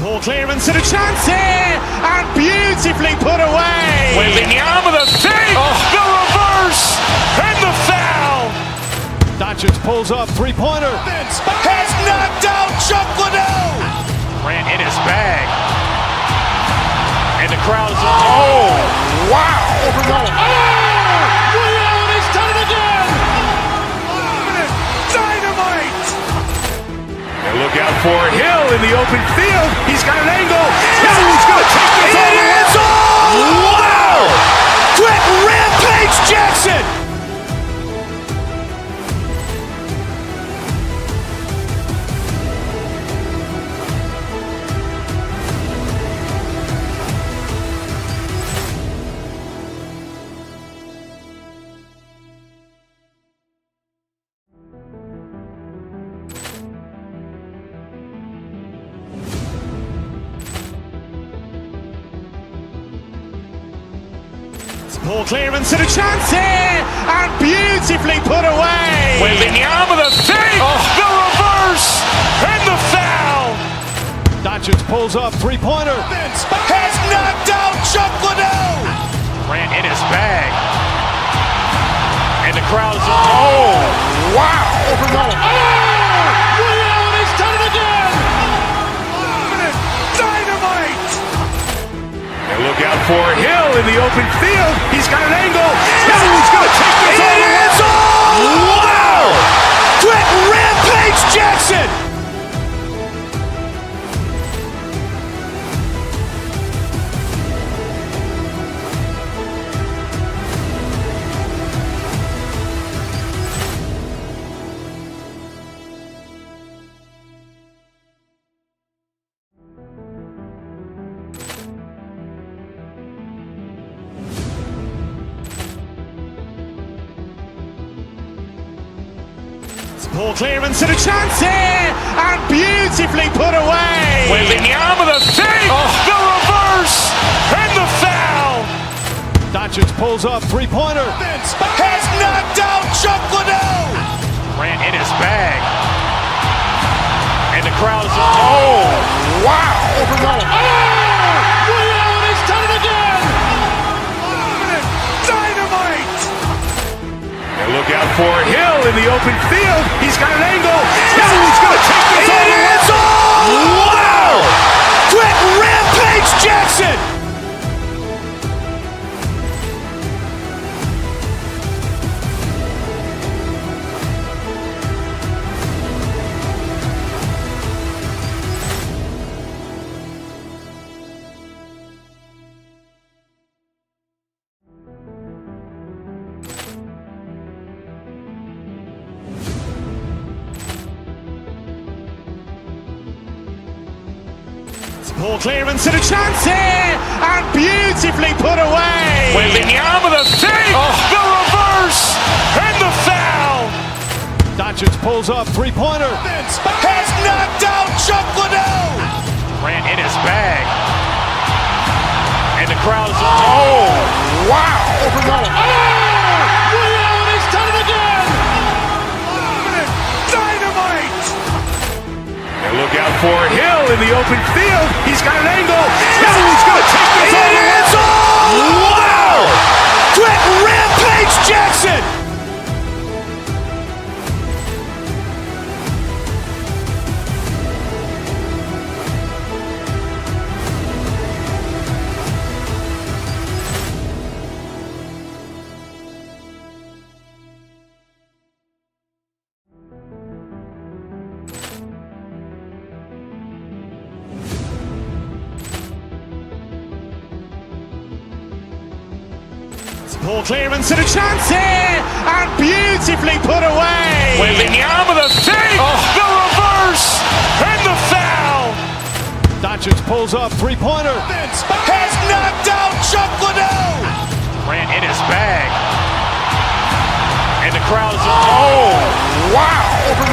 Poor clearance and a chance here, and beautifully put away. Waving the arm of the feet, the reverse, and the foul. Doncic pulls up, three-pointer. Has knocked out Chuck Liddell. Ran in his bag. And the crowd is, oh, wow. He's done it again. Dynamite. And look out for Hill in the open field. He's got an angle. He's going to take this all the way. Wow! Quick Rampage Jackson. Poor clearance and a chance here, and beautifully put away. Waving the arm of the feet, the reverse, and the foul. Doncic pulls up, three-pointer. Has knocked out Chuck Liddell. Ran in his bag. And the crowd is, oh, wow. He's done it again. Dynamite. And look out for Hill in the open field. He's got an angle. He's going to take this all the way. Wow! Quick Rampage Jackson. Poor clearance and a chance here, and beautifully put away. Waving the arm of the feet, the reverse, and the foul. Doncic pulls up, three-pointer. Has knocked out Chuck Liddell. Ran in his bag. And the crowd is, oh, wow. He's done it again. Dynamite. And look out for Hill in the open field. He's got an angle. He's going to take this all the way. Wow! Quick Rampage Jackson. Poor clearance and a chance here, and beautifully put away. Waving the arm of the feet, the reverse, and the foul. Doncic pulls up, three-pointer. Has knocked out Chuck Liddell. Ran in his bag. And the crowd is, oh, wow. He's done it again. Dynamite. And look out for Hill in the open field. He's got an angle. He's going to take this all the way. Wow! Quick Rampage Jackson. Poor clearance and a chance here, and beautifully put away. Waving the arm of the feet, the reverse, and the foul. Doncic pulls up, three-pointer. Has knocked out Chuck Liddell. Ran in his bag. And the crowd is, oh, wow. He's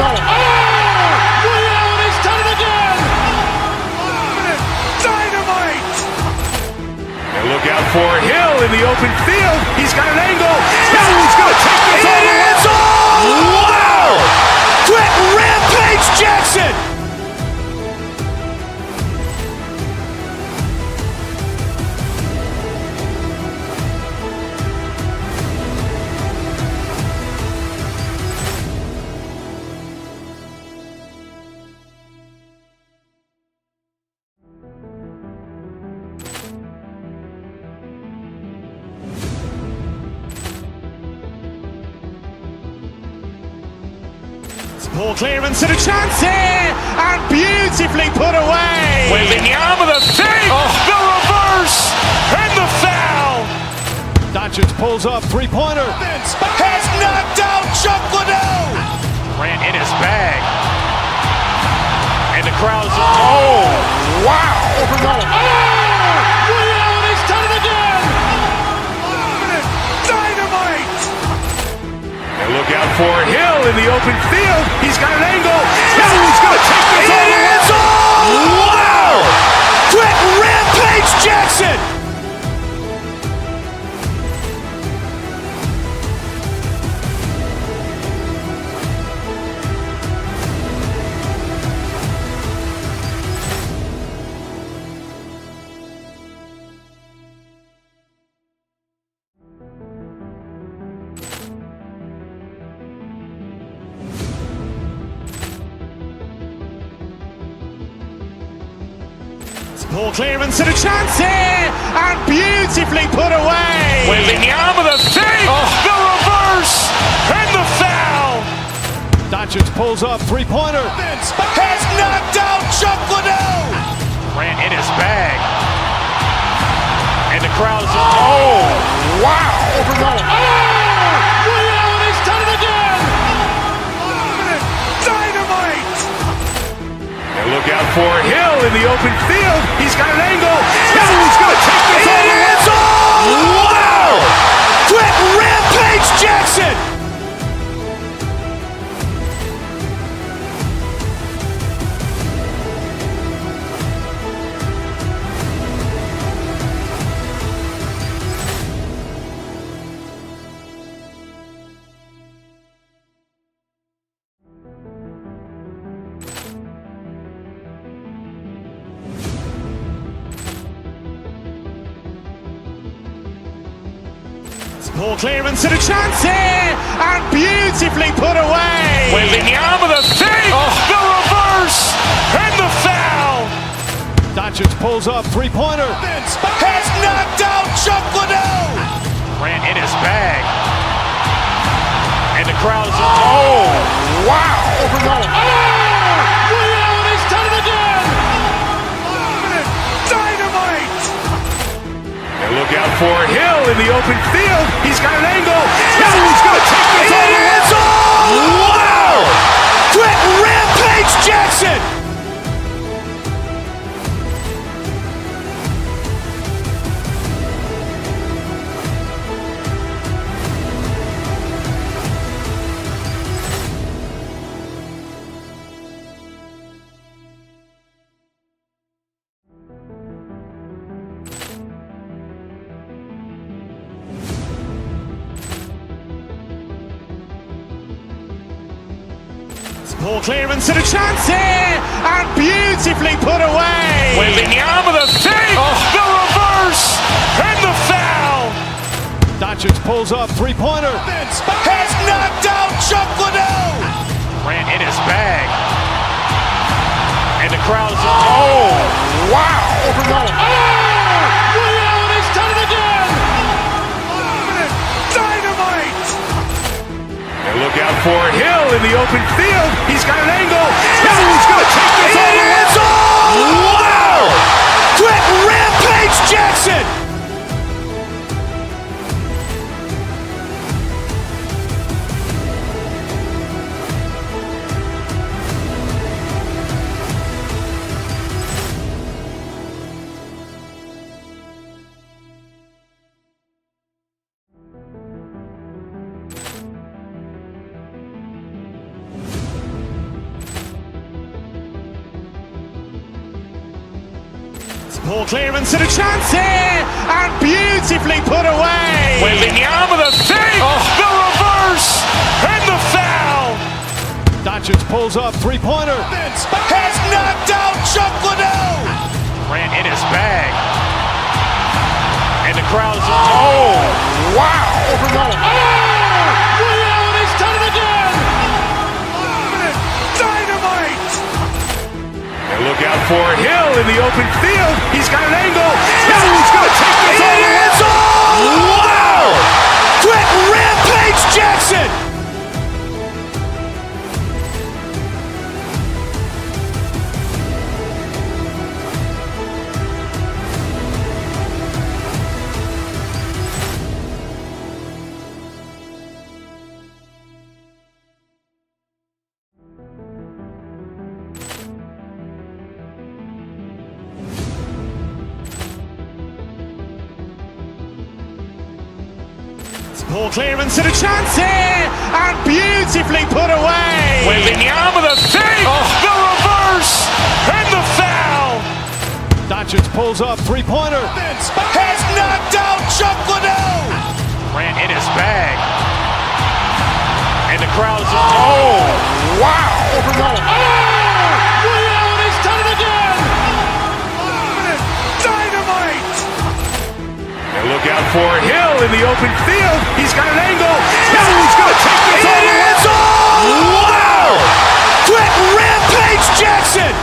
done it again. Dynamite. And look out for Hill in the open field. He's got an angle. He's going to take this all the way. Wow! Quick Rampage Jackson. Poor clearance and a chance here, and beautifully put away. Waving the arm of the fake, the reverse, and the foul. Doncic pulls up, three-pointer. Has knocked out Chuck Liddell. Ran in his bag. And the crowd's, oh, wow. Ray Allen has done it again. Dynamite. And look out for Hill in the open field. He's got an angle. He's going to take this all the way. Wow. Quick Rampage Jackson. Poor clearance and a chance here, and beautifully put away. Waving the arm of the fake, the reverse, and the foul. Doncic pulls up, three-pointer. Has knocked out Chuck Liddell. Ran in his bag. And the crowd's, oh, wow. Ray Allen has done it again. Dynamite. And look out for Hill in the open field. He's got an angle. He's going to take this all the way. Wow. Quick Rampage Jackson. Poor clearance and a chance here, and beautifully put away. Waving the arm of the fake, the reverse, and the foul. Doncic pulls up, three-pointer. Has knocked out Chuck Liddell. Ran in his bag. And the crowd's, oh, wow. Ray Allen has done it again. Dynamite. And look out for Hill in the open field. He's got an angle. He's going to take this all the way. Wow. Quick Rampage Jackson. Poor clearance and a chance here, and beautifully put away. Waving the arm of the fake, the reverse, and the foul. Doncic pulls up, three-pointer. Has knocked out Chuck Liddell. Ran in his bag. And the crowd's, oh, wow. Ray Allen has done it again. Dynamite. And look out for Hill in the open field. He's got an angle. He's going to take this all the way. Wow. Quick Rampage Jackson. Poor clearance and a chance here, and beautifully put away. Waving the arm of the fake, the reverse, and the foul. Doncic pulls up, three-pointer. Has knocked out Chuck Liddell. Ran in his bag. And the crowd's, oh, wow. Ray Allen has done it again. Dynamite. And look out for Hill in the open field. He's got an angle. He's going to take this all the way. Wow. Quick Rampage Jackson. Poor clearance and a chance here, and beautifully put away. Waving the arm of the fake, the reverse, and the foul. Doncic pulls up, three-pointer. Has knocked out Chuck Liddell. Ran in his bag. And the crowd is, oh, wow. Ray Allen has done it again. Dynamite. And look out for Hill in the open field. He's got an angle. Hill's going to take this all the way. Wow. Quick Rampage Jackson.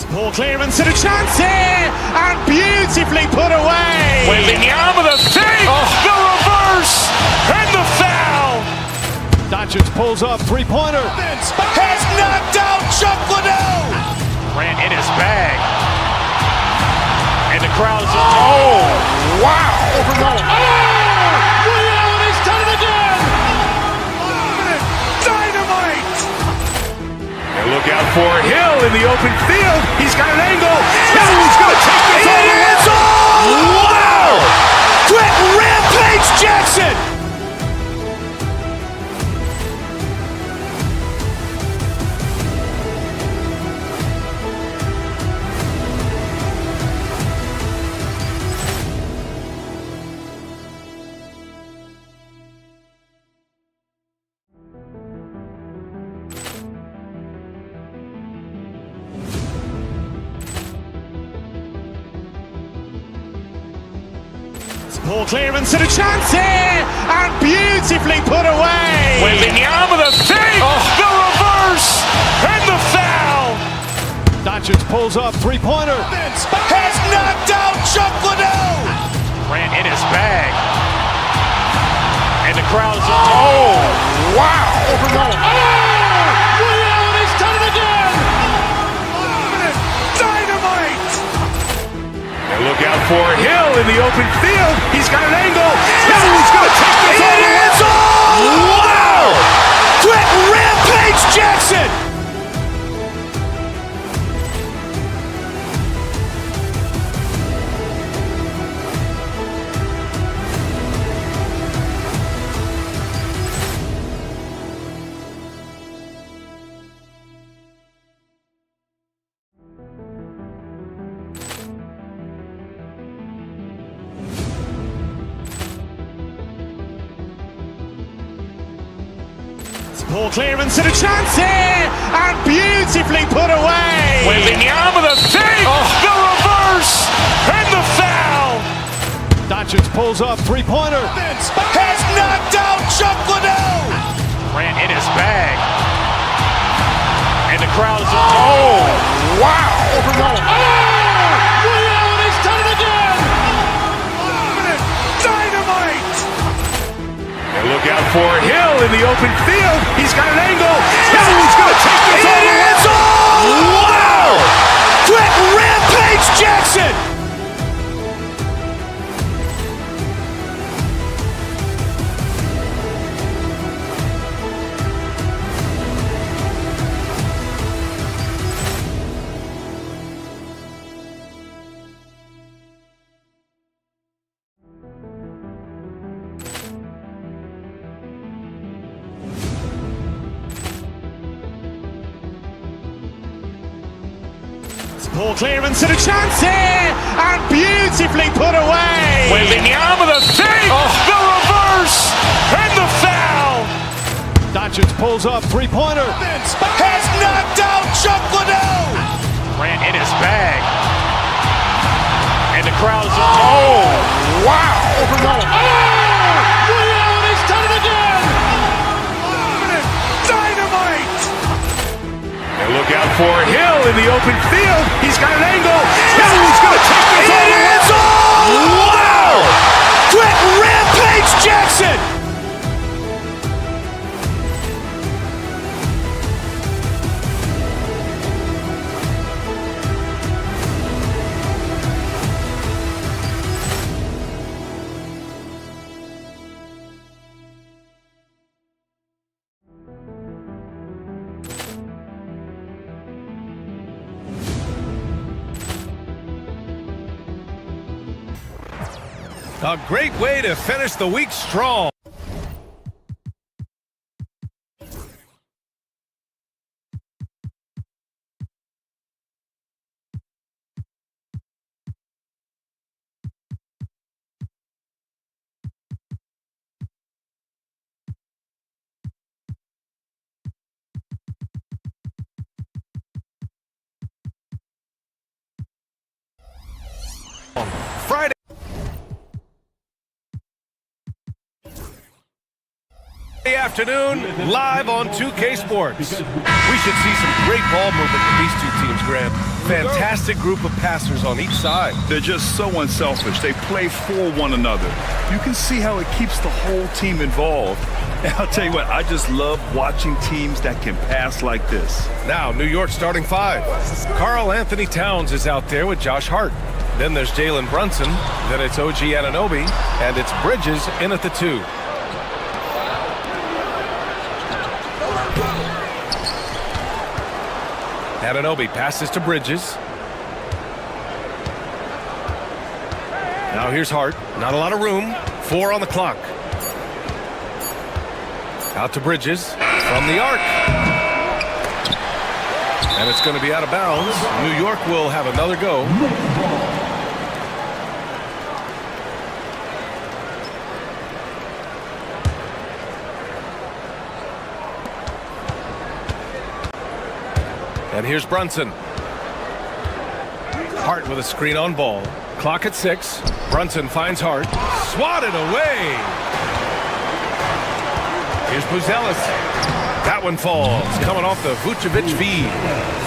Poor clearance and a chance here, and beautifully put away. Waving the arm of the fake, the reverse, and the foul. Doncic pulls up, three-pointer. Has knocked out Chuck Liddell. Ran in his bag. And the crowd is, oh, wow. Ray Allen has done it again. Dynamite. And look out for Hill in the open field. He's got an angle. Hill's going to take this all the way. Wow. Quick Rampage Jackson. Poor clearance and a chance here, and beautifully put away. Waving the arm of the fake, the reverse, and the foul. Doncic pulls up, three-pointer. Has knocked out Chuck Liddell. Ran in his bag. And the crowd is, oh, wow. Ray Allen has done it again. Dynamite. And look out for Hill in the open field. He's got an angle. Hill's going to take this all the way. Wow. Quick Rampage Jackson. Poor clearance and a chance here, and beautifully put away. Waving the arm of the fake, the reverse, and the foul. Doncic pulls up, three-pointer. Has knocked out Chuck Liddell. Ran in his bag. And the crowd is, oh, wow. Ray Allen has done it again. Dynamite. And look out for Hill in the open field. He's got an angle. Hill's going to take this all the way. Wow. Quick Rampage Jackson. Poor clearance and a chance here, and beautifully put away. Waving the arm of the fake, the reverse, and the foul. Doncic pulls up, three-pointer. Has knocked out Chuck Liddell. Ran in his bag. And the crowd is, oh, wow. Ray Allen has done it again. Dynamite. And look out for Hill in the open field. He's got an angle. Hill's going to take this all the way. Wow. Quick Rampage Jackson. A great way to finish the week strong. Friday afternoon, live on 2K Sports. We should see some great ball movement with these two teams, Graham. Fantastic group of passers on each side. They're just so unselfish. They play for one another. You can see how it keeps the whole team involved. And I'll tell you what, I just love watching teams that can pass like this. Now, New York starting five. Karl Anthony Towns is out there with Josh Hart. Then there's Jalen Brunson. Then it's OG Anunoby. And it's Bridges in at the 2. Anunoby passes to Bridges. Now here's Hart. Not a lot of room. 4 on the clock. Out to Bridges from the arc. And it's going to be out of bounds. New York will have another go. And here's Brunson. Hart with a screen on ball. Clock at 6. Brunson finds Hart. Swatted away. Here's Buzelis. That one falls. Coming off the Vucevic V.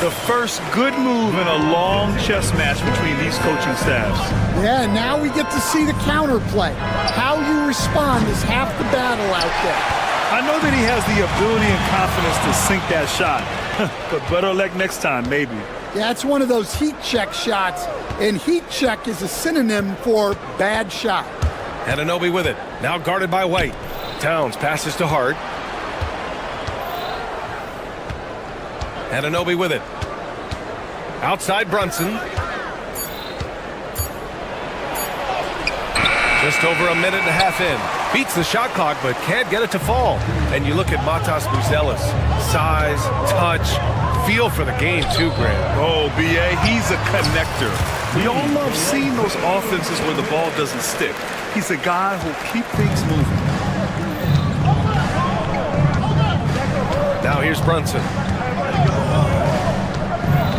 The first good move in a long chess match between these coaching staffs. Yeah, now we get to see the counterplay. How you respond is half the battle out there. I know that he has the ability and confidence to sink that shot, but better luck next time, maybe. Yeah, it's one of those heat check shots, and heat check is a synonym for bad shot. Anunoby with it. Now guarded by White. Towns passes to Hart. Anunoby with it. Outside Brunson. Just over a minute and a half in. Beats the shot clock, but can't get it to fall. And you look at Matas Buzelis. Size, touch, feel for the game too, Graham. Oh, B.A., he's a connector. We all love seeing those offenses where the ball doesn't stick. He's a guy who'll keep things moving. Now here's Brunson.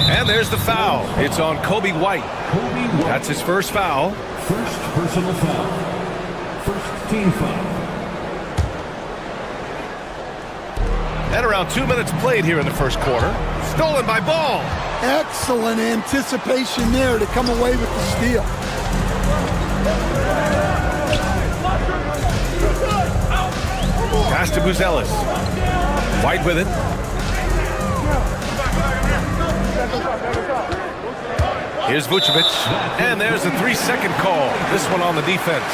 And there's the foul. It's on Kobe White. That's his first foul. First personal foul. First team foul. And around 2 minutes played here in the first quarter. Stolen by Ball. Excellent anticipation there to come away with the steal. Pass to Buzelis. White with it. Here's Vucevic, and there's a 3-second call. This one on the defense.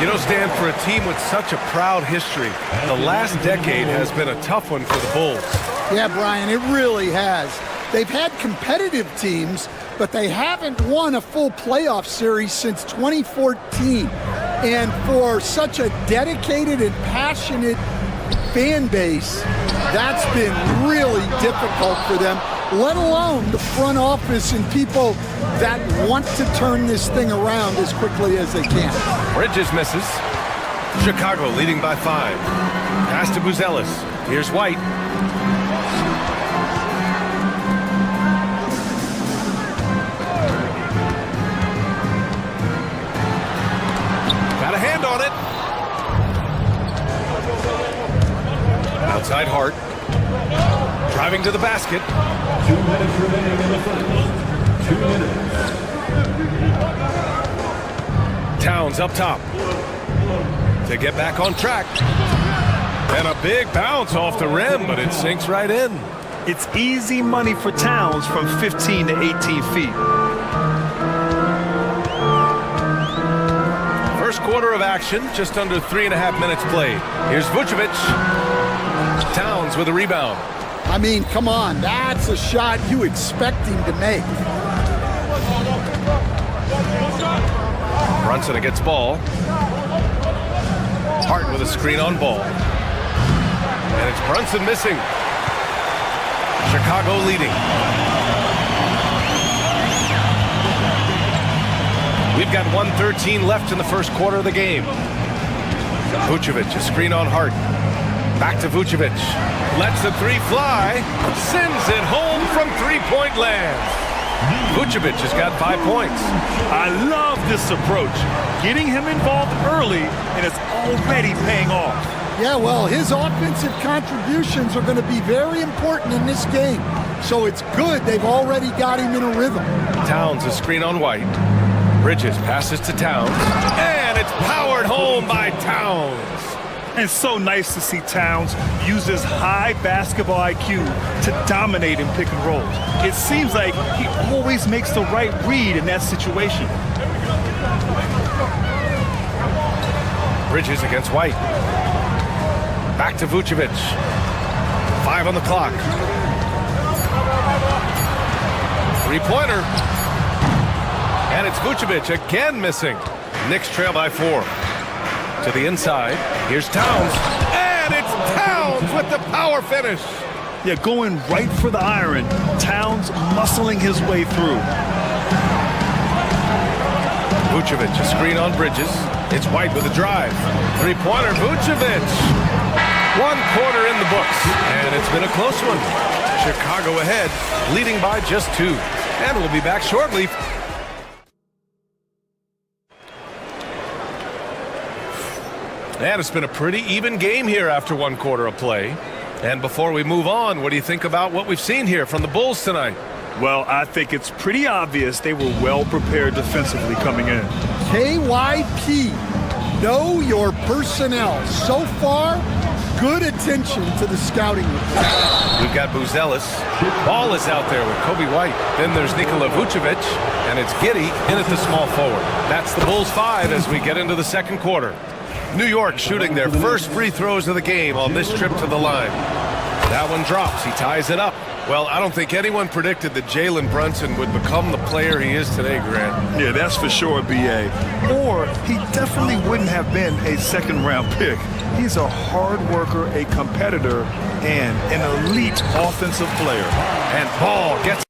You know, Stan, for a team with such a proud history, the last decade has been a tough one for the Bulls. Yeah, Brian, it really has. They've had competitive teams, but they haven't won a full playoff series since 2014. And for such a dedicated and passionate fan base, that's been really difficult for them, let alone the front office and people that want to turn this thing around as quickly as they can. Bridges misses. Chicago leading by 5. Pass to Buzelis. Here's White. Got a hand on it. Outside Hart. Driving to the basket. 2 minutes remaining in the first. 2 minutes. Towns up top. To get back on track. And a big bounce off the rim, but it sinks right in. It's easy money for Towns from 15 to 18 feet. First quarter of action, just under 3.5 minutes played. Here's Vucevic. Towns with a rebound. I mean, come on, that's a shot you expect him to make. Brunson against ball. Hart with a screen on ball. And it's Brunson missing. Chicago leading. We've got 1:13 left in the first quarter of the game. Vucevic, a screen on Hart. Back to Vucevic. Lets the three fly. Sends it home from three-point land. Vucevic has got 5 points. I love this approach. Getting him involved early, and it's already paying off. Yeah, well, his offensive contributions are going to be very important in this game. So it's good they've already got him in a rhythm. Towns, a screen on White. Bridges passes to Towns. And it's powered home by Towns. And so nice to see Towns use his high basketball IQ to dominate in pick and rolls. It seems like he always makes the right read in that situation. Bridges against White. Back to Vucevic. 5 on the clock. Three-pointer. And it's Vucevic again missing. Knicks trail by 4. To the inside. Here's Towns. And it's Towns with the power finish. Yeah, going right for the iron. Towns muscling his way through. Vucevic, a screen on Bridges. It's White with a drive. Three-pointer, Vucevic. 1 quarter in the books. And it's been a close one. Chicago ahead, leading by just 2. And we'll be back shortly. And it's been a pretty even game here after 1 quarter of play. And before we move on, what do you think about what we've seen here from the Bulls tonight? Well, I think it's pretty obvious they were well prepared defensively coming in. KYP, know your personnel. So far, good attention to the scouting report. We've got Buzelis. Ball is out there with Kobe White. Then there's Nikola Vucevic. And it's Giddey in at the small forward. That's the Bulls 5 as we get into the second quarter. New York shooting their first free throws of the game on this trip to the line. That one drops. He ties it up. Well, I don't think anyone predicted that Jalen Brunson would become the player he is today, Grant. Yeah, that's for sure, B.A. Or he definitely wouldn't have been a second-round pick. He's a hard worker, a competitor, and an elite offensive player. And Ball gets...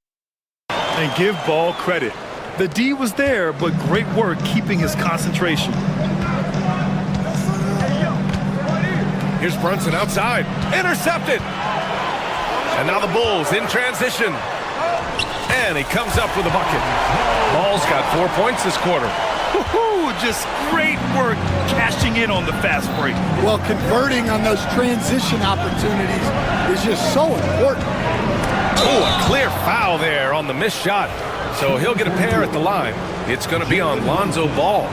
And give Ball credit. The D was there, but great work keeping his concentration. Here's Brunson outside. Intercepted. And now the Bulls in transition. And he comes up with a bucket. Ball's got 4 points this quarter. Woohoo! Just great work cashing in on the fast break. Well, converting on those transition opportunities is just so important. Oh, a clear foul there on the missed shot. So he'll get a pair at the line. It's going to be on Lonzo Ball.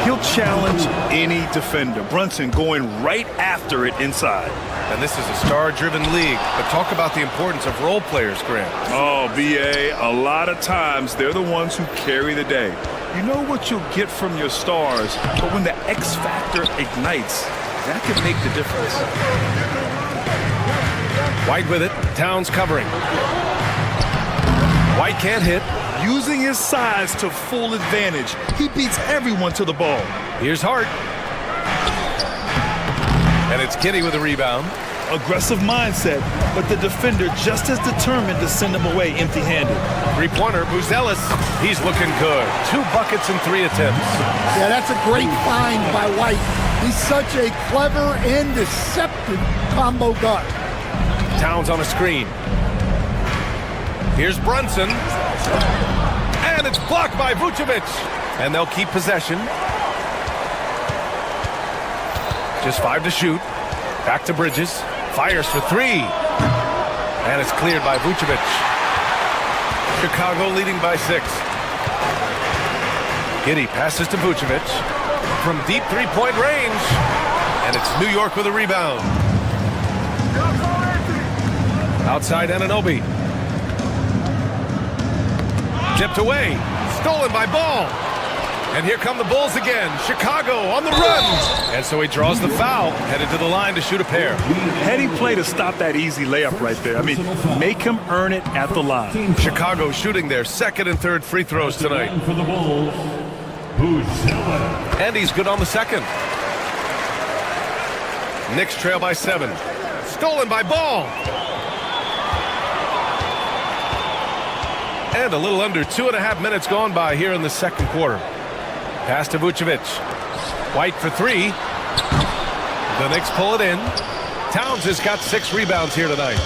He'll challenge any defender. Brunson going right after it inside. And this is a star-driven league. But talk about the importance of role players, Grant. Oh, B.A., a lot of times they're the ones who carry the day. You know what you'll get from your stars, but when the X factor ignites, that can make the difference. White with it. Towns covering. White can't hit. Using his size to full advantage. He beats everyone to the ball. Here's Hart. And it's Giddey with a rebound. Aggressive mindset, but the defender just as determined to send him away empty-handed. Three-pointer, Buzelis. He's looking good. 2 buckets in 3 attempts. Yeah, that's a great find by White. He's such a clever and deceptive combo guard. Towns on a screen. Here's Brunson. And it's blocked by Vucevic. And they'll keep possession. Just 5 to shoot. Back to Bridges. Fires for 3. And it's cleared by Vucevic. Chicago leading by 6. Giddey passes to Vucevic. From deep three-point range. And it's New York with a rebound. Outside Anunoby. Tipped away. Stolen by Ball. And here come the Bulls again. Chicago on the run. And so he draws the foul. Headed to the line to shoot a pair. Heady play to stop that easy layup right there. I mean, make him earn it at the line. Chicago shooting their second and third free throws tonight. For the Bulls, Buzelis. And he's good on the second. Knicks trail by 7. Stolen by Ball. And a little under 2.5 minutes gone by here in the second quarter. Pass to Vucevic. White for 3. The Knicks pull it in. Towns has got 6 rebounds here tonight.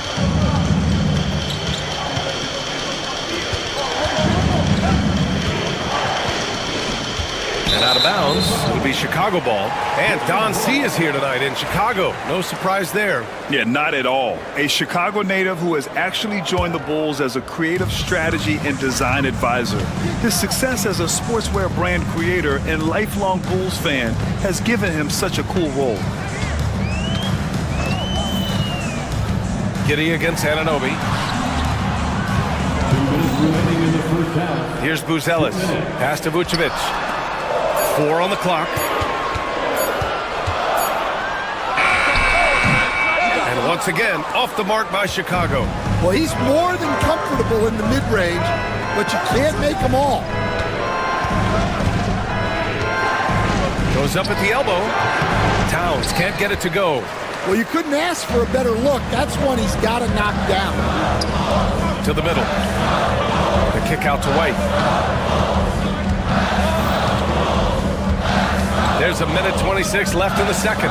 And out of bounds, it'll be Chicago ball. And Don C is here tonight in Chicago. No surprise there. Yeah, not at all. A Chicago native who has actually joined the Bulls as a creative strategy and design advisor. His success as a sportswear brand creator and lifelong Bulls fan has given him such a cool role. Giddey against Anunoby. 2 minutes remaining in the first half. Here's Buzelis. Pass to Vucevic. 4 on the clock. And once again, off the mark by Chicago. Well, he's more than comfortable in the mid-range, but you can't make them all. Goes up at the elbow. Towns can't get it to go. Well, you couldn't ask for a better look. That's one he's got to knock down. To the middle. The kick out to White. There's a minute 26 left in the second.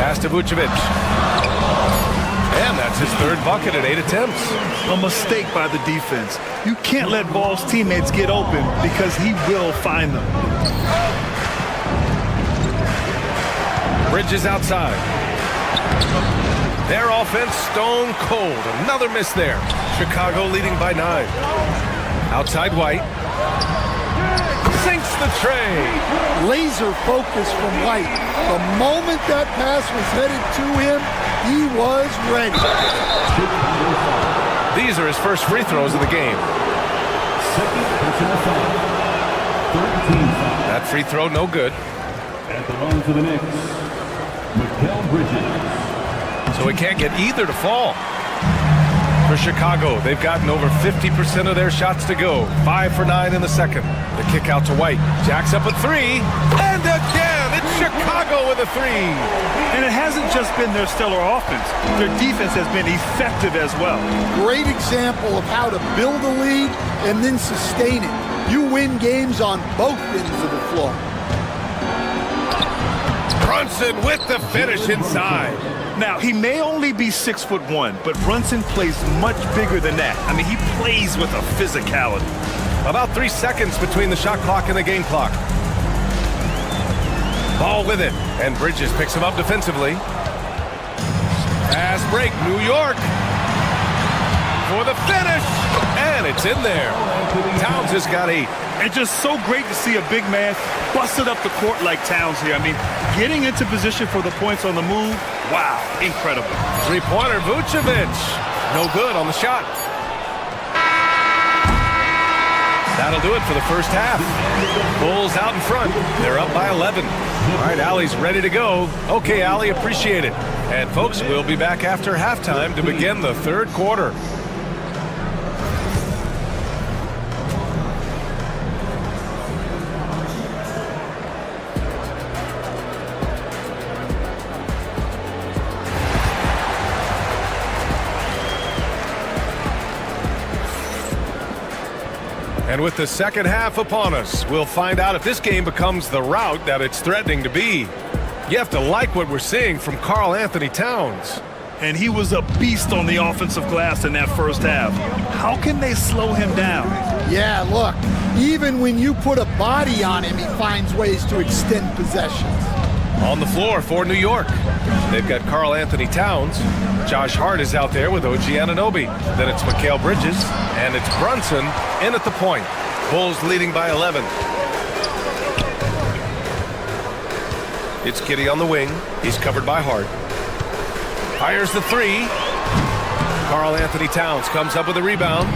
Pass to Vucevic. And that's his 3rd bucket at 8 attempts. A mistake by the defense. You can't let Ball's teammates get open because he will find them. Bridges outside. Their offense stone cold. Another miss there. Chicago leading by 9. Outside White. Sinks the tray. Laser focus from White. The moment that pass was headed to him, he was ready. These are his first free throws of the game. Second personal foul. 13 foul. That free throw no good. At the line for the Knicks, Mikal Bridges. So he can't get either to fall. For Chicago, they've gotten over 50% of their shots to go. 5 for 9 in the second. The kick out to White. Jacks up a 3. And again, it's Chicago with a 3. And it hasn't just been their stellar offense. Their defense has been effective as well. Great example of how to build a lead and then sustain it. You win games on both ends of the floor. Brunson with the finish inside. Now, he may only be 6'1", but Brunson plays much bigger than that. I mean, he plays with a physicality. About 3 seconds between the shot clock and the game clock. Ball with it, and Bridges picks him up defensively. Pass break, New York. For the finish, and it's in there. Towns has got 8. And just so great to see a big man busted up the court like Towns here. I mean, getting into position for the points on the move, wow, incredible. 3-pointer, Vucevic. No good on the shot. That'll do it for the first half. Bulls out in front. They're up by 11. All right, Allie's ready to go. Okay, Allie, appreciate it. And folks, we'll be back after halftime to begin the third quarter. And with the second half upon us, we'll find out if this game becomes the rout that it's threatening to be. You have to like what we're seeing from Karl Anthony Towns. And he was a beast on the offensive glass in that first half. How can they slow him down? Yeah, look, even when you put a body on him, he finds ways to extend possessions. On the floor for New York, they've got Karl Anthony Towns. Josh Hart is out there with OG Anunoby. Then it's Mikal Bridges, and it's Brunson in at the point. Bulls leading by 11. It's Giddey on the wing. He's covered by Hart. Fires the 3. Karl Anthony Towns comes up with a rebound.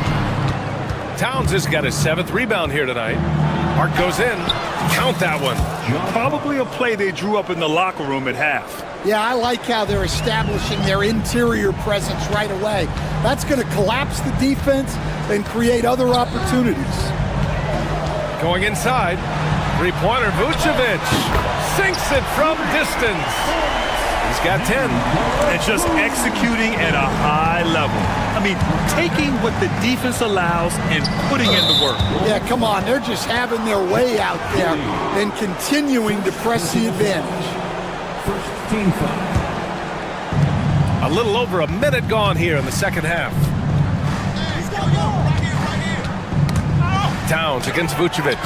Towns has got his 7th rebound here tonight. Hart goes in. Count that one. Probably a play they drew up in the locker room at half. Yeah, I like how they're establishing their interior presence right away. That's going to collapse the defense and create other opportunities. Going inside. 3-pointer, Vucevic. Sinks it from distance. He's got 10. And just executing at a high level. I mean, taking what the defense allows and putting in the work. Yeah, come on. They're just having their way out there and continuing to press the advantage. First team foul. A little over a minute gone here in the second half. Towns against Vucevic.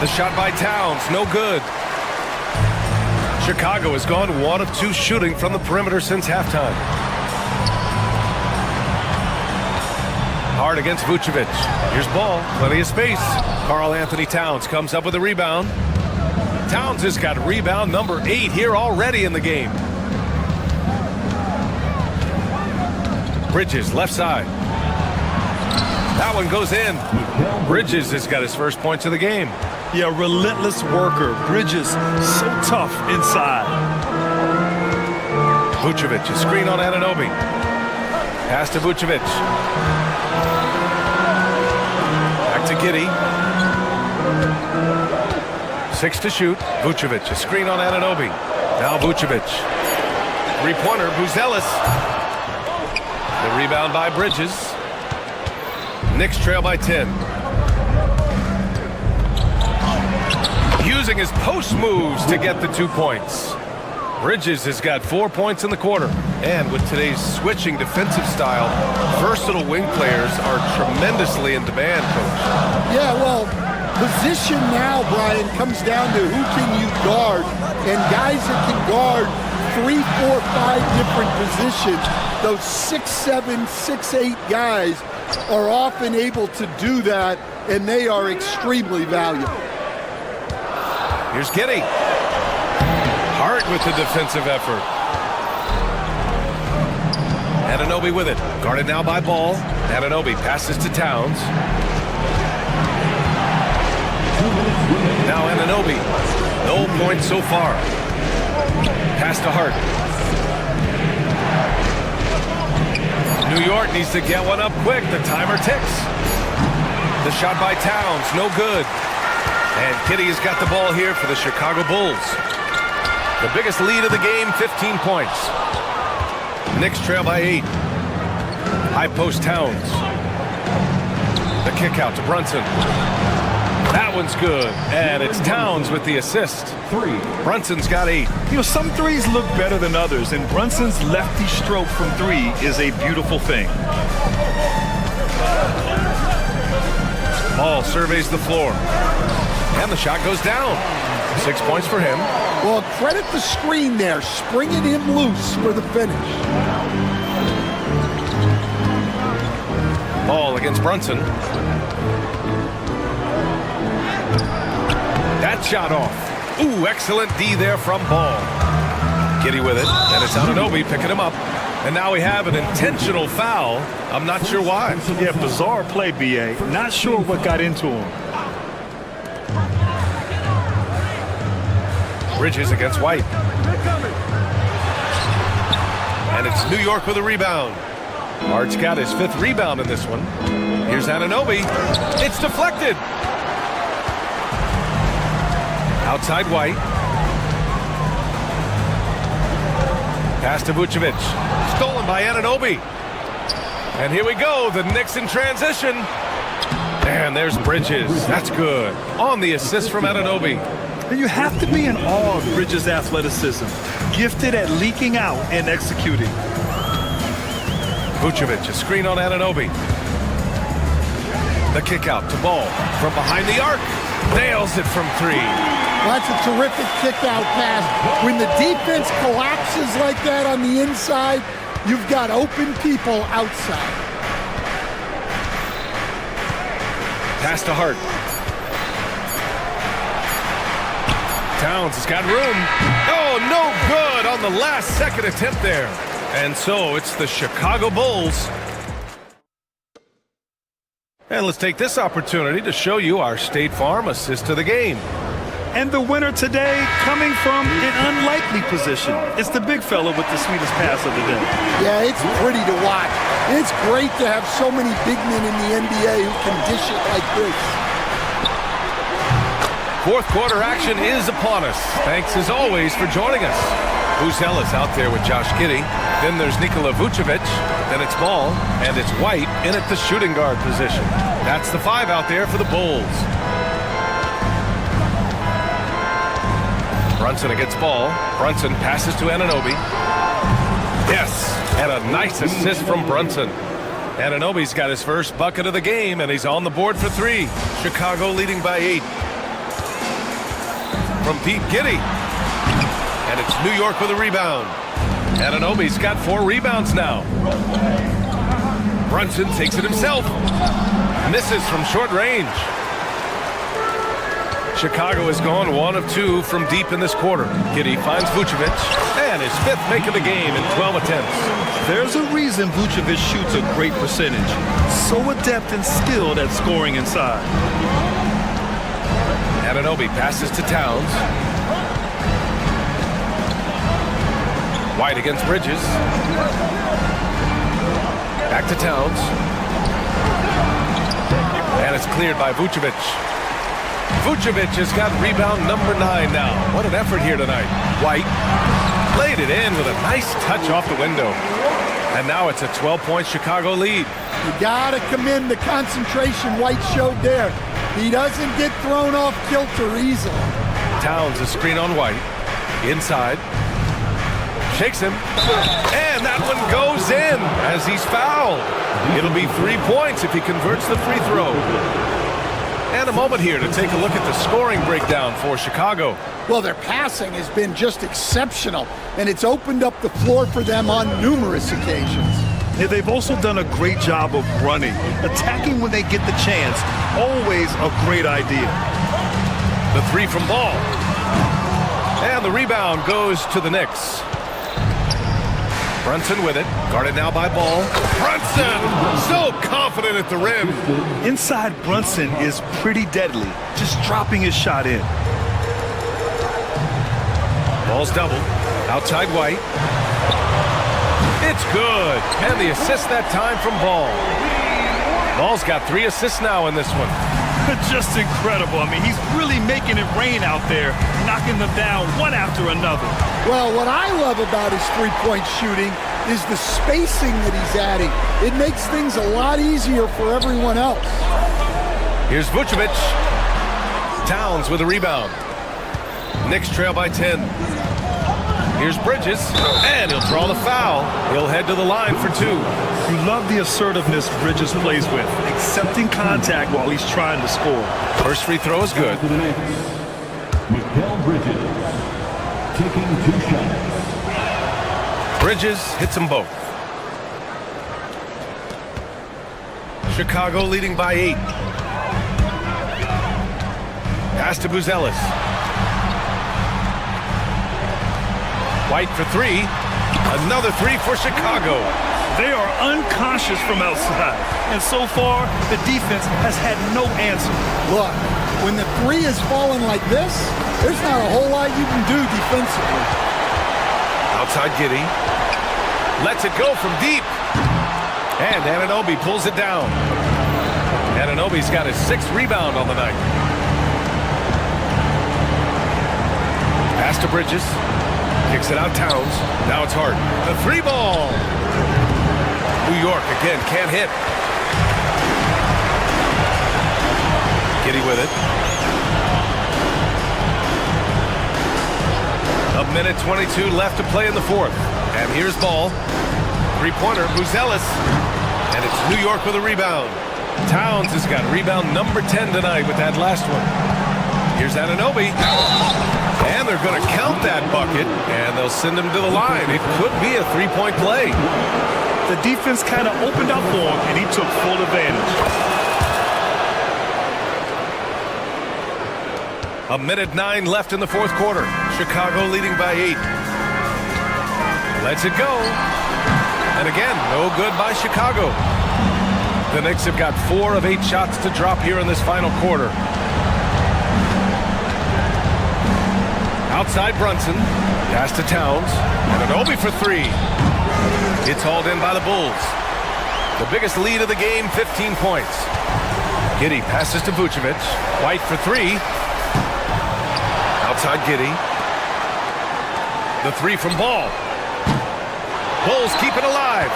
The shot by Towns, no good. Chicago has gone 1 of 2 shooting from the perimeter since halftime. Hard against Vucevic. Here's ball, plenty of space. Karl Anthony Towns comes up with a rebound. Towns has got rebound number 8 here already in the game. Bridges, left side. That one goes in. Bridges has got his first points of the game. Yeah, relentless worker. Bridges, so tough inside. Vucevic, a screen on Anunoby. Pass to Vucevic. Back to Giddey. 6 to shoot. Vucevic, a screen on Anunoby. Now Vucevic. Three-pointer, Buzelis. The rebound by Bridges. Knicks trail by 10. Using his post moves to get the 2 points. Bridges has got 4 points in the quarter. And with today's switching defensive style, versatile wing players are tremendously in demand, Coach. Yeah, well, position now, Brian, comes down to who can you guard. And guys that can guard 3, 4, 5 different positions, those 6'7", 6'8" guys are often able to do that, and they are extremely valuable. Here's Giddey. Hart with the defensive effort. Anunoby with it. Guarded now by Ball. Anunoby passes to Towns. Now Anunoby. No points so far. Pass to Hart. New York needs to get one up quick. The timer ticks. The shot by Towns, no good. And Giddey has got the ball here for the Chicago Bulls. The biggest lead of the game, 15 points. Knicks trail by 8. High post Towns. The kick out to Brunson. That one's good. And it's Towns with the assist. 3. Brunson's got 8. You know, some threes look better than others, and Brunson's lefty stroke from 3 is a beautiful thing. Ball surveys the floor. And the shot goes down. 6 points for him. Well, credit the screen there, springing him loose for the finish. Ball against Brunson. That shot off. Ooh, excellent D there from Ball. Giddey with it, and it's Anunoby picking him up. And now we have an intentional foul. I'm not sure why. Yeah, bizarre play, B.A. Not sure what got into him. Bridges against White. And it's New York with a rebound. Hart's got his 5th rebound in this one. Here's Anunoby. It's deflected. Outside White. Pass to Vucevic. Stolen by Anunoby. And here we go. The Knicks in transition. And there's Bridges. That's good. On the assist from Anunoby. You have to be in awe of Bridges' athleticism. Gifted at leaking out and executing. Vucevic, a screen on Anunoby. The kick out to Ball. From behind the arc. Nails it from 3. That's a terrific kick-out pass. When the defense collapses like that on the inside, you've got open people outside. Pass to Hart. Towns has got room. Oh, no good on the last second attempt there. And so it's the Chicago Bulls. And let's take this opportunity to show you our State Farm assist to the game. And the winner today coming from an unlikely position. It's the big fella with the sweetest pass of the day. Yeah, it's pretty to watch. It's great to have so many big men in the NBA who can dish it like this. Fourth quarter action is upon us. Thanks as always for joining us. Buzelis out there with Josh Giddey. Then there's Nikola Vucevic. Then it's Ball, and it's White in at the shooting guard position. That's the 5 out there for the Bulls. Brunson against Ball. Brunson passes to Anunoby. Yes, and a nice assist from Brunson. Anunoby's got his first bucket of the game, and he's on the board for 3. Chicago leading by 8. From Pete Giddey. And it's New York with a rebound. Anunoby's got 4 rebounds now. Brunson takes it himself. Misses from short range. Chicago has gone 1 of 2 from deep in this quarter. Giddey finds Vucevic, and his 5th make of the game in 12 attempts. There's a reason Vucevic shoots a great percentage. So adept and skilled at scoring inside. Anunoby passes to Towns. White against Bridges. Back to Towns. And it's cleared by Vucevic. Vucevic has got rebound number 9 now. What an effort here tonight. White laid it in with a nice touch off the window. And now it's a 12-point Chicago lead. You got to commend the concentration White showed there. He doesn't get thrown off kilter easily. Towns a screen on White. Inside. Shakes him. And that one goes in as he's fouled. It'll be 3 points if he converts the free throw. And a moment here to take a look at the scoring breakdown for Chicago. Well, their passing has been just exceptional, and it's opened up the floor for them on numerous occasions. Yeah, they've also done a great job of running, attacking when they get the chance. Always a great idea. The 3 from Ball. And the rebound goes to the Knicks. Brunson with it, guarded now by Ball. Brunson, so confident at the rim. Inside Brunson is pretty deadly, just dropping his shot in. Ball's doubled, outside White. It's good, and the assist that time from Ball. Ball's got 3 assists now in this one. Just incredible. I mean, he's really making it rain out there, knocking them down one after another. Well, what I love about his three-point shooting is the spacing that he's adding. It makes things a lot easier for everyone else. Here's Vucevic. Towns with a rebound. Knicks trail by 10. Here's Bridges, and he'll draw the foul. He'll head to the line for 2. You love the assertiveness Bridges plays with, accepting contact while he's trying to score. First free throw is good. For the Knicks, Mikal Bridges, taking 2 shots. Bridges hits them both. Chicago leading by 8. Pass to Buzelis. White for 3. Another 3 for Chicago. They are unconscious from outside, and so far, the defense has had no answer. Look, when the 3 is falling like this, there's not a whole lot you can do defensively. Outside Giddey. Lets it go from deep. And Anunoby pulls it down. Anunoby's got his 6th rebound on the night. Pass to Bridges. Kicks it out Towns. Now it's Hart. The 3 ball. New York again can't hit. Giddey with it. A minute 22 left to play in the 4th. And here's Ball. 3-pointer, Buzelis. And it's New York with a rebound. Towns has got rebound number 10 tonight with that last one. Here's Anunoby. And they're going to count that bucket, and they'll send him to the line. It could be a 3-point play. The defense kind of opened up for him, and he took full advantage. A minute 9 left in the 4th quarter. Chicago leading by 8. Lets it go. And again, no good by Chicago. The Knicks have got 4 of 8 shots to drop here in this final quarter. Outside Brunson. Pass to Towns. Anunoby for 3. It's hauled in by the Bulls. The biggest lead of the game, 15 points. Giddey passes to Vucevic. White for 3. outside Giddy. The three from Ball. Bulls keep it alive.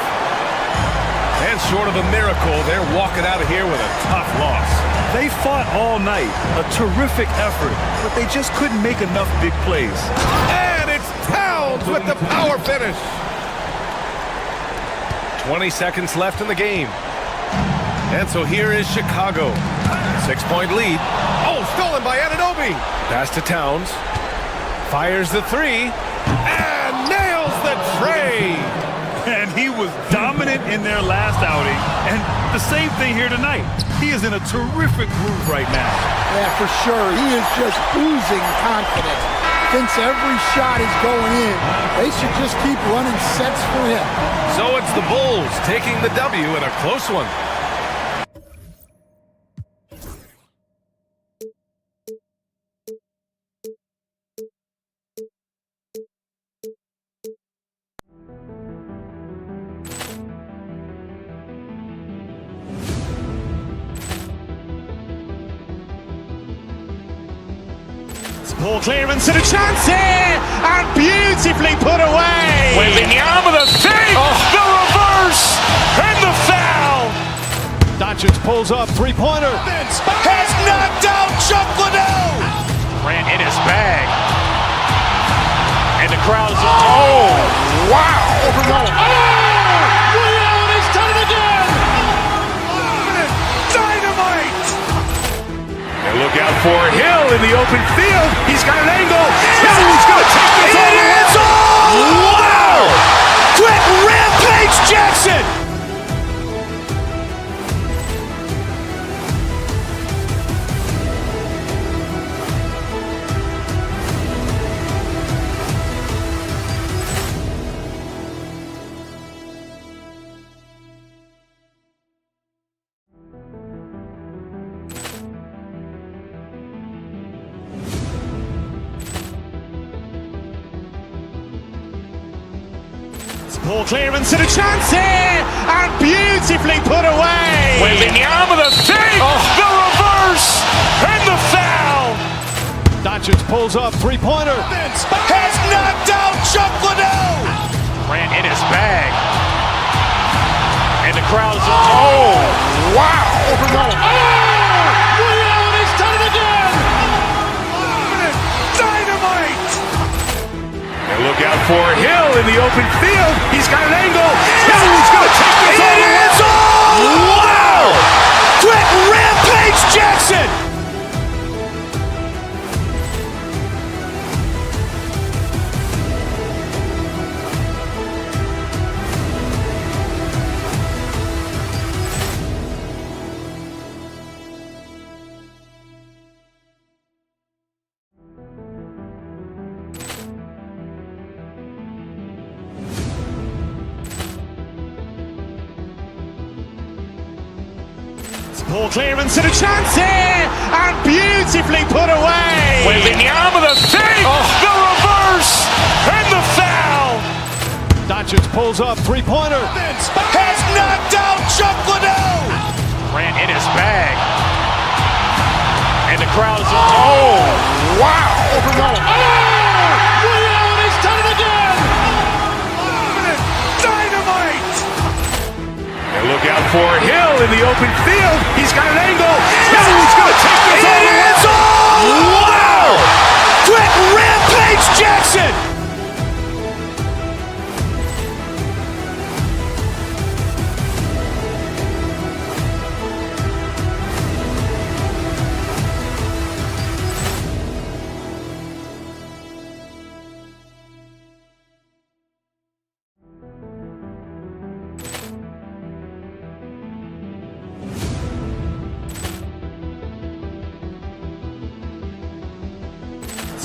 And short of a miracle, they're walking out of here with a tough loss. They fought all night, a terrific effort, but they just couldn't make enough big plays. And it's Towns with the power finish. 20 seconds left in the game. And so here is Chicago. 6-point lead. Oh, stolen by Anunoby. Pass to Towns. Fires the three. And nails the tray. And he was dominant in their last outing, and the same thing here tonight. He is in a terrific groove right now. Yeah, for sure. He is just oozing confidence. Thinks every shot is going in. They should just keep running sets for him. So it's the Bulls taking the W in a close one. Poor clearance and a chance here, and beautifully put away. Wembanyama the save, the reverse, and the foul. Doncic pulls up, three-pointer. Has knocked out Chuck Liddell. Ran in his bag. And the crowd's, oh, wow. He's done it again. Dynamite. And look out for Hill in the open field. He's got an angle. Hill's going to take this all the way. Wow. Quick rampage Jackson. Poor clearance and a chance here, and beautifully put away. Wembanyama the save, the reverse, and the foul. Doncic pulls up, three-pointer. Has knocked out Chuck Liddell. Ran in his bag. And the crowd's, oh, wow. He's done it again. Dynamite. And look out for Hill in the open field. He's got an angle. Hill's going to take this all the way. Wow. Quick rampage Jackson. Poor clearance and a chance here, and beautifully put away. Wembanyama the save, the reverse, and the foul. Doncic pulls up, three-pointer. Has knocked out Chuck Liddell. Ran in his bag. And the crowd's, oh, wow. He's done it again. Dynamite. And look out for Hill in the open field. He's got an angle. Hill's going to take this all the way. Wow. Quick rampage Jackson.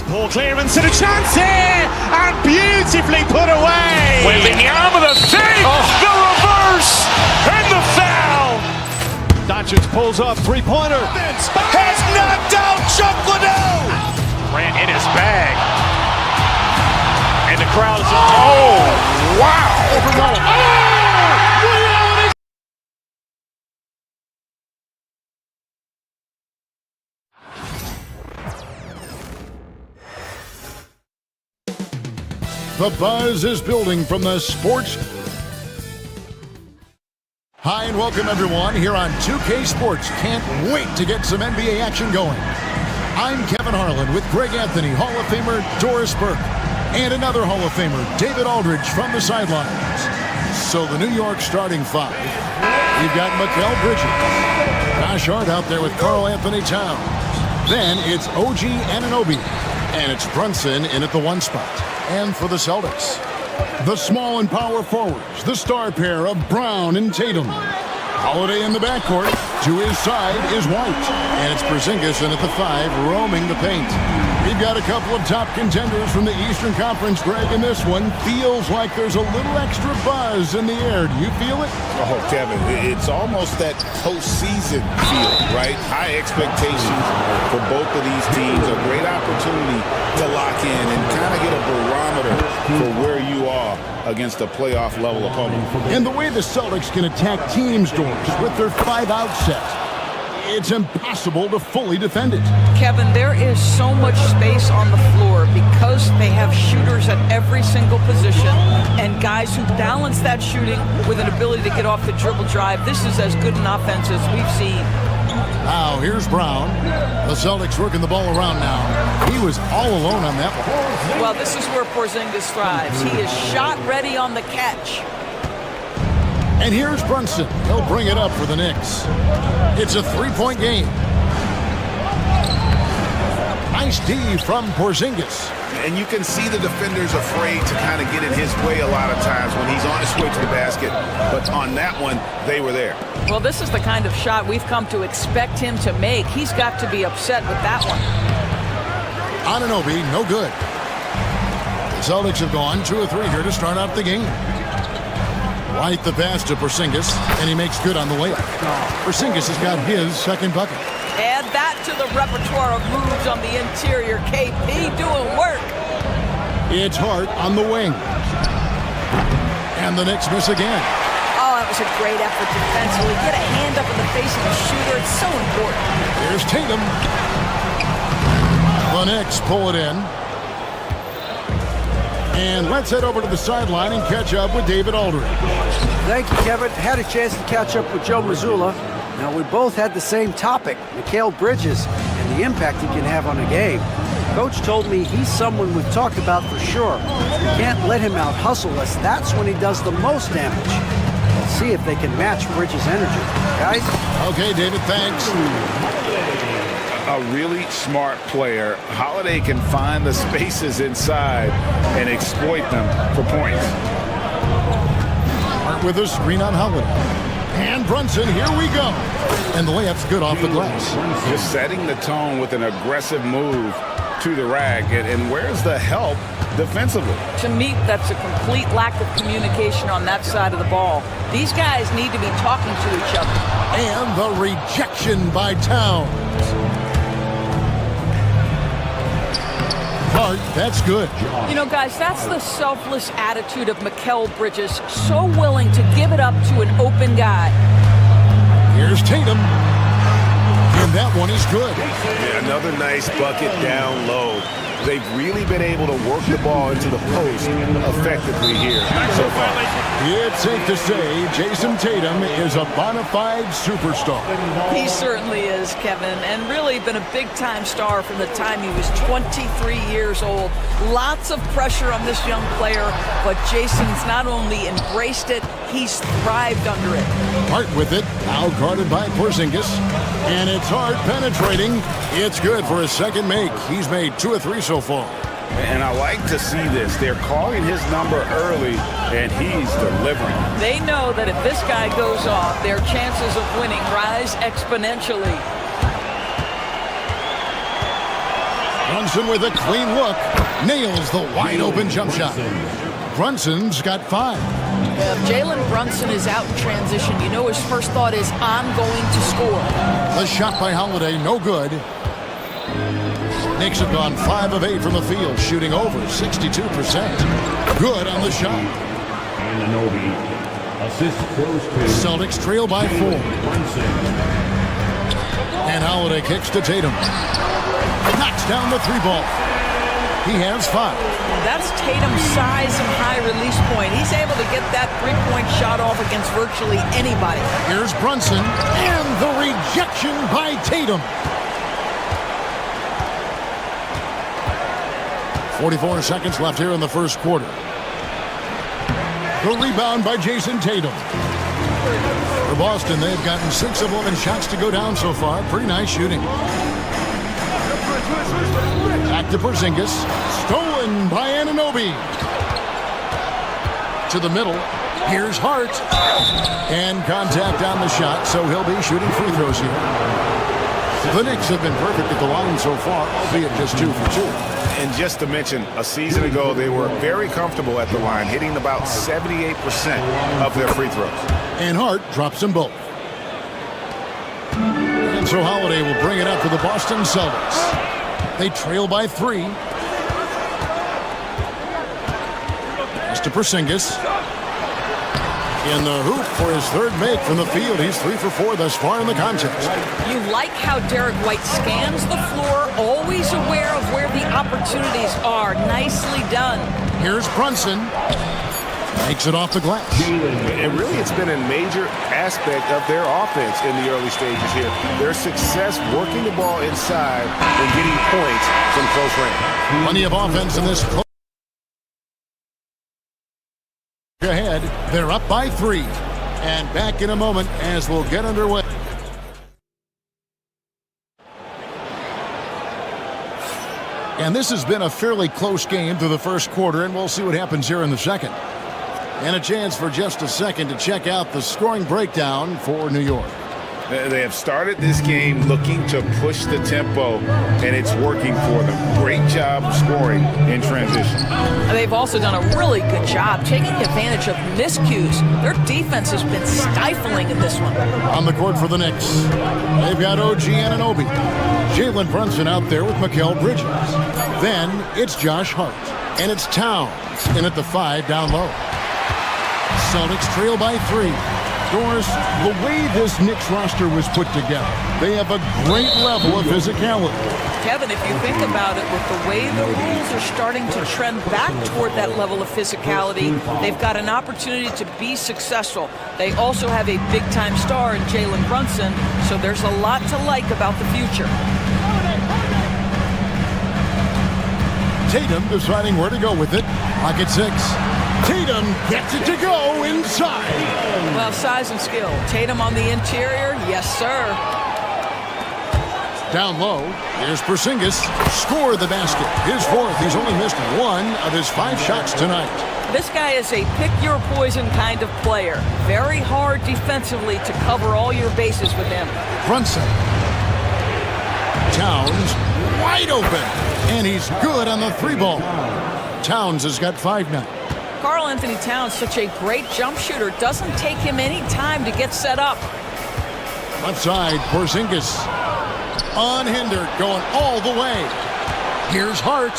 Poor clearance and a chance here, and beautifully put away. Wembanyama the save, the reverse, and the foul. Doncic pulls up, three-pointer. Has knocked out Chuck Liddell. Ran in his bag. And the crowd's, oh, wow. The buzz is building from the sports. Hi and welcome everyone here on 2K Sports. Can't wait to get some NBA action going. I'm Kevin Harlan with Greg Anthony, Hall of Famer Doris Burke, and another Hall of Famer, David Aldridge from the sidelines. So the New York starting five. We've got Mikal Bridges. Josh Hart out there with Karl Anthony Towns. Then it's OG Anunoby. And it's Brunson in at the one spot. And for the Celtics, the small and power forwards, the star pair of Brown and Tatum. Holiday in the backcourt. To his side is White. And it's Porzingis in at the five, roaming the paint. We've got a couple of top contenders from the Eastern Conference, Greg, and this one feels like there's a little extra buzz in the air. Do you feel it? Oh, Kevin, it's almost that postseason feel, right? High expectations for both of these teams. A great opportunity to lock in and kind of get a barometer for where you are against a playoff-level opponent. And the way the Celtics can attack teams' doors with their five-out set, it's impossible to fully defend it. Kevin, there is so much space on the floor because they have shooters at every single position and guys who balance that shooting with an ability to get off the dribble drive. This is as good an offense as we've seen. Now, here's Brown. The Celtics working the ball around now. He was all alone on that one. Well, this is where Porzingis thrives. He is shot ready on the catch. And here's Brunson. He'll bring it up for the Knicks. It's a three-point game. Nice D from Porzingis. And you can see the defenders afraid to kind of get in his way a lot of times when he's on his way to the basket. But on that one, they were there. Well, this is the kind of shot we've come to expect him to make. He's got to be upset with that one. Anunoby, no good. The Celtics have gone 2 or 3 here to start out the game. White the pass to Porzingis, and he makes good on the layup. Porzingis has got his second bucket. Add that to the repertoire of moves on the interior. KP doing work. It's Hart on the wing. And the Knicks miss again. Oh, that was a great effort defensively. Get a hand up in the face of the shooter. It's so important. Here's Tatum. The Knicks pull it in. And let's head over to the sideline and catch up with David Aldridge. Thank you, Kevin. Had a chance to catch up with Joe Mazzulla. Now, we both had the same topic, Mikal Bridges, and the impact he can have on a game. Coach told me he's someone we've talked about for sure. We can't let him out-hustle us. That's when he does the most damage. Let's see if they can match Bridges' energy. Guys? Okay, David, thanks. A really smart player. Holiday can find the spaces inside and exploit them for points. Hart with a screen on Holiday. And Brunson, here we go. And the layup's good off the glass. Just setting the tone with an aggressive move to the rack. And where's the help defensively? To me, that's a complete lack of communication on that side of the ball. These guys need to be talking to each other. And the rejection by Towns. Hart, that's good. You know, guys, that's the selfless attitude of Mikal Bridges. So willing to give it up to an open guy. Here's Tatum. And that one is good. Yeah, another nice bucket down low. They've really been able to work the ball into the post effectively here so far. It's safe to say Jason Tatum is a bona fide superstar. He certainly is, Kevin, and really been a big-time star from the time he was 23 years old. Lots of pressure on this young player, but Jason's not only embraced it, he's thrived under it. Hart with it, now guarded by Porzingis. And it's Hart penetrating. It's good for his second make. He's made 2 or 3 so far. And I like to see this. They're calling his number early, and he's delivering. They know that if this guy goes off, their chances of winning rise exponentially. Brunson with a clean look. Nails the wide-open jump shot. Brunson's got 5. If Jalen Brunson is out in transition, you know his first thought is, I'm going to score. The shot by Holiday, no good. Knicks have gone 5 of 8 from the field, shooting over 62%. Good on the shot. Anunoby. Assist goes to Celtics trail by 4. And Holiday kicks to Tatum. Knocks down the 3 ball. He has 5. That's Tatum's size and high release point. He's able to get that three-point shot off against virtually anybody. Here's Brunson, and the rejection by Tatum. 44 seconds left here in the first quarter. The rebound by Jason Tatum. For Boston, they've gotten 6 of 11 shots to go down so far. Pretty nice shooting. Back to Porzingis. Stolen by Anunoby. To the middle. Here's Hart. And contact on the shot, so he'll be shooting free throws here. The Knicks have been perfect at the line so far, albeit just 2 for 2. And just to mention, a season ago, they were very comfortable at the line, hitting about 78% of their free throws. And Hart drops them both. And so Holiday will bring it up for the Boston Celtics. They trail by 3. Pass to Porzingis. In the hoop for his 3rd make from the field. He's 3 for 4 thus far in the contest. You like how Derek White scans the floor, always aware of where the opportunities are. Nicely done. Here's Brunson. Makes it off the glass. And really, it's been a major aspect of their offense in the early stages here. Their success working the ball inside and getting points from close range. Plenty of offense in this close. Ahead, they're up by 3. And back in a moment as we'll get underway. And this has been a fairly close game through the first quarter, and we'll see what happens here in the second. And a chance for just a second to check out the scoring breakdown for New York. They have started this game looking to push the tempo, and it's working for them. Great job of scoring in transition. They've also done a really good job taking advantage of miscues. Their defense has been stifling in this one. On the court for the Knicks, they've got OG Anunoby. Jalen Brunson out there with Mikal Bridges. Then it's Josh Hart. And it's Towns in at the 5 down low. Celtics trail by 3. Doris, the way this Knicks roster was put together, they have a great level of physicality. Kevin, if you think about it, with the way the rules are starting to trend back toward that level of physicality, they've got an opportunity to be successful. They also have a big-time star in Jalen Brunson, so there's a lot to like about the future. Tatum deciding where to go with it. Pocket 6. Tatum gets it to go inside. Well, size and skill. Tatum on the interior, yes, sir. Down low, here's Porzingis. Score the basket. His 4th. He's only missed 1 of his 5 shots tonight. This guy is a pick-your-poison kind of player. Very hard defensively to cover all your bases with him. Brunson. Towns wide open. And he's good on the 3-ball. Towns has got 5 now. Karl Anthony Towns, such a great jump shooter, doesn't take him any time to get set up. Left side, Porzingis. Unhindered, going all the way. Here's Hart.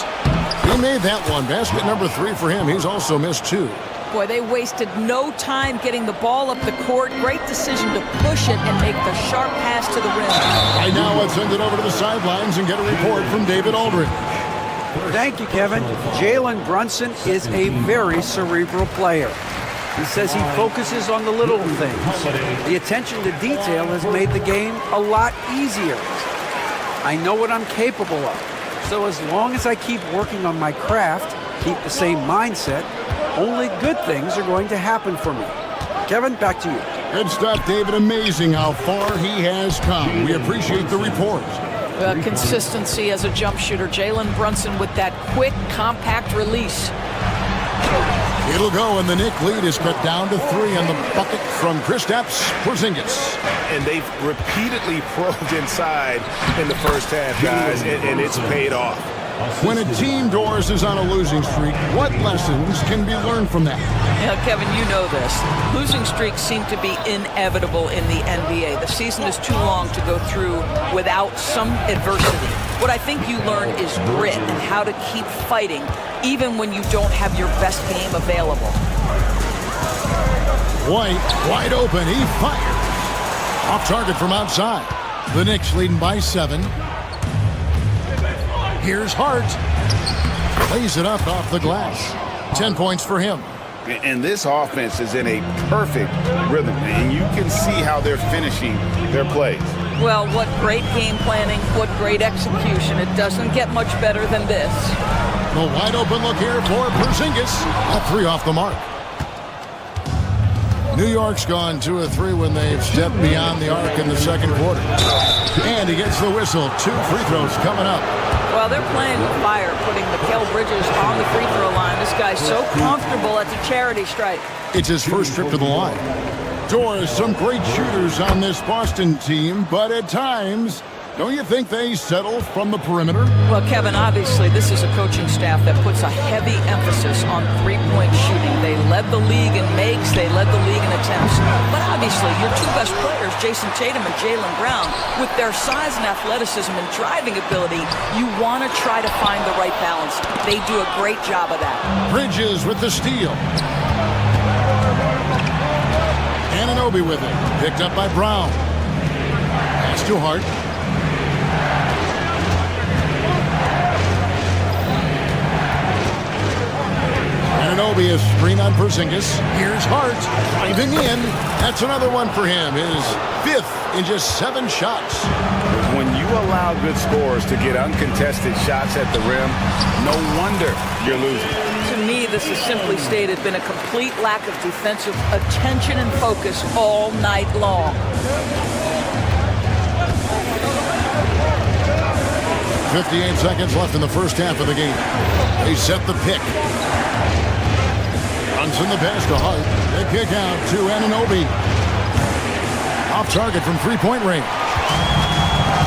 He made that one. Basket number 3 for him. He's also missed 2. Boy, they wasted no time getting the ball up the court. Great decision to push it and make the sharp pass to the rim. Right now, let's send it over to the sidelines and get a report from David Aldridge. Thank you, Kevin. Jalen Brunson is a very cerebral player. He says he focuses on the little things. The attention to detail has made the game a lot easier. I know what I'm capable of. So as long as I keep working on my craft, keep the same mindset, only good things are going to happen for me. Kevin, back to you. Good stuff, David. Amazing how far he has come. We appreciate the report. Consistency as a jump shooter. Jalen Brunson with that quick, compact release. It'll go, and the Knick lead is cut down to 3 on the bucket from Kristaps Porzingis. And they've repeatedly probed inside in the first half, guys, and it's paid off. When a team, Doris, is on a losing streak, what lessons can be learned from that? Yeah, Kevin, you know this. Losing streaks seem to be inevitable in the NBA. The season is too long to go through without some adversity. What I think you learn is grit and how to keep fighting even when you don't have your best game available. White, wide open, he fires. Off target from outside. The Knicks leading by 7. Here's Hart. Lays it up off the glass. 10 points for him. And this offense is in a perfect rhythm, and you can see how they're finishing their plays. Well, what great game planning, what great execution. It doesn't get much better than this. The wide open look here for Porzingis. At 3 off the mark. New York's gone 2 of 3 when they've stepped beyond the arc in the second quarter. And he gets the whistle. 2 free throws coming up. Well, they're playing with fire, putting Mikal Bridges on the free throw line. This guy's so comfortable at the charity stripe. It's his first trip to the line. Doris, some great shooters on this Boston team, but at times, don't you think they settle from the perimeter? Well, Kevin, obviously, this is a coaching staff that puts a heavy emphasis on three-point shooting. They led the league in makes, they led the league in attempts. But obviously, your 2 best players, Jason Tatum and Jaylen Brown, with their size and athleticism and driving ability, you want to try to find the right balance. They do a great job of that. Bridges with the steal. Anunoby with it. Picked up by Brown. Pass to Hart. Anunoby is screen on Porzingis. Here's Hart driving in. That's another one for him. His 5th in just 7 shots. When you allow good scorers to get uncontested shots at the rim, no wonder you're losing. To me, this has simply stated been a complete lack of defensive attention and focus all night long. 58 seconds left in the first half of the game. They set the pick. Brunson the pass to Hart. They kick out to Anunoby. Off target from 3-point range.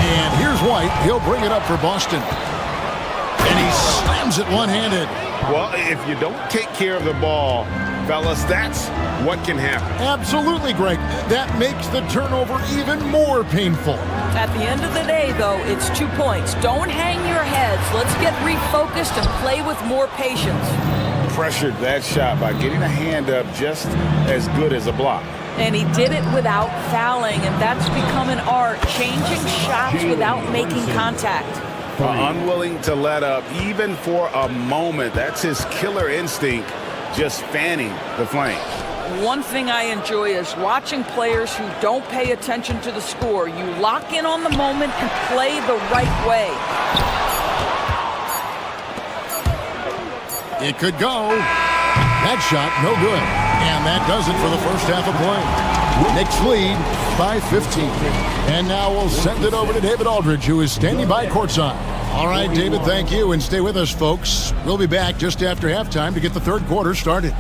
And here's White. He'll bring it up for Boston. And he slams it one-handed. Well, if you don't take care of the ball, fellas, that's what can happen. Absolutely, Greg. That makes the turnover even more painful. At the end of the day, though, it's 2 points. Don't hang your heads. Let's get refocused and play with more patience. Pressured that shot by getting a hand up just as good as a block. And he did it without fouling, and that's become an art, changing shots without making contact. Unwilling to let up even for a moment. That's his killer instinct, just fanning the flame. One thing I enjoy is watching players who don't pay attention to the score. You lock in on the moment and play the right way. It could go. That shot, no good. And that does it for the first half of play. Knicks lead by 15. And now we'll send it over to David Aldridge, who is standing by courtside. All right, David, thank you. And stay with us, folks. We'll be back just after halftime to get the third quarter started.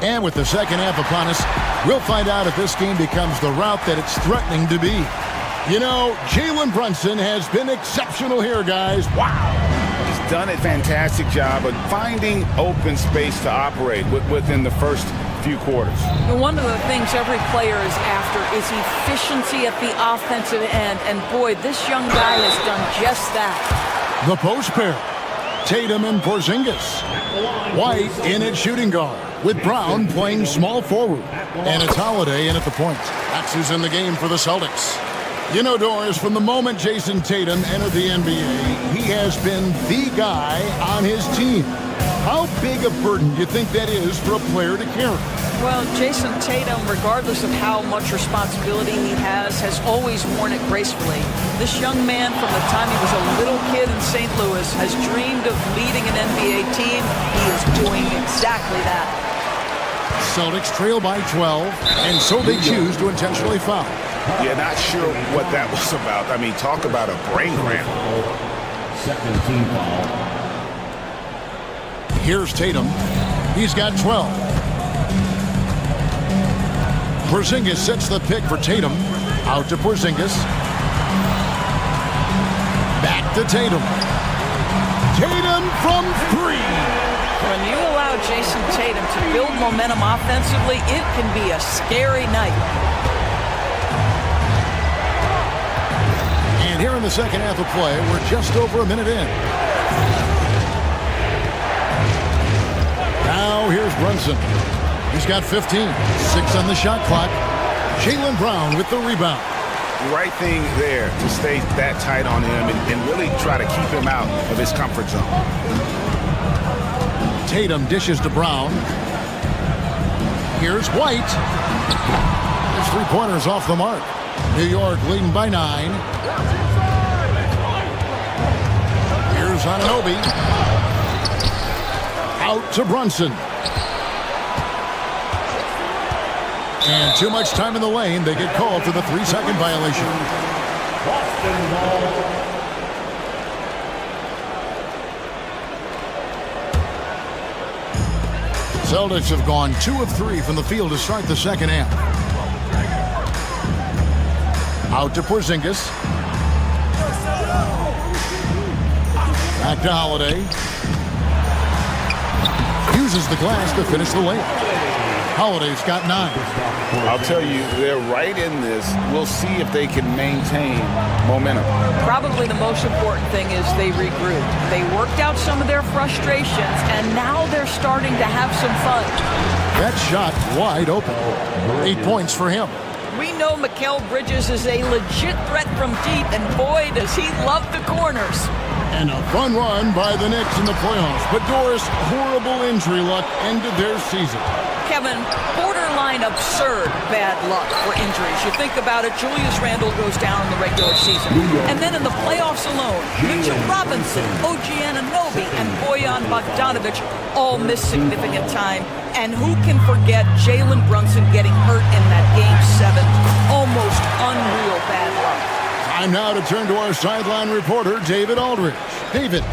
And with the second half upon us, we'll find out if this game becomes the route that it's threatening to be. You know, Jalen Brunson has been exceptional here, guys. Wow. He's done a fantastic job of finding open space to operate within the first few quarters. One of the things every player is after is efficiency at the offensive end. And boy, this young guy has done just that. The post pair. Tatum and Porzingis. White in at shooting guard, with Brown playing small forward. And it's Holiday in at the point. That's who's in the game for the Celtics. You know, Doris, from the moment Jason Tatum entered the NBA, he has been the guy on his team. How big a burden do you think that is for a player to carry? Well, Jason Tatum, regardless of how much responsibility he has always worn it gracefully. This young man, from the time he was a little kid in St. Louis, has dreamed of leading an NBA team. He is doing exactly that. Celtics trail by 12, and so they choose to intentionally foul. Yeah, not sure what that was about. I mean, talk about a brain cramp. Second team foul. Here's Tatum. He's got 12. Porzingis sets the pick for Tatum. Out to Porzingis. Back to Tatum. Tatum from 3. When you allow Jason Tatum to build momentum offensively, it can be a scary night. And here in the second half of play, we're just over a minute in. Now here's Brunson. He's got 15. 6 on the shot clock. Jaylen Brown with the rebound. Right thing there to stay that tight on him and really try to keep him out of his comfort zone. Tatum dishes to Brown. Here's White. His three-pointers off the mark. New York leading by 9. Here's Anunoby. Out to Brunson. And too much time in the lane. They get called for the 3-second violation. Celtics have gone 2 of 3 from the field to start the second half. Out to Porzingis. Back to Holiday. Uses the glass to finish the layup. Holiday's got 9. I'll tell you, they're right in this. We'll see if they can maintain momentum. Probably the most important thing is they regrouped. They worked out some of their frustrations, and now they're starting to have some fun. That shot wide open. 8 points for him. We know Mikal Bridges is a legit threat from deep, and boy, does he love the corners. And a fun run by the Knicks in the playoffs. But Doris, horrible injury luck ended their season. Kevin, borderline absurd bad luck for injuries. You think about it, Julius Randle goes down in the regular season. And then in the playoffs alone, Mitchell Robinson, OG Anunoby, and Bojan Bogdanovic all miss significant time. And who can forget Jalen Brunson getting hurt in that Game 7? Almost unreal bad luck. Time now to turn to our sideline reporter, David Aldridge. David.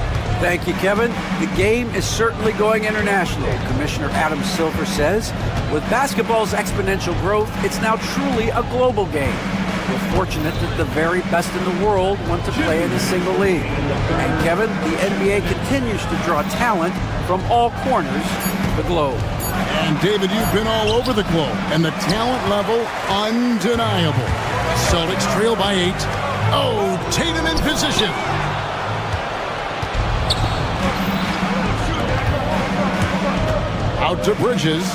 Thank you, Kevin. The game is certainly going international. Commissioner Adam Silver says, with basketball's exponential growth, it's now truly a global game. We're fortunate that the very best in the world want to play in a single league. And Kevin, the NBA continues to draw talent from all corners of the globe. And David, you've been all over the globe, and the talent level undeniable. Celtics trail by 8. Oh, Tatum in position. Out to Bridges.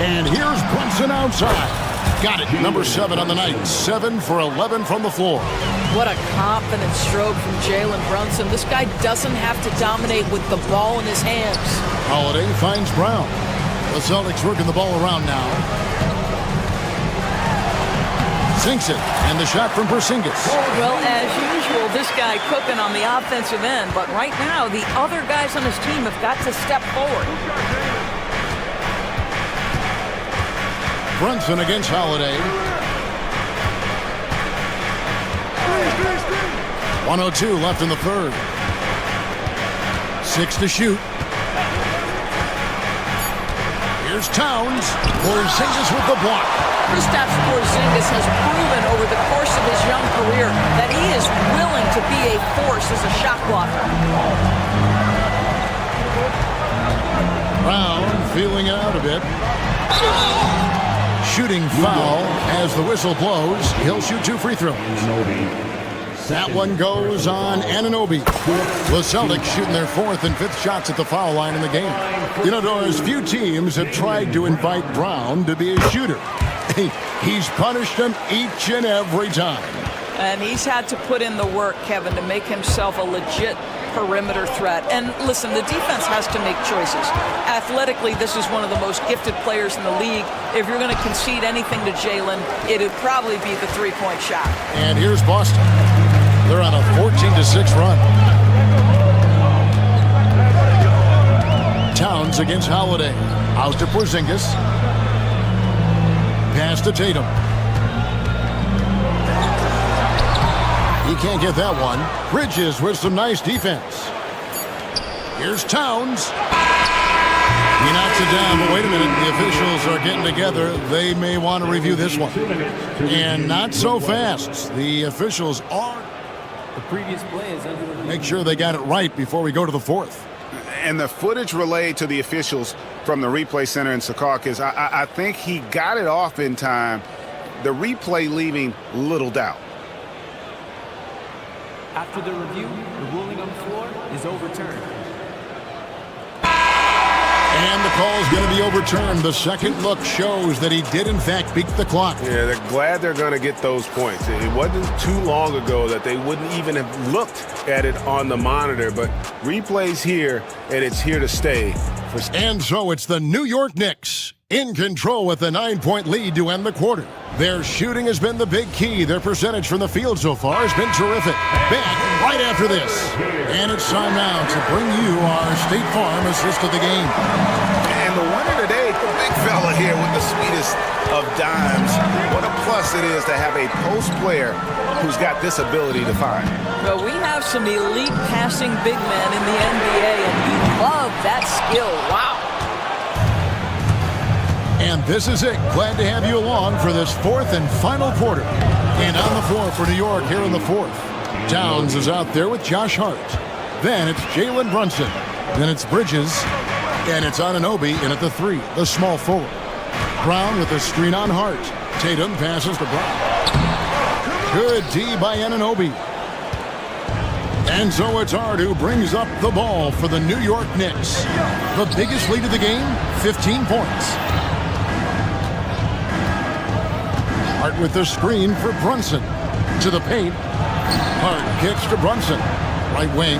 And here's Brunson outside. Got it. Number 7 on the night. 7 for 11 from the floor. What a confident stroke from Jalen Brunson. This guy doesn't have to dominate with the ball in his hands. Holiday finds Brown. The Celtics working the ball around now. Sinks it. And the shot from Porzingis. Well, as usual, this guy cooking on the offensive end. But right now, the other guys on his team have got to step forward. Brunson against Holiday. 1:02 left in the third. 6 to shoot. Here's Towns. Porzingis with the block. Kristaps Porzingis has proven over the course of his young career that he is willing to be a force as a shot blocker. Brown feeling it out a bit. Shooting foul as the whistle blows. He'll shoot 2 free throws. That one goes on Anunoby. The Celtics shooting their 4th and 5th shots at the foul line in the game. You know, Doris, few teams have tried to invite Brown to be a shooter. He's punished them each and every time. And he's had to put in the work, Kevin, to make himself a legit perimeter threat. And listen, the defense has to make choices. Athletically, this is one of the most gifted players in the league. If you're going to concede anything to Jalen, it'd probably be the 3-point shot. And here's Boston. They're on a 14-6 run. Towns against Holiday. Out to Porzingis. Pass to Tatum. He can't get that one. Bridges with some nice defense. Here's Towns. He knocks it down, but wait a minute. The officials are getting together. They may want to review this one. And not so fast. The officials are. The previous play is under review. Make sure they got it right before we go to the 4th. And the footage relayed to the officials from the replay center in Secaucus, I think he got it off in time. The replay leaving little doubt. After the review, the ruling on the floor is overturned. And the call is going to be overturned. The second look shows that he did, in fact, beat the clock. Yeah, they're glad they're going to get those points. It wasn't too long ago that they wouldn't even have looked at it on the monitor, but replay's here, and it's here to stay. And so it's the New York Knicks in control with a 9-point lead to end the quarter. Their shooting has been the big key. Their percentage from the field so far has been terrific. Back right after this. And it's time now to bring you our State Farm assist of the game. And the winner today, the big fella here with the sweetest of dimes. What a plus it is to have a post player who's got this ability to find. Well, we have some elite passing big men in the NBA, and we love that skill. Wow. And this is it. Glad to have you along for this fourth and final quarter. And on the floor for New York here in the fourth. Towns is out there with Josh Hart. Then it's Jalen Brunson. Then it's Bridges. And it's Anunoby in at the 3, the small forward. Brown with a screen on Hart. Tatum passes to Brown. Good D by Anunoby. And so it's Hart who brings up the ball for the New York Knicks. The biggest lead of the game, 15 points. Hart with the screen for Brunson. To the paint. Hart kicks to Brunson. Right wing.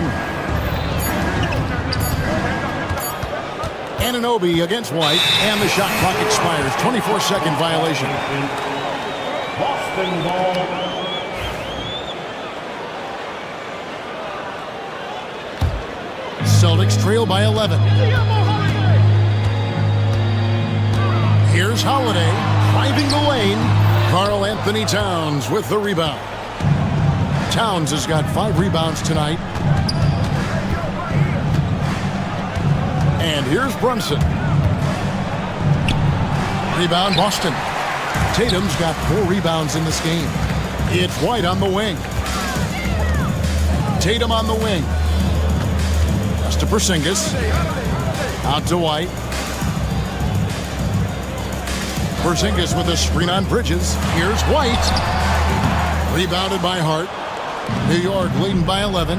Anunoby against White. And the shot clock expires. 24-second violation. Boston ball. Celtics trail by 11. Here's Holiday driving the lane. Karl Anthony Towns with the rebound. Towns has got 5 rebounds tonight. And here's Brunson. Rebound Boston. Tatum's got 4 rebounds in this game. It's White on the wing. Tatum on the wing. That's to Porzingis. Out to White. Porzingis with a screen on Bridges. Here's White. Rebounded by Hart. New York leading by 11.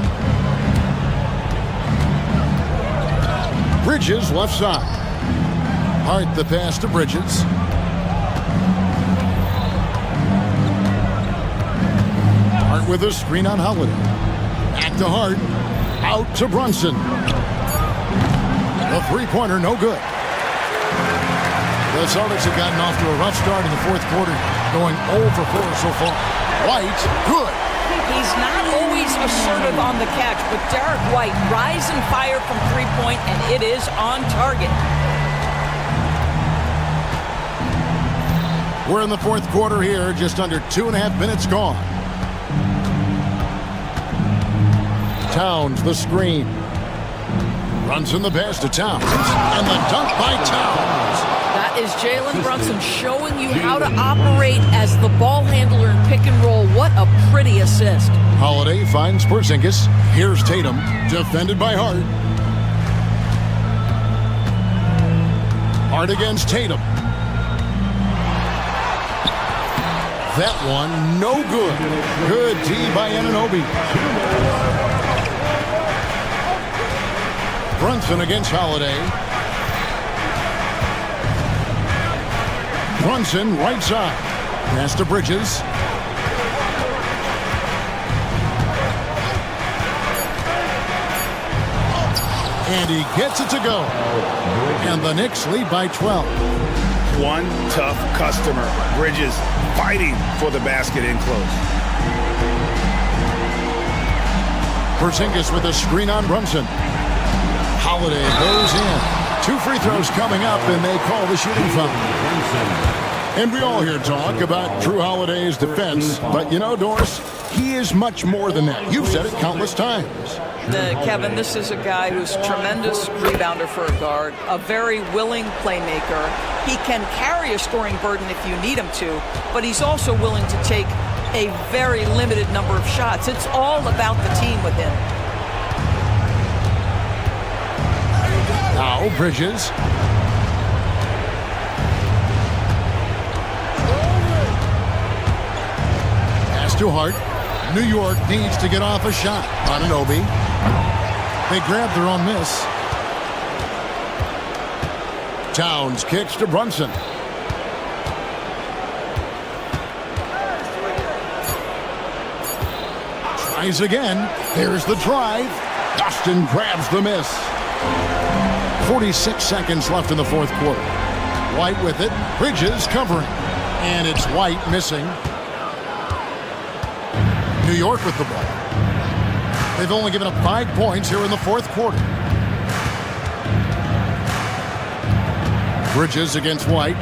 Bridges left side. Hart the pass to Bridges. Hart with a screen on Holiday. Back to Hart. Out to Brunson. The three-pointer no good. The Celtics have gotten off to a rough start in the fourth quarter, going 0 for 4 so far. White, good. He's not always assertive on the catch, but Derek White, rise and fire from three-point, and it is on target. We're in the fourth quarter here, just under 2.5 minutes gone. Towns, the screen. Runs in the pass to Towns, and the dunk by Towns. That is Jalen Brunson showing you how to operate as the ball handler in pick and roll. What a pretty assist. Holiday finds Porzingis. Here's Tatum, defended by Hart. Hart against Tatum. That one, no good. Good D by Anunoby. Brunson against Holiday. Brunson, right side. Pass to Bridges. And he gets it to go. And the Knicks lead by 12. One tough customer. Bridges fighting for the basket in close. Porzingis with a screen on Brunson. Holiday goes in. 2 free throws coming up, and they call the shooting foul. And we all hear talk about Drew Holiday's defense, but you know, Doris, he is much more than that. You've said it countless times. Kevin, this is a guy who's a tremendous rebounder for a guard, a very willing playmaker. He can carry a scoring burden if you need him to, but he's also willing to take a very limited number of shots. It's all about the team with him. Now Bridges. Pass to Hart. New York needs to get off a shot. Ananobi. They grab their own miss. Towns kicks to Brunson. Tries again. Here's the drive. Dustin grabs the miss. 46 seconds left in the fourth quarter. White with it. Bridges covering. And it's White missing. New York with the ball. They've only given up 5 points here in the fourth quarter. Bridges against White.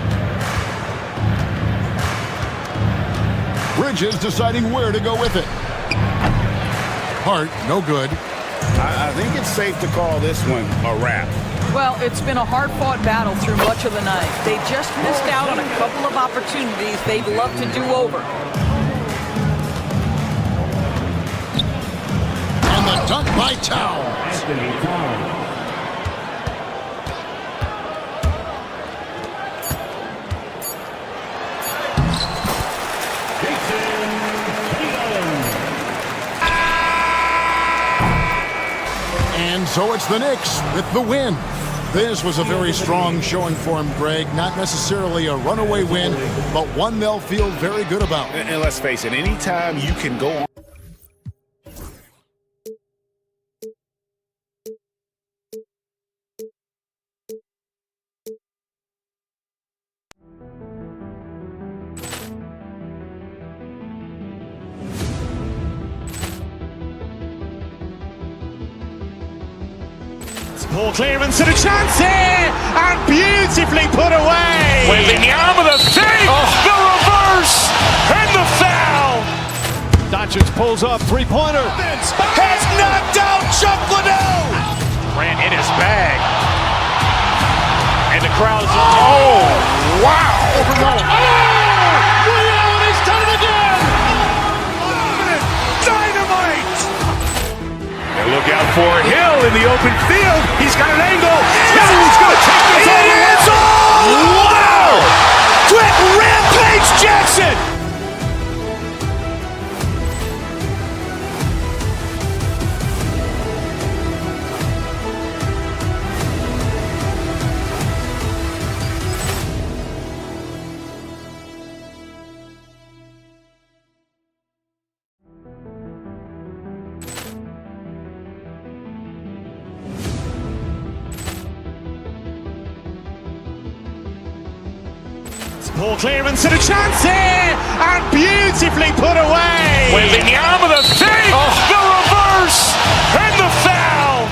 Bridges deciding where to go with it. Hart, no good. I think it's safe to call this one a wrap. Well, it's been a hard-fought battle through much of the night. They just missed out on a couple of opportunities they'd love to do over. And the dunk by Towns. Anthony Towns. And so it's the Knicks with the win. This was a very strong showing for him, Greg. Not necessarily a runaway win, but one they'll feel very good about. And let's face it, anytime you can go on. Ball clearance and a chance here, and beautifully put away. Wembanyama the fake, the reverse, and the foul. Doncic pulls up, three-pointer. Has knocked out Chuck Liddell. Ran in his bag. And the crowd is, oh, wow. He's done it again. Dynamite. And look out for Hill in the open field. He's got an angle. He's going to take this all the way. Wow. Quick rampage Jackson. Ball clearance and a chance here, and beautifully put away. Wembanyama the fake, the reverse, and the foul.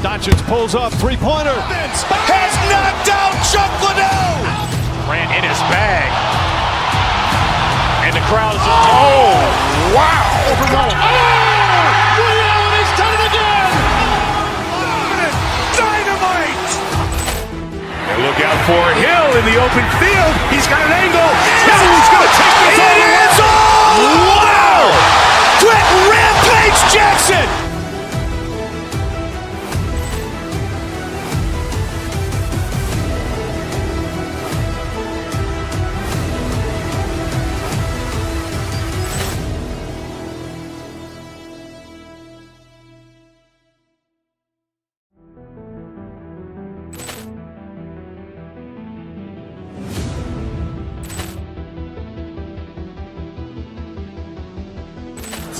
Doncic pulls up, three-pointer. Has knocked out Chuck Liddell. Ran in his bag. And the crowd is, oh, wow. He's done it again. Dynamite. And look out for Hill in the open field. He's got an angle. He's going to take this all the way. Wow. Quick rampage Jackson.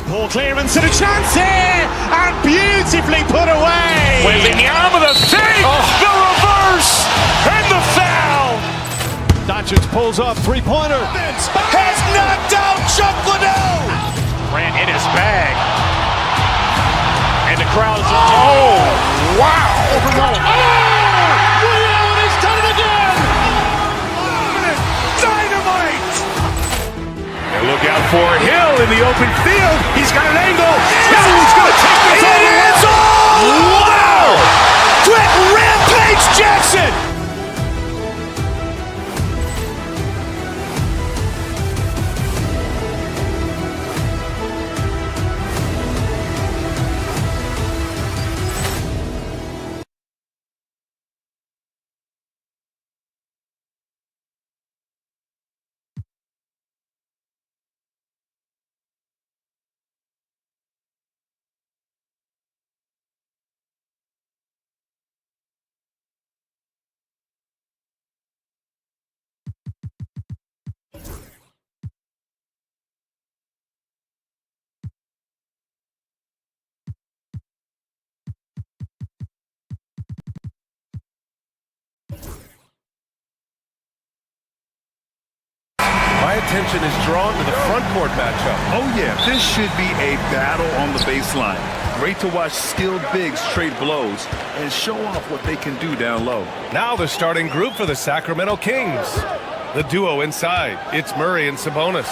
Ball clearance and a chance here, and beautifully put away. Wembanyama the fake, the reverse, and the foul. Doncic pulls up, three-pointer. Has knocked out Chuck Liddell. Ran in his bag. And the crowd is, oh, wow. He's done it again. Dynamite. And look out for Hill in the open field. He's got an angle. He's going to take this all the way. Wow. Quick rampage Jackson. attention is drawn to the front court matchup. Oh yeah, this should be a battle on the baseline. Great to watch skilled bigs trade blows and show off what they can do down low. Now the starting group for the Sacramento Kings. The duo inside, it's Murray and Sabonis.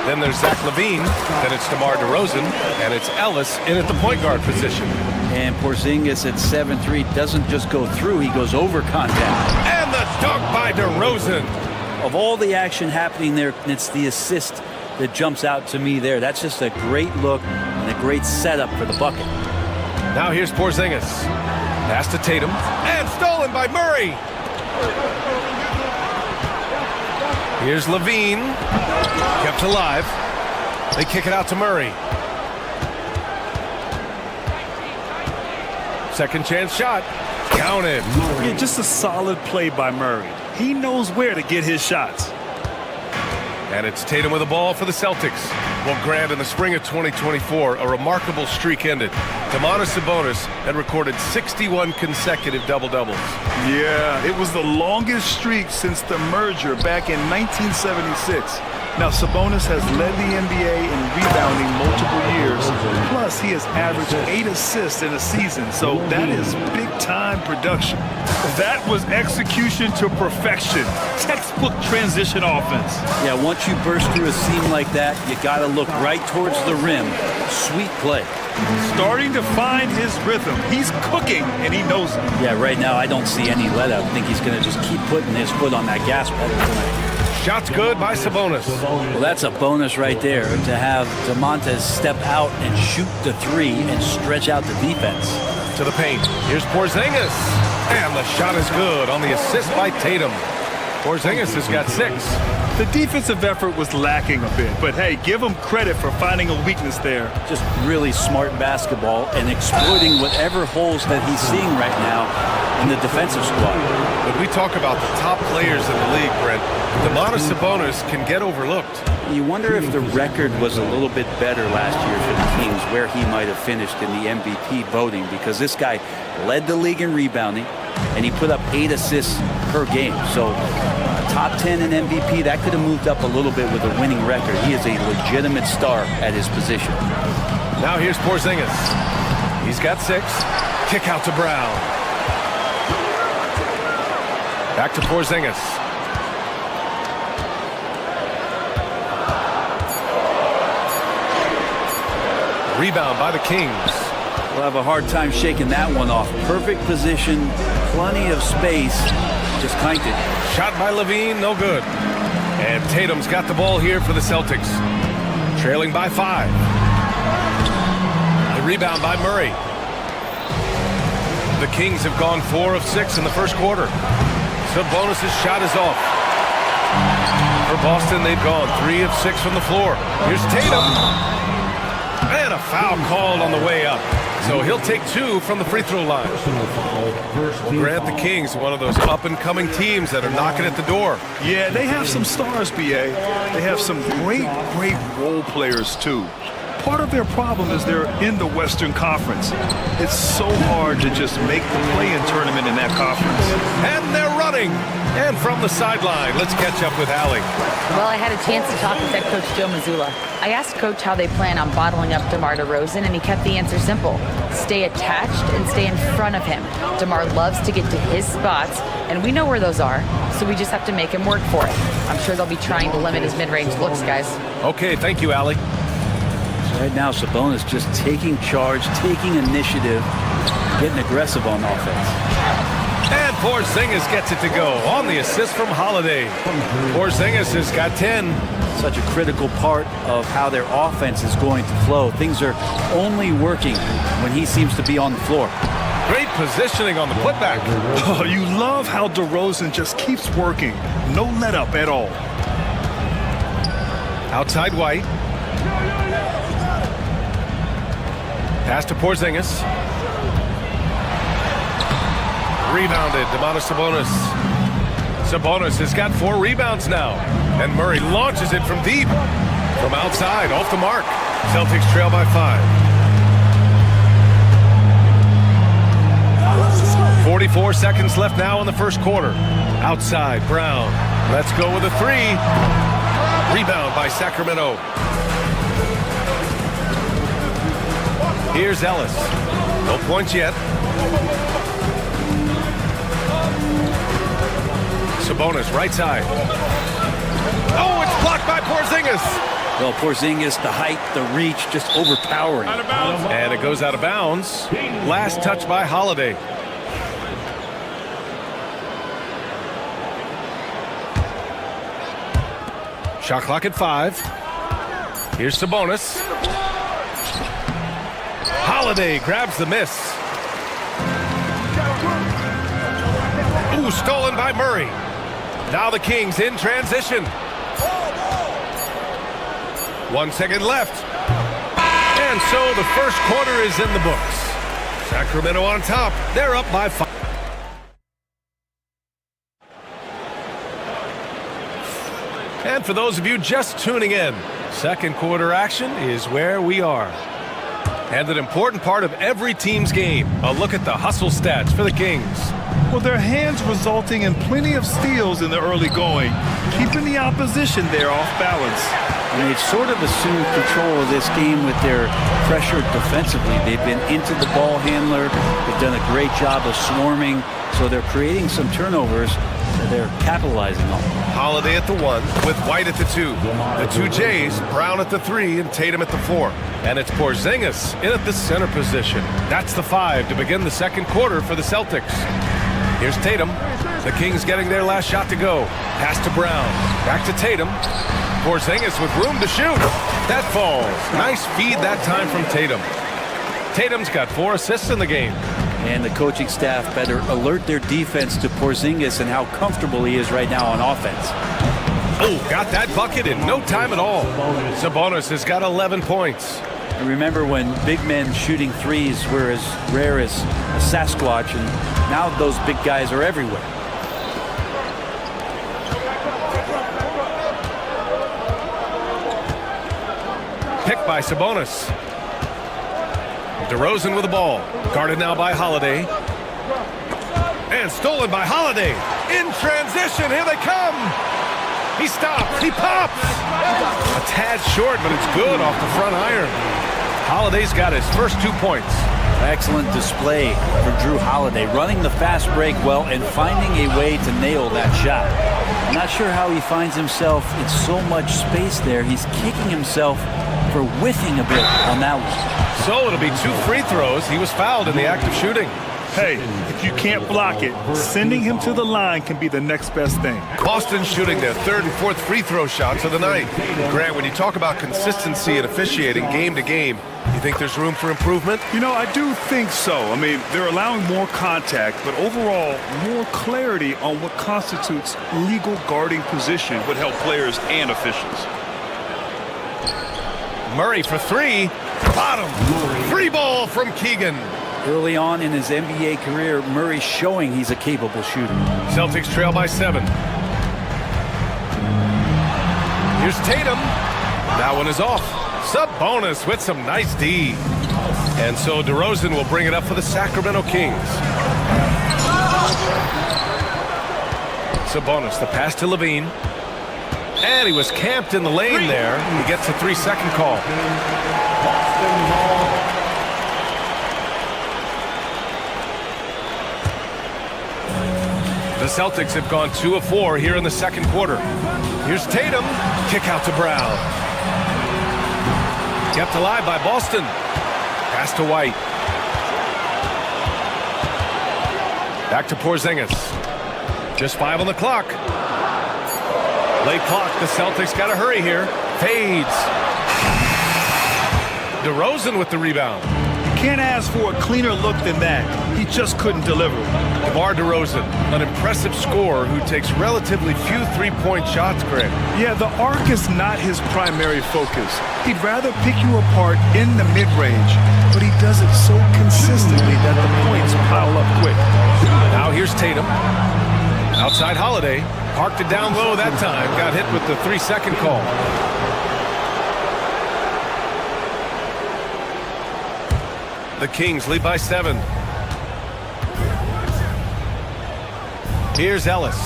Then there's Zach LaVine, then it's DeMar DeRozan, and it's Ellis in at the point guard position. And Porzingis at 7'3" doesn't just go through, he goes over contact. And the dunk by DeRozan. Of all the action happening there, it's the assist that jumps out to me there. That's just a great look and a great setup for the bucket. Now here's Porzingis. Pass to Tatum, and stolen by Murray. Here's LaVine, kept alive. They kick it out to Murray. Second chance shot, counted. Yeah, just a solid play by Murray. He knows where to get his shots. And it's Tatum with the ball for the Celtics. Well, Grant, in the spring of 2024, a remarkable streak ended. Domantas Sabonis had recorded 61 consecutive double-doubles. Yeah, it was the longest streak since the merger back in 1976. Now, Sabonis has led the NBA in rebounding multiple years. Plus, he has averaged 8 assists in a season, so that is big-time production. That was execution to perfection. Textbook transition offense. Yeah, once you burst through a seam like that, you got to look right towards the rim. Sweet play. Starting to find his rhythm. He's cooking, and he knows it. Yeah, right now I don't see any let-up. I think he's going to just keep putting his foot on that gas pedal tonight. Shot's good by Sabonis. Well, that's a bonus right there to have Domantas step out and shoot the three and stretch out the defense. To the paint. Here's Porzingis. And the shot is good on the assist by Tatum. Porzingis has got 6. The defensive effort was lacking a bit, but hey, give him credit for finding a weakness there. Just really smart basketball and exploiting whatever holes that he's seeing right now in the defensive squad. When we talk about the top players in the league, Brent, Domantas Sabonis can get overlooked. You wonder if the record was a little bit better last year for the Kings, where he might have finished in the MVP voting, because this guy led the league in rebounding, and he put up 8 assists per game. So top 10 in MVP, that could have moved up a little bit with a winning record. He is a legitimate star at his position. Now here's Porzingis. He's got 6. Kick out to Brown. Back to Porzingis. Rebound by the Kings. We'll have a hard time shaking that one off. Perfect position, plenty of space, just clanked it. Shot by LaVine, no good. And Tatum's got the ball here for the Celtics. Trailing by 5. The rebound by Murray. The Kings have gone 4 of 6 in the first quarter. Sabonis' shot is off. For Boston, they've gone 3 of 6 from the floor. Here's Tatum. And a foul called on the way up. So he'll take 2 from the free throw line. Well, Grant, the Kings, one of those up-and-coming teams that are knocking at the door. Yeah, they have some stars, BA. They have some great role players, too. Part of their problem is they're in the Western Conference. It's so hard to just make the play-in tournament in that conference. And they're running. And from the sideline, let's catch up with Allie. Well, I had a chance to talk with head coach Joe Mazzulla. I asked Coach how they plan on bottling up DeMar DeRozan, and he kept the answer simple. Stay attached and stay in front of him. DeMar loves to get to his spots, and we know where those are, so we just have to make him work for it. I'm sure they'll be trying to limit his mid-range looks, guys. Okay, thank you, Allie. Right now, Sabonis just taking charge, taking initiative, getting aggressive on offense. And Porzingis gets it to go on the assist from Holiday. Porzingis has got 10. Such a critical part of how their offense is going to flow. Things are only working when he seems to be on the floor. Great positioning on the putback. Oh, you love how DeRozan just keeps working. No let up at all. Outside White. Pass to Porzingis. Rebounded, Domantas Sabonis. Sabonis has got 4 rebounds now. And Murray launches it from deep. From outside, off the mark. Celtics trail by 5. 44 seconds left now in the first quarter. Outside, Brown. Let's go with a 3. Rebound by Sacramento. Here's Ellis. No points yet. Sabonis, right side. Oh, it's blocked by Porzingis. Well, Porzingis, the height, the reach, just overpowering. And it goes out of bounds. Last touch by Holiday. Shot clock at 5. Here's Sabonis. Holiday grabs the miss. Ooh, stolen by Murray. Now the Kings in transition. 1 second left. And so the first quarter is in the books. Sacramento on top. They're up by 5. And for those of you just tuning in, second quarter action is where we are. And an important part of every team's game, a look at the hustle stats for the Kings. Well, their hands resulting in plenty of steals in the early going, keeping the opposition there off balance. And they've sort of assumed control of this game with their pressure defensively. They've been into the ball handler. They've done a great job of swarming. So they're creating some turnovers that they're capitalizing on. Holiday at the 1 with White at the 2. The 2 Jays, Brown at the 3 and Tatum at the 4. And it's Porzingis in at the center position. That's the 5 to begin the second quarter for the Celtics. Here's Tatum. The Kings getting their last shot to go. Pass to Brown. Back to Tatum. Porzingis with room to shoot. That falls. Nice feed that time from Tatum. Tatum's got 4 assists in the game. And the coaching staff better alert their defense to Porzingis and how comfortable he is right now on offense. Oh, got that bucket in no time at all. Sabonis has got 11 points. And remember when big men shooting threes were as rare as a Sasquatch, and now those big guys are everywhere. Picked by Sabonis. DeRozan with the ball. Guarded now by Holiday. And stolen by Holiday. In transition, here they come. He stops, he pops. A tad short, but it's good off the front iron. Holiday's got his first 2 points. Excellent display for Drew Holiday, running the fast break well and finding a way to nail that shot. I'm not sure how he finds himself in so much space there. He's kicking himself for whiffing a bit on that one. So it'll be 2 free throws. He was fouled in the act of shooting. Hey, if you can't block it, sending him to the line can be the next best thing. Boston shooting their 3rd and 4th free throw shots of the night. Grant, when you talk about consistency and officiating game to game, you think there's room for improvement? You know, I do think so. I mean, they're allowing more contact, but overall, more clarity on what constitutes legal guarding position would help players and officials. Murray for 3. Bottom. Free ball from Keegan. Early on in his NBA career, Murray showing he's a capable shooter. Celtics trail by 7. Here's Tatum. That one is off. Sabonis with some nice D. And so DeRozan will bring it up for the Sacramento Kings. Sabonis, the pass to Levine. And he was camped in the lane there. He gets a 3-second call. The Celtics have gone 2 of 4 here in the second quarter. Here's Tatum. Kick out to Brown. Kept alive by Boston. Pass to White. Back to Porzingis. Just 5 on the clock. Late clock. The Celtics got to hurry here. Fades. DeRozan with the rebound. You can't ask for a cleaner look than that. He just couldn't deliver. DeMar DeRozan, an impressive scorer who takes relatively few three-point shots, Greg. Yeah, the arc is not his primary focus. He'd rather pick you apart in the mid-range, but he does it so consistently that the points pile up quick. Now here's Tatum. Outside Holiday. Parked it down low that time. Got hit with the 3-second call. The Kings lead by 7. Here's Ellis.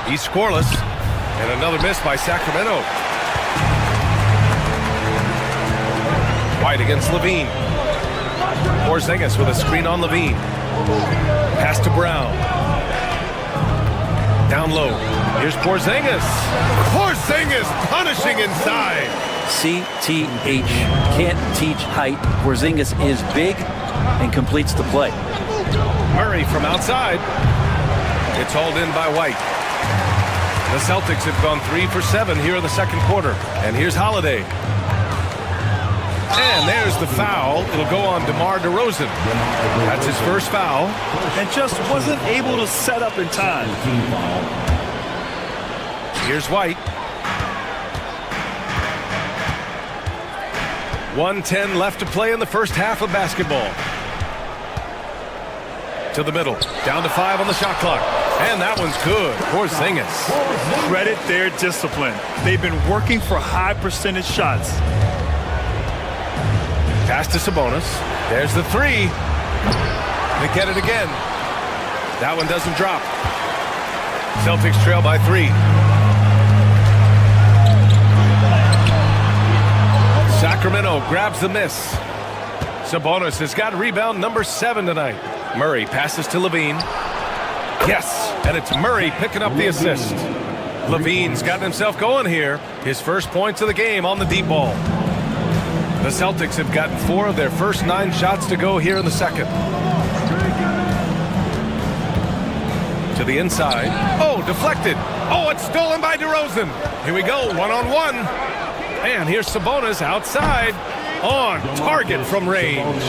He's scoreless. And another miss by Sacramento. White against Levine. Porzingis with a screen on Levine. Pass to Brown. Down low. Here's Porzingis. Porzingis punishing inside. CTH. Can't teach height. Porzingis is big and completes the play. Murray from outside. It's hauled in by White. The Celtics have gone 3 for 7 here in the second quarter. And here's Holiday. And there's the foul. It'll go on DeMar DeRozan. That's his first foul. And just wasn't able to set up in time. Here's White. 1:10 left to play in the first half of basketball. To the middle. Down to 5 on the shot clock. And that one's good. Porzingis. Credit their discipline. They've been working for high percentage shots. Pass to Sabonis. There's the three. They get it again. That one doesn't drop. Celtics trail by 3. Sacramento grabs the miss. Sabonis has got rebound number 7 tonight. Murray passes to Levine. Yes, and it's Murray picking up the assist. Levine's gotten himself going here. His first points of the game on the deep ball. The Celtics have gotten 4 of their first 9 shots to go here in the second. To the inside. Oh, deflected. Oh, it's stolen by DeRozan. Here we go, one-on-one. And here's Sabonis outside. On target from range.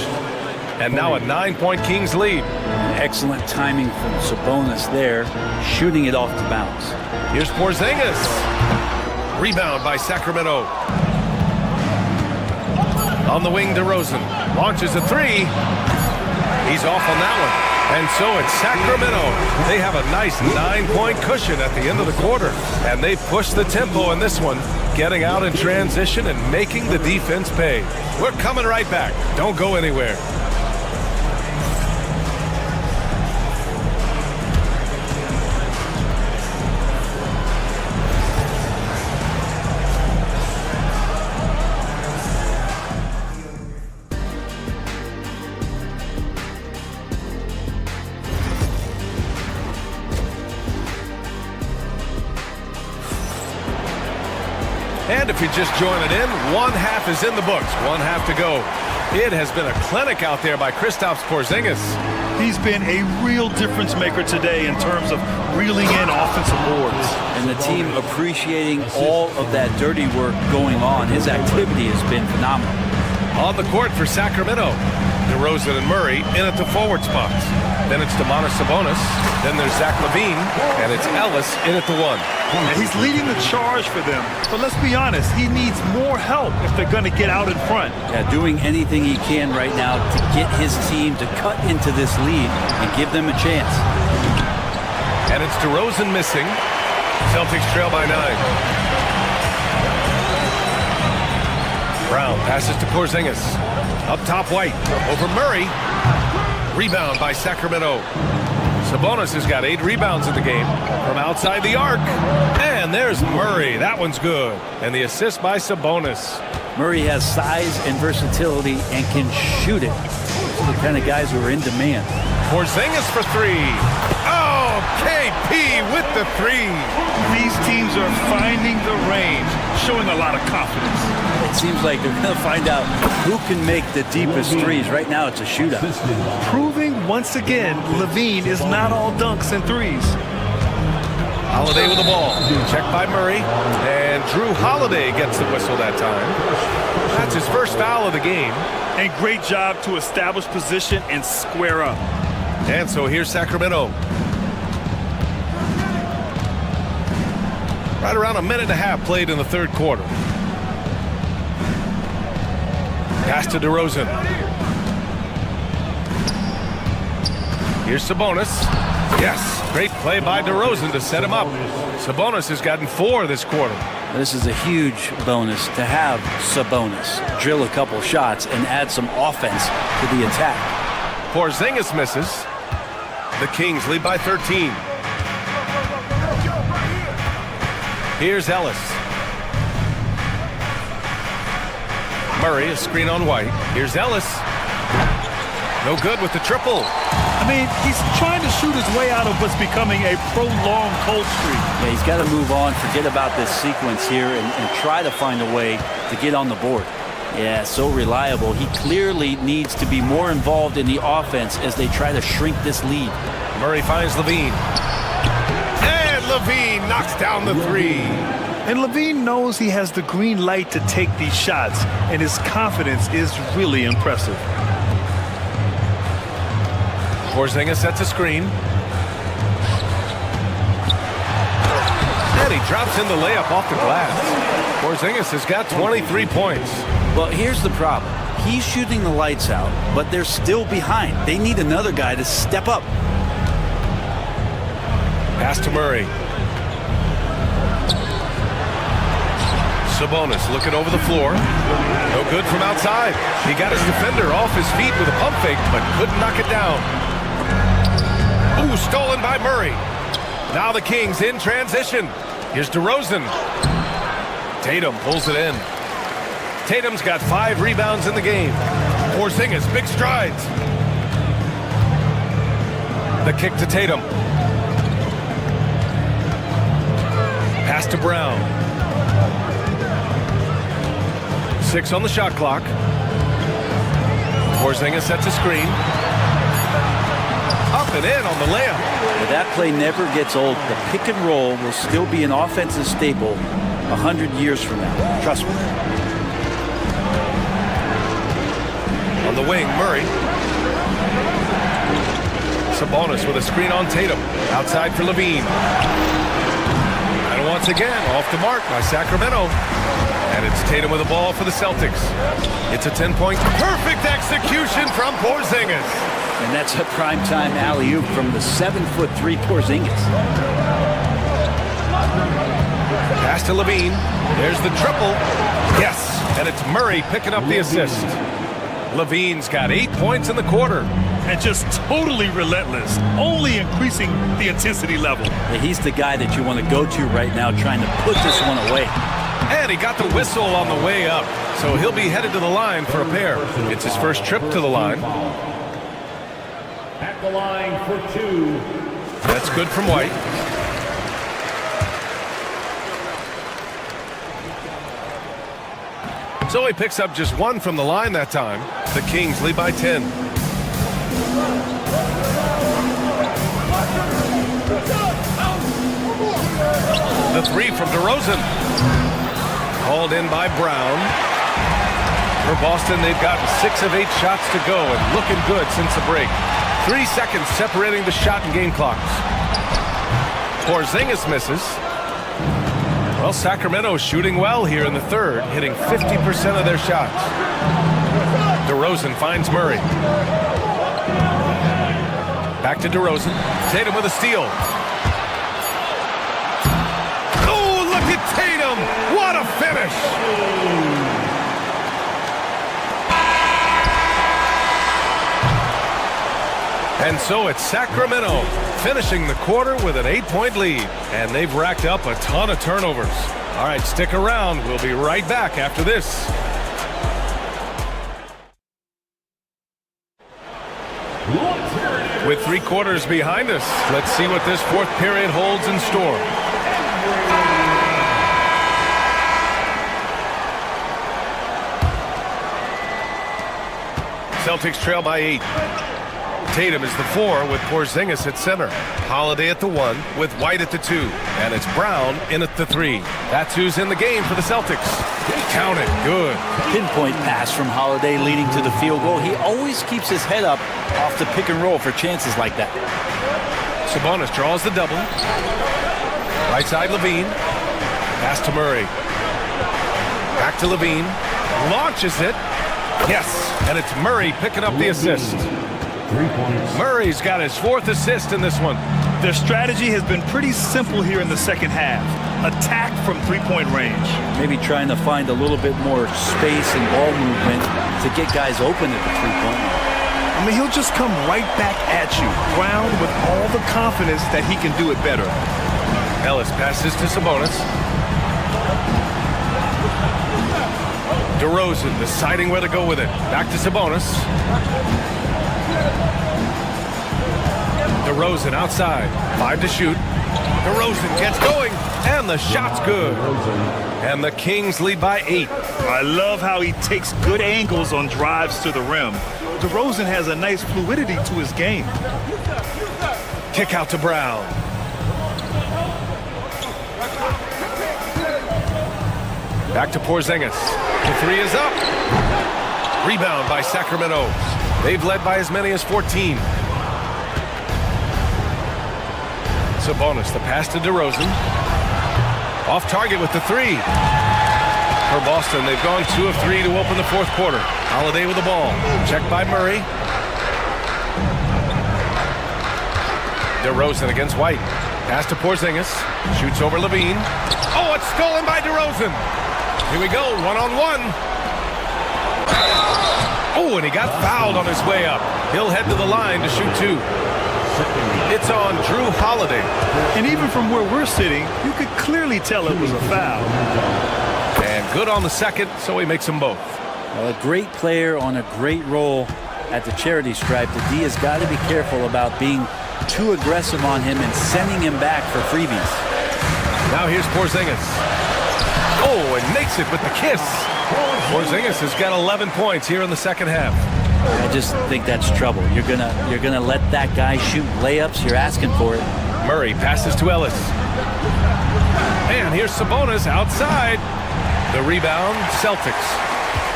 And now a 9-point Kings lead. Excellent timing from Sabonis there, shooting it off the bounce. Here's Porzingis. Rebound by Sacramento. On the wing, DeRozan launches a 3. He's off on that one. And so it's Sacramento. They have a nice 9-point cushion at the end of the quarter. And they push the tempo in this one, getting out in transition and making the defense pay. We're coming right back. Don't go anywhere. And if you're just joining in, one half is in the books, one half to go. It has been a clinic out there by Kristaps Porzingis. He's been a real difference maker today in terms of reeling in offensive boards. And the team appreciating all of that dirty work going on. His activity has been phenomenal. On the court for Sacramento, DeRozan and Murray in at the forward spots. Then it's Domantas Sabonis. Then there's Zach LaVine. And it's Ellis in at the 1. And he's leading the charge for them. But let's be honest, he needs more help if they're going to get out in front. Yeah, doing anything he can right now to get his team to cut into this lead and give them a chance. And it's DeRozan missing. Celtics trail by 9. Brown passes to Porzingis. Up top, White. Over Murray. Rebound by Sacramento. Sabonis has got 8 rebounds in the game from outside the arc. And there's Murray. That one's good. And the assist by Sabonis. Murray has size and versatility and can shoot it. The kind of guys who are in demand. Porzingis for 3. Oh, KP with the 3. These teams are finding the range, showing a lot of confidence. It seems like they're going to find out who can make the deepest threes. Right now, it's a shootout. Proving once again, Levine is not all dunks and threes. Holiday with the ball. Checked by Murray. And Drew Holiday gets the whistle that time. That's his first foul of the game. And great job to establish position and square up. And so here's Sacramento. Right around a minute and a half played in the third quarter. Pass to DeRozan. Here's Sabonis. Yes, great play by DeRozan to set him up. Sabonis has gotten 4 this quarter. This is a huge bonus to have Sabonis drill a couple shots and add some offense to the attack. Porzingis misses. The Kings lead by 13. Here's Ellis. Murray, a screen on White. Here's Ellis. No good with the triple. I mean, he's trying to shoot his way out of what's becoming a prolonged cold streak. Yeah, he's got to move on, forget about this sequence here, and try to find a way to get on the board. Yeah, so reliable. He clearly needs to be more involved in the offense as they try to shrink this lead. Murray finds Levine. And Levine knocks down the three. And Levine knows he has the green light to take these shots, and his confidence is really impressive. Porzingis sets a screen. And he drops in the layup off the glass. Porzingis has got 23 points. Well, here's the problem. He's shooting the lights out, but they're still behind. They need another guy to step up. Pass to Murray. Sabonis looking over the floor. No good from outside. He got his defender off his feet with a pump fake, but couldn't knock it down. Ooh, stolen by Murray. Now the Kings in transition. Here's DeRozan. Tatum pulls it in. Tatum's got 5 rebounds in the game. Porzingis, big strides. The kick to Tatum. Pass to Brown. 6 on the shot clock. Porzingis sets a screen. Up and in on the layup. But that play never gets old. The pick and roll will still be an offensive staple 100 years from now. Trust me. On the wing, Murray. Sabonis with a screen on Tatum. Outside for Levine. And once again, off the mark by Sacramento. And it's Tatum with the ball for the Celtics. It's a 10-point perfect execution from Porzingis. And that's a primetime alley-oop from the 7'3" Porzingis. Pass to Levine. There's the triple. Yes, and it's Murray picking up the assist. Levine's got 8 points in the quarter. And just totally relentless, only increasing the intensity level. Yeah, he's the guy that you want to go to right now, trying to put this one away. And he got the whistle on the way up, so he'll be headed to the line for a pair. It's his first trip to the line. At the line for 2. That's good from White. So he picks up just 1 from the line that time. The Kings lead by 10. The 3 from DeRozan. Called in by Brown. For Boston, they've gotten 6 of 8 shots to go and looking good since the break. 3 seconds separating the shot and game clocks. Porzingis misses. Well, Sacramento's shooting well here in the third, hitting 50% of their shots. DeRozan finds Murray. Back to DeRozan. Tatum with a steal. Oh, look at Tatum! What a finish! And so it's Sacramento finishing the quarter with an 8-point lead. And they've racked up a ton of turnovers. All right, stick around. We'll be right back after this. With 3 quarters behind us, let's see what this 4th period holds in store. Celtics trail by 8. Tatum is the 4 with Porzingis at center. Holiday at the 1 with White at the 2. And it's Brown in at the 3. That's who's in the game for the Celtics. Count it. Good. Pinpoint pass from Holiday leading to the field goal. He always keeps his head up off the pick and roll for chances like that. Sabonis draws the double. Right side Levine. Pass to Murray. Back to Levine. Launches it. Yes. And it's Murray picking up the assist. 3 points. Murray's got his 4th assist in this one. Their strategy has been pretty simple here in the second half. Attack from 3-point range. Maybe trying to find a little bit more space and ball movement to get guys open at the 3-point line. I mean, he'll just come right back at you, Brown with all the confidence that he can do it better. Ellis passes to Sabonis. DeRozan deciding where to go with it. Back to Sabonis. DeRozan outside. 5 to shoot. DeRozan gets going, and the shot's good. And the Kings lead by 8. I love how he takes good angles on drives to the rim. DeRozan has a nice fluidity to his game. Kick out to Brown. Back to Porzingis. The 3 is up. Rebound by Sacramento. They've led by as many as 14. Sabonis, the pass to DeRozan. Off target with the 3. For Boston, they've gone 2 of 3 to open the fourth quarter. Holiday with the ball. Checked by Murray. DeRozan against White. Pass to Porzingis. Shoots over Levine. Oh, it's stolen by DeRozan. Here we go, one-on-one. Oh, and he got fouled on his way up. He'll head to the line to shoot 2. It's on Drew Holiday. And even from where we're sitting, you could clearly tell it was a foul. And good on the second, so he makes them both. Well, a great player on a great role at the charity stripe. The D has got to be careful about being too aggressive on him and sending him back for freebies. Now here's Porzingis. Oh, and makes it with the kiss. Porzingis has got 11 points here in the second half. I just think that's trouble. You're gonna let that guy shoot layups. You're asking for it. Murray passes to Ellis. And here's Sabonis outside. The rebound, Celtics.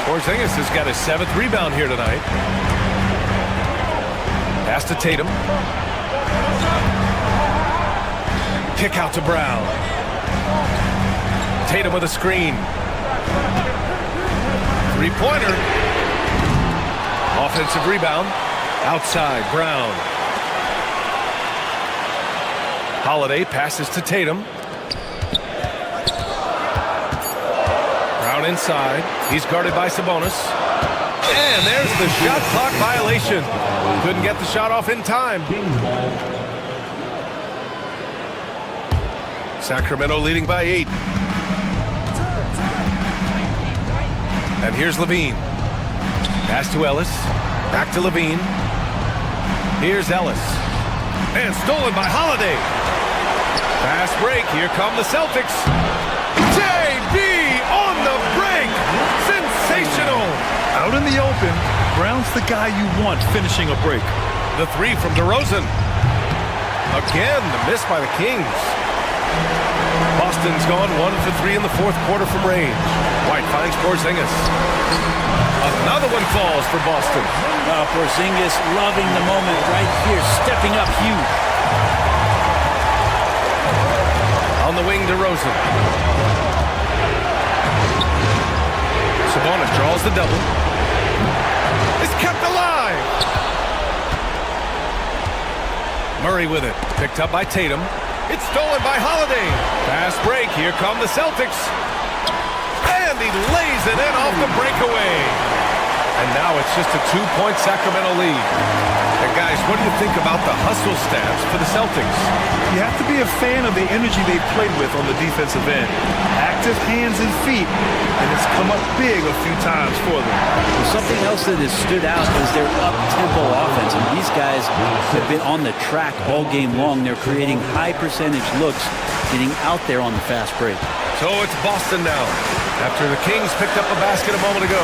Porzingis has got his 7th rebound here tonight. Pass to Tatum. Kick out to Brown. Tatum with a screen. 3-pointer. Offensive rebound. Outside, Brown. Holiday passes to Tatum. Brown inside. He's guarded by Sabonis. And there's the shot clock violation. Couldn't get the shot off in time. Sacramento leading by 8. And here's Levine. Pass to Ellis. Back to Levine. Here's Ellis. And stolen by Holiday. Fast break. Here come the Celtics. JB on the break. Sensational. Out in the open, Brown's the guy you want finishing a break. The 3 from DeRozan. Again, the miss by the Kings. Boston's gone 1 for 3 in the fourth quarter from range. White finds Porzingis. Another one falls for Boston. Porzingis loving the moment right here, stepping up huge. On the wing, DeRozan. Sabonis draws the double. It's kept alive. Murray with it. Picked up by Tatum. It's stolen by Holiday. Fast break. Here come the Celtics. And he lays it in off the breakaway. And now it's just a 2-point Sacramento lead. And guys, what do you think about the hustle stats for the Celtics? You have to be a fan of the energy they've played with on the defensive end. Active hands and feet, and it's come up big a few times for them. Something else that has stood out is their up-tempo offense. And these guys have been on the track all game long. They're creating high-percentage looks, getting out there on the fast break. So it's Boston now, after the Kings picked up a basket a moment ago.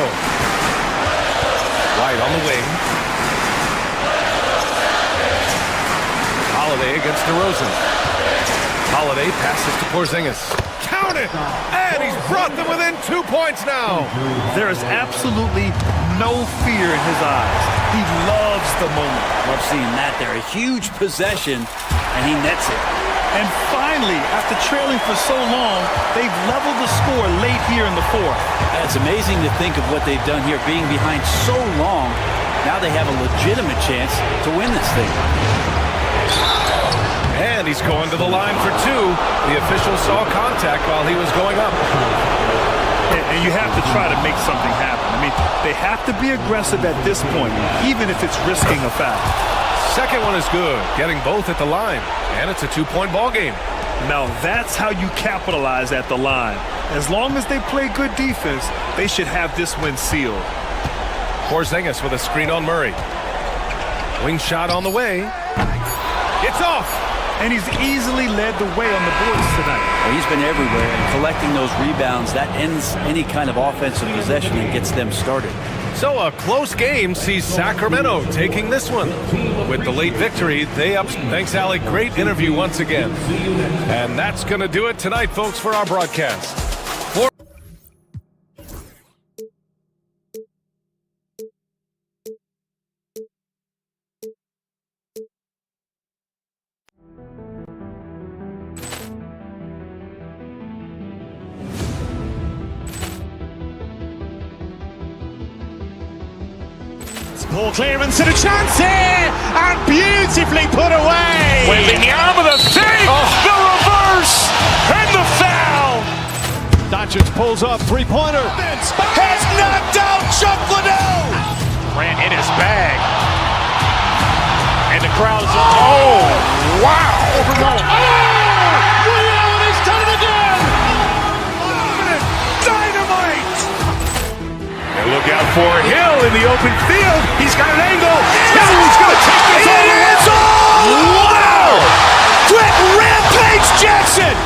White on the wing. Holiday against DeRozan. Holiday passes to Porzingis. Count it! And he's brought them within 2 points now. There is absolutely no fear in his eyes. He loves the moment. Love seeing that there. A huge possession, and he nets it. And finally, after trailing for so long, they've leveled the score late here in the fourth. It's amazing to think of what they've done here, being behind so long. Now they have a legitimate chance to win this thing. And he's going to the line for 2. The official saw contact while he was going up. And you have to try to make something happen. I mean, they have to be aggressive at this point, even if it's risking a foul. Second one is good, getting both at the line. And it's a 2-point ball game. Now that's how you capitalize at the line. As long as they play good defense, they should have this win sealed. Porzingis with a screen on Murray. Wing shot on the way. It's off. And he's easily led the way on the boards tonight. Well, he's been everywhere, and collecting those rebounds, that ends any kind of offensive possession and gets them started. So a close game sees Sacramento taking this one. With the late victory, they up. Thanks, Allie. Great interview once again. And that's going to do it tonight, folks, for our broadcast. Poor clearance and a chance here, and beautifully put away. Wembanyama with a save, the reverse, and the foul. Doncic pulls up, three-pointer. Has knocked out Chuck Liddell. Ran in his bag. And the crowd is, oh, wow. Ray Allen has done it again. Dynamite. And look out for Hill in the open field. He's got an angle. He's going to take this all the way. Wow! Quick Rampage Jackson.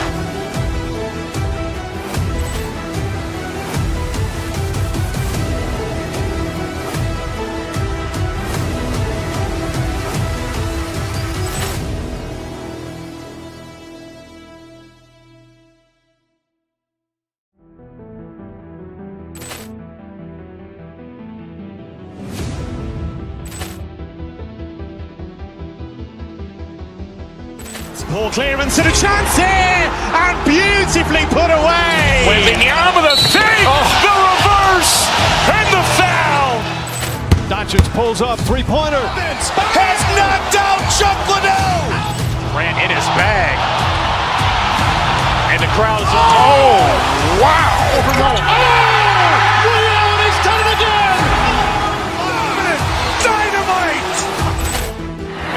Poor clearance and a chance here, and beautifully put away. Wembanyama with a save, the reverse, and the foul. Doncic pulls up, three-pointer. Has knocked out Chuck Liddell. Ran in his bag. And the crowd is, oh, wow. Ray Allen has done it again. Dynamite.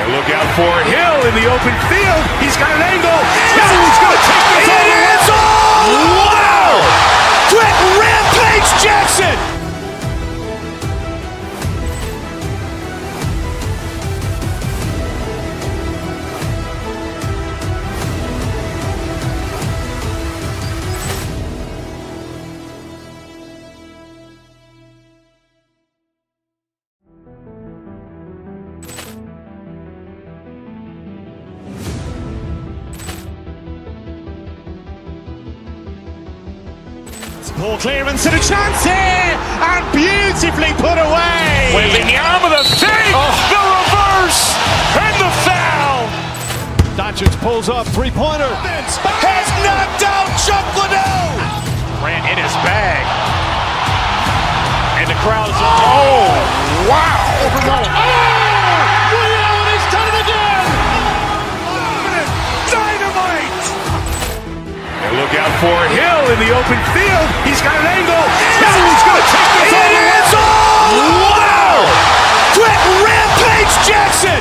And look out for Hill in the open field. He's got an angle. He's going to take this all the way. Wow! Quick Rampage Jackson. Poor clearance and a chance here, and beautifully put away. Wembanyama with a save, the reverse, and the foul. Doncic pulls up, three-pointer. Has knocked out Chuck Liddell. Ran in his bag. And the crowd is, oh, wow. Ray Allen has done it again. Dynamite. And look out for Hill in the open field. He's got an angle. He's going to take this all the way. Wow! Quick Rampage Jackson.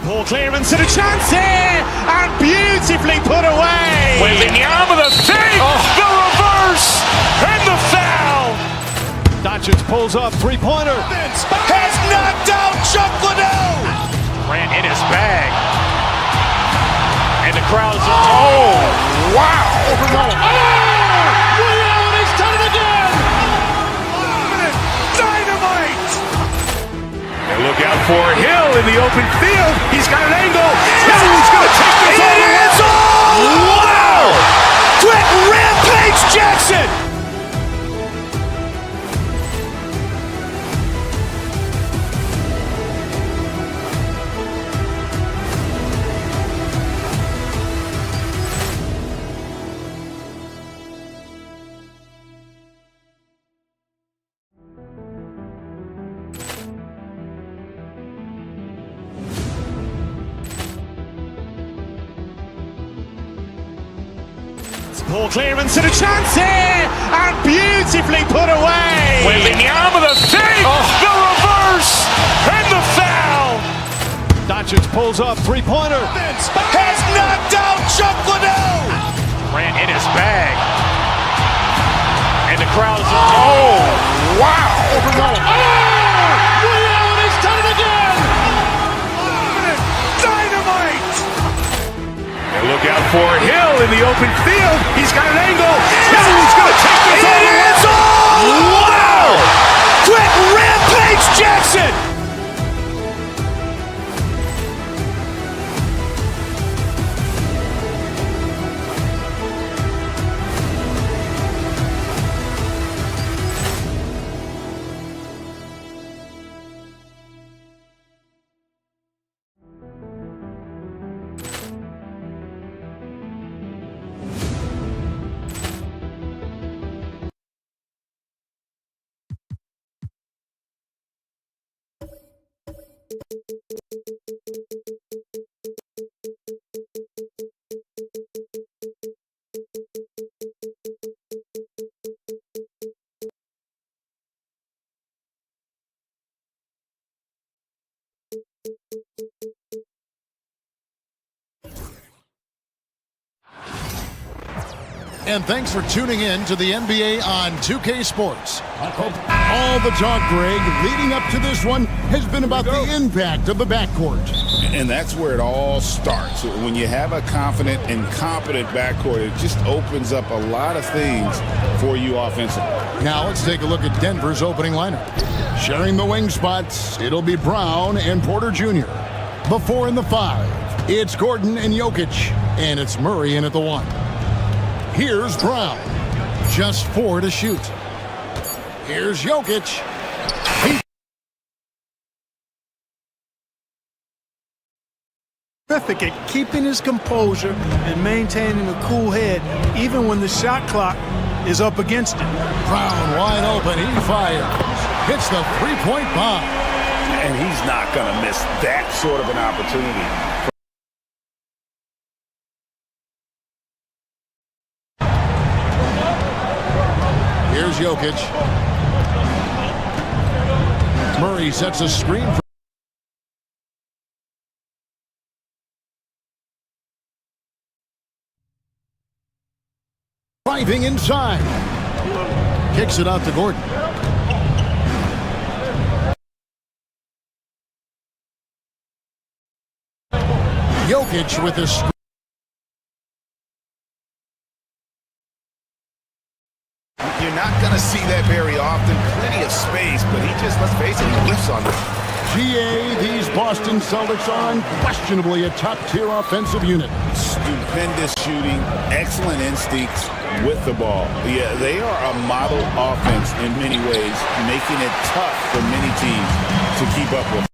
Poor clearance and a chance here, and beautifully put away. Wembanyama with a save, the reverse, and the foul. Doncic pulls up, three-pointer. Has knocked out Chuck Liddell. Ran in his bag. And the crowd is, oh, wow. Ray Allen has done it again. Dynamite. And look out for Hill in the open field. He's got an angle. He's going to take this all the way. Wow! Quick Rampage Jackson. Poor clearance and a chance here, and beautifully put away. Wembanyama the save, the reverse, and the foul. Doncic pulls up, three-pointer. Has knocked out Chuck Liddell. Grant in his bag. And the crowd is, oh, wow. Ray Allen has done it again. Dynamite. And look out for Hill in the open field. He's got an angle. Hill's going to take this all the way. Wow. Quick rampage Jackson. And thanks for tuning in to the NBA on 2K Sports. All the talk, Greg, leading up to this one has been about the impact of the backcourt. And that's where it all starts. When you have a confident and competent backcourt, it just opens up a lot of things for you offensively. Now let's take a look at Denver's opening lineup. Sharing the wing spots, it'll be Brown and Porter Jr. Before in the 5, it's Gordon and Jokic, and it's Murray in at the 1. Here's Brown. Just 4 to shoot. Here's Jokic. Terrific at keeping his composure and maintaining a cool head, even when the shot clock is up against him. Brown wide open. He fires. Hits the three-point bomb. And he's not going to miss that sort of an opportunity. Here's Jokic. Murray sets a screen for driving inside. Kicks it out to Gordon. Jokic with a screen. You're not going to see that very often. Plenty of space, but he just, let's face it, he whiffs on it. GA, these Boston Celtics are unquestionably a top-tier offensive unit. Stupendous shooting, excellent instincts with the ball. Yeah, they are a model offense in many ways, making it tough for many teams to keep up with.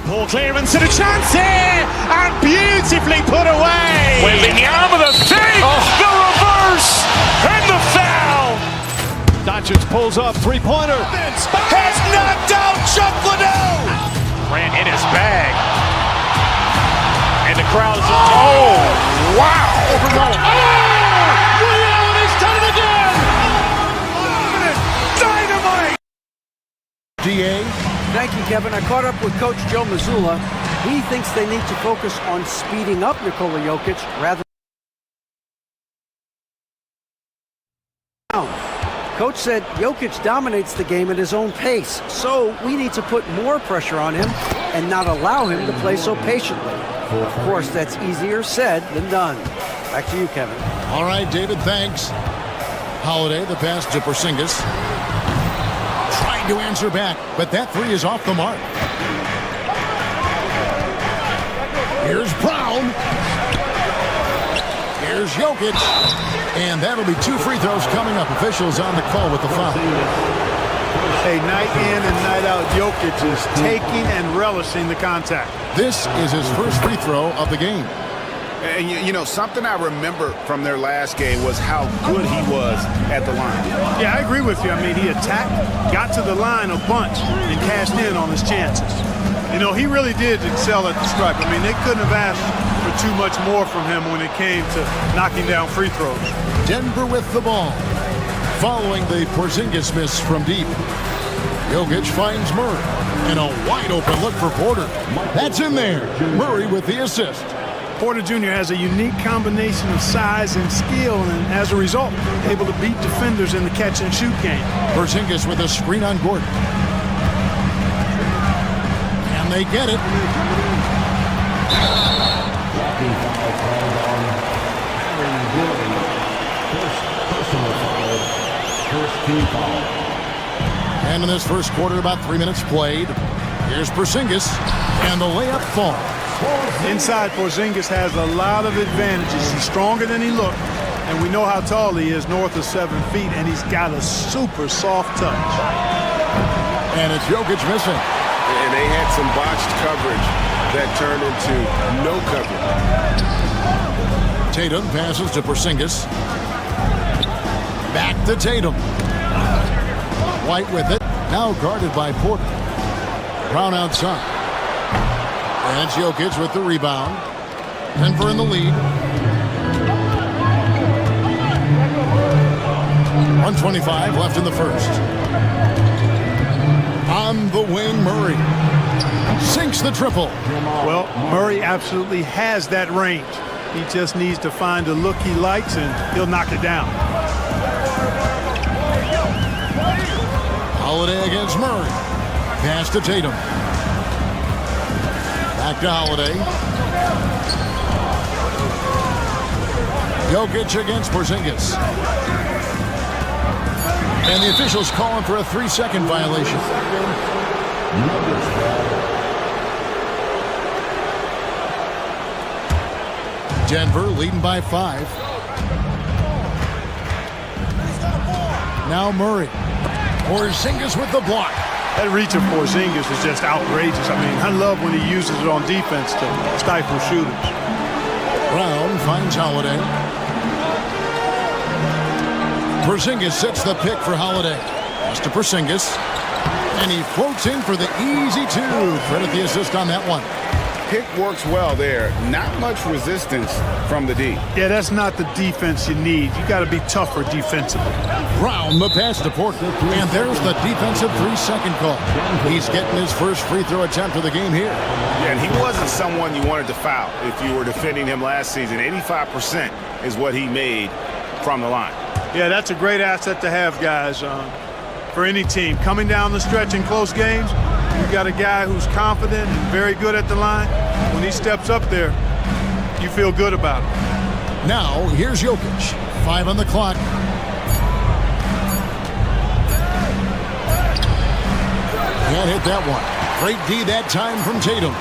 Poor clearance and a chance here, and beautifully put away. Wembanyama the save, the reverse, and the foul. Doncic pulls up, three-pointer. Has knocked out Chuck Liddell. Grant in his bag. And the crowd is, oh, wow. Ray Allen has done it again. Dynamite. GA. Thank you, Kevin. I caught up with Coach Joe Mazzulla. He thinks they need to focus on speeding up Nikola Jokic rather than down. Coach said Jokic dominates the game at his own pace, so we need to put more pressure on him and not allow him to play so patiently. Of course, that's easier said than done. Back to you, Kevin. All right, David, thanks. Holiday, the pass to Porzingis. Trying to answer back, but that three is off the mark. Here's Brown. Here's Jokic. And that'll be 2 free throws coming up. Officials on the call with the foul. Hey, night in and night out, Jokic is taking and relishing the contact. This is his first free throw of the game. And you know, something I remember from their last game was how good he was at the line. Yeah, I agree with you. I mean, he attacked, got to the line a bunch, and cashed in on his chances. You know, he really did excel at the stripe. I mean, they couldn't have asked for too much more from him when it came to knocking down free throws. Denver with the ball. Following the Porzingis miss from deep. Jokic finds Murray. And a wide open look for Porter. That's in there. Murray with the assist. Porter Jr. has a unique combination of size and skill, and as a result, able to beat defenders in the catch-and-shoot game. Porzingis with a screen on Gordon. And they get it. And in this first quarter, about 3 minutes played. Here's Porzingis, and the layup falls. Inside, Porzingis has a lot of advantages. He's stronger than he looked, and we know how tall he is, north of 7 feet, and he's got a super soft touch. And it's Jokic missing. And they had some botched coverage that turned into no coverage. Tatum passes to Porzingis. Back to Tatum. White with it. Now guarded by Porter. Brown outside. And it's Jokic with the rebound. Denver in the lead. 1:25 left in the first. On the wing, Murray sinks the triple. Well, Murray absolutely has that range. He just needs to find a look he likes, and he'll knock it down. Holiday against Murray. Pass to Tatum. Back to Holiday. Jokic against Porzingis. And the officials calling for a 3-second violation. Denver leading by 5. Now Murray. Porzingis with the block. That reach of Porzingis is just outrageous. I mean, I love when he uses it on defense to stifle shooters. Brown finds Holiday. Porzingis sets the pick for Holiday. Pass to Porzingis. And he floats in for the easy 2. Credit the assist on that one. Pick works well there. Not much resistance from the D. Yeah, that's not the defense you need. You got to be tougher defensively. Brown the pass to Porter. And there's the defensive 3-second call. He's getting his first free throw attempt of the game here. Yeah, and he wasn't someone you wanted to foul if you were defending him last season. 85% is what he made from the line. Yeah, that's a great asset to have, guys, for any team. Coming down the stretch in close games, you got a guy who's confident and very good at the line. When he steps up there, you feel good about it. Now, here's Jokic. 5 on the clock. Can't hit that one. Great D that time from Tatum.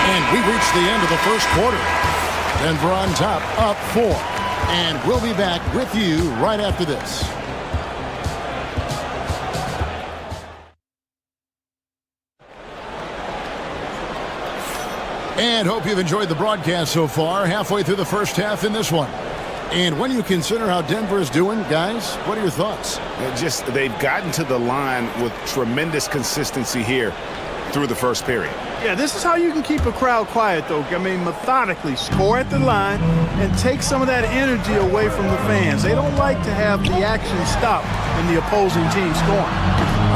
And we reached the end of the first quarter. Denver on top, up 4. And we'll be back with you right after this. And hope you've enjoyed the broadcast so far. Halfway through the first half in this one. And when you consider how Denver is doing, guys, what are your thoughts? They've gotten to the line with tremendous consistency here through the first period. Yeah, this is how you can keep a crowd quiet, though. I mean, methodically score at the line and take some of that energy away from the fans. They don't like to have the action stop in the opposing team scoring.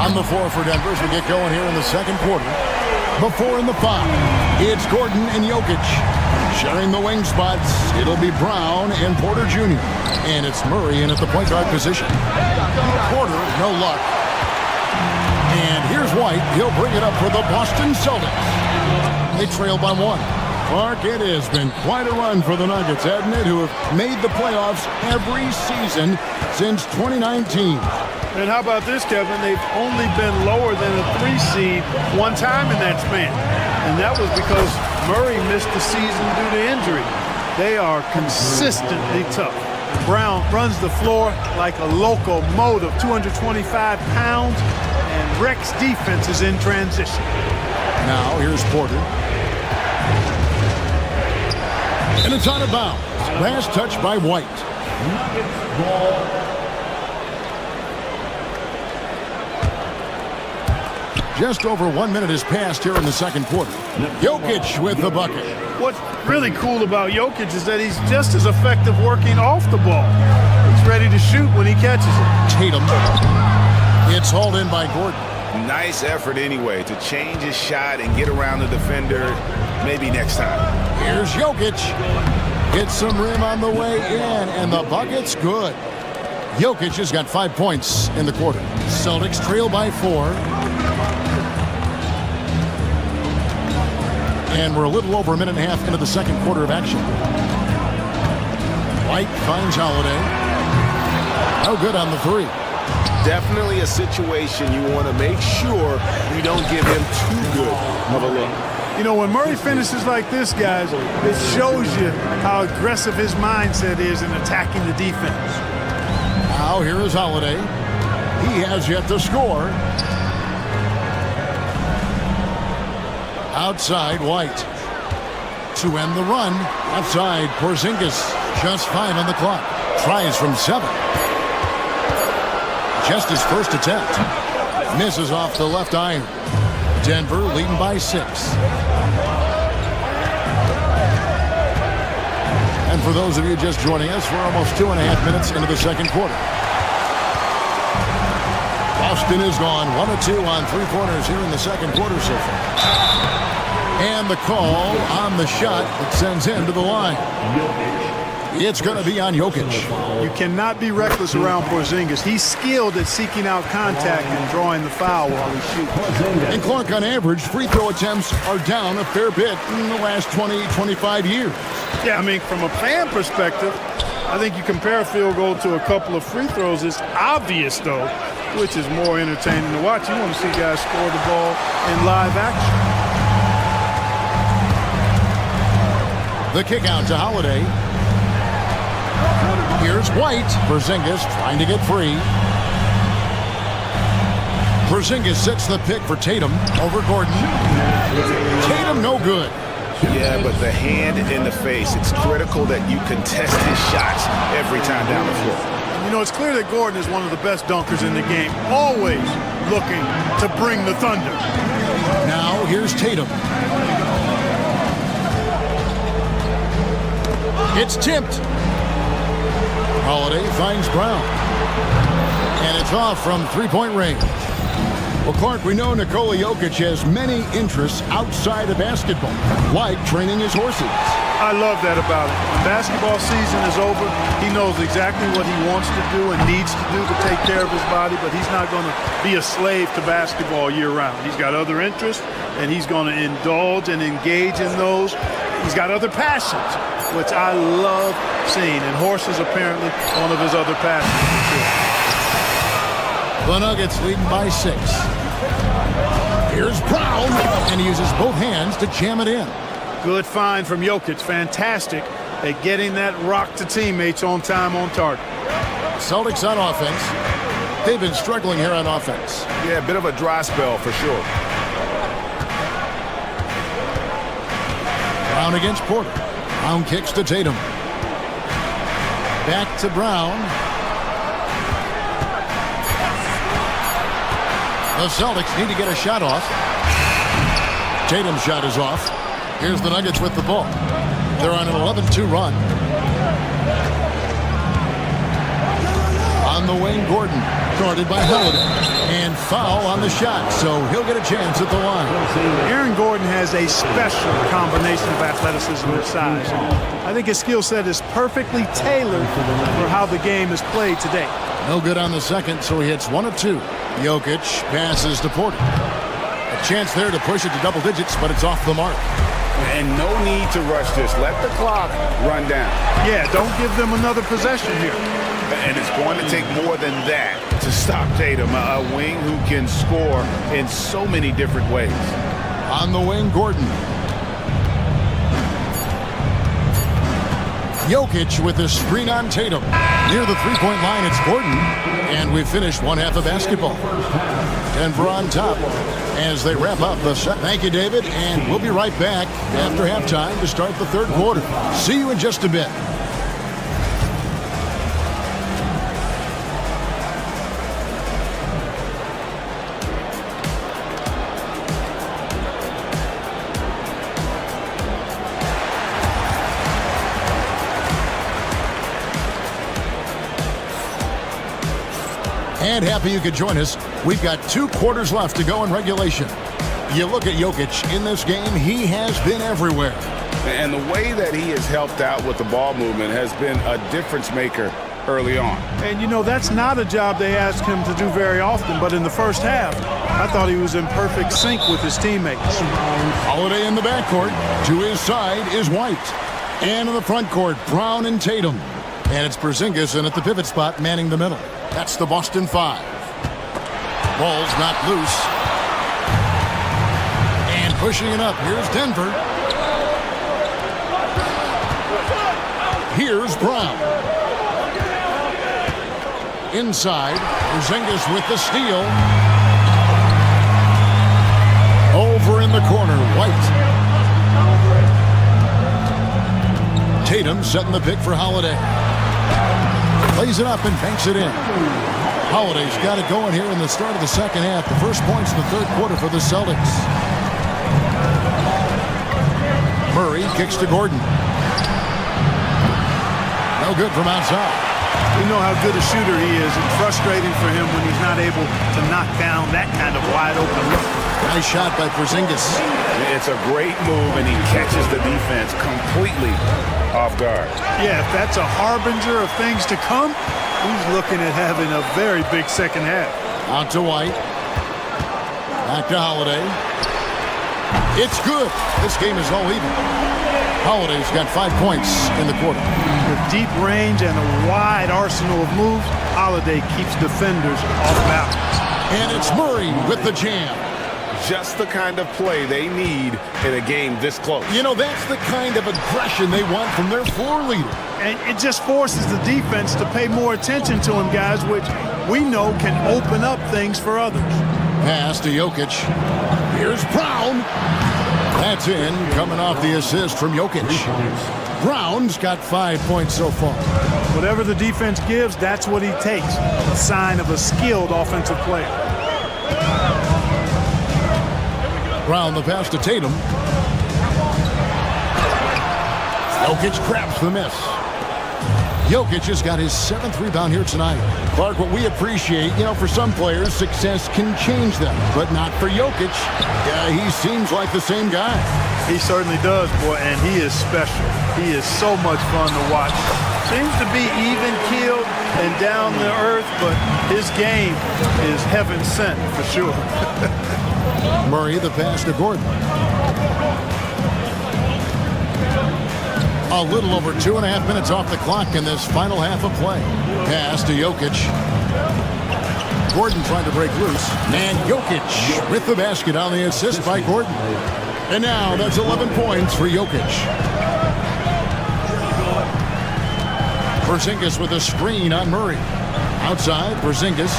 On the floor for Denver as we get going here in the second quarter. Before in the 5, it's Gordon and Jokic. Sharing the wing spots, it'll be Brown and Porter Jr. And it's Murray in at the point guard position. Porter, no luck. And here's White. He'll bring it up for the Boston Celtics. They trail by 1. Mark, it has been quite a run for the Nuggets, hasn't it? Who have made the playoffs every season since 2019. And how about this, Kevin? They've only been lower than a 3 seed one time in that span. And that was because Murray missed the season due to injury. They are consistently tough. Brown runs the floor like a locomotive, 225 pounds, and Rex defense is in transition. Now here's Porter. And it's out of bounds. Last touch by White. Just over 1 minute has passed here in the second quarter. Jokic with the bucket. What's really cool about Jokic is that he's just as effective working off the ball. He's ready to shoot when he catches it. Tatum. It's hauled in by Gordon. Nice effort anyway to change his shot and get around the defender maybe next time. Here's Jokic. Hits some rim on the way in, and the bucket's good. Jokic has got 5 points in the quarter. Celtics trail by 4. And we're a little over a minute and a half into the second quarter of action. White finds Holiday. No good on the three. Definitely a situation you want to make sure you don't give him too good of a look. You know, when Murray finishes like this, guys, it shows you how aggressive his mindset is in attacking the defense. Now here is Holiday. He has yet to score. Outside White. To end the run, outside Porzingis. Just 5 on the clock. Tries from 7. Just his first attempt. Misses off the left iron. Denver leading by 6. And for those of you just joining us, we're almost 2.5 minutes into the second quarter. Boston is gone 1 of 2 on 3-pointers here in the second quarter so far. And the call on the shot that sends him to the line. It's going to be on Jokic. You cannot be reckless around Porzingis. He's skilled at seeking out contact and drawing the foul while he shoots. And Clark, on average, free throw attempts are down a fair bit in the last 20, 25 years. Yeah, I mean, from a fan perspective, I think you compare a field goal to a couple of free throws. It's obvious, though, which is more entertaining to watch. You want to see guys score the ball in live action. The kick out to Holiday. Here's White. Porzingis trying to get free. Porzingis sets the pick for Tatum over Gordon. Tatum no good. Yeah, but the hand in the face, it's critical that you contest his shots every time down the floor. You know, it's clear that Gordon is one of the best dunkers in the game, always looking to bring the thunder. Now here's Tatum. It's tipped. Holiday finds Brown. And it's off from 3-point range. Well, Clark, we know Nikola Jokic has many interests outside of basketball, like training his horses. I love that about him. When basketball season is over, he knows exactly what he wants to do and needs to do to take care of his body, but he's not going to be a slave to basketball year-round. He's got other interests, and he's going to indulge and engage in those. He's got other passions, which I love seeing, and horses apparently one of his other passions. The Nuggets leading by 6. Here's Brown, and he uses both hands to jam it in. Good find from Jokic. Fantastic at getting that rock to teammates on time, on target. Celtics on offense. They've been struggling here on offense. Yeah, a bit of a dry spell for sure. Brown against Porter. Brown kicks to Tatum. Back to Brown. The Celtics need to get a shot off. Tatum's shot is off. Here's the Nuggets with the ball. They're on an 11-2 run. On the wing, Gordon. Guarded by Holiday. And foul on the shot, so he'll get a chance at the line. Aaron Gordon has a special combination of athleticism and size. I think his skill set is perfectly tailored for how the game is played today. No good on the second, so he hits 1 of 2. Jokic passes to Porter. A chance there to push it to double digits, but it's off the mark. And no need to rush this. Let the clock run down. Yeah, don't give them another possession here. And it's going to take more than that to stop Tatum, a wing who can score in so many different ways. On the wing, Gordon. Jokic with the screen on Tatum. Near the three-point line, it's Gordon. And we finished one half of basketball. Denver on top as they wrap up the set. Thank you, David. And we'll be right back after halftime to start the third quarter. See you in just a bit. And happy you could join us. We've got 2 quarters left to go in regulation. You look at Jokic in this game, he has been everywhere. And the way that he has helped out with the ball movement has been a difference maker early on. And, you know, that's not a job they ask him to do very often, but in the first half, I thought he was in perfect sync with his teammates. Holiday in the backcourt. To his side is White. And in the front court, Brown and Tatum. And it's Porzingis in at the pivot spot, manning the middle. That's the Boston 5. Ball's knocked loose. And pushing it up, here's Denver. Here's Brown. Inside, Porzingis with the steal. Over in the corner, White. Tatum setting the pick for Holiday. Plays it up and banks it in. Holiday's got it going here in the start of the second half. The first points in the third quarter for the Celtics. Murray kicks to Gordon. No good from outside. We know how good a shooter he is. It's frustrating for him when he's not able to knock down that kind of wide open look. Nice shot by Porzingis. It's a great move, and he catches the defense completely off guard. Yeah, if that's a harbinger of things to come, he's looking at having a very big second half. Out to White. Back to Holiday. It's good. This game is all even. Holiday's got 5 points in the quarter. With deep range and a wide arsenal of moves, Holiday keeps defenders off balance. And it's Murray with the jam. Just the kind of play they need in a game this close. You know, that's the kind of aggression they want from their floor leader. And it just forces the defense to pay more attention to him, guys, which we know can open up things for others. Pass to Jokic. Here's Brown. That's in, coming off the assist from Jokic. Brown's got 5 points so far. Whatever the defense gives, that's what he takes. A sign of a skilled offensive player. Brown the pass to Tatum. Jokic grabs the miss. Jokic has got his 7th rebound here tonight. Clark, what we appreciate, you know, for some players, success can change them, but not for Jokic. Yeah, he seems like the same guy. He certainly does, boy, and he is special. He is so much fun to watch. Seems to be even-keeled and down to earth, but his game is heaven sent for sure. Murray the pass to Gordon. A little over 2.5 minutes off the clock in this final half of play. Pass to Jokic. Gordon trying to break loose. And Jokic with the basket on the assist by Gordon. And now that's 11 points for Jokic. Porzingis with a screen on Murray. Outside, Porzingis.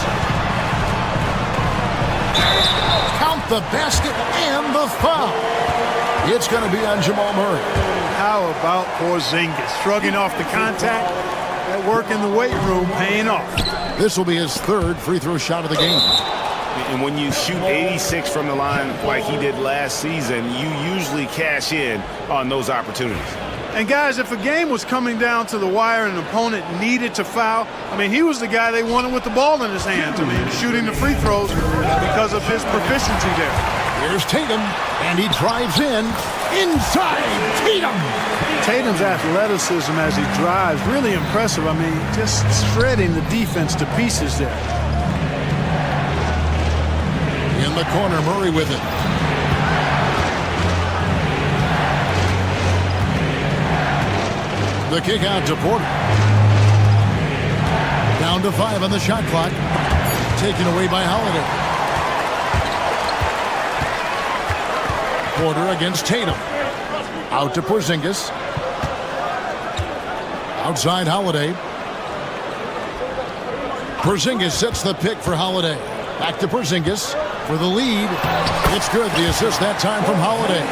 Count the basket and the foul. It's going to be on Jamal Murray. How about Porzingis? Shrugging off the contact. That work in the weight room paying off. This will be his 3rd free throw shot of the game. And when you shoot 86 from the line like he did last season, you usually cash in on those opportunities. And guys, if a game was coming down to the wire and an opponent needed to foul, I mean, he was the guy they wanted with the ball in his hands. I mean, shooting the free throws because of his proficiency there. Here's Tatum, and he drives in. Inside, Tatum. Tatum's athleticism as he drives, really impressive. I mean, just shredding the defense to pieces there. In the corner, Murray with it. The kick out to Porter. Down to 5 on the shot clock. Taken away by Holiday. Porter against Tatum. Out to Porzingis. Outside Holiday. Porzingis sets the pick for Holiday. Back to Porzingis for the lead. It's good. The assist that time from Holiday.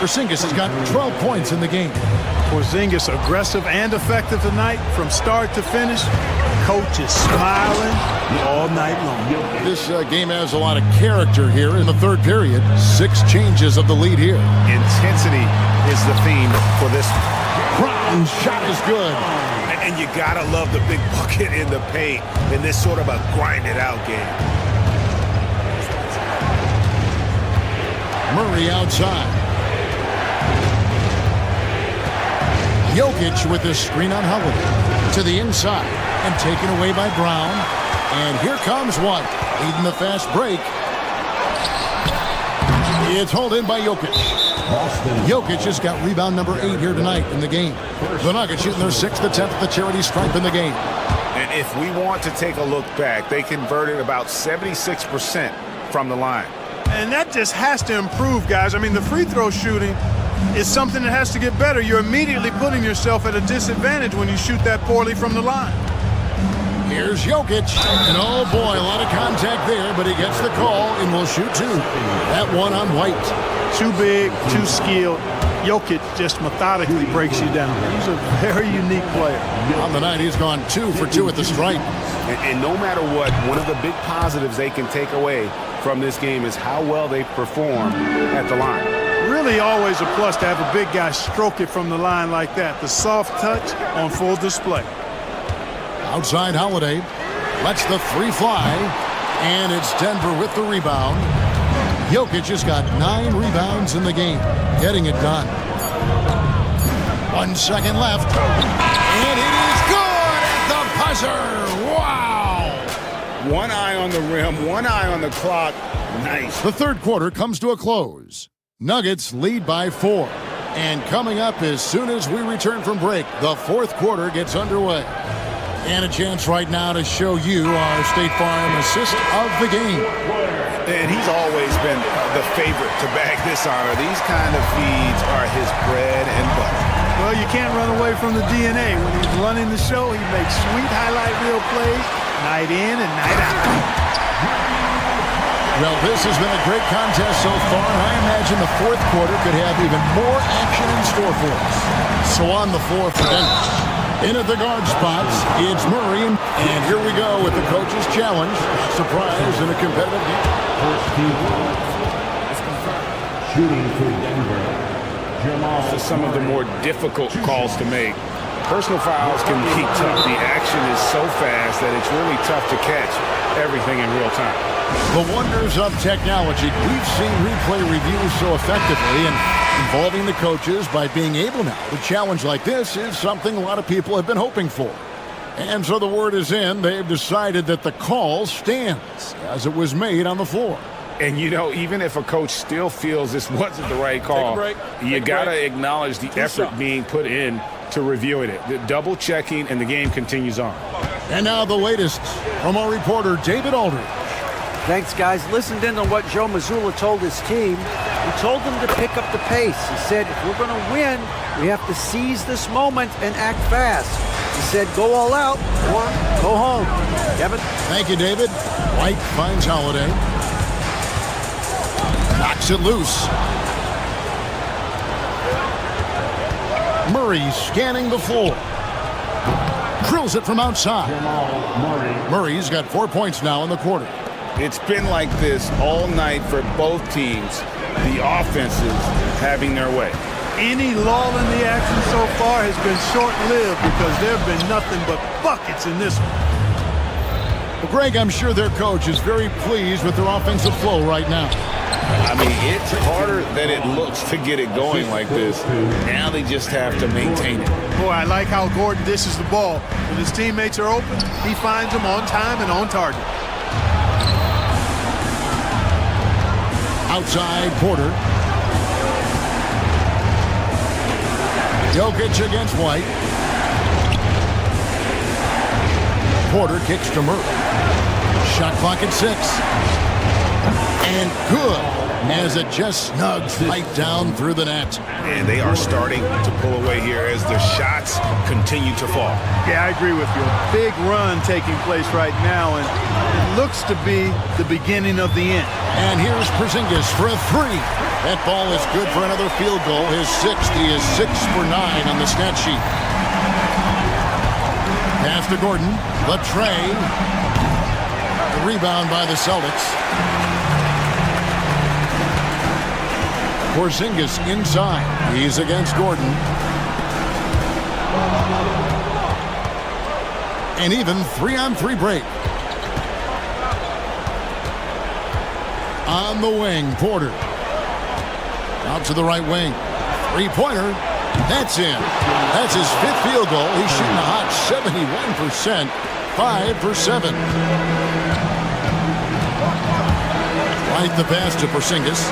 Porzingis has got 12 points in the game. Porzingis aggressive and effective tonight from start to finish. Coach is smiling all night long. This game has a lot of character here in the third period. 6 changes of the lead here. Intensity is the theme for this. Brown's shot is good. And you gotta love the big bucket in the paint in this sort of a grinded out game. Murray outside. Jokic with the screen on Holiday to the inside and taken away by Brown. And here comes White leading the fast break. It's hauled in by Jokic. Jokic has got rebound number 8 here tonight in the game. The Nuggets shooting their 6th attempt at the charity stripe in the game. And if we want to take a look back, they converted about 76% from the line. And that just has to improve, guys. I mean, the free throw shooting is something that has to get better. You're immediately putting yourself at a disadvantage when you shoot that poorly from the line. Here's Jokic. And oh boy, a lot of contact there, but he gets the call and will shoot 2. That one on White. Too big, too skilled. Jokic just methodically breaks you down. He's a very unique player. On the night, he's gone 2 for 2 at the stripe. And no matter what, one of the big positives they can take away from this game is how well they perform at the line. Really always a plus to have a big guy stroke it from the line like that. The soft touch on full display. Outside Holiday lets the 3 fly, and it's Denver with the rebound. Jokic has got 9 rebounds in the game, getting it done. 1 second left, and it is good at the buzzer. Wow! One eye on the rim, one eye on the clock. Nice. The third quarter comes to a close. Nuggets lead by 4. And coming up as soon as we return from break, the fourth quarter gets underway. And a chance right now to show you our State Farm assist of the game. And he's always been the favorite to bag this honor. These kind of feeds are his bread and butter. Well, you can't run away from the DNA. When he's running the show, he makes sweet highlight reel plays night in and night out. Well, this has been a great contest so far, and I imagine the fourth quarter could have even more action in store for us. So on the floor for Denver. In at the guard spots, it's Murray. And here we go with the coach's challenge. Surprise in a competitive game. First team shooting for Denver. For some of the more difficult calls to make. Personal fouls can be tough. The action is so fast that it's really tough to catch everything in real time. The wonders of technology. We've seen replay reviews so effectively, and involving the coaches by being able now to challenge like this is something a lot of people have been hoping for. And so the word is in. They've decided that the call stands as it was made on the floor. And, you know, even if a coach still feels this wasn't the right call, you got to acknowledge the effort being put in to reviewing it. The double checking, and the game continues on. And now the latest from our reporter, David Aldridge. Thanks, guys. Listened in on what Joe Mazzulla told his team. He told them to pick up the pace. He said, if we're going to win, we have to seize this moment and act fast. He said, go all out or go home. Kevin? Thank you, David. White finds Holiday. Knocks it loose. Murray scanning the floor. Drills it from outside. Murray's got 4 points now in the quarter. It's been like this all night for both teams. The offenses having their way. Any lull in the action so far has been short-lived because there have been nothing but buckets in this one. Well, Greg, I'm sure their coach is very pleased with their offensive flow right now. I mean, it's harder than it looks to get it going like this. Now they just have to maintain it. Boy, I like how Gordon dishes the ball. When his teammates are open, he finds them on time and on target. Outside, Porter. Jokic against White. Porter kicks to Murray. Shot clock at 6. And good. as it just snugs right down through the net. And they are starting to pull away here as the shots continue to fall. Yeah, I agree with you. A big run taking place right now, and it looks to be the beginning of the end. And here's Porzingis for a three. That ball is good for another field goal. His sixth. He is 6 for 9 on the stat sheet. Pass to Gordon. Latrey. The rebound by the Celtics. Porzingis inside. He's against Gordon. An even 3-on-3 break. On the wing, Porter. Out to the right wing. Three-pointer. That's in. That's his 5th field goal. He's shooting a hot 71%. 5 for 7. Right the pass to Porzingis.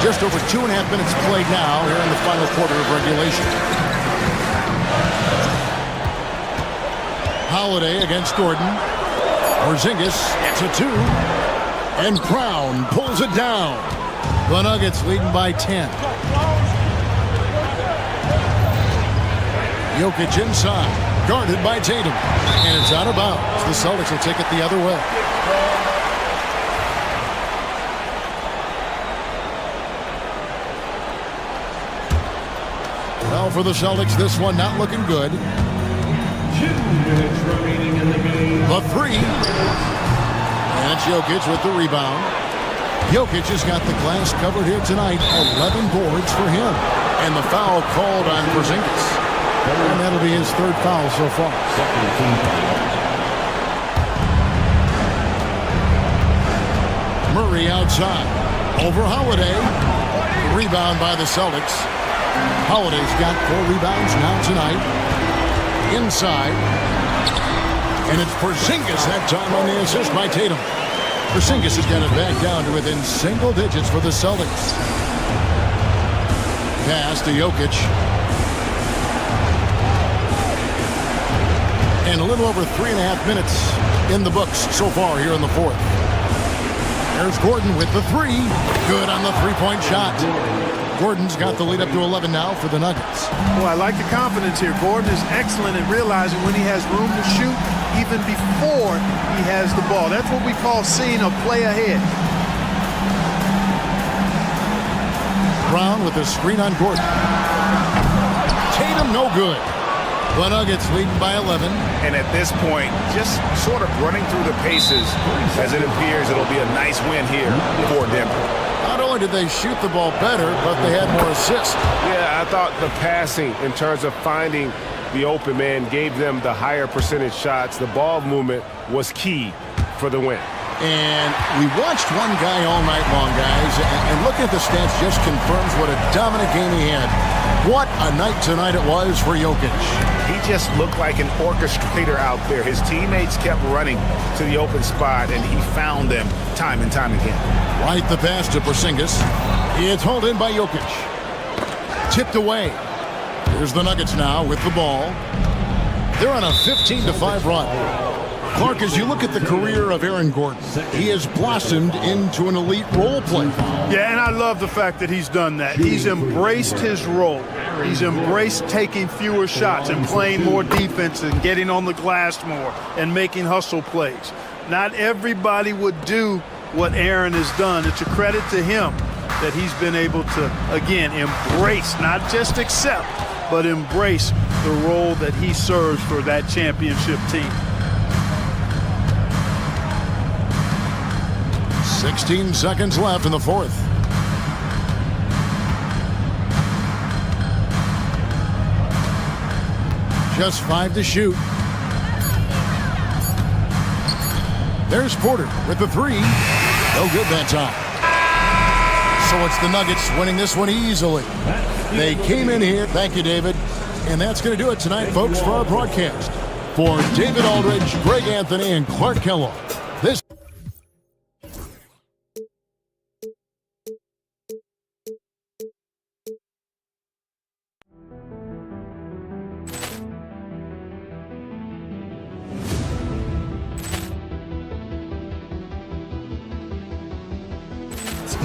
Just over 2.5 minutes played now here in the final quarter of regulation. Holiday against Gordon. Porzingis to 2. And Brown pulls it down. The Nuggets leading by 10. Jokic inside. Guarded by Tatum. And it's out of bounds. The Celtics will take it the other way. Well, for the Celtics, this one not looking good. 2 minutes remaining in the game. The three. And it's Jokic with the rebound. Jokic has got the glass covered here tonight. 11 boards for him. And the foul called on Porzingis. And that'll be his 3rd foul so far. Murray outside. Over Holiday. Rebound by the Celtics. Holiday's got 4 rebounds now tonight. Inside. And it's Porzingis that time on the assist by Tatum. Porzingis has got it back down to within single digits for the Celtics. Pass to Jokic. And a little over 3.5 minutes in the books so far here in the 4th. There's Gordon with the 3. Good on the 3-point shot. Gordon's got the lead up to 11 now for the Nuggets. Well, I like the confidence here. Gordon is excellent at realizing when he has room to shoot even before he has the ball. That's what we call seeing a play ahead. Brown with the screen on Gordon. Tatum no good. The Nuggets leading by 11. And at this point, just sort of running through the paces as it appears it'll be a nice win here for Denver. Not only did they shoot the ball better, but they had more assists. Yeah, I thought the passing in terms of finding the open man gave them the higher percentage shots. The ball movement was key for the win. And we watched one guy all night long, guys, and looking at the stats just confirms what a dominant game he had. What a night tonight it was for Jokic. He just looked like an orchestrator out there. His teammates kept running to the open spot, and he found them time and time again. Right the pass to Porzingis. It's hauled in by Jokic. Tipped away. Here's the Nuggets now with the ball. They're on a 15-5 run. Clark, as you look at the career of Aaron Gordon, he has blossomed into an elite role player. Yeah, and I love the fact that he's done that. He's embraced his role. He's embraced taking fewer shots and playing more defense and getting on the glass more and making hustle plays. Not everybody would do what Aaron has done. It's a credit to him that he's been able to, again, embrace, not just accept, but embrace the role that he serves for that championship team. 16 seconds left in the 4th. Just 5 to shoot. There's Porter with the 3. No good that time. So it's the Nuggets winning this one easily. They came in here. Thank you, David. And that's going to do it tonight, folks, for our broadcast. For David Aldridge, Greg Anthony, and Clark Kellogg, this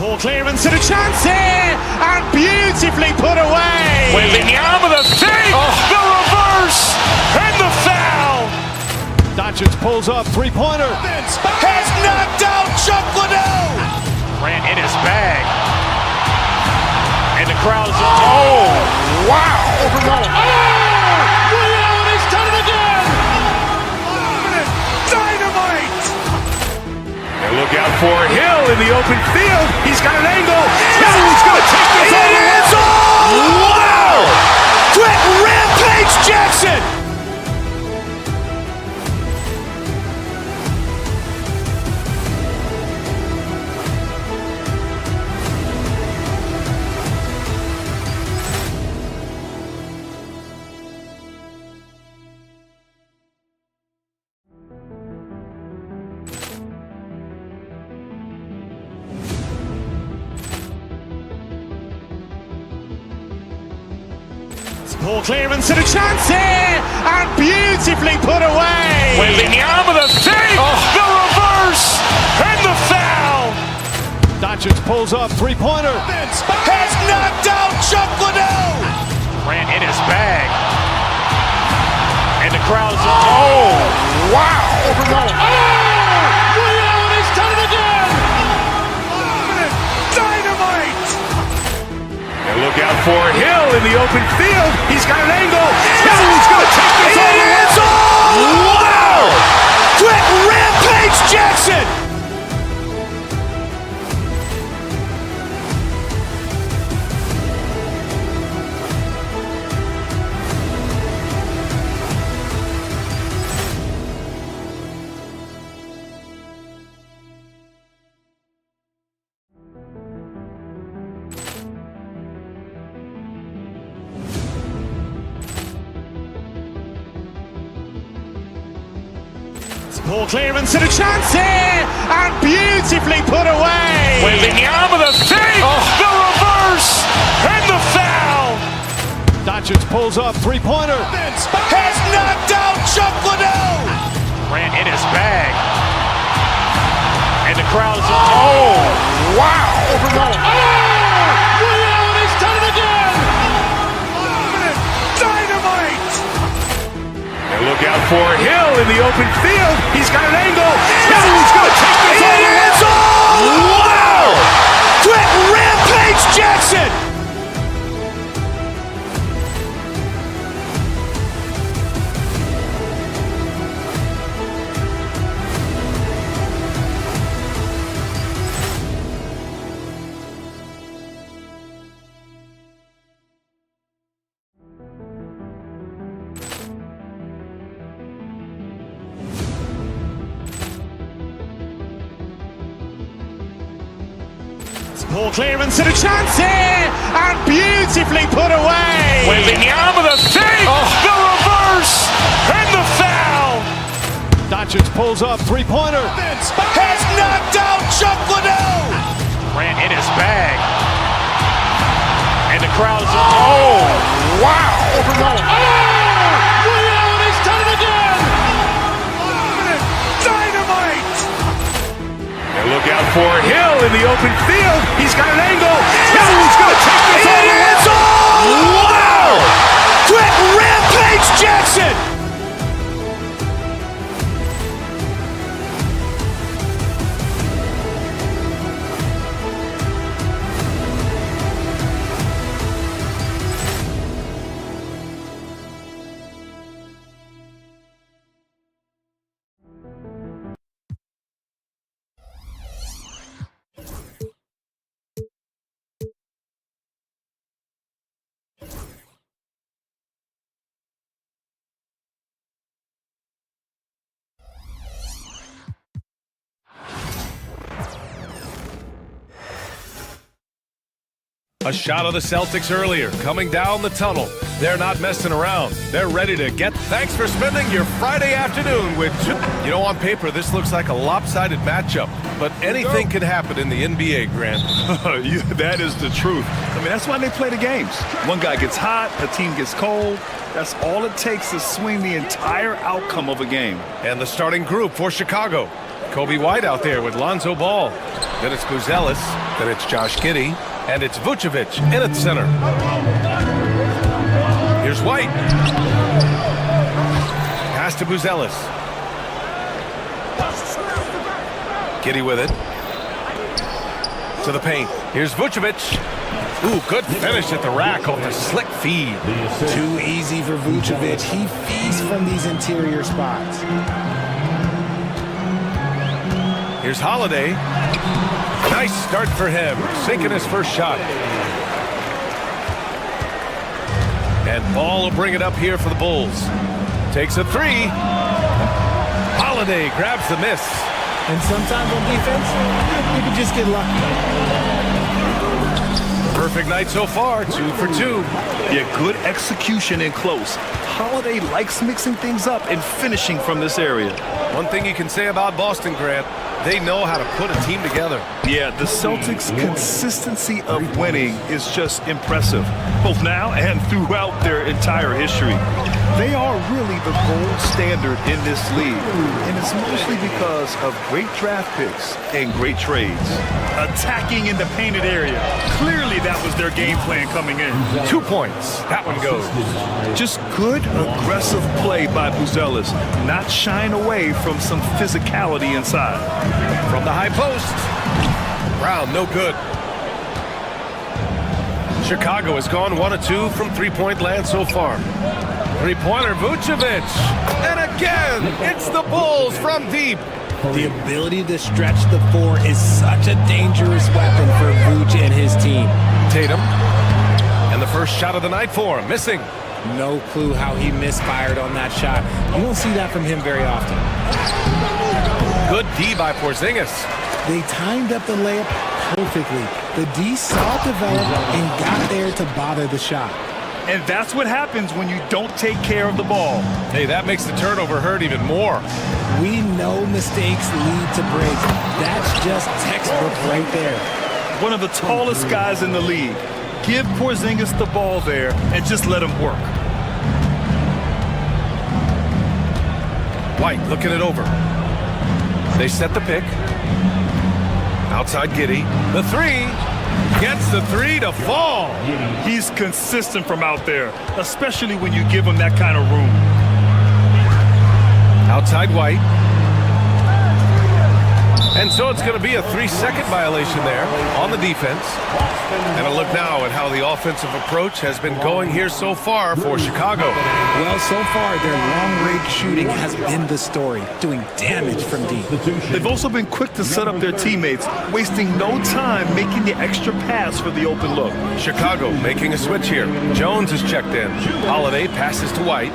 Ball clearance and a chance here, and beautifully put away. Wembanyama the fake, the reverse, and the foul. Doncic pulls up, three-pointer. Has knocked out Chuck Liddell. Ran in his bag. And the crowd's, oh, wow. Ray Allen has done it again. Dynamite. And look out for Hill in the open field. He's got an angle. Hill's going to take this all the way. Wow. Quick Rampage Jackson. Ball clearance and a chance here, and beautifully put away. Wembanyama the fake, the reverse, and the foul. Doncic pulls up, three-pointer. Has knocked out Chuck Liddell. Ran in his bag. And the crowd's, oh, wow. Ray Allen has done it again. Dynamite. And look out for Hill in the open field. He's got an angle. Hill's going to take this all the way. Wow. Quick Rampage Jackson. Ball clearance and a chance here, and beautifully put away. Wembanyama the fake, the reverse, and the foul. Doncic pulls up, three-pointer. Has knocked out Chuck Liddell. Ran in his bag. And the crowd's, oh, wow. Ray Allen has done it again. Dynamite. And look out for Hill in the open field. He's got an angle. Hill's going to take this all the way. Wow. Quick Rampage Jackson. Ball clearance and a chance here, and beautifully put away. Wembanyama the fake, the reverse, and the foul. Doncic pulls up, three-pointer. Has knocked out Chuck Liddell. Ran in his bag. And the crowd's, oh, wow. Ray Allen has done it again. Dynamite. And look out for Hill in the open field. He's got an angle. Hill's going to take this all the way. Wow. Quick Rampage Jackson. A shot of the Celtics earlier, coming down the tunnel. They're not messing around. They're ready to get... Thanks for spending your Friday afternoon with... You know, on paper, this looks like a lopsided matchup, but anything can happen in the NBA, Grant. That is the truth. I mean, that's why they play the games. One guy gets hot, a team gets cold. That's all it takes to swing the entire outcome of a game. And the starting group for Chicago. Kobe White out there with Lonzo Ball. Then it's Buzelis. Then it's Josh Giddey. And it's Vucevic in at center. Here's White. Pass to Buzelis. Giddey with it. To the paint. Here's Vucevic. Ooh, good finish at the rack off the slick feed. Too easy for Vucevic. He feeds from these interior spots. Here's Holiday. Nice start for him, sinking his first shot. And Ball will bring it up here for the Bulls. Takes a three. Holiday grabs the miss. And sometimes on defense, you can just get lucky. Perfect night so far, 2 for 2. Yeah, good execution in close. Holiday likes mixing things up and finishing from this area. One thing you can say about Boston, Grant, they know how to put a team together. Yeah, the Celtics' consistency of winning is just impressive, both now and throughout their entire history. They are really the gold standard in this league, and it's mostly because of great draft picks and great trades. Attacking in the painted area. Clearly that was their game plan coming in. 2 points. That one goes. Just good, aggressive play by Buzelis, not shying away from some physicality inside. From the high post. Brown, no good. Chicago has gone 1 of 2 from three-point land so far. Three-pointer, Vucevic. And again, it's the Bulls from deep. The ability to stretch the floor is such a dangerous weapon for Vuce and his team. Tatum. And the first shot of the night for him, missing. No clue how he misfired on that shot. You don't see that from him very often. Good D by Porzingis. They timed up the layup perfectly. The D saw it develop and got there to bother the shot. And that's what happens when you don't take care of the ball. Hey, that makes the turnover hurt even more. We know mistakes lead to breaks. That's just textbook right there. One of the tallest guys in the league. Give Porzingis the ball there and just let him work. White looking it over. They set the pick. Outside Giddey. The three. Gets the three to fall. He's consistent from out there, especially when you give him that kind of room. Outside White. And so it's going to be a 3-second violation there on the defense. And a look now at how the offensive approach has been going here so far for Chicago. Well, so far, their long-range shooting has been the story, doing damage from deep. They've also been quick to set up their teammates, wasting no time making the extra pass for the open look. Chicago making a switch here. Jones is checked in. Holiday passes to White.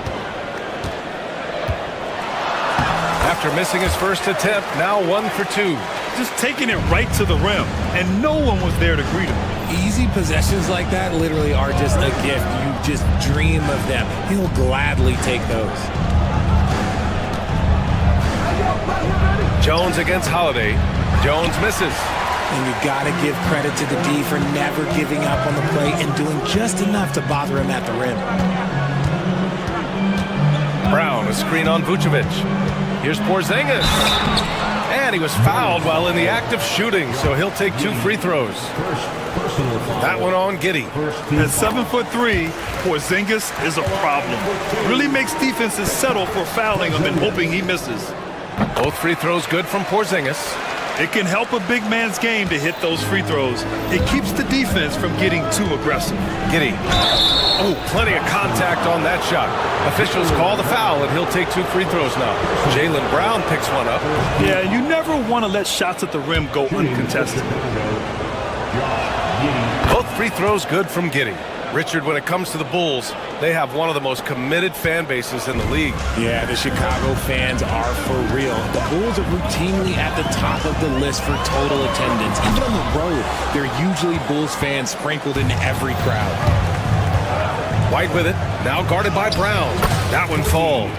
After missing his first attempt, now 1 for 2. Just taking it right to the rim, and no one was there to greet him. Easy possessions like that literally are just a gift. You just dream of them. He'll gladly take those. Jones against Holiday. Jones misses. And you got to give credit to the D for never giving up on the play and doing just enough to bother him at the rim. Brown, a screen on Vucevic. Here's Porzingis. And he was fouled while in the act of shooting, so he'll take 2 free throws. That one on Giddey. At 7'3", Porzingis is a problem. Really makes defenses settle for fouling him and hoping he misses. Both free throws good from Porzingis. It can help a big man's game to hit those free throws. It keeps the defense from getting too aggressive. Giddey. Oh, plenty of contact on that shot. Officials call the foul, and he'll take 2 free throws now. Jaylen Brown picks one up. Yeah, you never want to let shots at the rim go uncontested. Both free throws good from Giddey. Richard, when it comes to the Bulls, they have one of the most committed fan bases in the league. Yeah, the Chicago fans are for real. The Bulls are routinely at the top of the list for total attendance. Even on the road, there are usually Bulls fans sprinkled in every crowd. White with it, now guarded by Brown. That one falls.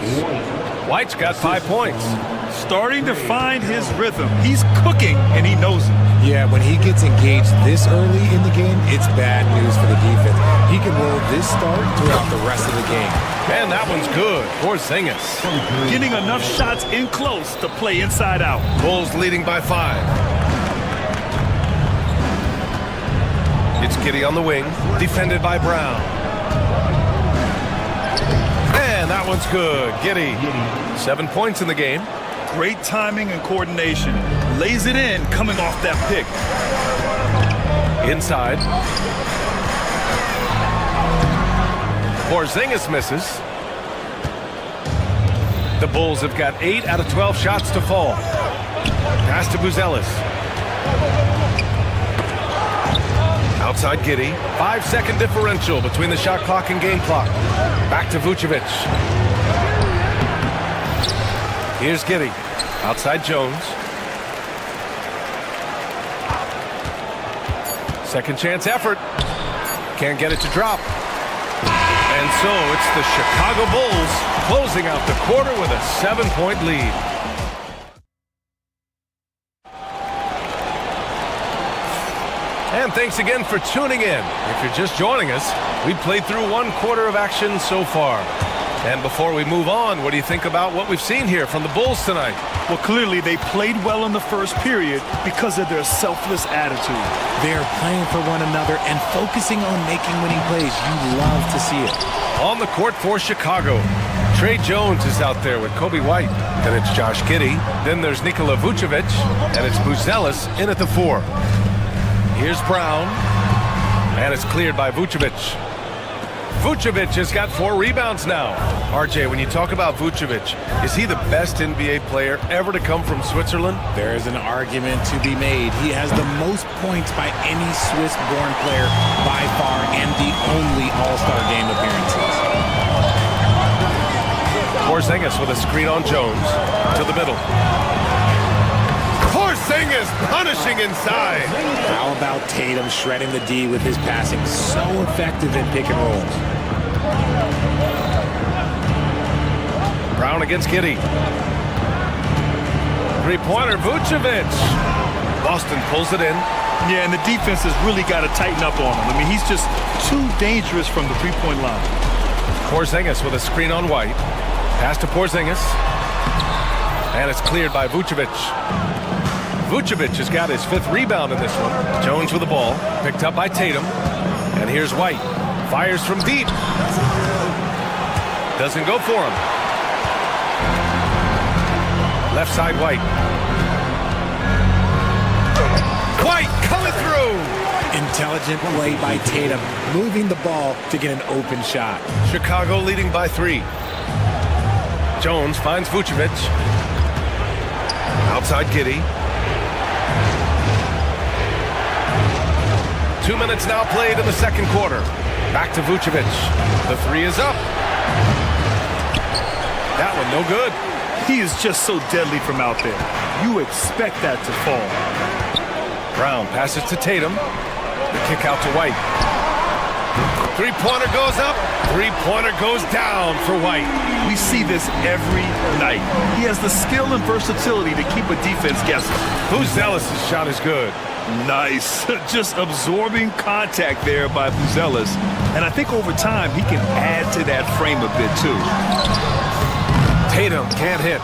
White's got 5 points. Starting to find his rhythm. He's cooking, and he knows it. Yeah, when he gets engaged this early in the game, it's bad news for the defense. He can roll this start throughout the rest of the game. And that one's good. Porzingis. Getting enough shots in close to play inside out. Bulls leading by 5. It's Giddey on the wing, defended by Brown. And that one's good. Giddey, 7 points in the game. Great timing and coordination. Lays it in coming off that pick. Inside. Porzingis misses. The Bulls have got 8 out of 12 shots to fall. Pass to Buzelis. Outside Giddey. 5-second differential between the shot clock and game clock. Back to Vucevic. Here's Giddey. Outside Jones. Second chance effort. Can't get it to drop. And so it's the Chicago Bulls closing out the quarter with a 7-point lead. And thanks again for tuning in. If you're just joining us, we played through 1 quarter of action so far. And before we move on, what do you think about what we've seen here from the Bulls tonight? Well, clearly they played well in the first period because of their selfless attitude. They're playing for one another and focusing on making winning plays. You love to see it. On the court for Chicago, Trey Jones is out there with Kobe White. Then it's Josh Giddey. Then there's Nikola Vucevic. And it's Buzelis in at the 4. Here's Brown. And it's cleared by Vucevic. Vucevic has got 4 rebounds now. RJ, when you talk about Vucevic, is he the best NBA player ever to come from Switzerland? There is an argument to be made. He has the most points by any Swiss-born player by far and the only All-Star game appearances. Porzingis with a screen on Jones to the middle. Porzingis punishing inside. How about Tatum shredding the D with his passing? So effective in pick and rolls. Brown against Giddey. Three-pointer, Vucevic. Boston pulls it in. Yeah, and the defense has really got to tighten up on him. I mean, he's just too dangerous from the three-point line. Porzingis with a screen on White. Pass to Porzingis. And it's cleared by Vucevic. Vucevic has got his 5th rebound in this one. Jones with the ball. Picked up by Tatum. And here's White. Fires from deep. Doesn't go for him. Left side, White. White coming through. Intelligent play by Tatum, moving the ball to get an open shot. Chicago leading by 3. Jones finds Vucevic. Outside Giddey. 2 minutes now played in the second quarter. Back to Vucevic. The 3 is up. That one no good. He is just so deadly from out there. You expect that to fall. Brown passes to Tatum. The kick out to White. Three-pointer goes up. Three-pointer goes down for White. We see this every night. He has the skill and versatility to keep a defense guessing. Buzelis' shot is good. Nice. Just absorbing contact there by Buzelis. And I think over time he can add to that frame a bit too. Tatum can't hit.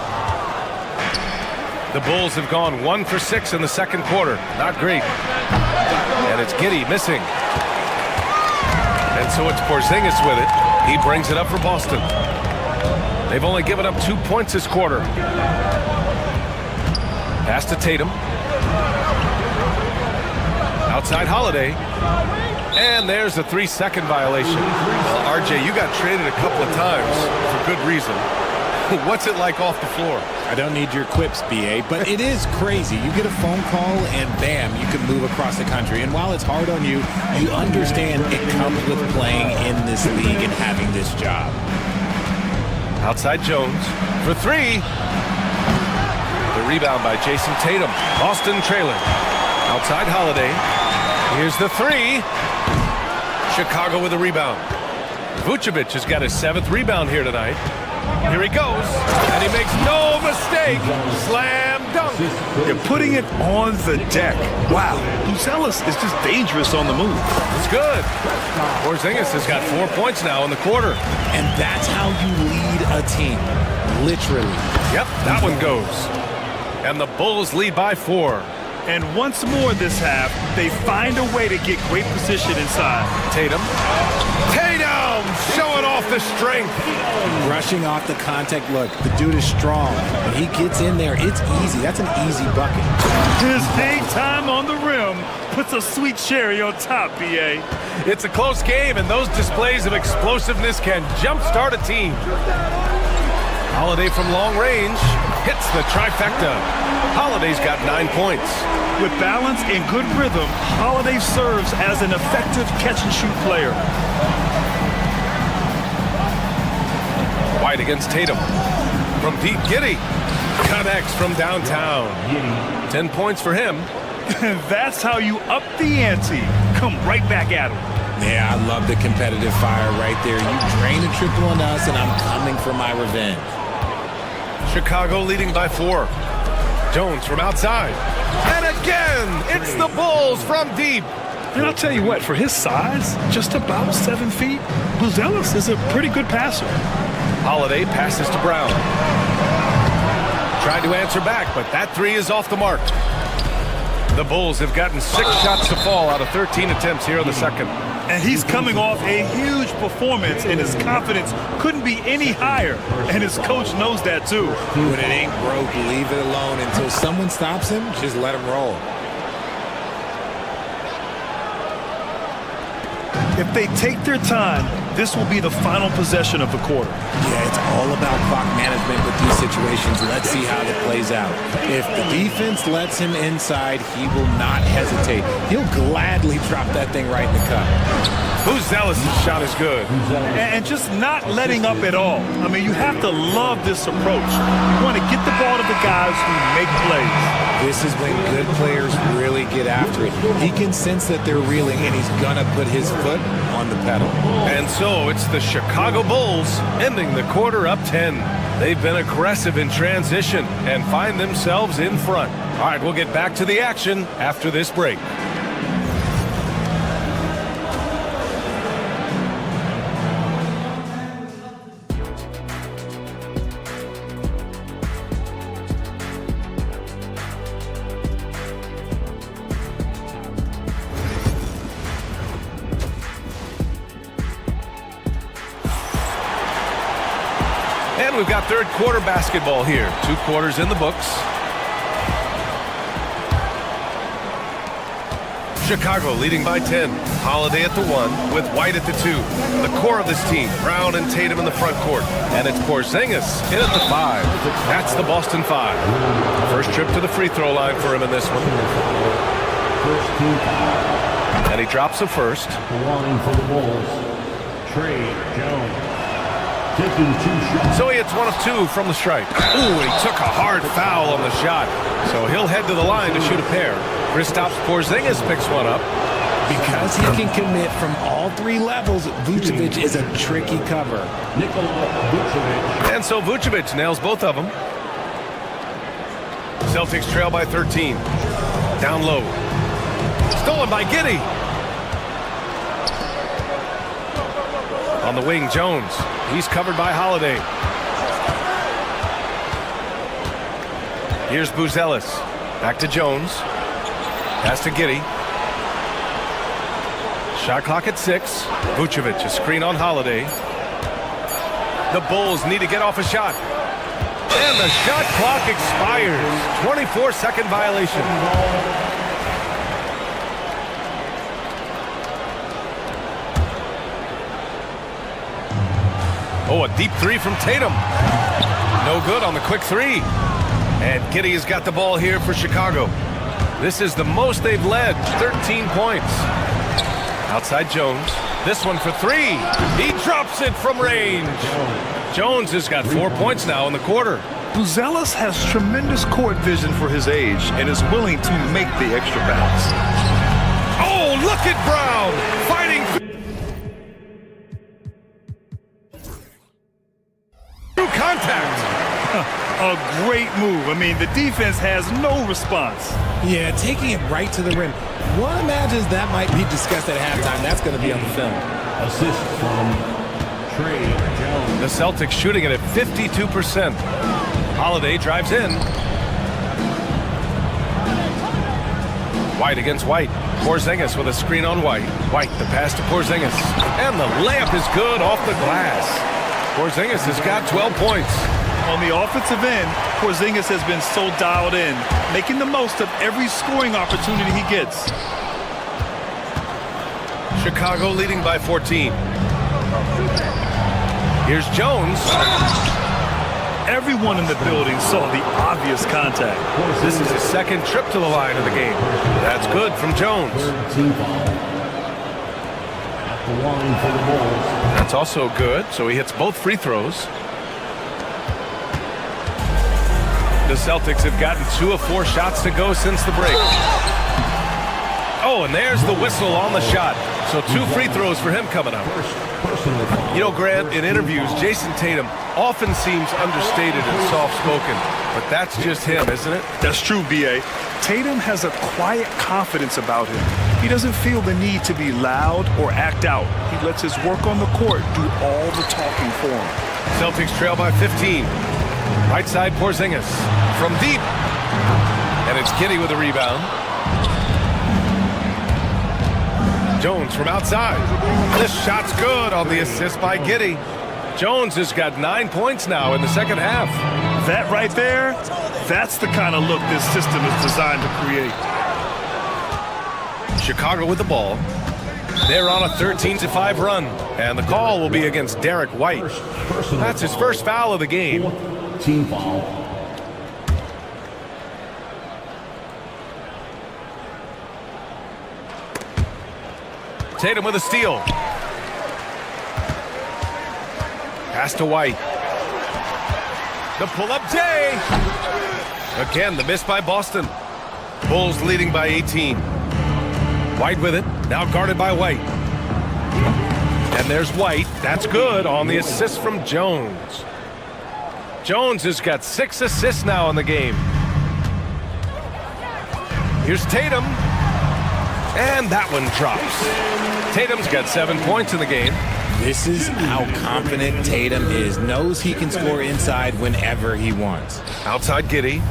The Bulls have gone 1 for 6 in the second quarter. Not great. And it's Giddey missing. And so it's Porzingis with it. He brings it up for Boston. They've only given up 2 points this quarter. Pass to Tatum. Outside Holiday. And there's a 3-second violation. Well, RJ, you got traded a couple of times for good reason. What's it like off the floor? I don't need your quips, BA, but it is crazy. You get a phone call and bam, you can move across the country. And while it's hard on you, you understand it comes with playing in this league and having this job. Outside Jones for 3. The rebound by Jason Tatum. Boston trailing. Outside Holiday. Here's the 3. Chicago with a rebound. Vucevic has got his 7th rebound here tonight. Here he goes, and he makes no mistake. Slam dunk. They're putting it on the deck. Wow, Buzelis is just dangerous on the move. It's good. Porzingis has got 4 points now in the quarter. And that's how you lead a team. Literally. Yep, that one goes. And the Bulls lead by 4. And once more this half, they find a way to get great position inside. Tatum showing off the strength. Rushing off the contact. Look, the dude is strong. When he gets in there, it's easy. That's an easy bucket. His big time on the rim puts a sweet cherry on top, B.A. It's a close game, and those displays of explosiveness can jumpstart a team. Holiday from long range hits the trifecta. Holiday's got 9 points. With balance and good rhythm, Holiday serves as an effective catch-and-shoot player. White against Tatum. From deep, Giddey connects from downtown. 10 points for him. That's how you up the ante. Come right back at him. Yeah, I love the competitive fire right there. You drain a triple on us, and I'm coming for my revenge. Chicago leading by 4. Jones from outside. And again, it's the Bulls from deep. And I'll tell you what, for his size, just about 7 feet, Buzelis is a pretty good passer. Holiday passes to Brown. Tried to answer back, but that 3 is off the mark. The Bulls have gotten 6 shots to fall out of 13 attempts here in the second. And he's coming off a huge performance, and his confidence couldn't be any higher. And his coach knows that, too. When it ain't broke, leave it alone. Until someone stops him, just let him roll. If they take their time, this will be the final possession of the quarter. Yeah, it's all about clock management with these situations. Let's see how it plays out. If the defense lets him inside, he will not hesitate. He'll gladly drop that thing right in the cup. Buzelis' shot is good. And just not letting up at all. I mean, you have to love this approach. You want to get the ball to the guys who make plays. This is when good players really get after it. He can sense that they're reeling, and he's going to put his foot on the pedal. And so it's the Chicago Bulls ending the quarter up 10. They've been aggressive in transition and find themselves in front. All right, we'll get back to the action after this break. And we've got third quarter basketball here. 2 quarters in the books. Chicago leading by 10. Holiday at the 1 with White at the 2. The core of this team, Brown and Tatum in the front court. And it's Porzingis in at the 5. That's the Boston 5. First trip to the free throw line for him in this one. And he drops a first. The line for the Bulls, Trey Jones. So he hits 1 of 2 from the stripe. Ooh, he took a hard foul on the shot. So he'll head to the line to shoot a pair. Kristaps Porzingis picks one up. Because he can commit from all 3 levels, Vucevic is a tricky cover. And so Vucevic nails both of them. Celtics trail by 13. Down low. Stolen by Giddey. On the wing, Jones. He's covered by Holiday. Here's Buzelis. Back to Jones. Pass to Giddey. Shot clock at 6. Vucevic, a screen on Holiday. The Bulls need to get off a shot. And the shot clock expires. 24-second violation. Oh, a deep 3 from Tatum. No good on the quick 3. And Giddey has got the ball here for Chicago. This is the most they've led, 13 points. Outside Jones. This one for 3. He drops it from range. Jones has got 4 points now in the quarter. Buzelis has tremendous court vision for his age and is willing to make the extra pass. Oh, look at Brown fighting through contact. A great move. I mean, the defense has no response. Yeah, taking it right to the rim. One imagines that might be discussed at halftime. That's going to be on the film. Assist from Trey Jones. The Celtics shooting it at 52%. Holiday drives in. White against White. Porzingis with a screen on White. White, the pass to Porzingis. And the layup is good off the glass. Porzingis has got 12 points. On the offensive end, Porzingis has been so dialed in, making the most of every scoring opportunity he gets. Chicago leading by 14. Here's Jones. Everyone in the building saw the obvious contact. This is his second trip to the line of the game. That's good from Jones. That's also good, so he hits both free throws. The Celtics have gotten 2 of 4 shots to go since the break. Oh, and there's the whistle on the shot. So 2 free throws for him coming up. You know, Grant, in interviews, Jason Tatum often seems understated and soft-spoken, but that's just him, isn't it? That's true, B.A. Tatum has a quiet confidence about him. He doesn't feel the need to be loud or act out. He lets his work on the court do all the talking for him. Celtics trail by 15. Right side Porzingis from deep. And it's Giddey with a rebound. Jones from outside. This shot's good on the assist by Giddey. Jones has got 9 points now in the second half. That right there, that's the kind of look this system is designed to create. Chicago with the ball. They're on a 13-5 run. And the call will be against Derek White. That's his first foul of the game. Team foul. Tatum with a steal. Pass to White. The pull-up J. Again, the miss by Boston. Bulls leading by 18. White with it. Now guarded by White. And there's White. That's good on the assist from Jones. Jones has got 6 assists now in the game. Here's Tatum. And that one drops. Tatum's got 7 points in the game. This is how confident Tatum is. Knows he can score inside whenever he wants. Outside Giddey.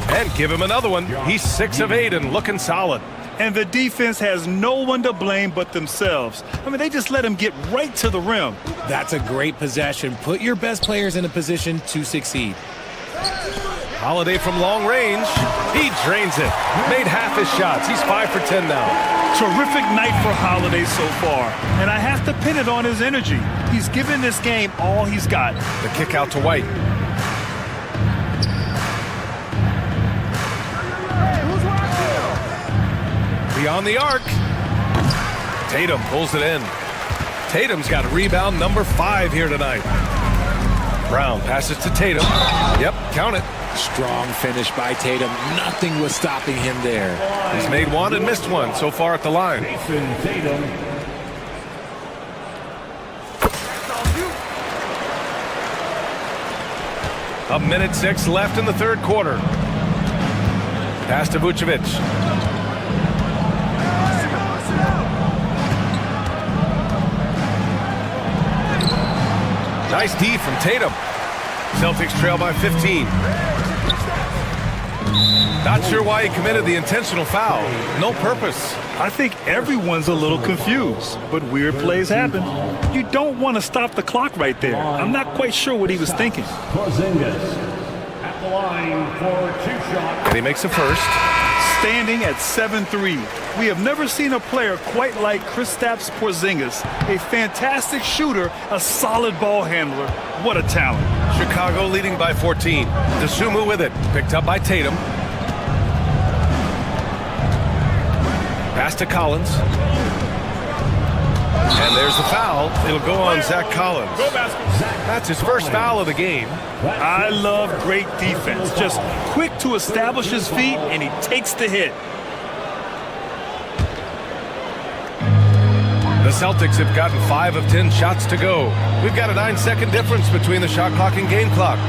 And give him another one. He's 6 of 8 and looking solid. And the defense has no one to blame but themselves. I mean, they just let him get right to the rim. That's a great possession. Put your best players in a position to succeed. Holiday from long range. He drains it. Made half his shots. He's 5 for 10 now. Terrific night for Holiday so far. And I have to pin it on his energy. He's given this game all he's got. The kick out to White. Beyond the arc. Tatum pulls it in. Tatum's got rebound number 5 here tonight. Brown passes to Tatum. Yep, count it. Strong finish by Tatum. Nothing was stopping him there. He's made 1 and missed 1 so far at the line. Tatum. A minute 6 left in the third quarter. Pass to Vucevic. Nice D from Tatum. Celtics trail by 15. Not sure why he committed the intentional foul. No purpose. I think everyone's a little confused, but weird plays happen. You don't want to stop the clock right there. I'm not quite sure what he was thinking. Porzingis at the line for 2 shots. And he makes the first. Standing at 7-3. We have never seen a player quite like Kristaps Porzingis. A fantastic shooter, a solid ball handler. What a talent. Chicago leading by 14. DeSumo with it. Picked up by Tatum. Pass to Collins. And there's the foul. It'll go on Zach Collins. That's his first foul of the game. I love great defense. Just quick to establish his feet, and he takes the hit. The Celtics have gotten 5 of 10 shots to go. We've got a 9-second difference between the shot clock and game clock.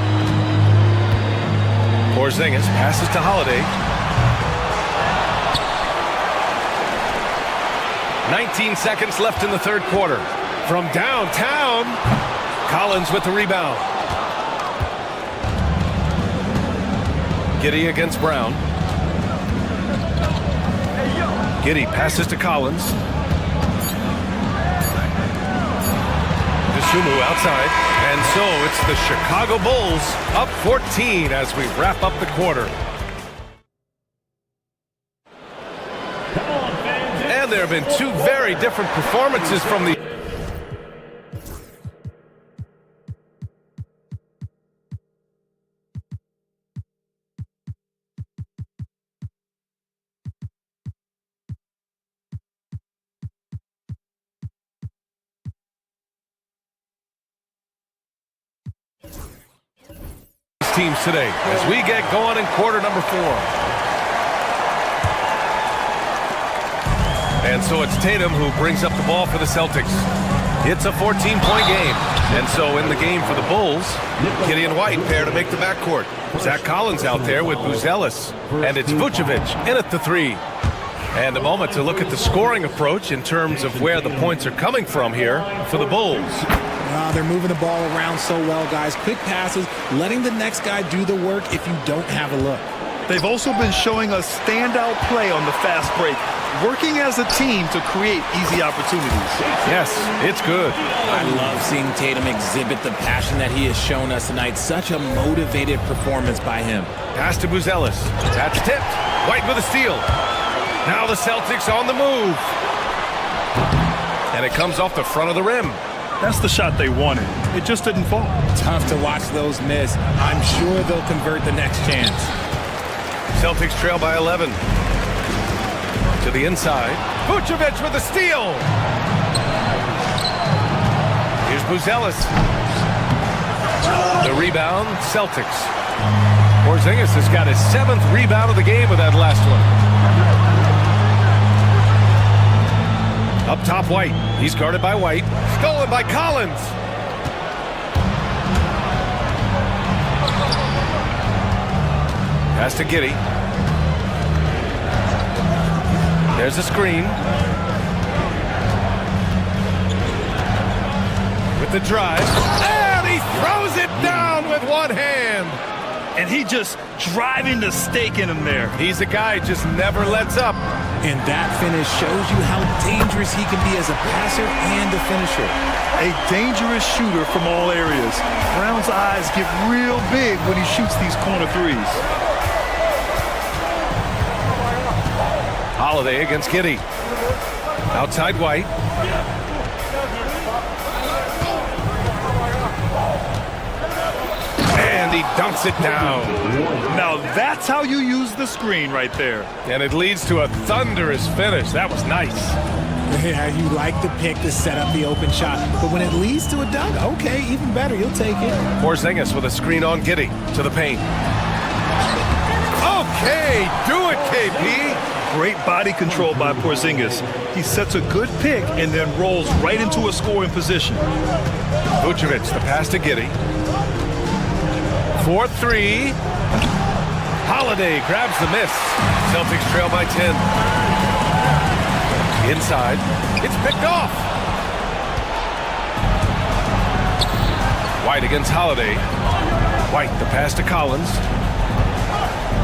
Porzingis passes to Holiday. 19 seconds left in the third quarter. From downtown, Collins with the rebound. Giddey against Brown. Giddey passes to Collins. Sumu outside, and so it's the Chicago Bulls up 14 as we wrap up the quarter. And there have been 2 very different performances from the teams today as we get going in quarter number 4. And so it's Tatum who brings up the ball for the Celtics. It's a 14-point game. And so in the game for the Bulls, Giddey and White pair to make the backcourt. Zach Collins out there with Buzelis. And it's Vucevic in at the 3. And a moment to look at the scoring approach in terms of where the points are coming from here for the Bulls. They're moving the ball around so well, guys. Quick passes, letting the next guy do the work if you don't have a look. They've also been showing us standout play on the fast break, working as a team to create easy opportunities. Yes, it's good. I love seeing Tatum exhibit the passion that he has shown us tonight. Such a motivated performance by him. Pass to Buzelis. That's tipped. White with a steal. Now the Celtics on the move. And it comes off the front of the rim. That's the shot they wanted. It just didn't fall. Tough to watch those miss. I'm sure they'll convert the next chance. Celtics trail by 11. To the inside. Vucevic with a steal. Here's Buzelis. The rebound, Celtics. Porzingis has got his 7th rebound of the game with that last one. Up top, White. He's guarded by White. Stolen by Collins. Pass to Giddey. There's a screen. With the drive. And he throws it down with one hand. And he just driving the stake in him there. He's a guy just never lets up. And that finish shows you how dangerous he can be as a passer and a finisher. A dangerous shooter from all areas. Brown's eyes get real big when he shoots these corner threes. Holiday against Giddey. Outside White. And he dunks it down. Now that's how you use the screen right there. And it leads to a thunderous finish. That was nice. Yeah, you like the pick to set up the open shot. But when it leads to a dunk, okay, even better. You'll take it. Porzingis with a screen on Giddey to the paint. Okay, do it, KP. Great body control by Porzingis. He sets a good pick and then rolls right into a scoring position. Vucevic, the pass to Giddey. 4-3. Holiday grabs the miss. Celtics trail by 10. Inside. It's picked off. White against Holiday. White, the pass to Collins.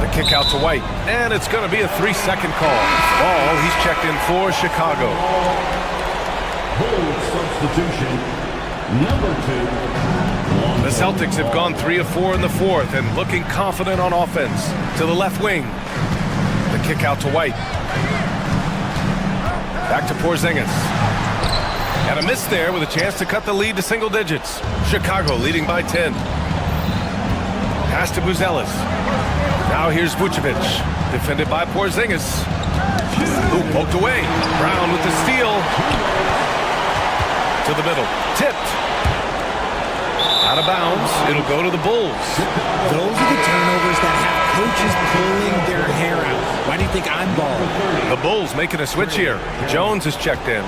The kick out to White. And it's going to be a 3-second call. Ball, he's checked in for Chicago. Bold substitution, number 2. The Celtics have gone 3 of 4 in the fourth and looking confident on offense. To the left wing. The kick out to White. Back to Porzingis. And a miss there with a chance to cut the lead to single digits. Chicago leading by 10. Pass to Buzelis. Now here's Vucevic. Defended by Porzingis. Who poked away. Brown with the steal. To the middle. Tipped. Out of bounds. It'll go to the Bulls. Those are the turnovers that have coaches pulling their hair out. Why do you think I'm balling? The Bulls making a switch here. Jones is checked in.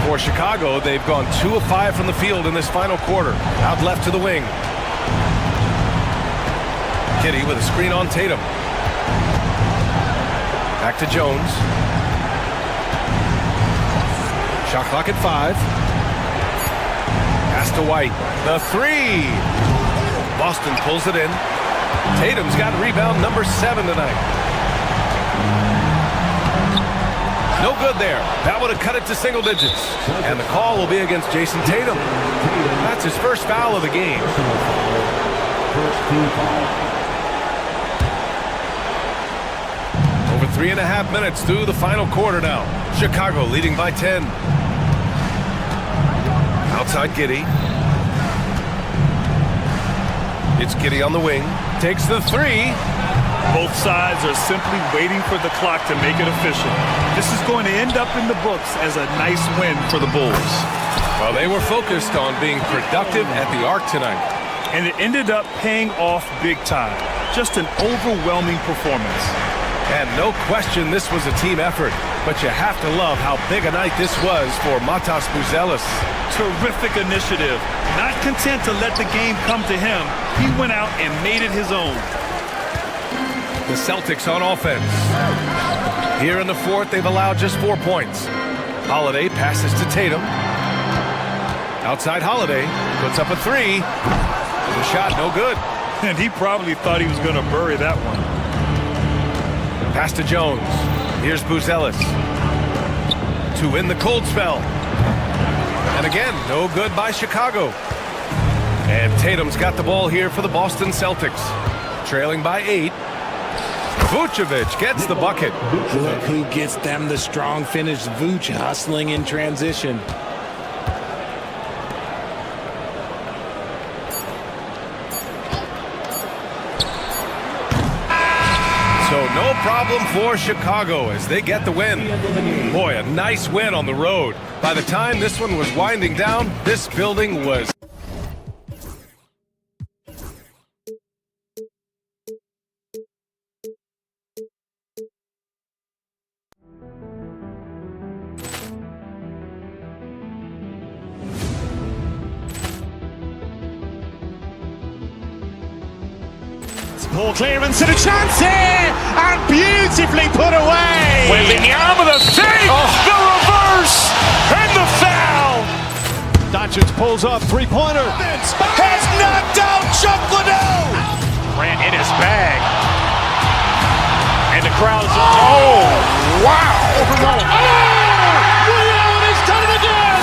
For Chicago, they've gone 2 of 5 from the field in this final quarter. Out left to the wing. Kitty with a screen on Tatum. Back to Jones. Shot clock at 5. Pass to White. The 3. Boston pulls it in. Tatum's got rebound number 7 tonight. No good there. That would have cut it to single digits. And the call will be against Jason Tatum. That's his first foul of the game. Over 3.5 minutes through the final quarter now. Chicago leading by 10. Outside Giddey. It's Giddey on the wing. Takes the 3. Both sides are simply waiting for the clock to make it official. This is going to end up in the books as a nice win for the Bulls. Well, they were focused on being productive at the arc tonight. And it ended up paying off big time. Just an overwhelming performance. And no question this was a team effort. But you have to love how big a night this was for Matas Buzelis. Terrific initiative. Not content to let the game come to him, he went out and made it his own. The Celtics on offense. Here in the fourth, they've allowed just 4 points. Holiday passes to Tatum. Outside Holiday puts up a 3. The shot no good. And he probably thought he was going to bury that one. Pass to Jones. Here's Buzelis. To win the cold spell. And again, no good by Chicago. And Tatum's got the ball here for the Boston Celtics. Trailing by 8. Vucevic gets the bucket. Look who gets them the strong finish. Vuce hustling in transition. So no problem for Chicago as they get the win. Boy, a nice win on the road. By the time this one was winding down, this building was... Poor clearance and a chance here, and beautifully put away. Wembanyama the save, the reverse, and the foul. Doncic pulls up, three-pointer. Has knocked out Chuck Liddell. Grant in his bag. And the crowd is, oh, wow. Ray Allen has done it again.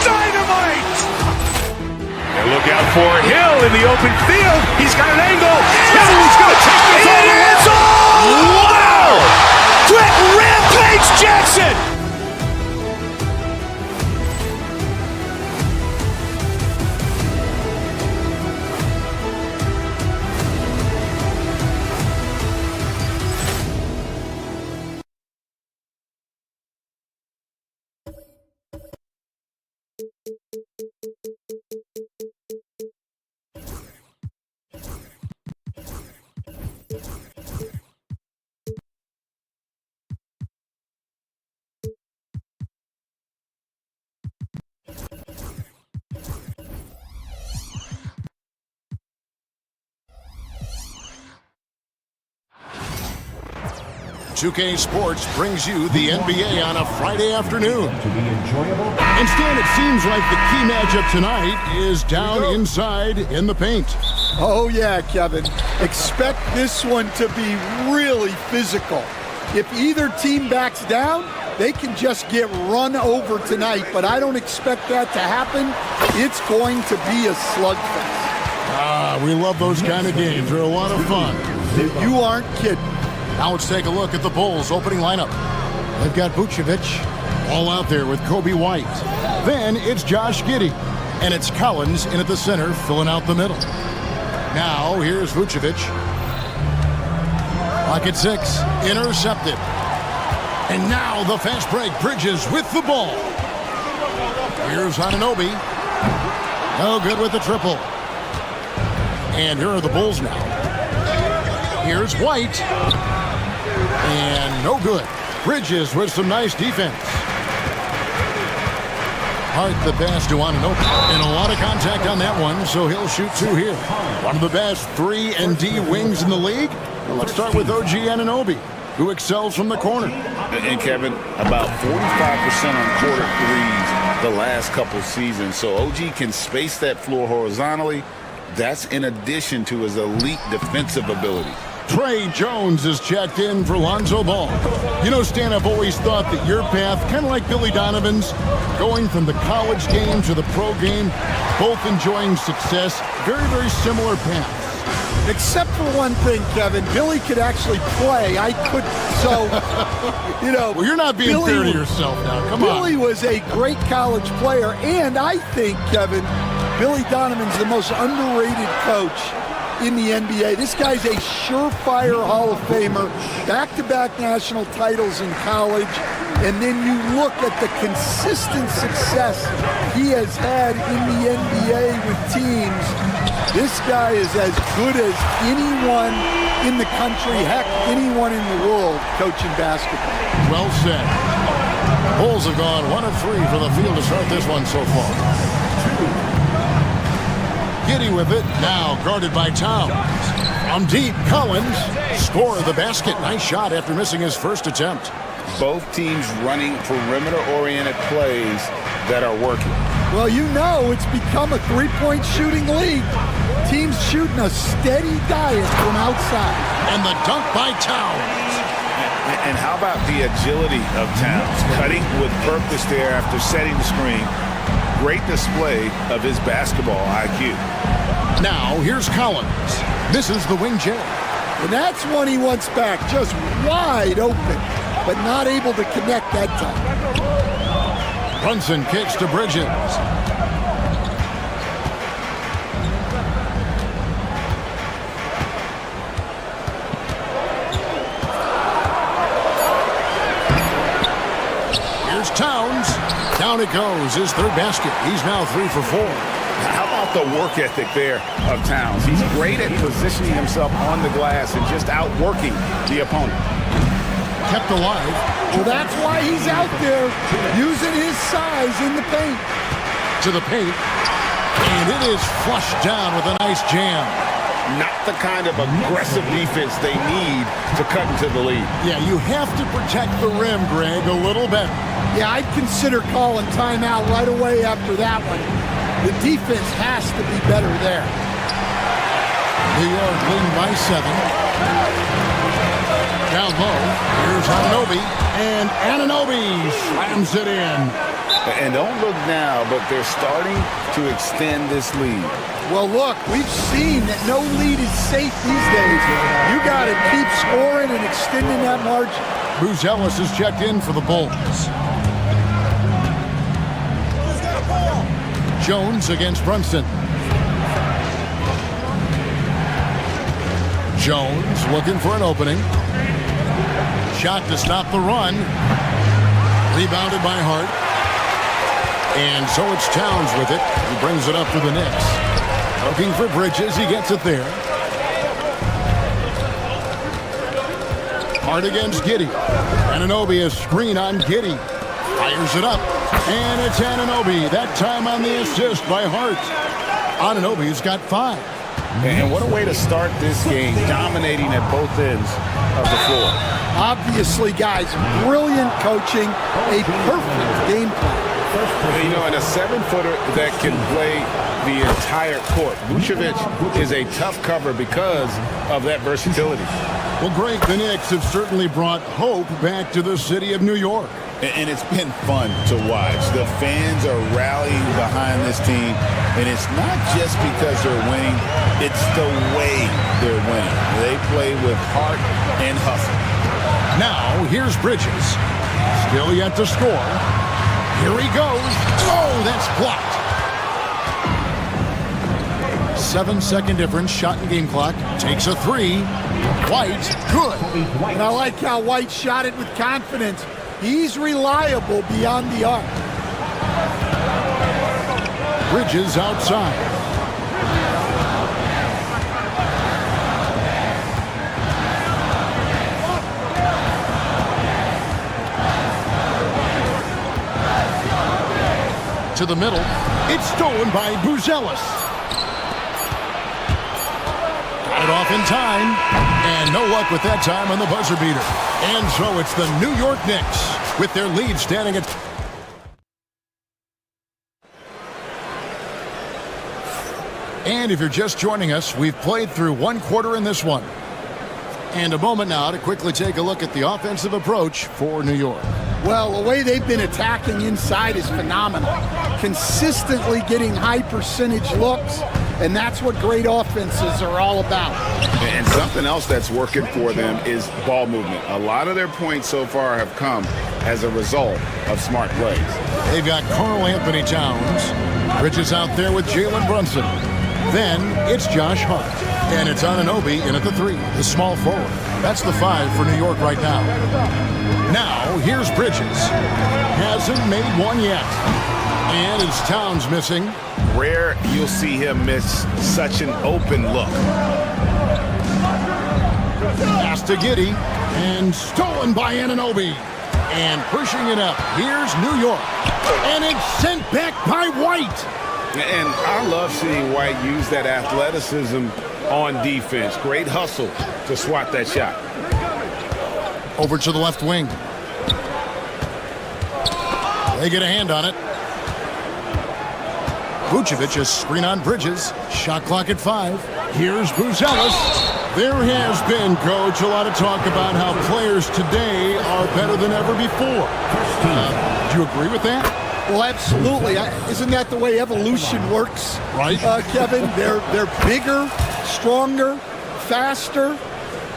Dynamite. And look out for Hill in the open field. He's got an angle. He's going to take this all the way. Wow. Quick Rampage Jackson. Two-K Sports brings you the NBA on a Friday afternoon. And Stan, it seems like the key matchup tonight is down inside in the paint. Oh yeah, Kevin. Expect this one to be really physical. If either team backs down, they can just get run over tonight, but I don't expect that to happen. It's going to be a slugfest. Ah, we love those kind of games. They're a lot of fun. You aren't kidding. Now let's take a look at the Bulls' opening lineup. They've got Vucevic all out there with Kobe White. Then it's Josh Giddey, and it's Collins in at the center, filling out the middle. Now here's Vucevic. Clock at 6, intercepted. And now the fast break. Bridges with the ball. Here's Anunoby. No good with the triple. And here are the Bulls now. Here's White. And no good. Bridges with some nice defense. Hart the pass to Anunoby. And a lot of contact on that one, so he'll shoot 2 here. One of the best 3-and-D wings in the league. Well, let's start with OG Anunoby, who excels from the corner. And Kevin, about 45% on quarter threes the last couple seasons. So OG can space that floor horizontally. That's in addition to his elite defensive ability. Trey Jones is checked in for Lonzo Ball. You know, Stan, I've always thought that your path, kind of like Billy Donovan's, going from the college game to the pro game, both enjoying success, very, very similar paths. Except for one thing, Kevin. Billy could actually play. I could, so, you know. Well, you're not being fair to yourself now. Come on. Billy was a great college player, and I think, Kevin, Billy Donovan's the most underrated coach in the NBA. This guy's a surefire Hall of Famer, back-to-back national titles in college, and then you look at the consistent success he has had in the NBA with teams. This guy is as good as anyone in the country, heck, anyone in the world coaching basketball. Well said. Bulls have gone 1 of 3 for the field to start this one so far. Giddy with it, now guarded by Towns. From deep, Collins score the basket. Nice shot after missing his first attempt. Both teams running perimeter-oriented plays that are working. Well, you know it's become a three-point shooting league. Teams shooting a steady diet from outside. And the dunk by Towns. And how about the agility of Towns? Cutting with purpose there after setting the screen. Great display of his basketball IQ. Now, here's Collins. Misses the wing J. And that's one he wants back, just wide open, but not able to connect that time. Brunson kicks to Bridges. Here's Towns. Down it goes, his third basket. He's now 3 for 4. How about the work ethic there of Towns? He's great at positioning himself on the glass and just outworking the opponent. Kept alive. Well, that's why he's out there using his size in the paint. To the paint. And it is flushed down with a nice jam. Not the kind of aggressive defense they need to cut into the lead. Yeah, you have to protect the rim, Greg, a little better. Yeah, I'd consider calling timeout right away after that one. The defense has to be better there. New York leading by 7. Down low, here's Anunoby, and Anunoby slams it in. And don't look now, but they're starting to extend this lead. Well, look, we've seen that no lead is safe these days. You got to keep scoring and extending that margin. Bruce Ellis is checked in for the Bulls. Jones against Brunson. Jones looking for an opening. Shot to stop the run. Rebounded by Hart. And so it's Towns with it. He brings it up to the Knicks. Looking for Bridges. He gets it there. Hart against Giddy. Anunoby, a screen on Giddy. Fires it up. And it's Anunoby. That time on the assist by Hart. Anunoby's got 5. And what a way to start this game, dominating at both ends of the floor. Obviously, guys, brilliant coaching, a perfect game plan. You know, and a 7-footer that can play the entire court. Vucevic is a tough cover because of that versatility. Well, Greg, the Knicks have certainly brought hope back to the city of New York. And it's been fun to watch. The fans are rallying behind this team, and it's not just because they're winning, it's the way they're winning. They play with heart and hustle. Now, here's Bridges. Still yet to score. Here he goes. Oh, that's blocked. 7-second difference, shot and game clock. Takes a 3. White, good. And I like how White shot it with confidence. He's reliable beyond the arc. Bridges outside. to the middle. It's stolen by Buzelis. Got it off in time. And no luck with that time on the buzzer beater. And so it's the New York Knicks with their lead standing at... And if you're just joining us, we've played through one quarter in this one. And a moment now to quickly take a look at the offensive approach for New York. Well, the way they've been attacking inside is phenomenal. Consistently getting high percentage looks, and that's what great offenses are all about. And something else that's working for them is ball movement. A lot of their points so far have come as a result of smart plays. They've got Karl Anthony Towns. Bridges out there with Jalen Brunson. Then it's Josh Hart. And it's Anunoby in at the 3, the small forward. That's the 5 for New York right now. Now, here's Bridges. Hasn't made one yet. And it's Towns missing. Rare you'll see him miss such an open look. Pass to Giddey. And stolen by Anunoby. And pushing it up. Here's New York. And it's sent back by White. And I love seeing White use that athleticism on defense. Great hustle to swat that shot. Over to the left wing. They get a hand on it. Vucevic has screen on Bridges. Shot clock at 5. Here's Buzelis. There has been, Coach, a lot of talk about how players today are better than ever before. Do you agree with that? Well, absolutely. Isn't that the way evolution works? Right. Kevin, they're bigger, stronger, faster,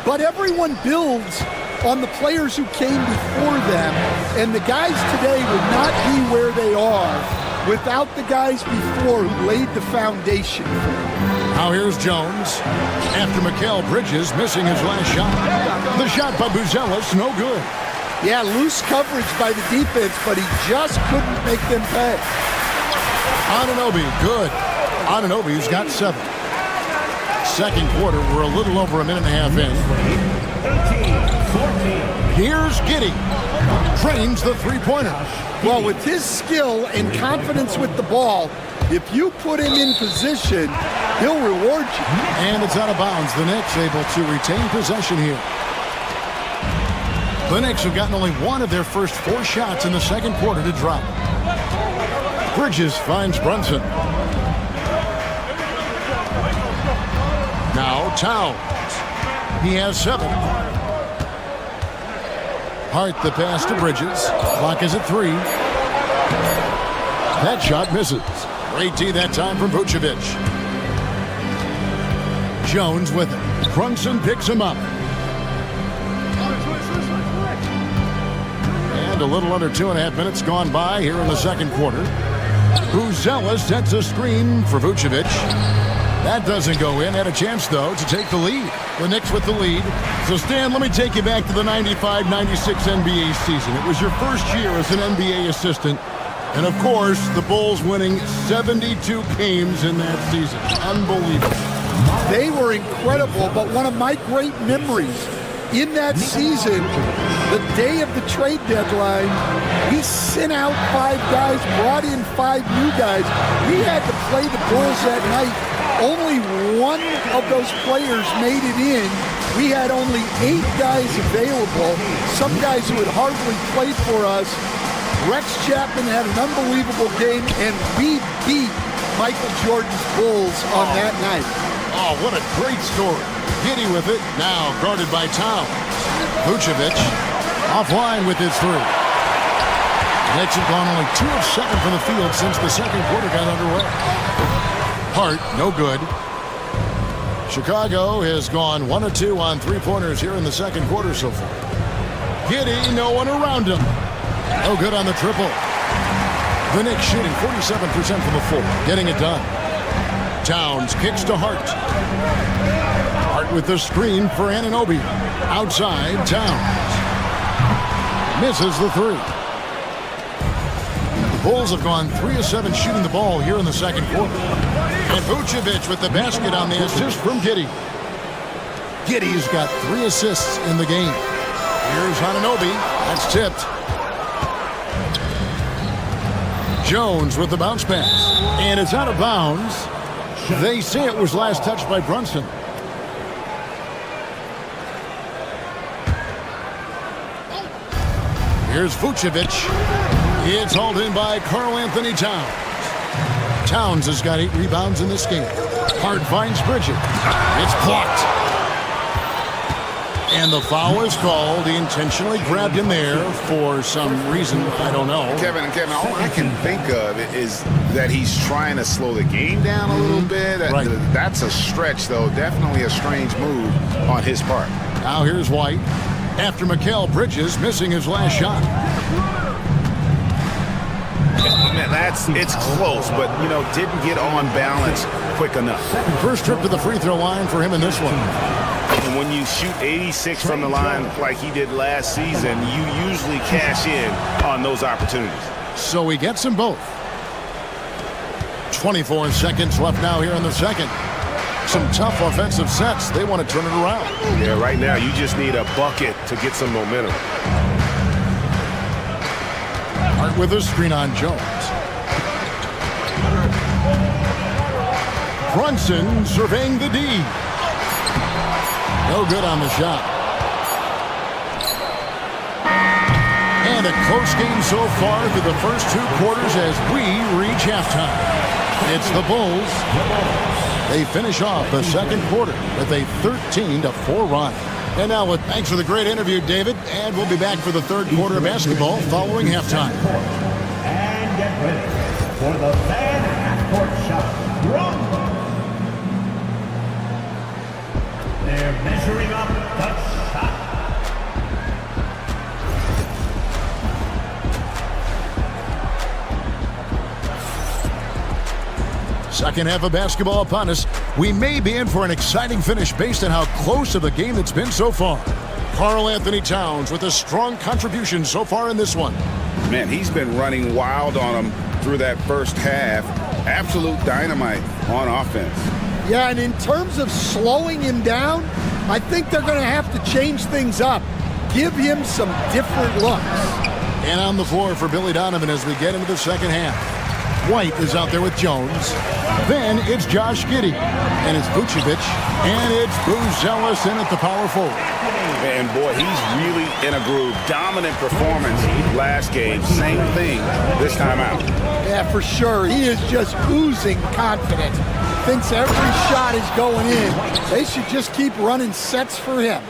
but everyone builds on the players who came before them, and the guys today would not be where they are without the guys before who laid the foundation. Now here's Jones after Mikal Bridges missing his last shot. The shot by Buzelis, no good. Yeah, loose coverage by the defense, but he just couldn't make them pay. Anunoby, good. Anunoby's got 7. Second quarter, we're a little over a minute and a half in. Here's Giddey. Trains the three-pointer. Well, with his skill and confidence with the ball, if you put him in position, he'll reward you. And it's out of bounds. The Knicks able to retain possession here. The Knicks have gotten only one of their first 4 shots in the second quarter to drop. Bridges finds Brunson. Now Towns. He has 7. Hart the pass to Bridges. Clock is at 3. That shot misses. Great D that time from Vucevic. Jones with it. Brunson picks him up. A little under 2.5 minutes gone by here in the second quarter. Buzelis sets a screen for Vucevic. That doesn't go in. Had a chance, though, to take the lead. The Knicks with the lead. So, Stan, let me take you back to the 95-96 NBA season. It was your first year as an NBA assistant. And, of course, the Bulls winning 72 games in that season. Unbelievable. They were incredible, but one of my great memories in that season, the day of the trade deadline, we sent out 5 guys, brought in 5 new guys. We had to play the Bulls that night. Only one of those players made it in. We had only 8 guys available, some guys who had hardly played for us. Rex Chapman had an unbelievable game, and we beat Michael Jordan's Bulls on that night. Oh, what a great story. Giddey with it, now guarded by Towns. Vucevic offline with his 3. Knicks have gone only 2 of 7 from the field since the second quarter got underway. Hart, no good. Chicago has gone 1 of 2 on 3-pointers here in the second quarter so far. Giddey, no one around him. No good on the triple. The Knicks shooting 47% from the floor, getting it done. Towns kicks to Hart. Hart with the screen for Anunoby. Outside, Towns. Misses the 3. The Bulls have gone 3 of 7 shooting the ball here in the second quarter. And Vucevic with the basket on the assist from Giddey. Giddey's got 3 assists in the game. Here's Anunoby. That's tipped. Jones with the bounce pass. And it's out of bounds. They say it was last touched by Brunson. Here's Vucevic. It's hauled in by Karl Anthony Towns. Towns has got 8 rebounds in this game. Hart finds Bridget. It's blocked. And the foul is called. He intentionally grabbed him there for some reason. I don't know. Kevin, all I can think of is that he's trying to slow the game down a little bit. Right. That's a stretch, though. Definitely a strange move on his part. Now here's White. After Mikal Bridges missing his last shot. Man, it's close, but, didn't get on balance quick enough. First trip to the free throw line for him in this one. And when you shoot 86 from the line like he did last season, you usually cash in on those opportunities. So he gets them both. 24 seconds left now here in the second. Some tough offensive sets. They want to turn it around. Yeah, right now you just need a bucket to get some momentum. Hart with a screen on Jones. Brunson surveying the D. No good on the shot. And a close game so far through the first 2 quarters as we reach halftime. It's the Bulls. They finish off the second quarter with a 13-4 run. And now, thanks for the great interview, David. And we'll be back for the third quarter of basketball following halftime. And get ready for the fan half-court shot. They're measuring up the shot. Second half of basketball upon us. We may be in for an exciting finish based on how close of a game it's been so far. Karl Anthony Towns with a strong contribution so far in this one. Man, he's been running wild on him through that first half. Absolute dynamite on offense. Yeah, and in terms of slowing him down, I think they're going to have to change things up. Give him some different looks. And on the floor for Billy Donovan as we get into the second half. White is out there with Jones. Then it's Josh Giddey. And it's Vucevic. And it's Buzelis in at the power forward. And boy, he's really in a groove. Dominant performance last game. Same thing this time out. Yeah, for sure. He is just oozing confidence. Thinks every shot is going in. They should just keep running sets for him.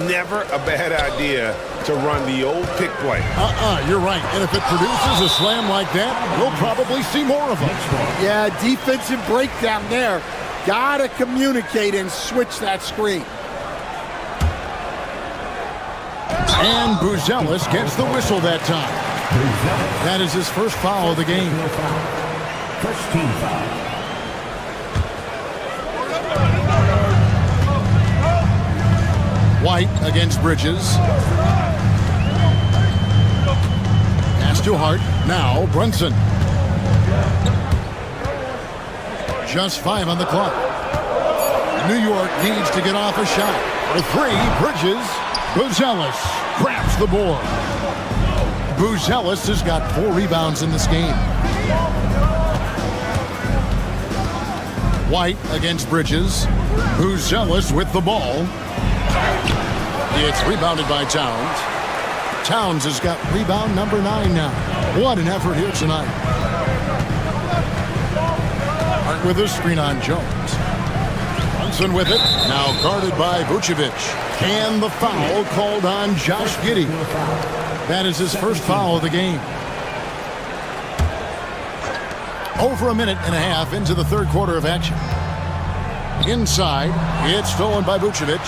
Never a bad idea to run the old pick play. You're right. And if it produces a slam like that, we'll probably see more of them. Yeah, defensive breakdown there. Gotta communicate and switch that screen. And Buzelis gets the whistle that time. That is his first foul of the game. First team foul. White against Bridges. Pass to Hart. Now Brunson. Just 5 on the clock. New York needs to get off a shot. For 3, Bridges. Buzelis grabs the board. Buzelis has got 4 rebounds in this game. White against Bridges. Buzelis with the ball. It's rebounded by Towns. Towns has got rebound number 9 now. What an effort here tonight. Hart with a screen on Jones. Brunson with it. Now guarded by Vucevic. And the foul called on Josh Giddey. That is his first foul of the game. Over a minute and a half into the third quarter of action. Inside, it's stolen by Vucevic.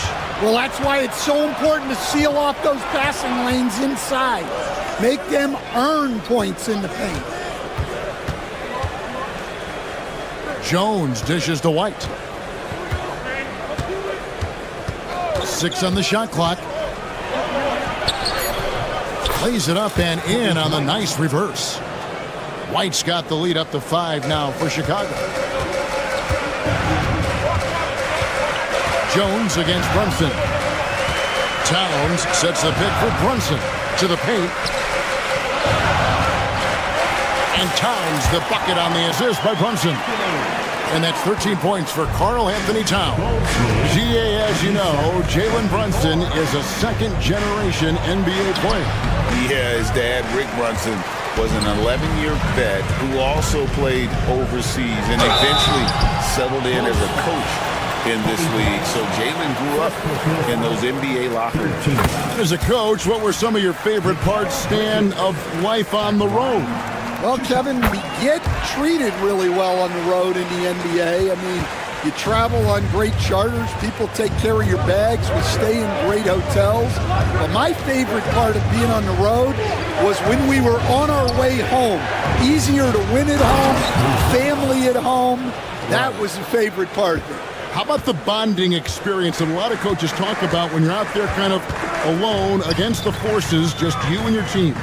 Well, that's why it's so important to seal off those passing lanes inside. Make them earn points in the paint. Jones dishes to White. 6 on the shot clock. Plays it up and in on the nice reverse. White's got the lead up to 5 now for Chicago. Jones against Brunson. Towns sets the pick for Brunson to the paint. And Towns the bucket on the assist by Brunson. And that's 13 points for Karl Anthony Towns. GA, as you know, Jalen Brunson is a second-generation NBA player. Yeah, his dad, Rick Brunson, was an 11-year vet who also played overseas and eventually settled in as a coach in this league. So Jalen grew up in those NBA locker rooms. As a coach, what were some of your favorite parts, Stan, of life on the road? Well, Kevin, we get treated really well on the road in the NBA. I mean, you travel on great charters. People take care of your bags. We stay in great hotels. But my favorite part of being on the road was when we were on our way home. Easier to win at home, family at home. That was the favorite part of it. How about the bonding experience that a lot of coaches talk about when you're out there kind of alone against the forces, just you and your team?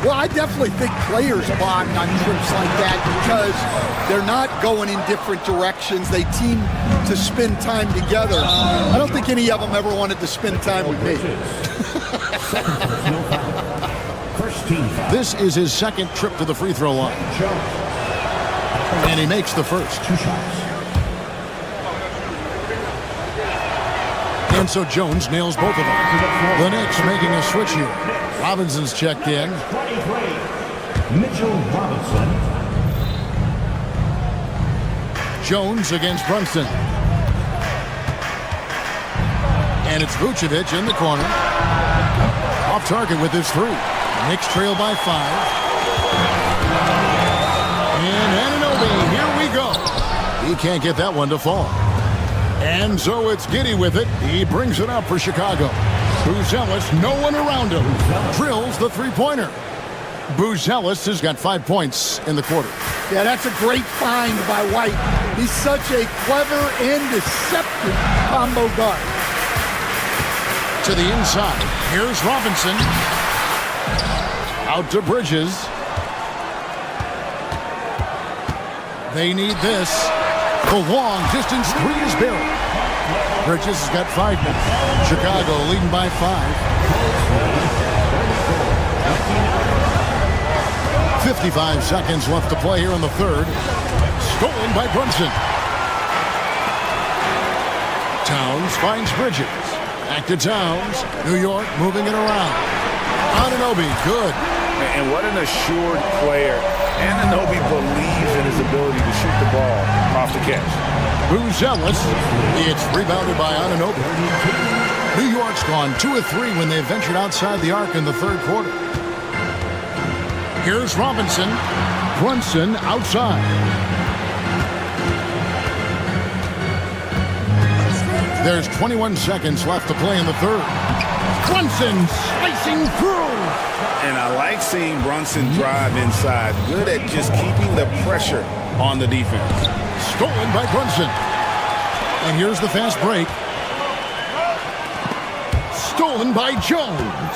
Well, I definitely think players bond on trips like that because they're not going in different directions. They team to spend time together. I don't think any of them ever wanted to spend time with me. This is his second trip to the free throw line. And he makes the first. And so Jones nails both of them. The Knicks making a switch here. Robinson's checked in. Mitchell Robinson. Jones against Brunson. And it's Vucevic in the corner. Off target with his three. Knicks trail by 5. And Anunoby, here we go. He can't get that one to fall. And so it's Giddey with it. He brings it up for Chicago. Buzelis, no one around him, drills the three-pointer. Buzelis has got 5 points in the quarter. Yeah, that's a great find by White. He's such a clever and deceptive combo guard. To the inside, here's Robinson. Out to Bridges. They need this. The long distance three is buried. Bridges has got 5 minutes. Chicago leading by 5. 55 seconds left to play here in the third. Stolen by Brunson. Towns finds Bridges. Back to Towns. New York moving it around. Anunoby, good. And what an assured player. Anunoby believes in his ability to shoot the ball off the catch. Buzelis. It's rebounded by Anunoby. New York's gone 2 of 3 when they ventured outside the arc in the third quarter. Here's Robinson. Brunson outside. There's 21 seconds left to play in the third. Brunson slicing through. And I like seeing Brunson drive inside. Good at just keeping the pressure on the defense. Stolen by Brunson. And here's the fast break. Stolen by Jones.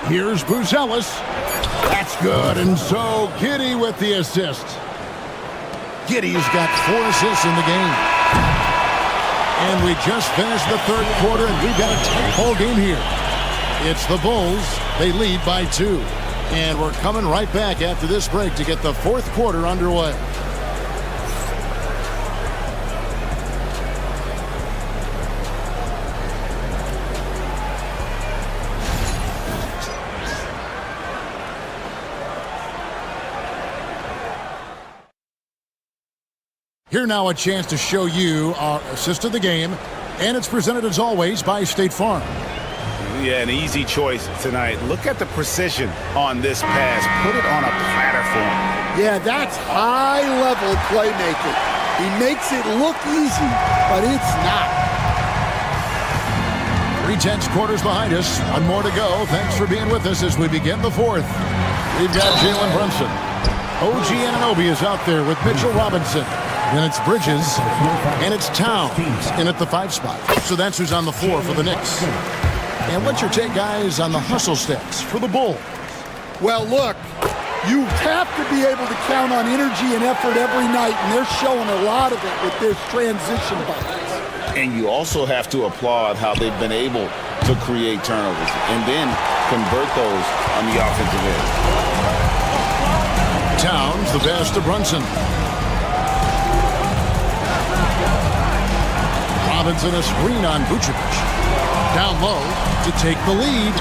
Here's Buzelis. That's good. And so Giddey with the assist. Giddey's got 4 assists in the game. And we just finished the third quarter, and we've got a tight ball game here. It's the Bulls. They lead by 2. And we're coming right back after this break to get the fourth quarter underway. Here now a chance to show you our assist of the game, and it's presented as always by State Farm. Yeah, an easy choice tonight. Look at the precision on this pass. Put it on a platter for him. Yeah, that's high-level playmaking. He makes it look easy, but it's not. 3/10 quarters behind us. One more to go. Thanks for being with us as we begin the fourth. We've got Jalen Brunson. OG Anunoby is out there with Mitchell Robinson. Then it's Bridges, and it's Towns in at the 5 spot. So that's who's on the floor for the Knicks. And what's your take, guys, on the hustle stats for the Bulls? Well, look, you have to be able to count on energy and effort every night, and they're showing a lot of it with their transition buckets. And you also have to applaud how they've been able to create turnovers and then convert those on the offensive end. Towns, the pass to Brunson. Robinson a screen on Vucevic. Down low to take the lead.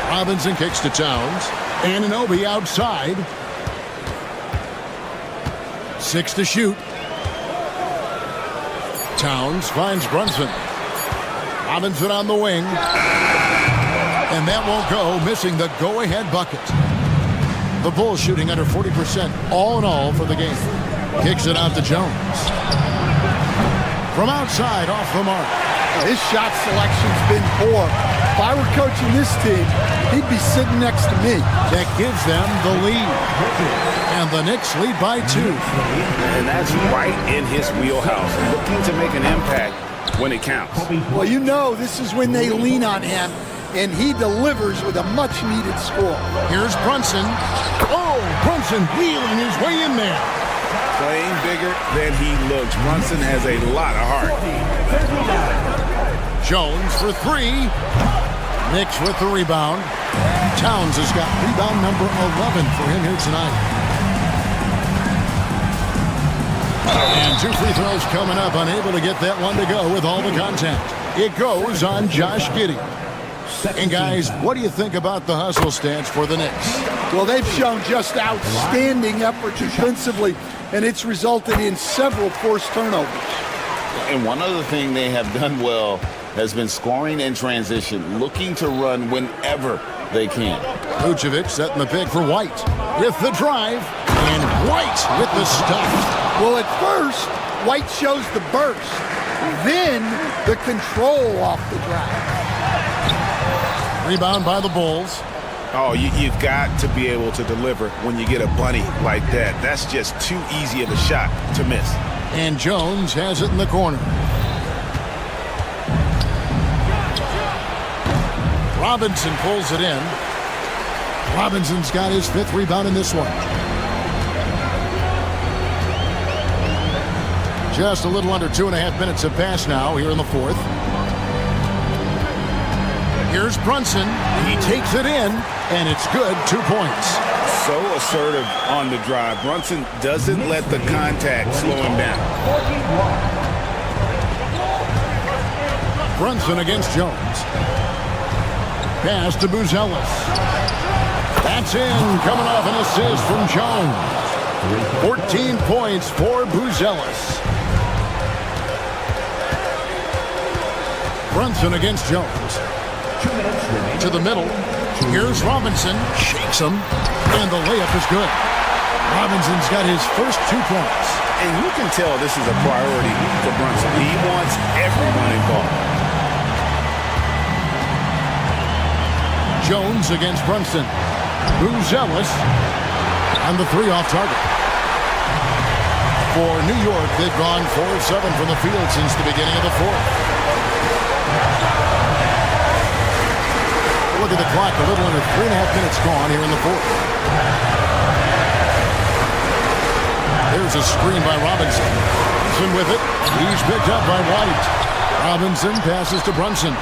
Robinson kicks to Towns. Anunoby outside. 6 to shoot. Towns finds Brunson. Robinson on the wing. And that won't go, missing the go-ahead bucket. The Bulls shooting under 40% all in all for the game. Kicks it out to Jones. From outside, off the mark. His shot selection's been poor. If I were coaching this team, he'd be sitting next to me. That gives them the lead. And the Knicks lead by 2. And that's right in his wheelhouse. Looking to make an impact when it counts. Well, you know this is when they lean on him, and he delivers with a much-needed score. Here's Brunson. Oh, Brunson wheeling his way in there. Playing bigger than he looks. Brunson has a lot of heart. Jones for 3. Knicks with the rebound. Towns has got rebound number 11 for him here tonight. And 2 free throws coming up. Unable to get that one to go with all the contact. It goes on Josh Giddey. And guys, what do you think about the hustle stats for the Knicks? Well, they've shown just outstanding effort defensively, and it's resulted in several forced turnovers. And one other thing they have done well has been scoring in transition, looking to run whenever they can. Vucevic setting the pick for White with the drive, and White with the stop. Well, at first, White shows the burst, then the control off the drive. Rebound by the Bulls. Oh, you've got to be able to deliver when you get a bunny like that. That's just too easy of a shot to miss. And Jones has it in the corner. Robinson pulls it in. Robinson's got his 5th rebound in this one. Just a little under 2.5 minutes have passed now here in the 4th. Here's Brunson. He takes it in, and it's good. 2 points. So assertive on the drive. Brunson doesn't let the contact slow him down. Brunson against Jones. Pass to Buzelis. That's in. Coming off an assist from Jones. 14 points for Buzelis. Brunson against Jones. To the middle. Here's Robinson. Shakes him. And the layup is good. Robinson's got his first 2 points. And you can tell this is a priority for Brunson. He wants everyone involved. Jones against Brunson. Buzelis. And the 3 off target. For New York, they've gone 4 of 7 from the field since the beginning of the 4th. Look at the clock, a little under 3.5 minutes gone here in the 4th. There's a screen by Robinson. Brunson with it. He's picked up by White. Robinson passes to Brunson.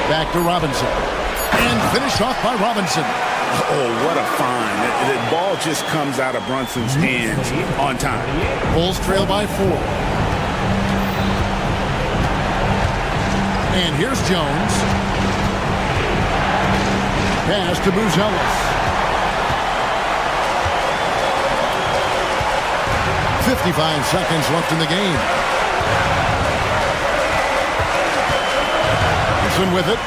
Back to Robinson. And finished off by Robinson. Oh, what a find. The ball just comes out of Brunson's hands on time. Bulls trail by 4. And here's Jones. Pass to Buzelis. 55 seconds left in the game. Brunson with it.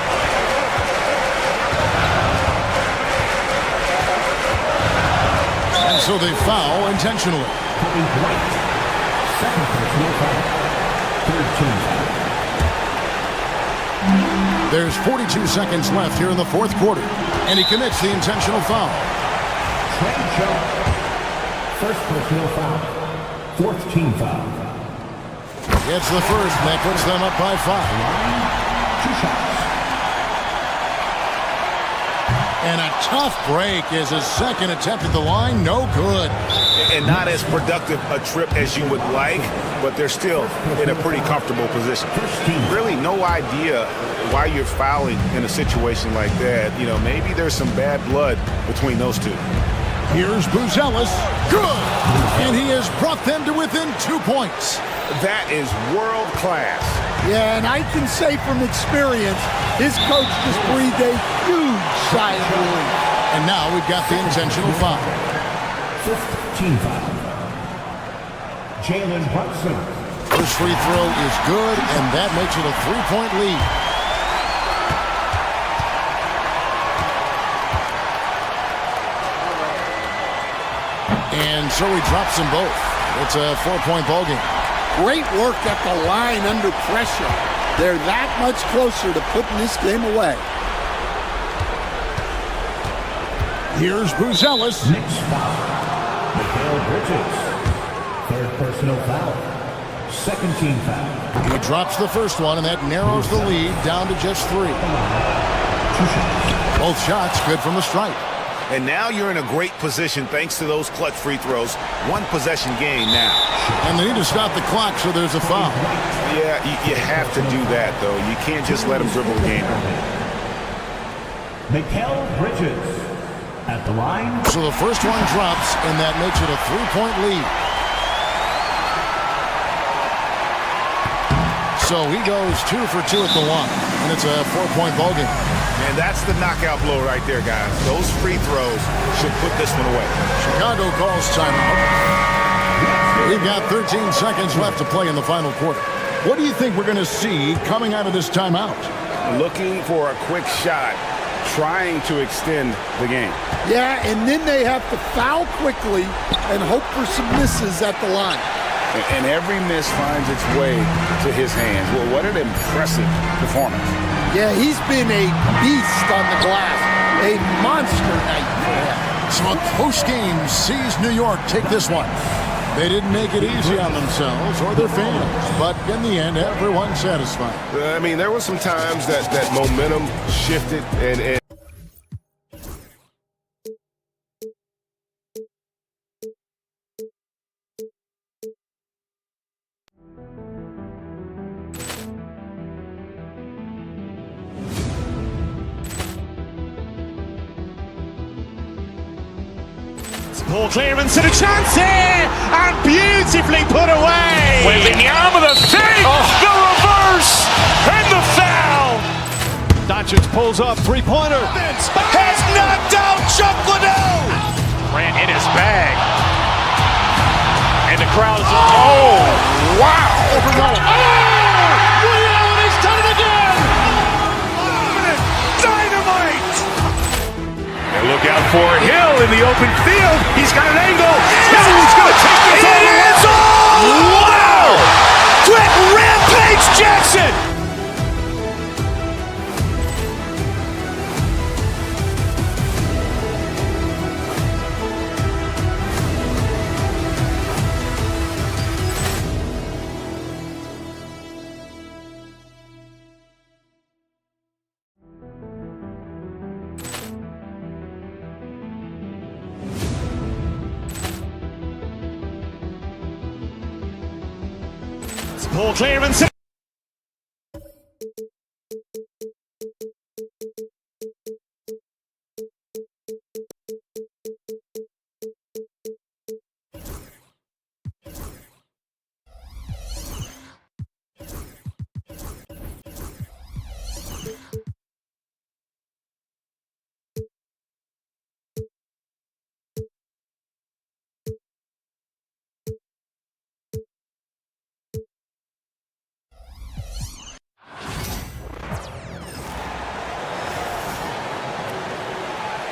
And so they foul intentionally. There's 42 seconds left here in the 4th quarter, and he commits the intentional foul. First personal foul. 4th team foul. Gets the first, and that puts them up by 5. 2 shots. And a tough break is his second attempt at the line. No good. And not as productive a trip as you would like, but they're still in a pretty comfortable position. Really no idea why you're fouling in a situation like that. You know, maybe there's some bad blood between those two. Here's Buzelis. Good! And he has brought them to within 2 points. That is world class. Yeah, and I can say from experience, his coach just breathed a huge sigh of relief. And now we've got the intentional foul. 15 foul. Jalen Brunson. First free throw is good, and that makes it a 3-point lead. And so he drops them both. It's a 4-point ball game. Great work at the line under pressure. They're that much closer to putting this game away. Here's Buzelis. Next foul. Mikal Bridges. Third personal foul. Second team foul. He drops the first one, and that narrows the lead down to just 3. Both shots good from the stripe. And now you're in a great position thanks to those clutch free throws. One possession game now. And they need to stop the clock, so there's a foul. Yeah, you have to do that, though. You can't just let them dribble the game. Mikal Bridges at the line. So the first one drops, and that makes it a 3-point lead. So he goes 2 for 2 at the line, and it's a 4-point ball game. And that's the knockout blow right there, guys. Those free throws should put this one away. Chicago calls timeout. We've got 13 seconds left to play in the final quarter. What do you think we're going to see coming out of this timeout? Looking for a quick shot, trying to extend the game. Yeah, and then they have to foul quickly and hope for some misses at the line. And every miss finds its way to his hands. Well, what an impressive performance. Yeah, he's been a beast on the glass. A monster night for him. So a close game sees New York take this one. They didn't make it easy on themselves or their fans, but in the end, everyone's satisfied. I mean, there were some times that momentum shifted and Poor clearance and a chance here, and beautifully put away. Wembanyama the fake, the reverse, and the foul. Doncic pulls up, three-pointer. Has knocked out Chuck Liddell. Ran in his bag. And the crowd is, oh, wow. Ray Allen has done it again. Dynamite. And look out for Hill in the open field. He's got an angle. Hill's going to take this all the way. Wow. Quick Rampage Jackson. Poor clearance.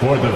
For the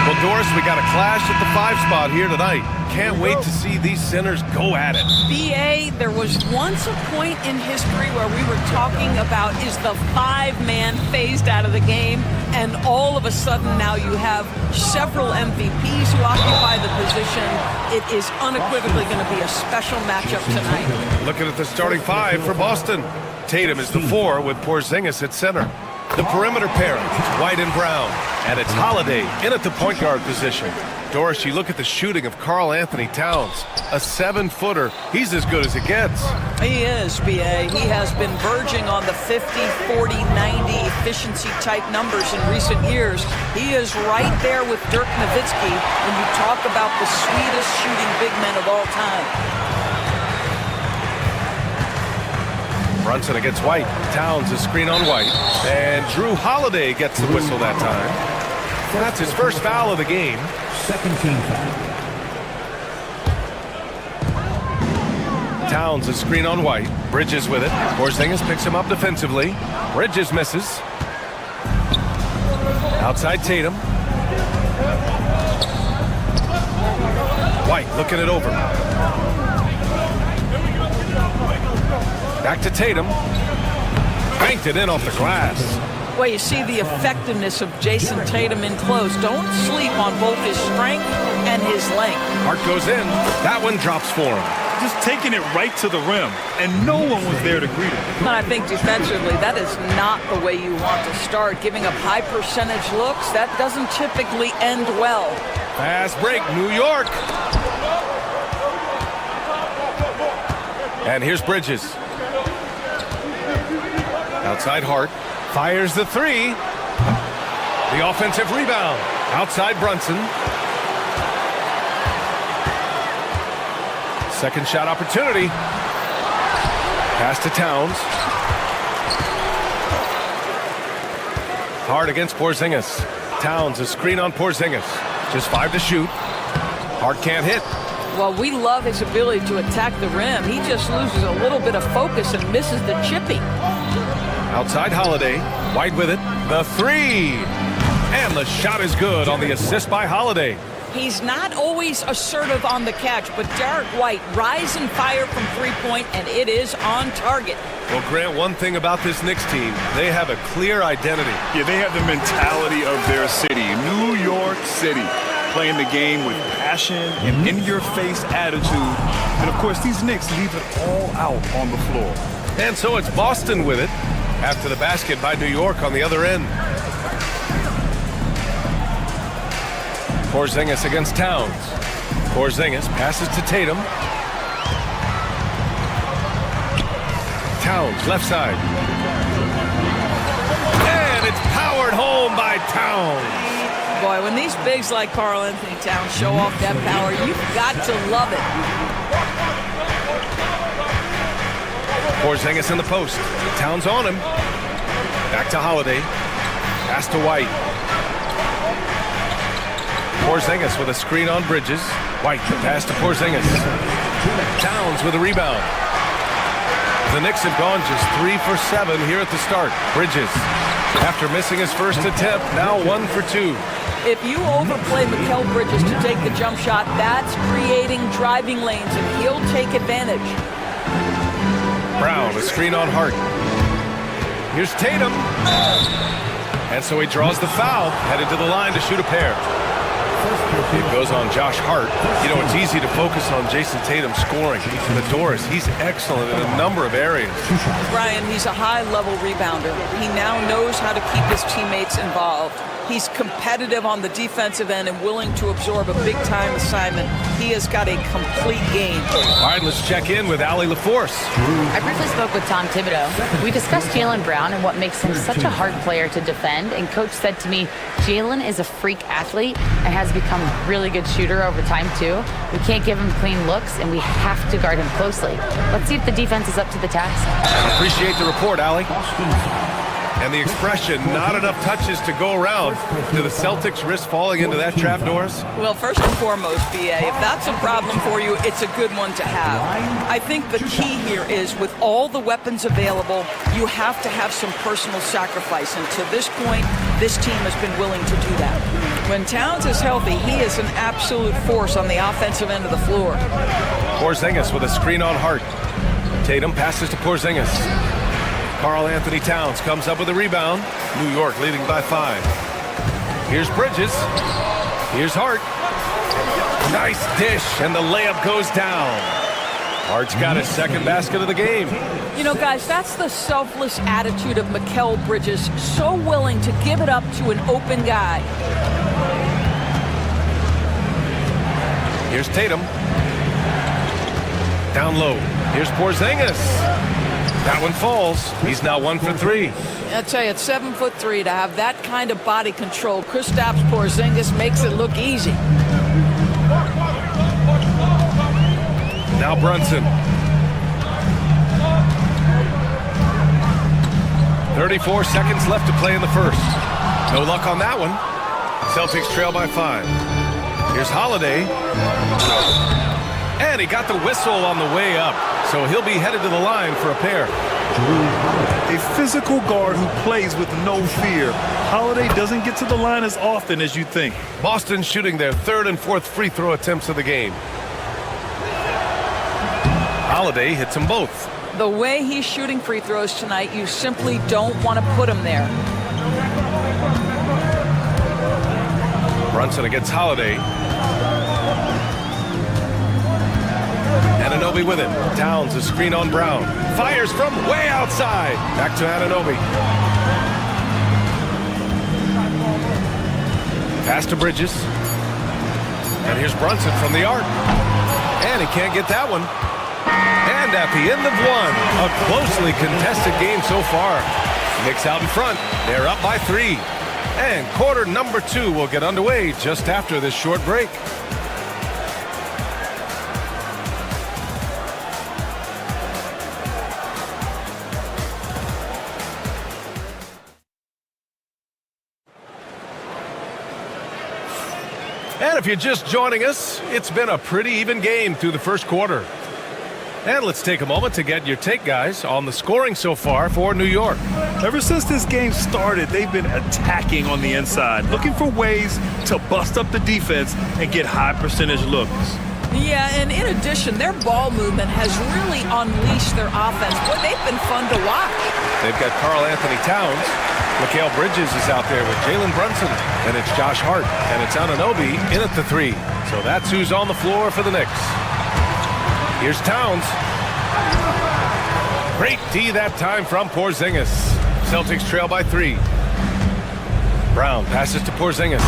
Well, Doris, we got a clash at the 5 spot here tonight. Can't wait to see these centers go at it. BA, there was once a point in history where we were talking about is the 5-man phased out of the game, and all of a sudden now you have several MVPs who occupy the position. It is unequivocally going to be a special matchup tonight. Looking at the starting 5 for Boston. Tatum is the 4 with Porzingis at center. The perimeter pairing, White and Brown. And it's Holiday in at the point guard position. Doris, you look at the shooting of Karl Anthony Towns. A 7-footer. He's as good as it gets. He is, B.A. He has been verging on the 50, 40, 90 efficiency type numbers in recent years. He is right there with Dirk Nowitzki when you talk about the sweetest shooting big men of all time. Brunson against White. Towns is screen on White. And Drew Holiday gets the whistle that time. That's his first foul of the game. Second team foul. Towns is screen on White. Bridges with it. Porzingis picks him up defensively. Bridges misses. Outside Tatum. White looking it over. Back to Tatum. Banked it in off the glass. Well, you see the effectiveness of Jason Tatum in close. Don't sleep on both his strength and his length. Hart goes in. That one drops for him. Just taking it right to the rim, and no one was there to greet him. But I think defensively, that is not the way you want to start. Giving up high percentage looks, that doesn't typically end well. Fast break, New York. And here's Bridges. Outside Hart. Fires the three. The offensive rebound. Outside Brunson. Second shot opportunity. Pass to Towns. Hart against Porzingis. Towns, a screen on Porzingis. Just 5 to shoot. Hart can't hit. Well, we love his ability to attack the rim. He just loses a little bit of focus and misses the chippy. Outside Holiday. White with it. The three. And the shot is good on the assist by Holiday. He's not always assertive on the catch, but Derek White rise and fire from three-point, and it is on target. Well, Grant, one thing about this Knicks team, they have a clear identity. Yeah, they have the mentality of their city, New York City, playing the game with passion and in-your-face attitude. And, of course, these Knicks leave it all out on the floor. And so it's Boston with it after the basket by New York on the other end. Porzingis against Towns. Porzingis passes to Tatum. Towns, left side. And it's powered home by Towns. Boy, when these bigs like Karl Anthony Towns show off that power, you've got to love it. Porzingis in the post. Towns on him. Back to Holiday. Pass to White. Porzingis with a screen on Bridges. White, the pass to Porzingis. Towns with a rebound. The Knicks have gone just 3 for 7 here at the start. Bridges, after missing his first attempt, now 1 for 2. If you overplay Mikal Bridges to take the jump shot, that's creating driving lanes, and he'll take advantage. Brown, a screen on Hart. Here's Tatum. And so he draws the foul, headed to the line to shoot a pair. It goes on Josh Hart. You know, it's easy to focus on Jason Tatum scoring. The Doris, he's excellent in a number of areas. Brian, he's a high-level rebounder. He now knows how to keep his teammates involved. He's competitive on the defensive end and willing to absorb a big-time assignment. He has got a complete game. All right, let's check in with Allie LaForce. I briefly spoke with Tom Thibodeau. We discussed Jaylen Brown and what makes him such a hard player to defend, and Coach said to me, Jaylen is a freak athlete and has become a really good shooter over time, too. We can't give him clean looks, and we have to guard him closely. Let's see if the defense is up to the task. Appreciate the report, Allie. And the expression, not enough touches to go around. Do the Celtics risk falling into that trap, Doris? Well, first and foremost, B.A., if that's a problem for you, it's a good one to have. I think the key here is with all the weapons available, you have to have some personal sacrifice. And to this point, this team has been willing to do that. When Towns is healthy, he is an absolute force on the offensive end of the floor. Porzingis with a screen on Hart. Tatum passes to Porzingis. Karl Anthony Towns comes up with a rebound. New York leading by 5. Here's Bridges. Here's Hart. Nice dish, and the layup goes down. Hart's got his second basket of the game. You know, guys, that's the selfless attitude of Mikal Bridges, so willing to give it up to an open guy. Here's Tatum. Down low. Here's Porzingis. That one falls. He's now 1 for 3. I tell you, at 7'3", to have that kind of body control, Kristaps Porzingis makes it look easy. Now Brunson. 34 seconds left to play in the first. No luck on that one. Celtics trail by 5. Here's Holiday. And he got the whistle on the way up, so he'll be headed to the line for a pair. A physical guard who plays with no fear. Holiday doesn't get to the line as often as you think. Boston shooting their third and fourth free throw attempts of the game. Holiday hits them both. The way he's shooting free throws tonight, you simply don't want to put him there. Brunson against Holiday. Anunoby with it. Towns a screen on Brown. Fires from way outside. Back to Anunoby. Pass to Bridges. And here's Brunson from the arc. And he can't get that one. And at the end of one, a closely contested game so far. Knicks out in front. They're up by 3. And quarter number 2 will get underway just after this short break. And if you're just joining us, it's been a pretty even game through the first quarter. And let's take a moment to get your take, guys, on the scoring so far for New York. Ever since this game started, they've been attacking on the inside, looking for ways to bust up the defense and get high percentage looks. Yeah, and in addition, their ball movement has really unleashed their offense. Boy, they've been fun to watch. They've got Karl Anthony Towns. Mikal Bridges is out there with Jalen Brunson. And it's Josh Hart. And it's Anunoby in at the 3. So that's who's on the floor for the Knicks. Here's Towns. Great D that time from Porzingis. Celtics trail by 3. Brown passes to Porzingis.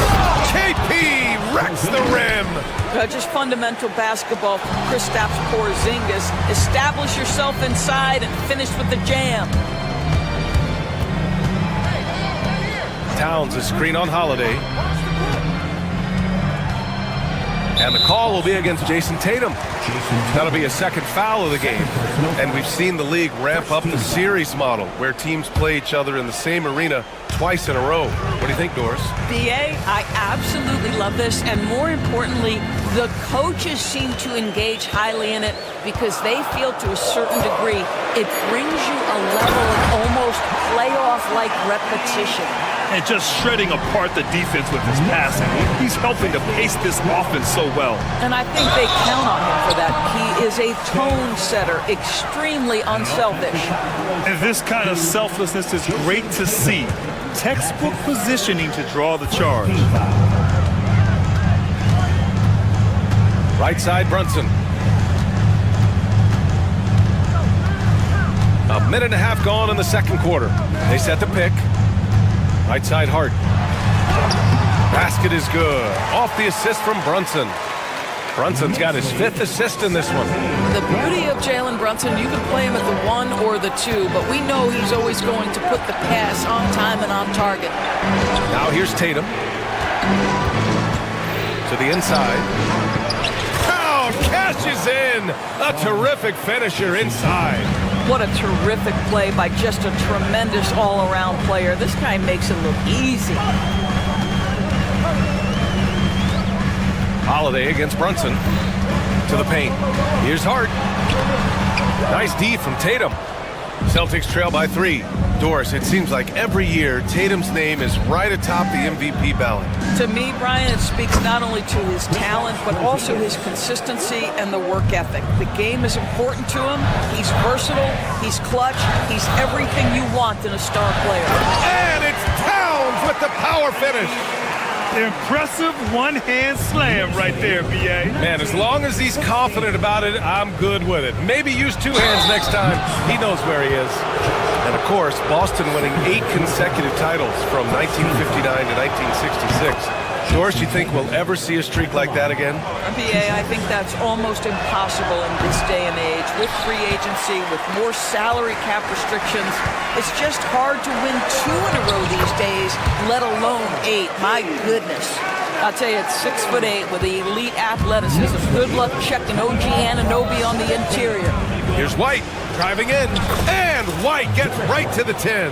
KP wrecks the rim. Just fundamental basketball from Kristaps Porzingis. Establish yourself inside and finish with the jam. Towns a screen on Holiday. And the call will be against Jason Tatum. That'll be a second foul of the game. And we've seen the league ramp up the series model where teams play each other in the same arena twice in a row. What do you think, Doris? BA, I absolutely love this. And more importantly, the coaches seem to engage highly in it because they feel to a certain degree it brings you a level of almost playoff-like repetition. And just shredding apart the defense with his passing. He's helping to pace this offense so well. And I think they count on him for that. He is a tone setter, extremely unselfish. And this kind of selflessness is great to see. Textbook positioning to draw the charge. Right side, Brunson. A minute and a half gone in the second quarter. They set the pick. Right side, Hart. Basket is good. Off the assist from Brunson. Brunson's got his 5th assist in this one. The beauty of Jalen Brunson, you can play him at the 1 or the 2, but we know he's always going to put the pass on time and on target. Now here's Tatum. To the inside. Brown cashes in. A terrific finisher inside. What a terrific play by just a tremendous all-around player. This guy makes it look easy. Holiday against Brunson. To the paint. Here's Hart. Nice D from Tatum. Celtics trail by 3. Doris, it seems like every year Tatum's name is right atop the MVP ballot. To me, Brian, it speaks not only to his talent, but also his consistency and the work ethic. The game is important to him. He's versatile. He's clutch. He's everything you want in a star player. And it's Towns with the power finish. Impressive one-hand slam right there, B.A. Man, as long as he's confident about it, I'm good with it. Maybe use two hands next time. He knows where he is. And, of course, Boston winning 8 consecutive titles from 1959 to 1966. Doris, you think we'll ever see a streak like that again? BA, I think that's almost impossible in this day and age. With free agency, with more salary cap restrictions, it's just hard to win 2 in a row these days, let alone 8. My goodness. I'll tell you, it's 6'8" with elite athleticism. Good luck checking OG Anunoby on the interior. Here's White driving in, and White gets right to the 10.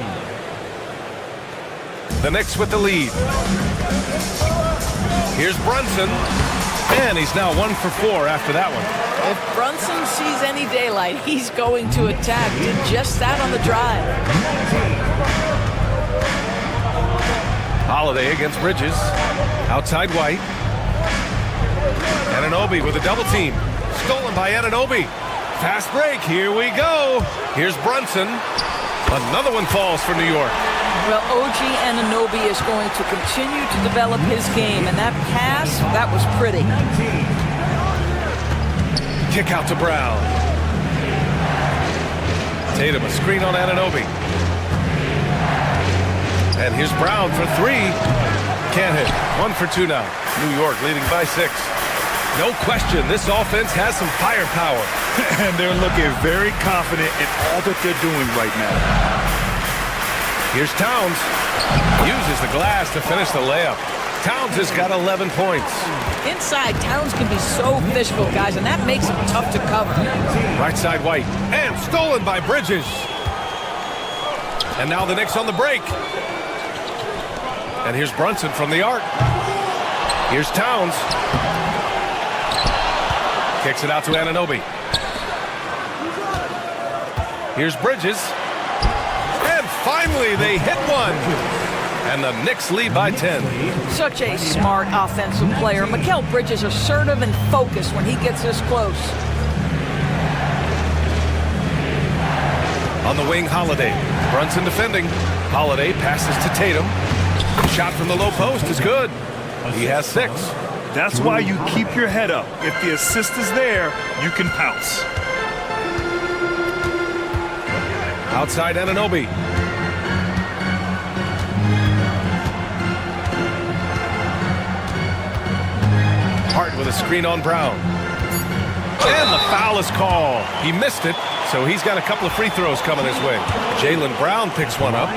The Knicks with the lead. Here's Brunson, and he's now 1 for 4 after that one. If Brunson sees any daylight, he's going to attack. Did just that on the drive. Holiday against Bridges. Outside White. Anunoby with a double team. Stolen by Anunoby. Fast break, here we go. Here's Brunson. Another one falls for New York. Well, OG Anunoby is going to continue to develop his game, and that pass, that was pretty. Kick out to Brown. Tatum, a screen on Anunoby. And here's Brown for 3. Can't hit. 1 for 2 now. New York leading by 6. No question, this offense has some firepower. And they're looking very confident in all that they're doing right now. Here's Towns. Uses the glass to finish the layup. Towns has got 11 points. Inside, Towns can be so physical, guys, and that makes him tough to cover. Right side White. And stolen by Bridges. And now the Knicks on the break. And here's Brunson from the arc. Here's Towns. Kicks it out to Anunoby. Here's Bridges. And finally, they hit one. And the Knicks lead by 10. Such a smart offensive player. Mikal Bridges assertive and focused when he gets this close. On the wing, Holiday. Brunson defending. Holiday passes to Tatum. Shot from the low post is good. He has 6. That's why you keep your head up. If the assist is there, you can pounce. Outside Anunoby. Hart with a screen on Brown. And the foul is called. He missed it, so he's got a couple of free throws coming his way. Jaylen Brown picks one up.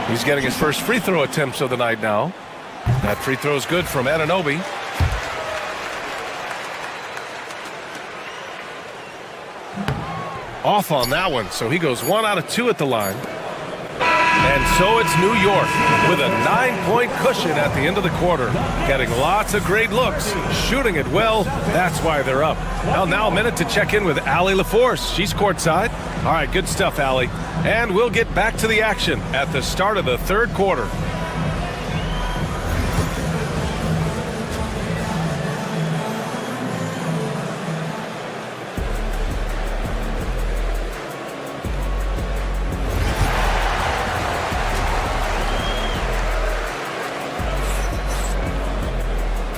He's getting his first free throw attempts of the night now. That free throw is good from Anunoby. Off on that one, so he goes 1 out of 2 at the line. And so it's New York with a 9-point cushion at the end of the quarter. Getting lots of great looks, shooting it well. That's why they're up. Well, now a minute to check in with Allie LaForce. She's courtside. All right, good stuff, Allie. And we'll get back to the action at the start of the third quarter.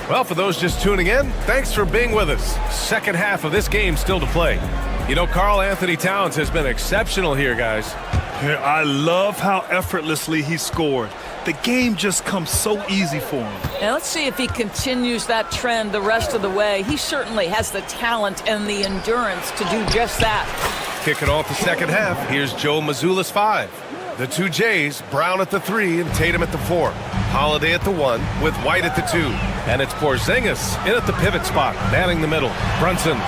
Well, for those just tuning in, thanks for being with us. Second half of this game still to play. You know, Karl Anthony Towns has been exceptional here, guys. Yeah, I love how effortlessly he scored. The game just comes so easy for him. Now let's see if he continues that trend the rest of the way. He certainly has the talent and the endurance to do just that. Kicking off the second half, here's Joe Mazzulla's 5. The 2 Jays, Brown at the 3 and Tatum at the 4. Holiday at the 1 with White at the 2. And it's Porzingis in at the pivot spot, manning the middle. Brunson.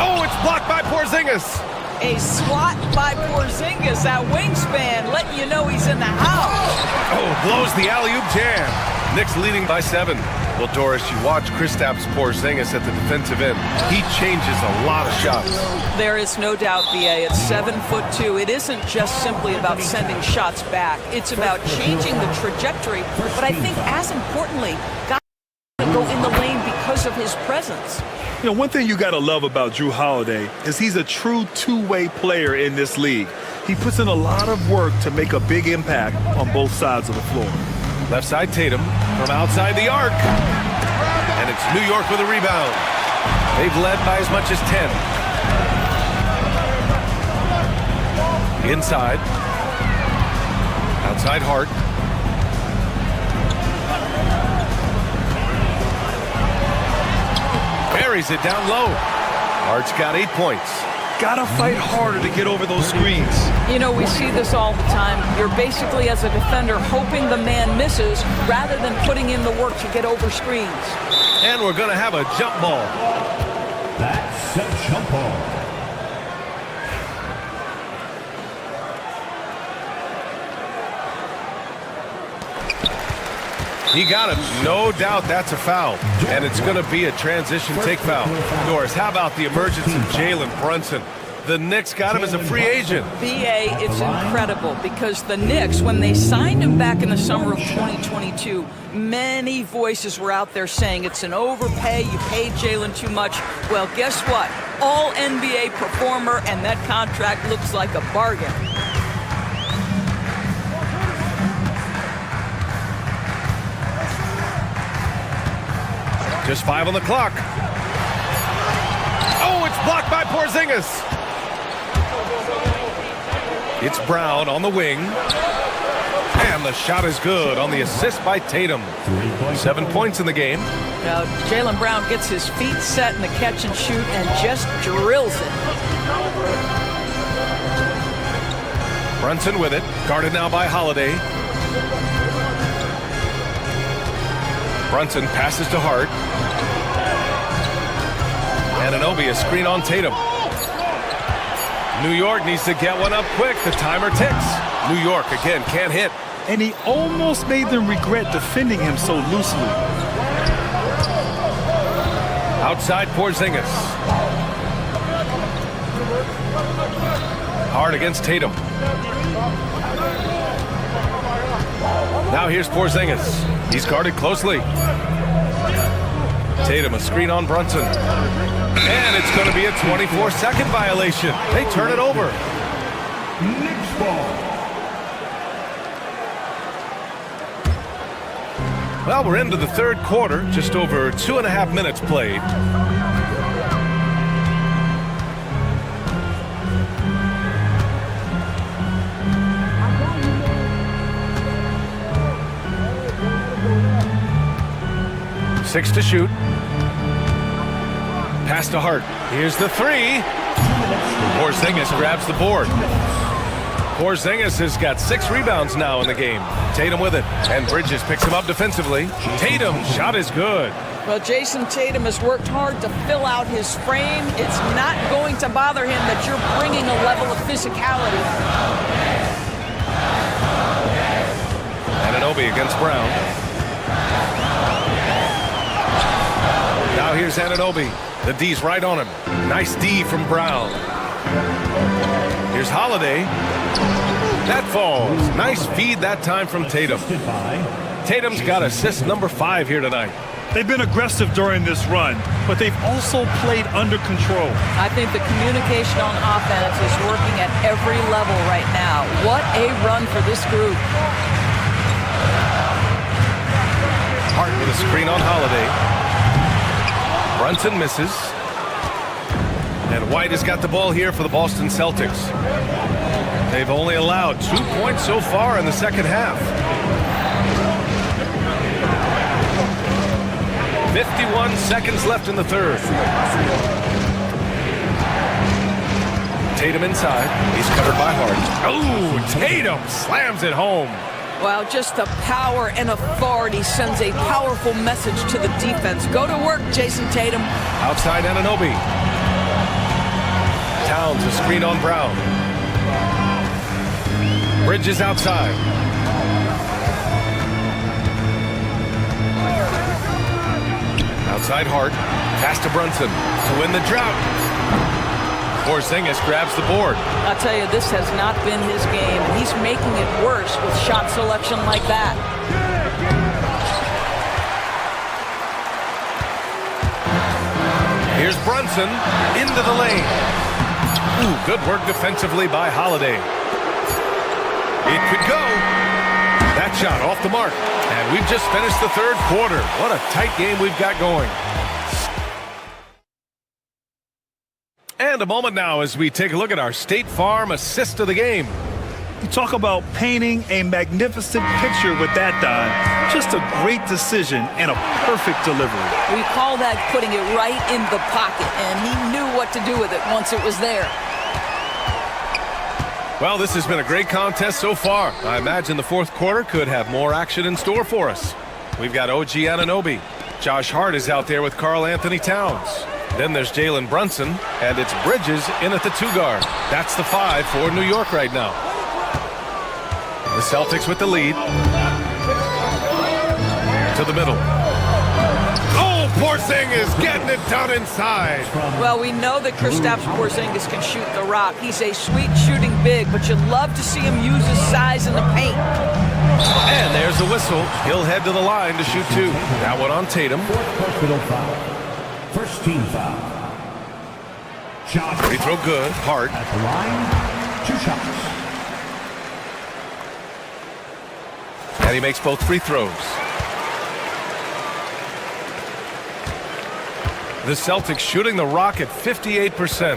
Oh, it's blocked by Porzingis. A swat by Porzingis, that wingspan, letting you know he's in the house. Oh, blows the alley-oop jam. Knicks leading by 7. Well, Doris, you watch Kristaps Porzingis at the defensive end. He changes a lot of shots. There is no doubt, BA. It's 7'2". It isn't just simply about sending shots back. It's about changing the trajectory. But I think, as importantly, guys go in the lane because of his presence. You know, one thing you got to love about Jrue Holiday is he's a true two-way player in this league. He puts in a lot of work to make a big impact on both sides of the floor. Left side Tatum from outside the arc. And it's New York with a rebound. They've led by as much as 10. Inside. Outside Hart. Buries it down low. Hart's got 8 points. Gotta fight harder to get over those screens. You know, we see this all the time. You're basically, as a defender, hoping the man misses rather than putting in the work to get over screens. And we're going to have a jump ball. That's a jump ball. He got him. No doubt that's a foul. And it's going to be a transition take foul. Doris, how about the emergence of Jalen Brunson? The Knicks got him as a free agent. BA, it's incredible because the Knicks, when they signed him back in the summer of 2022, many voices were out there saying it's an overpay, you paid Jalen too much. Well, guess what? All NBA performer, and that contract looks like a bargain. Just 5 on the clock. Oh, it's blocked by Porzingis. It's Brown on the wing. And the shot is good on the assist by Tatum. 7 points in the game. Now, Jalen Brown gets his feet set in the catch and shoot and just drills it. Brunson with it. Guarded now by Holiday. Brunson passes to Hart. Anunoby, a screen on Tatum. New York needs to get one up quick. The timer ticks. New York, again, can't hit. And he almost made them regret defending him so loosely. Outside Porzingis. Hard against Tatum. Now here's Porzingis. He's guarded closely. Tatum, a screen on Brunson. And it's going to be a 24-second violation. They turn it over. Knicks ball. Well, we're into the third quarter. Just over 2.5 minutes played. Six to shoot. Pass to Hart. Here's the three. Porzingis grabs the board. Porzingis has got 6 rebounds now in the game. Tatum with it. And Bridges picks him up defensively. Tatum, shot is good. Well, Jason Tatum has worked hard to fill out his frame. It's not going to bother him that you're bringing a level of physicality. Anunoby against Brown. Now here's Anunoby. The D's right on him. Nice D from Brown. Here's Holiday. That falls. Nice feed that time from Tatum. Tatum's got assist number 5 here tonight. They've been aggressive during this run, but they've also played under control. I think the communication on offense is working at every level right now. What a run for this group. Hart with a screen on Holiday. Brunson misses. And White has got the ball here for the Boston Celtics. They've only allowed 2 points so far in the second half. 51 seconds left in the third. Tatum inside. He's covered by Hart. Oh, Tatum slams it home. Wow, just the power and authority sends a powerful message to the defense. Go to work, Jason Tatum. Outside Anunoby. Towns a screen on Brown. Bridges outside. Outside Hart. Pass to Brunson to win the drought. Porzingis grabs the board. I'll tell you, this has not been his game. He's making it worse with shot selection like that. Here's Brunson into the lane. Ooh, good work defensively by Holiday. It could go. That shot off the mark. And we've just finished the third quarter. What a tight game we've got going. And a moment now as we take a look at our State Farm assist of the game. You talk about painting a magnificent picture with that, Don. Just a great decision and a perfect delivery. We call that putting it right in the pocket, and he knew what to do with it once it was there. Well, this has been a great contest so far. I imagine the fourth quarter could have more action in store for us. We've got OG Anunoby. Josh Hart is out there with Karl Anthony Towns. Then there's Jalen Brunson, and it's Bridges in at the 2 guard. That's the 5 for New York right now. The Celtics with the lead. To the middle. Oh, Porzingis getting it done inside. Well, we know that Kristaps Porzingis can shoot the rock. He's a sweet shooting big, but you'd love to see him use his size in the paint. And there's the whistle. He'll head to the line to shoot 2. That one on Tatum. First team foul. Shot. Free throw good. Hart. At the line, 2 shots. And he makes both free throws. The Celtics shooting the rock at 58%.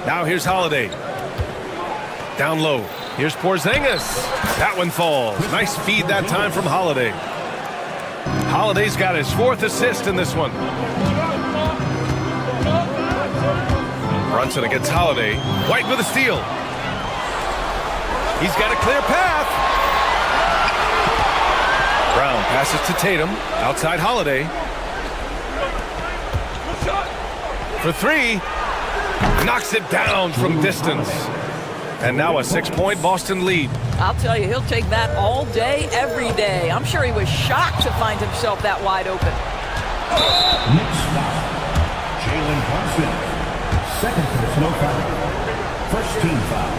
Now here's Holiday. Down low. Here's Porzingis. That one falls. Nice feed that time from Holiday. Holiday's got his 4th assist in this one. Brunson against Holiday. White with a steal. He's got a clear path. Brown passes to Tatum. Outside Holiday. For 3. Knocks it down from distance. And now a 6-point Boston lead. I'll tell you, he'll take that all day, every day. I'm sure he was shocked to find himself that wide open. Next foul. Jalen Brunson. Second personal foul. First team foul.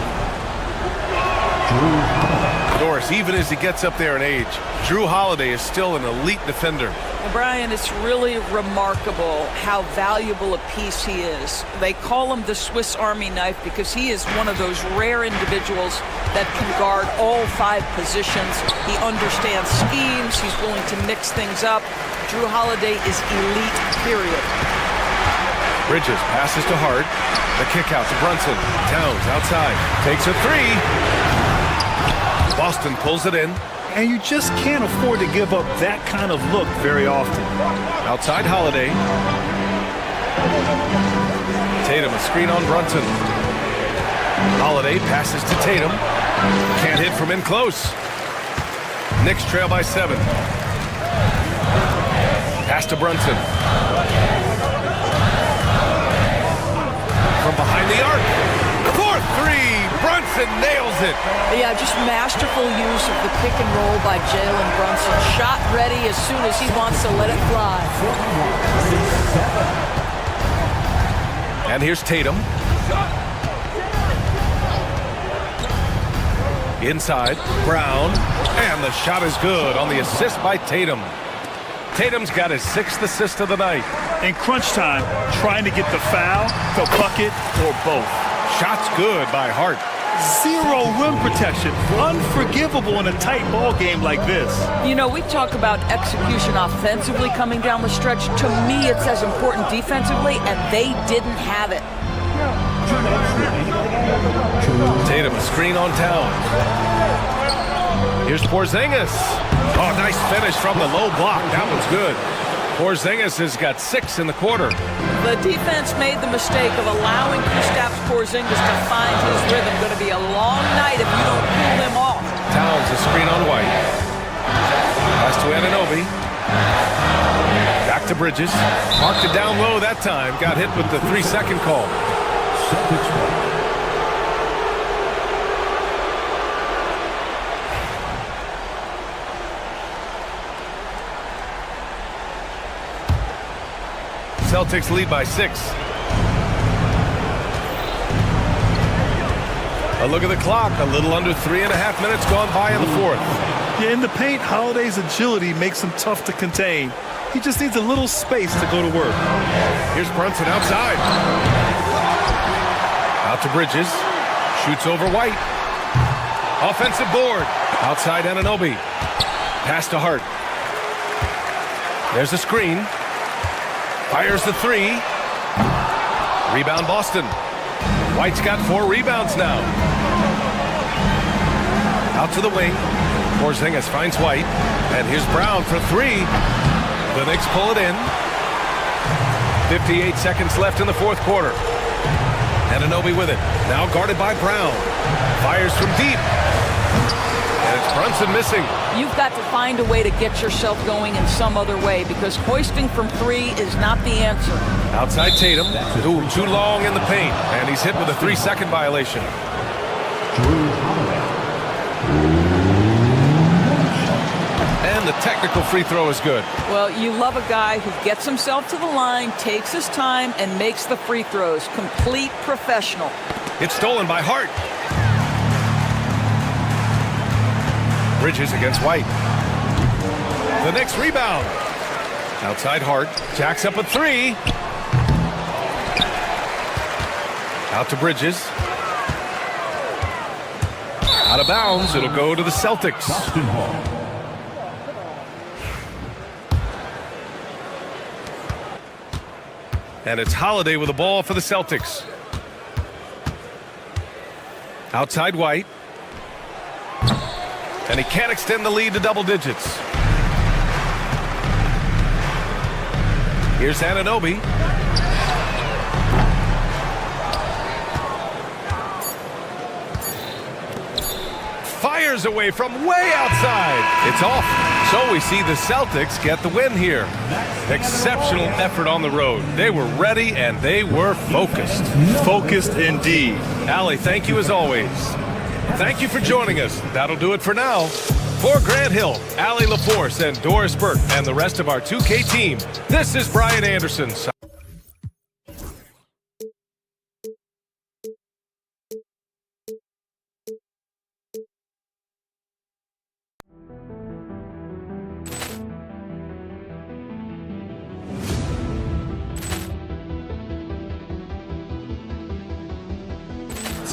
Drew Holiday. Doris, even as he gets up there in age, Drew Holiday is still an elite defender. Well, Brian, it's really remarkable how valuable a piece he is. They call him the Swiss Army knife because he is one of those rare individuals that can guard all 5 positions. He understands schemes. He's willing to mix things up. Drew Holiday is elite, period. Bridges passes to Hart. The kick out to Brunson. Towns outside. Takes a 3. Boston pulls it in. And you just can't afford to give up that kind of look very often. Outside Holiday. Tatum a screen on Brunson. Holiday passes to Tatum. Can't hit from in close. Knicks trail by 7. Pass to Brunson. From behind the arc. 4-3. Brunson nails it. Yeah, just masterful use of the pick and roll by Jalen Brunson. Shot ready as soon as he wants to let it fly. And here's Tatum. Inside, Brown. And the shot is good on the assist by Tatum. Tatum's got his 6th assist of the night. In crunch time, trying to get the foul, the bucket, or both. Shots good by Hart. 0 rim protection. Unforgivable in a tight ball game like this. You know, we talk about execution offensively coming down the stretch. To me, it's as important defensively, and they didn't have it. Tatum, a screen on Towns. Here's Porzingis. Oh, nice finish from the low block. That one's good. Porzingis has got 6 in the quarter. The defense made the mistake of allowing Kristaps Porzingis to find his rhythm. Going to be a long night if you don't pull him off. Towns, a screen on White. Pass to Anunoby. Back to Bridges. Marked it down low that time. Got hit with the 3-second call. Celtics lead by 6. A look at the clock. A little under 3.5 minutes gone by in the 4th. Yeah, in the paint, Holiday's agility makes him tough to contain. He just needs a little space to go to work. Here's Brunson outside. Out to Bridges. Shoots over White. Offensive board. Outside Anunoby. Pass to Hart. There's a screen. Fires the three. Rebound Boston. White's got 4 rebounds now. Out to the wing. Porzingis finds White. And here's Brown for 3. The Knicks pull it in. 58 seconds left in the fourth quarter. Anunoby with it. Now guarded by Brown. Fires from deep. And it's Brunson missing. You've got to find a way to get yourself going in some other way because hoisting from 3 is not the answer. Outside Tatum. Ooh, too long in the paint. And he's hit with a 3-second violation. And the technical free throw is good. Well, you love a guy who gets himself to the line, takes his time, and makes the free throws. Complete professional. It's stolen by Hart. Bridges against White. The Knicks rebound. Outside Hart. Jacks up a 3. Out to Bridges. Out of bounds. It'll go to the Celtics. And it's Holiday with the ball for the Celtics. Outside White. And he can't extend the lead to double digits. Here's Anunoby. Fires away from way outside. It's off. So we see the Celtics get the win here. Exceptional effort on the road. They were ready and they were focused. Focused indeed. Allie, thank you as always. Thank you for joining us. That'll do it for now. For Grant Hill, Allie LaForce, and Doris Burke, and the rest of our 2K team, this is Brian Anderson.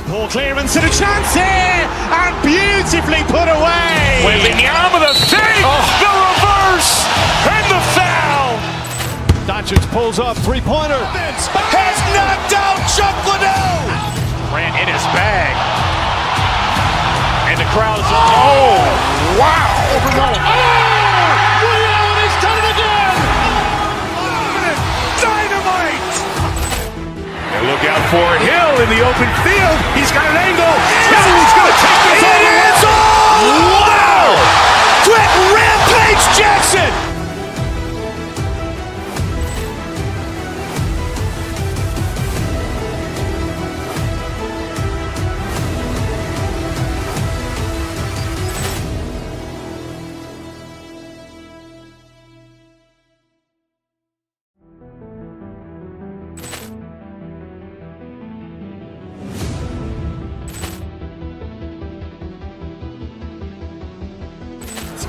Poor clearance and a chance here, and beautifully put away. Wembanyama the fake, the reverse, and the foul. Doncic pulls up, three-pointer. Has knocked out Chuck Liddell. Ran in his bag. And the crowd is, oh, wow. Overrun. Oh, Ray Allen has done it again. Dynamite. And look out for Hill in the open field. He's got an angle. He's going to take this all the way. Wow. Quick Rampage Jackson.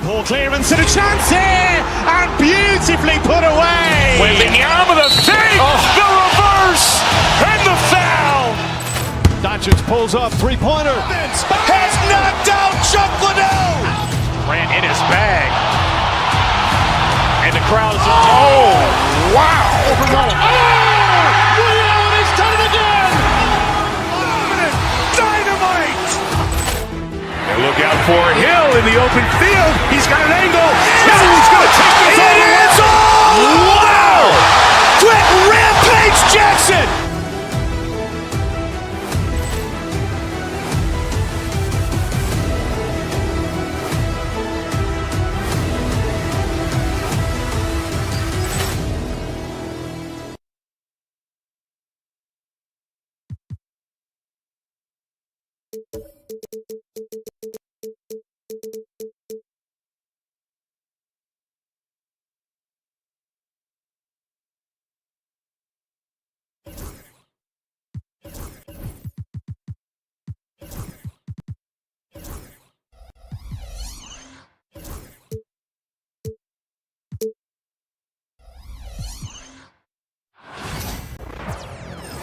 Poor clearance and a chance here, and beautifully put away. Wembanyama the fake, the reverse, and the foul. Doncic pulls up, three-pointer. Has knocked out Chuck Liddell. Ran in his bag. And the crowd is, oh, wow. Overrun. Oh, Ray Allen has done it again. Dynamite. And look out for Hill in the open field. He's got an angle. He's going to take this all the way. Wow. Quick Rampage Jackson.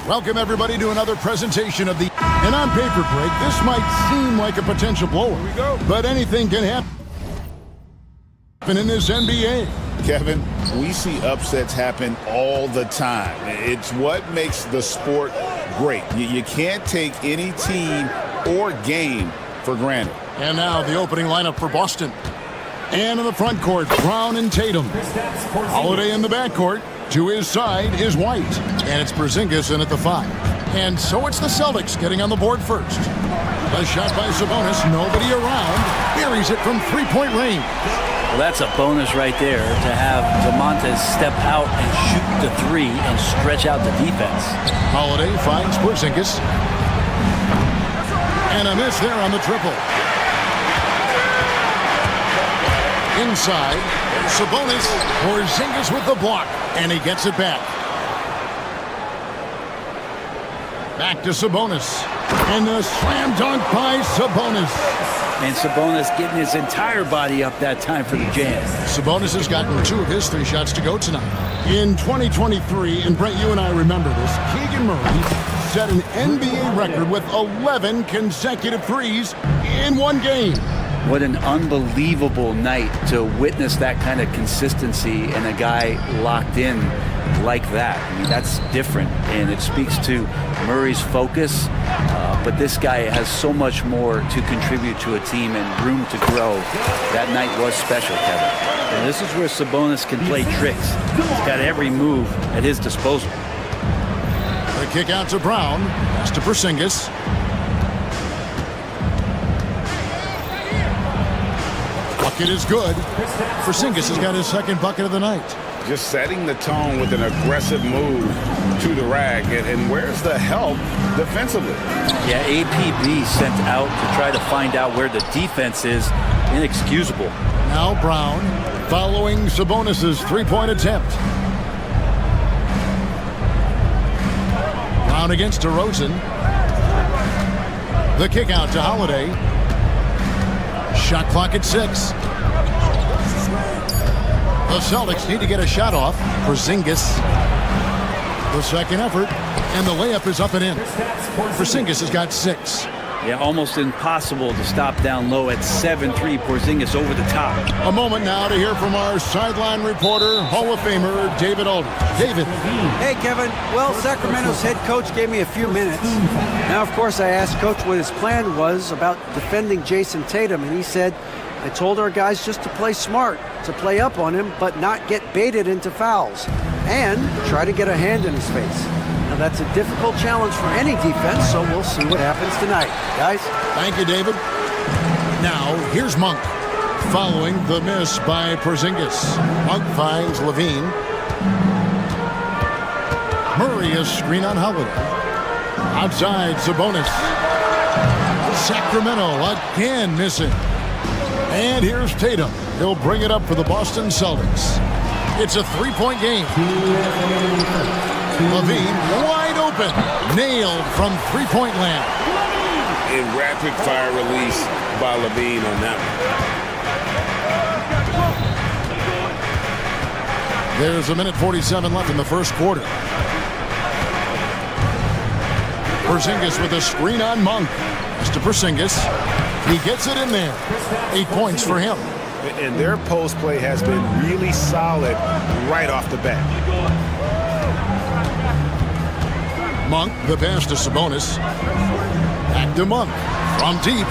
Welcome, everybody, to another presentation of the And on paper, Greg, this might seem like a potential blowout. Here we go. But anything can happen in this NBA. Kevin, we see upsets happen all the time. It's what makes the sport great. You can't take any team or game for granted. And now the opening lineup for Boston. And in the front court, Brown and Tatum. Holiday in the backcourt. To his side is White. And it's Porzingis in at the 5. And so it's the Celtics getting on the board first. A shot by Sabonis, nobody around. Buries it from three-point range. Well, that's a bonus right there to have DeMontis step out and shoot the 3 and stretch out the defense. Holiday finds Porzingis. And a miss there on the triple. Inside, Sabonis, Porzingis with the block, and he gets it back. Back to Sabonis. And the slam dunk by Sabonis. And Sabonis getting his entire body up that time for the jam. Sabonis has gotten 2 of his 3 shots to go tonight. In 2023, and Brent, you and I remember this, Keegan Murray set an NBA record with 11 consecutive threes in one game. What an unbelievable night to witness that kind of consistency and a guy locked in like that. I mean, that's different, and it speaks to Murray's focus, but this guy has so much more to contribute to a team and room to grow. That night was special, Kevin. And this is where Sabonis can play tricks. He's got every move at his disposal. The kick out to Brown. Pass to Porzingis. Bucket is good. Porzingis has got his second bucket of the night. Just setting the tone with an aggressive move to the rack. And where's the help defensively? Yeah, APB sent out to try to find out where the defense is. Inexcusable. Now Brown following Sabonis' three-point attempt. Brown against DeRozan. The kick out to Holiday. Shot clock at 6. The Celtics need to get a shot off. Porzingis. The second effort. And the layup is up and in. Porzingis has got 6. Yeah, almost impossible to stop down low at 7-3. Porzingis over the top. A moment now to hear from our sideline reporter, Hall of Famer David Aldridge. David. Hey, Kevin. Well, Sacramento's head coach gave me a few minutes. Now, of course, I asked Coach what his plan was about defending Jason Tatum, and he said, I told our guys just to play smart, to play up on him, but not get baited into fouls, and try to get a hand in his face. Now, that's a difficult challenge for any defense, so we'll see what happens tonight. Guys? Thank you, David. Now, here's Monk, following the miss by Porzingis. Monk finds Levine. Murray is screen on Holiday. Outside, Sabonis. Sacramento again missing. And here's Tatum. He'll bring it up for the Boston Celtics. It's a three-point game. Levine wide open. Nailed from three-point land. A rapid-fire release by Levine on that one. There's a minute 47 left in the first quarter. Porzingis with a screen on Monk. Mr. Porzingis. He gets it in there. 8 points for him. And their post play has been really solid right off the bat. Monk, the pass to Sabonis. Back to Monk. From deep.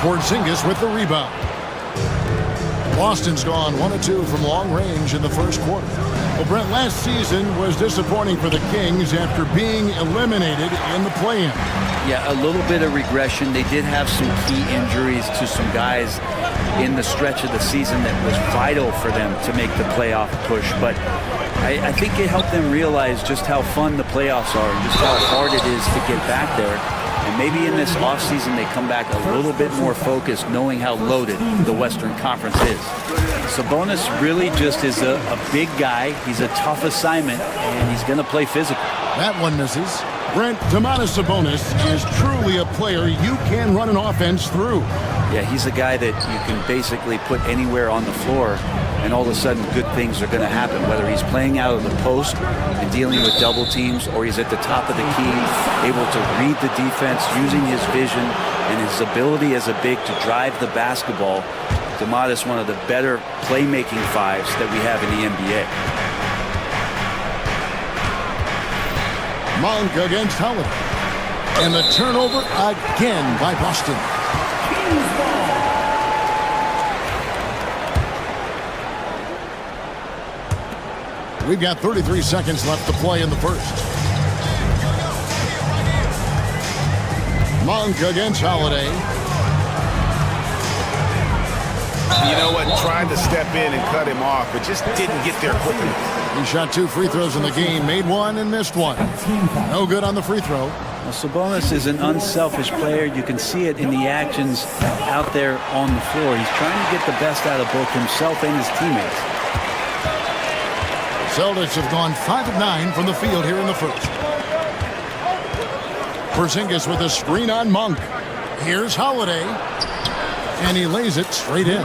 Porzingis with the rebound. Boston's gone 1 of 2 from long range in the first quarter. Well, Brent, last season was disappointing for the Kings after being eliminated in the play-in. Yeah, a little bit of regression. They did have some key injuries to some guys in the stretch of the season that was vital for them to make the playoff push. But I think it helped them realize just how fun the playoffs are and just how hard it is to get back there. And maybe in this offseason they come back a little bit more focused, knowing how loaded the Western Conference is. Sabonis really just is a big guy. He's a tough assignment, and he's going to play physical. That one misses. Brent, Domantas Sabonis is truly a player you can run an offense through. Yeah, he's a guy that you can basically put anywhere on the floor and all of a sudden good things are going to happen, whether he's playing out of the post and dealing with double teams, or he's at the top of the key, able to read the defense, using his vision and his ability as a big to drive the basketball. Domantas, one of the better playmaking fives that we have in the NBA. Monk against Howard. And the turnover again by Boston. We've got 33 seconds left to play in the first. Monk against Holiday. You know what? Tried to step in and cut him off, but just didn't get there quick enough. He shot 2 free throws in the game, made 1 and missed 1. No good on the free throw. Well, Sabonis is an unselfish player. You can see it in the actions out there on the floor. He's trying to get the best out of both himself and his teammates. Celtics have gone 5 of 9 from the field here in the first. Porzingis with a screen on Monk. Here's Holiday. And he lays it straight in.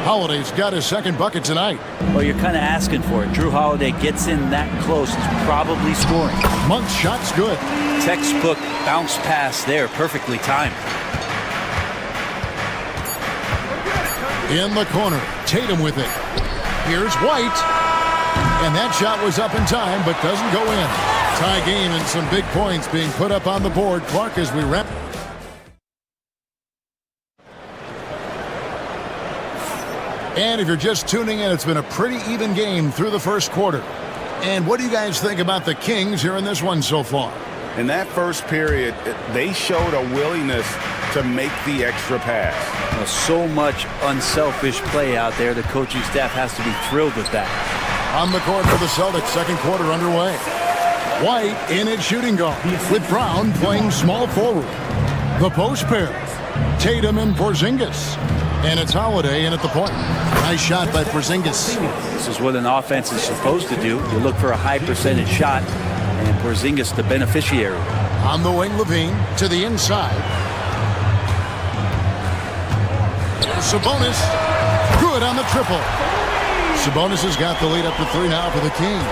Holiday's got his second bucket tonight. Well, you're kind of asking for it. Drew Holiday gets in that close. He's probably scoring. Monk's shot's good. Textbook bounce pass there. Perfectly timed. In the corner. Tatum with it. Here's White. And that shot was up in time, but doesn't go in. Tie game and some big points being put up on the board. Clark, as we wrap. And if you're just tuning in, it's been a pretty even game through the first quarter. And what do you guys think about the Kings here in this one so far? In that first period, they showed a willingness to make the extra pass. Well, so much unselfish play out there. The coaching staff has to be thrilled with that. On the court for the Celtics, second quarter underway. White in at shooting guard, with Brown playing small forward. The post pair, Tatum and Porzingis. And it's Holiday in at the point. Nice shot by Porzingis. This is what an offense is supposed to do. You look for a high percentage shot, and Porzingis the beneficiary. On the wing, Levine to the inside. Sabonis, good on the triple. Sabonis has got the lead up to 3 now for the Kings.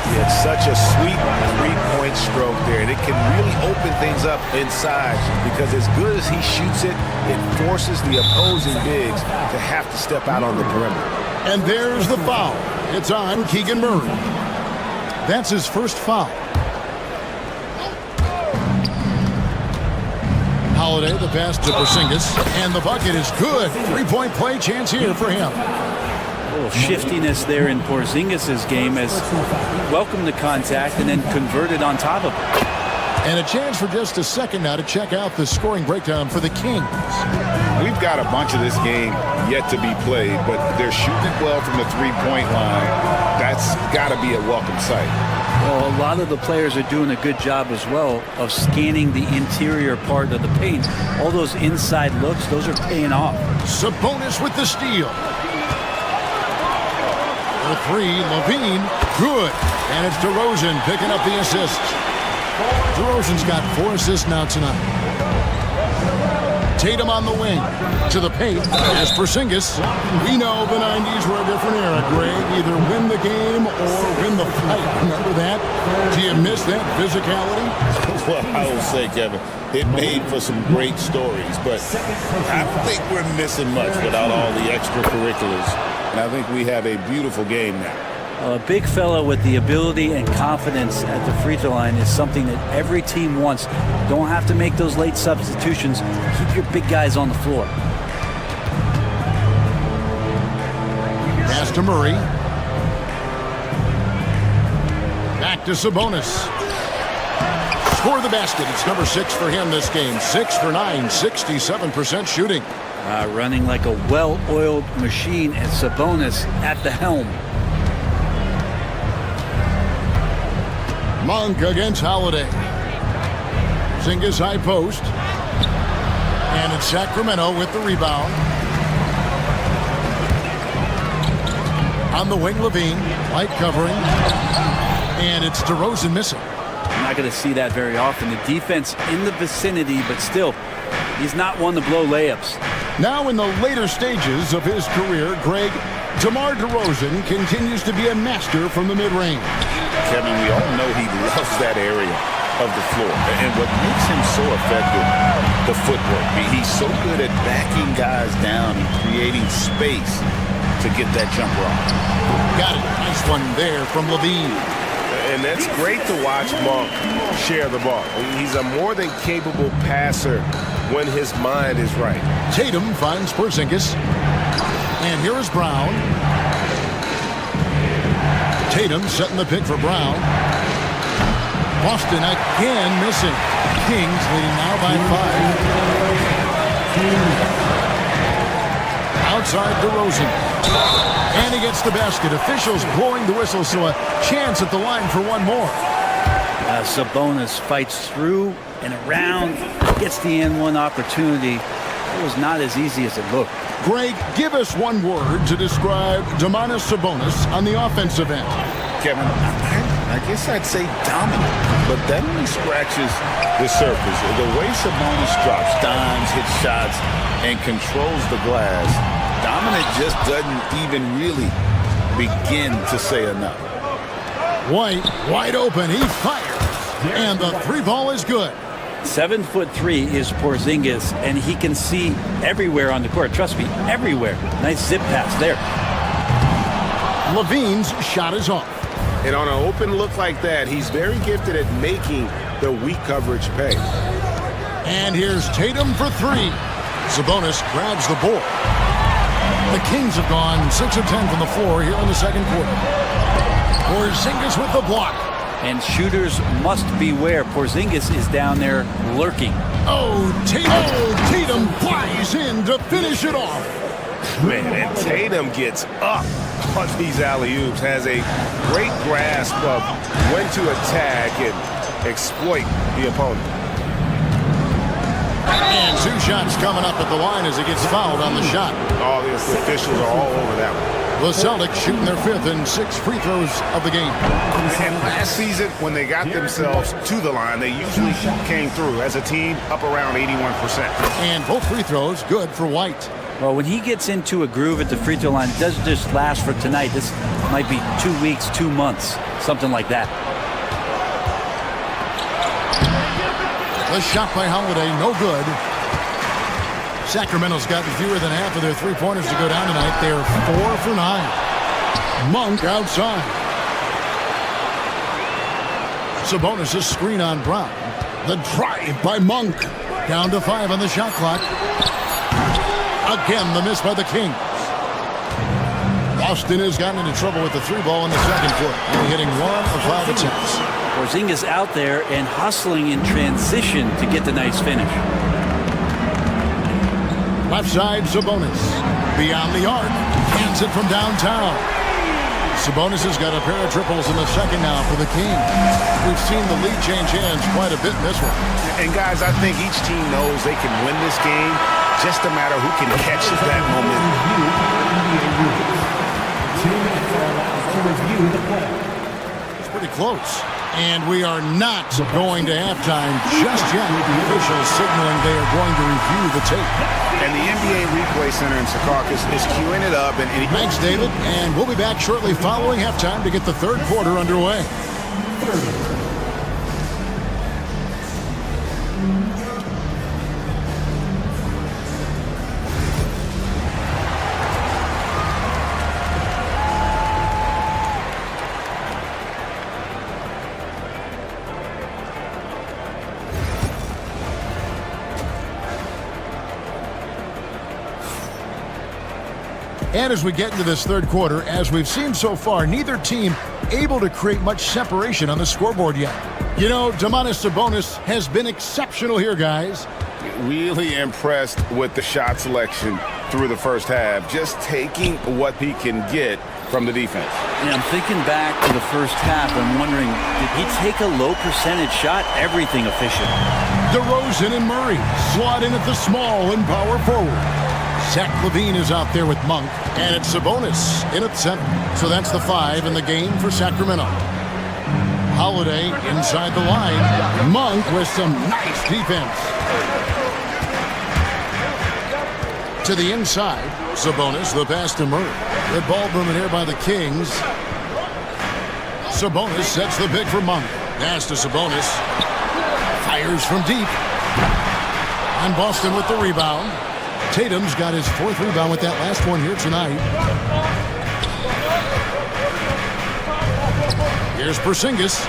He had such a sweet three-point stroke there, and it can really open things up inside because as good as he shoots it, it forces the opposing bigs to have to step out on the perimeter. And there's the foul. It's on Keegan Murray. That's his first foul. Holiday, the pass to Porzingis, and the bucket is good. 3-point play chance here for him. A little shiftiness there in Porzingis' game as he welcomed the contact and then converted on top of it. And a chance for just a second now to check out the scoring breakdown for the Kings. We've got a bunch of this game yet to be played, but they're shooting it well from the three-point line. That's got to be a welcome sight. Well, a lot of the players are doing a good job as well of scanning the interior part of the paint. All those inside looks, those are paying off. Sabonis with the steal. The 3, Levine, good. And it's DeRozan picking up the assist. DeRozan's got 4 assists now tonight. Tatum on the wing. To the paint as Porzingis. We know the 90s were a different era, Greg. Either win the game or win the fight. Remember that? Do you miss that physicality? Well, I will say, Kevin, it made for some great stories, but I think we're missing much without all the extracurriculars. And I think we have a beautiful game now. A big fella with the ability and confidence at the free throw line is something that every team wants. Don't have to make those late substitutions. Keep your big guys on the floor. Pass to Murray. Back to Sabonis. Score the basket. It's number 6 for him this game. 6 for 9, 67% shooting. Running like a well-oiled machine, and Sabonis at the helm. Monk against Holiday. Porzingis high post. And it's Sacramento with the rebound. On the wing, Levine. Light covering. And it's DeRozan missing. I'm not going to see that very often. The defense in the vicinity, but still, he's not one to blow layups. Now in the later stages of his career, Greg, DeMar DeRozan continues to be a master from the mid-range. Kevin, we all know he loves that area of the floor. And what makes him so effective, the footwork. He's so good at backing guys down and creating space to get that jumper off. Got it. Nice one there from Levine. And that's great to watch Monk share the ball. He's a more than capable passer when his mind is right. Tatum finds Porzingis. And here is Brown. Tatum setting the pick for Brown. Boston again missing. Kings leading now by 5. Outside DeRozan. And he gets the basket. Officials blowing the whistle, so a chance at the line for one more. Sabonis fights through and around, gets the N1 opportunity. It was not as easy as it looked. Greg, give us one word to describe Domantas Sabonis on the offensive end. Kevin, I guess I'd say dominant, but that only scratches the surface. The way Sabonis drops dimes, hits shots, and controls the glass, dominant just doesn't even really begin to say enough. White, wide open, he fires, and the three ball is good. 7'3" is Porzingis, and he can see everywhere on the court. Trust me, everywhere. Nice zip pass there. Levine's shot is off. And on an open look like that, he's very gifted at making the weak coverage pay. And here's Tatum for three. Sabonis grabs the board. The Kings have gone 6 of 10 from the floor here in the second quarter. Porzingis with the block. And shooters must beware. Porzingis is down there lurking. Tatum flies in to finish it off. Man, and Tatum gets up on these alley-oops, has a great grasp of when to attack and exploit the opponent. And two shots coming up at the line as he gets fouled on the shot. All the officials are all over that one. The Celtics shooting their 5th and 6th free throws of the game. And last season, when they got themselves to the line, they usually came through as a team up around 81%. And both free throws good for White. Well, when he gets into a groove at the free throw line, it doesn't just last for tonight. This might be 2 weeks, 2 months, something like that. The shot by Holiday, no good. Sacramento's gotten fewer than half of their three-pointers to go down tonight. They are 4 for 9. Monk outside. Sabonis' screen on Brown. The drive by Monk. Down to 5 on the shot clock. Again, the miss by the Kings. Boston has gotten into trouble with the three ball in the second quarter, only hitting 1 of 5 attempts. Porzingis out there and hustling in transition to get the nice finish. Left side, Sabonis. Beyond the arc. Cans it from downtown. Sabonis has got a pair of triples in the second now for the Kings. We've seen the lead change hands quite a bit in this one. And guys, I think each team knows they can win this game. Just a matter who can catch that moment. It's pretty close. And we are not going to halftime just yet. The officials signaling they are going to review the tape. And the NBA Replay Center in Secaucus is queuing it up. Thanks, David. And we'll be back shortly following halftime to get the third quarter underway. And as we get into this third quarter, as we've seen so far, neither team able to create much separation on the scoreboard yet. You know, Domantas Sabonis has been exceptional here, guys. Really impressed with the shot selection through the first half, just taking what he can get from the defense. And I'm thinking back to the first half and wondering, did he take a low percentage shot? Everything efficient. DeRozan and Murray slot in at the small and power forward. Zach LaVine is out there with Monk, and it's Sabonis in at center. So that's the 5 in the game for Sacramento. Holiday inside the line. Monk with some nice defense. To the inside. Sabonis, the pass to Murray. Good ball movement here by the Kings. Sabonis sets the pick for Monk. Pass to Sabonis. Fires from deep. And Boston with the rebound. Tatum's got his 4th rebound with that last one here tonight. Here's Porzingis.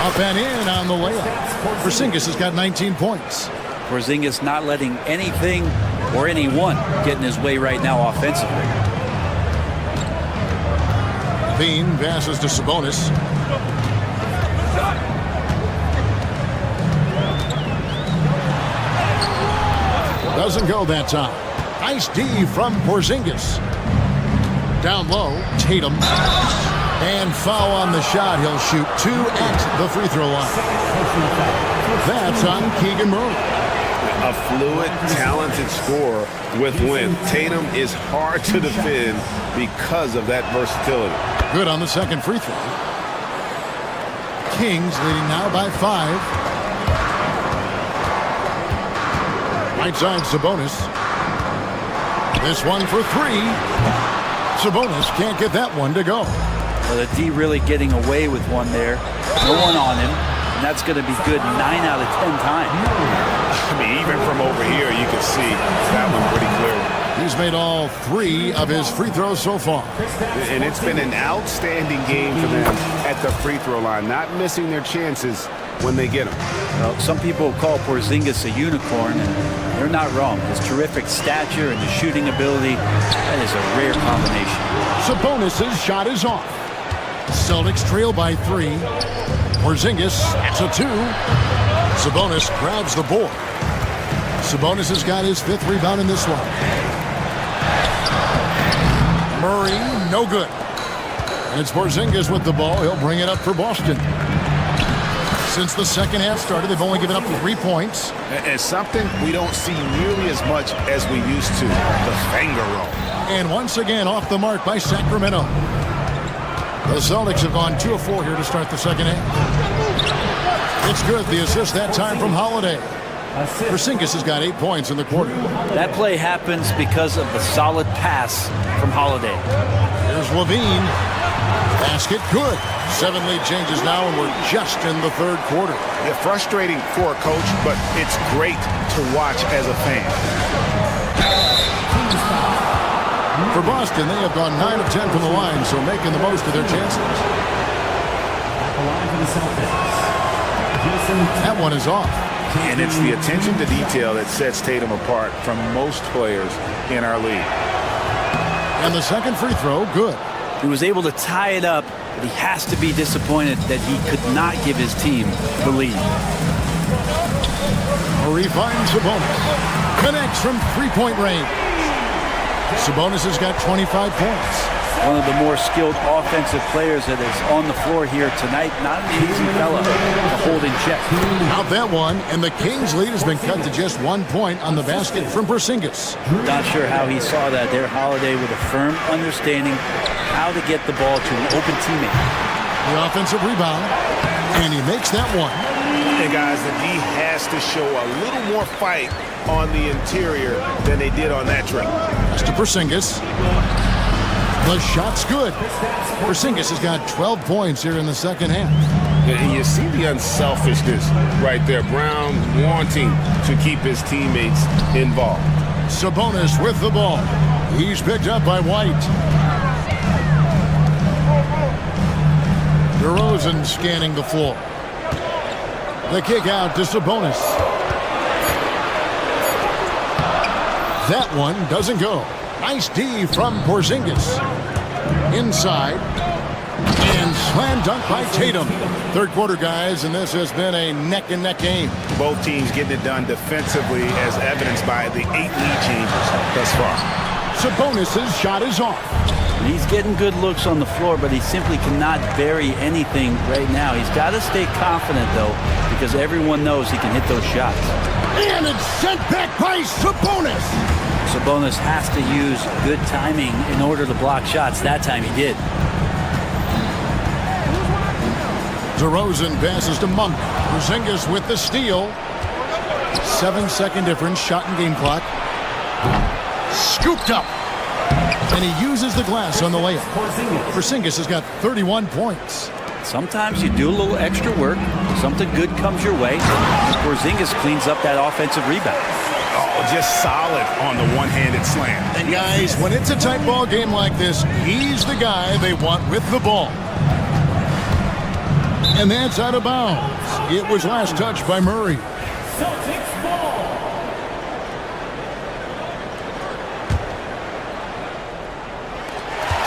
Up and in on the layup. Porzingis has got 19 points. Porzingis not letting anything or anyone get in his way right now offensively. Bean passes to Sabonis. Doesn't go that time. Nice D from Porzingis. Down low, Tatum. And foul on the shot. He'll shoot 2 at the free throw line. That's on Keegan Murray. A fluid, talented scorer with wind. Tatum is hard to defend because of that versatility. Good on the second free throw. Kings leading now by 5. Right side Sabonis. This one for 3. Sabonis can't get that one to go. Well, the D really getting away with one there. No one on him. And that's going to be good 9 out of 10 times. I mean, even from over here, you can see that one pretty clearly. He's made all 3 of his free throws so far. And it's been an outstanding game for them at the free throw line, not missing their chances when they get them. Well, some people call Porzingis a unicorn, and they're not wrong. His terrific stature and his shooting ability, that is a rare combination. Sabonis' shot is off. Celtics trail by 3. Porzingis, that's a 2. Sabonis grabs the board. Sabonis has got his 5th rebound in this one. Murray, no good. And it's Porzingis with the ball. He'll bring it up for Boston. Since the second half started, they've only given up 3 points. And something we don't see nearly as much as we used to, the finger roll. And once again, off the mark by Sacramento. The Celtics have gone 2 of 4 here to start the second half. It's good. The assist that time from Holiday. Porzingis has got 8 points in the quarter. That play happens because of the solid pass from Holiday. Here's Levine. Basket good. 7 lead changes now, and we're just in the 3rd quarter. Yeah, frustrating for a coach, but it's great to watch as a fan. For Boston, they have gone 9 of 10 from the line, so making the most of their chances. That one is off. And it's the attention to detail that sets Tatum apart from most players in our league. And the second free throw, good. He was able to tie it up, but he has to be disappointed that he could not give his team the lead. Murray finds Sabonis. Connects from 3-point range. Sabonis has got 25 points. One of the more skilled offensive players that is on the floor here tonight. Not an easy fella to hold in check. Out that one, and the Kings' lead has been cut to just 1 point on the basket from Porzingis. Not sure how he saw that there. Holiday with a firm understanding how to get the ball to an open teammate. The offensive rebound, and he makes that one. And guys, the D has to show a little more fight on the interior than they did on that trip. That's to Porzingis. The shot's good. Porzingis has got 12 points here in the second half. And you see the unselfishness right there. Brown wanting to keep his teammates involved. Sabonis with the ball. He's picked up by White. DeRozan scanning the floor. The kick out to Sabonis. That one doesn't go. Nice D from Porzingis. Inside. And slam dunk by Tatum. 3rd quarter, guys, and this has been a neck-and-neck game. Both teams getting it done defensively, as evidenced by the 8 lead changes thus far. Sabonis' shot is off. He's getting good looks on the floor, but he simply cannot bury anything right now. He's got to stay confident, though, because everyone knows he can hit those shots. And it's sent back by Sabonis. Sabonis has to use good timing in order to block shots. That time he did. DeRozan passes to Monk. Porzingis with the steal. 7-second difference, shot and game clock. Scooped up. And he uses the glass on the layup. Porzingis has got 31 points. Sometimes you do a little extra work. Something good comes your way. Porzingis cleans up that offensive rebound. Oh, just solid on the one-handed slam. And guys, when it's a tight ball game like this, he's the guy they want with the ball. And that's out of bounds. It was last touched by Murray. Celtics ball.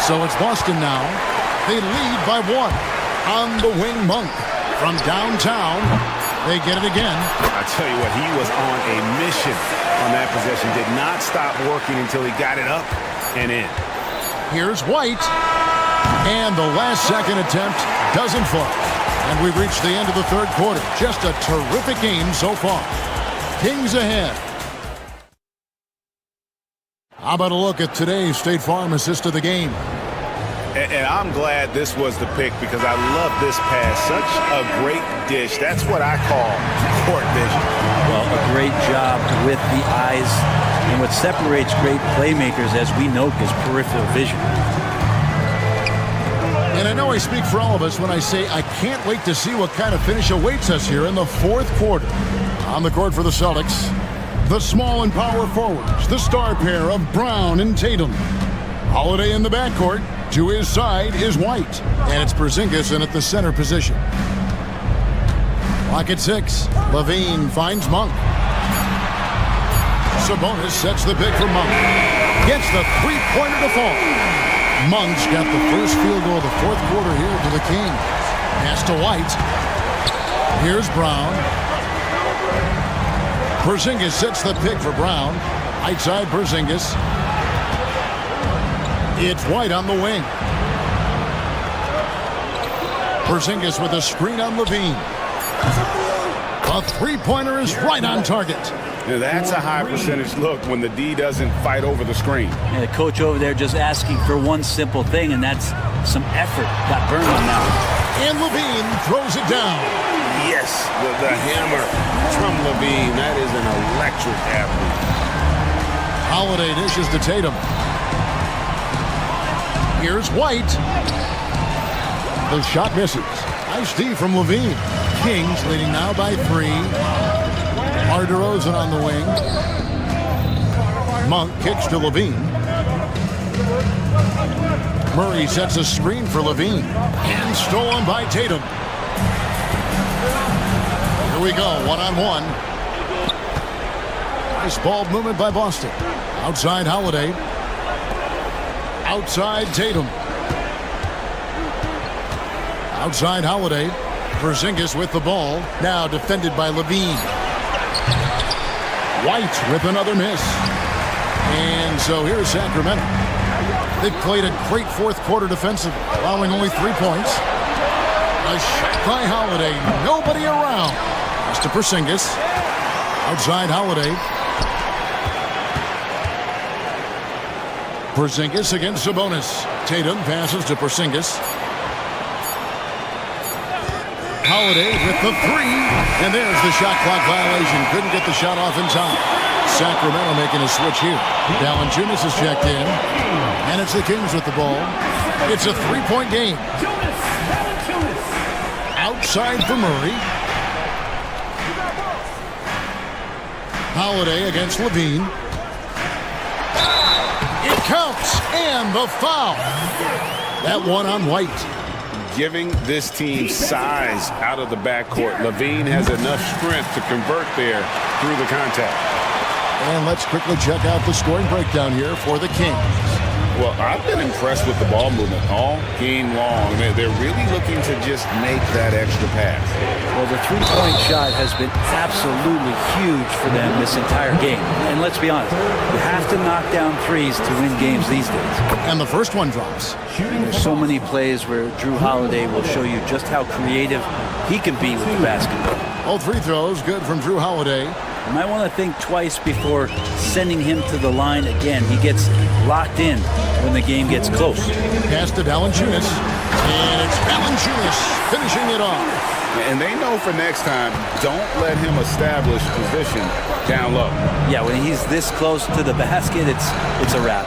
So it's Boston now. They lead by 1. On the wing, Monk. From downtown, they get it again. I tell you what, he was on a mission on that possession. Did not stop working until he got it up and in. Here's White. And the last second attempt doesn't fall. And we've reached the end of the third quarter. Just a terrific game so far. Kings ahead. How about a look at today's State Farm assist of the game? And I'm glad this was the pick because I love this pass. Such a great dish. That's what I call court vision. Well, a great job with the eyes. And what separates great playmakers, as we note, is peripheral vision. And I know I speak for all of us when I say I can't wait to see what kind of finish awaits us here in the fourth quarter. On the court for the Celtics, the small and power forwards, the star pair of Brown and Tatum. Holiday in the backcourt. To his side is White. And it's Porzingis in at the center position. Clock at 6. Levine finds Monk. Sabonis sets the pick for Monk. Gets the three-pointer to fall. Monk's got the first field goal of the fourth quarter here to the Kings. Pass to White. Here's Brown. Porzingis sets the pick for Brown. Right side Porzingis. It's White on the wing. Porzingis with a screen on Levine. A three-pointer is right on target. Now that's a high percentage look when the D doesn't fight over the screen. And the coach over there just asking for one simple thing, and that's some effort. Got burned on that one. And Levine throws it down. Yes, the hammer from Levine. That is an electric athlete. Holiday dishes to Tatum. Here's White. The shot misses. Nice D from Levine. Kings leading now by 3. Mar DeRozan on the wing. Monk kicks to Levine. Murray sets a screen for Levine. And stolen by Tatum. Here we go, one-on-one. Nice ball movement by Boston. Outside Holiday. Outside Tatum. Outside Holiday. Porzingis with the ball. Now defended by Levine. White with another miss. And so here's Sacramento. They've played a great fourth quarter defensive, allowing only 3 points. A shot by Holiday. Nobody around. Pass to Porzingis. Outside Holiday. Porzingis against Sabonis. Tatum passes to Porzingis. Holiday with the 3. And there's the shot clock violation. Couldn't get the shot off in time. Sacramento making a switch here. Valanciunas is checked in. And it's the Kings with the ball. It's a 3-point game. Outside for Murray. Holiday against Levine. It counts. And the foul. That one on White. Giving this team size out of the backcourt. Levine has enough strength to convert there through the contact. And let's quickly check out the scoring breakdown here for the Kings. Well, I've been impressed with the ball movement all game long. They're really looking to just make that extra pass. Well, the three-point shot has been absolutely huge for them this entire game. And let's be honest, you have to knock down threes to win games these days. And the first one drops. There's so many plays where Drew Holiday will show you just how creative he can be with the basketball. All free throws good from Drew Holiday. You might want to think twice before sending him to the line again. He gets locked in when the game gets close. Pass to Valanciunas. And it's Valanciunas finishing it off. And they know for next time, don't let him establish position down low. Yeah, when he's this close to the basket, it's a wrap.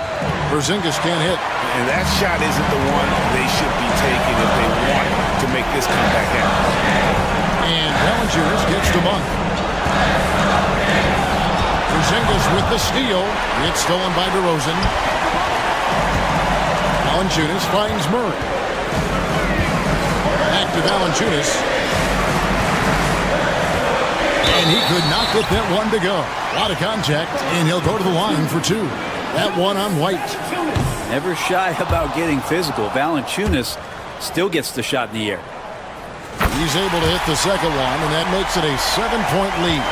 Porzingis can't hit. And that shot isn't the one they should be taking if they want to make this comeback happen. And Valanciunas gets to Monk. Porzingis with the steal. It's stolen by DeRozan. Valanciunas finds Murray. Back to Valanciunas. And he could not get that one to go. A lot of contact, and he'll go to the line for two. That one on White. Never shy about getting physical. Valanciunas still gets the shot in the air. He's able to hit the second one, and that makes it a 7-point lead.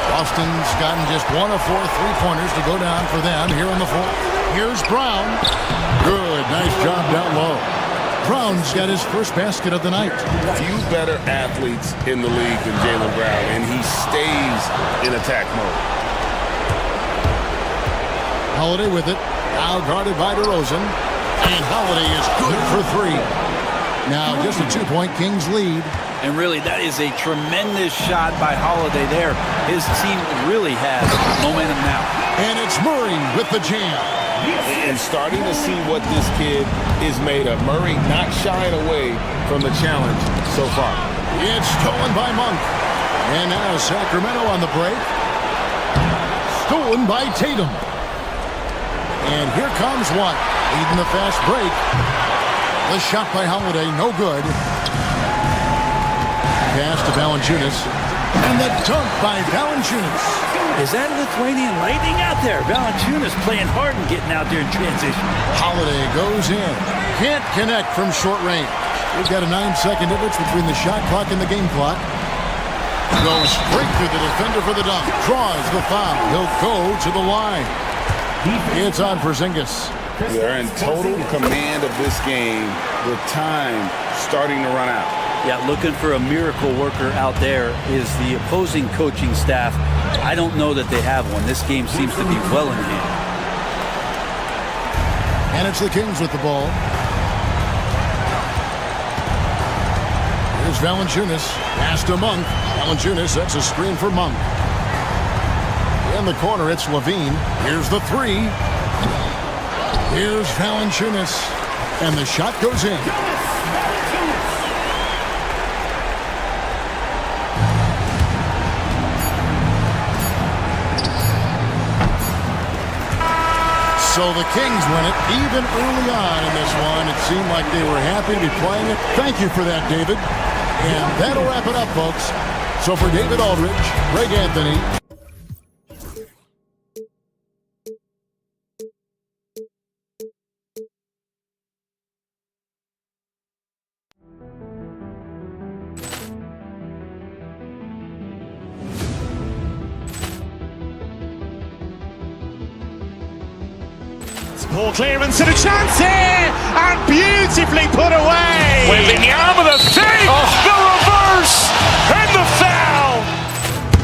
Boston's gotten just 1 of 4 3-pointers to go down for them here in the fourth. Here's Brown. Good, nice job down low. Brown's got his first basket of the night. Few better athletes in the league than Jaylen Brown, and he stays in attack mode. Holiday with it. Now guarded by DeRozan. And Holiday is good for 3. Now just a 2-point Kings lead. And really, that is a tremendous shot by Holiday there. His team really has momentum now. And it's Murray with the jam. And starting to see what this kid is made of. Murray not shying away from the challenge so far. It's stolen by Monk. And now Sacramento on the break. Stolen by Tatum. And here comes White, leading the fast break. The shot by Holiday, no good. Pass to Valanciunas. And the dunk by Valanciunas. Is that Lithuanian lightning out there? Valanciunas playing hard and getting out there in transition. Holiday goes in. Can't connect from short range. We've got a 9-second difference between the shot clock and the game clock. Goes straight through the defender for the dunk. Draws the foul. He'll go to the line. It's on Porzingis. They're in total command of this game with time starting to run out. Yeah, looking for a miracle worker out there is the opposing coaching staff. I don't know that they have one. This game seems to be well in hand. And it's the Kings with the ball. Here's Valanciunas. Pass to Monk. Valanciunas, that's a screen for Monk. In the corner, it's Levine. Here's the 3. Here's Valanciunas. And the shot goes in. So the Kings win it even early on in this one. It seemed like they were happy to be playing it. Thank you for that, David. And that'll wrap it up, folks. So for David Aldridge, Greg Anthony. Poor clearance and a chance here, and beautifully put away. Wembanyama the fake, the reverse, and the foul.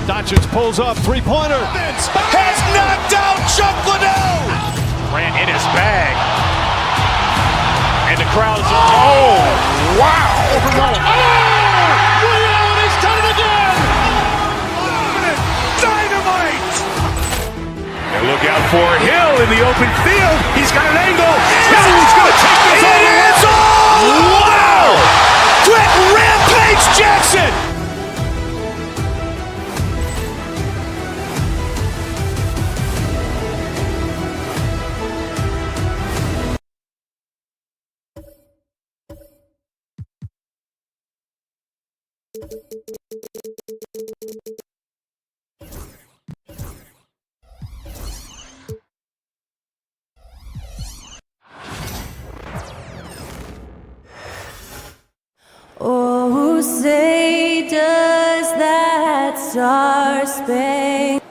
Doncic pulls up, three-pointer. Has knocked out Chuck Liddell. Grant in his bag. And the crowd is... Oh, wow. Ray Allen has done it again. Dynamite. And look out for Hill in the open field. He's got an angle. He's going to take this all the way. Wow! Quick Rampage Jackson. Oh, say does that star-spangled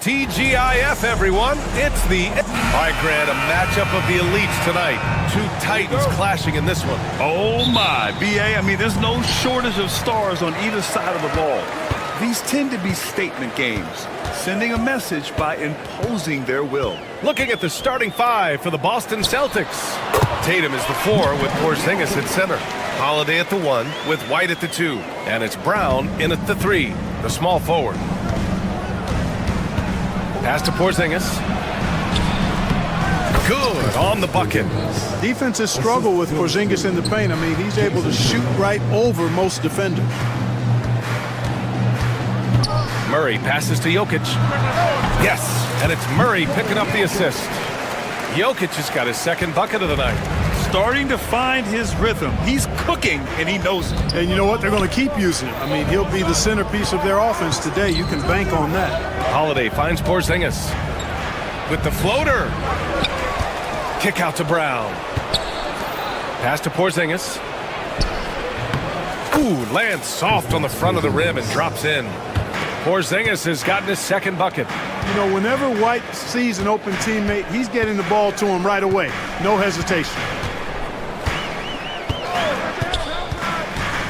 TGIF, everyone. It's the... All right, Grant, a matchup of the elites tonight. Two titans clashing in this one. Oh, my. BA, I mean, there's no shortage of stars on either side of the ball. These tend to be statement games, sending a message by imposing their will. Looking at the starting 5 for the Boston Celtics. Tatum is the 4 with Porzingis at center. Holiday at the 1 with White at the 2. And it's Brown in at the 3, the small forward. Pass to Porzingis. Good on the bucket. Defenses struggle with Porzingis in the paint. I mean, he's able to shoot right over most defenders. Murray passes to Jokic. Yes, and it's Murray picking up the assist. Jokic has got his second bucket of the night. Starting to find his rhythm. He's cooking, and he knows it. And you know what? They're going to keep using him. I mean, he'll be the centerpiece of their offense today. You can bank on that. Holiday finds Porzingis with the floater. Kick out to Brown. Pass to Porzingis. Ooh, lands soft on the front of the rim and drops in. Porzingis has gotten his second bucket. You know, whenever White sees an open teammate, he's getting the ball to him right away. No hesitation.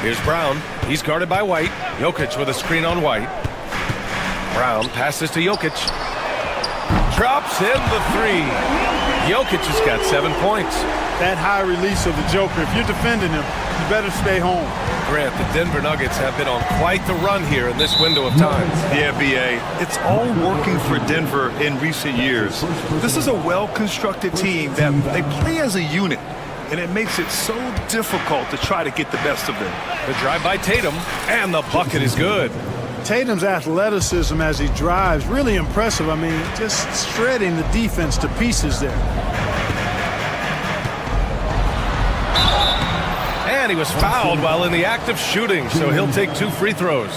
Here's Brown. He's guarded by White. Jokic with a screen on White. Brown passes to Jokic. Drops in the 3. Jokic has got 7 points. That high release of the Joker, if you're defending him, you better stay home. Grant, the Denver Nuggets have been on quite the run here in this window of time. Yeah, B.A. It's all working for Denver in recent years. This is a well-constructed team that they play as a unit, and it makes it so difficult to try to get the best of them. The drive by Tatum, and the bucket is good. Tatum's athleticism as he drives, really impressive. I mean, just shredding the defense to pieces there. And he was fouled while in the act of shooting, so he'll take 2 free throws.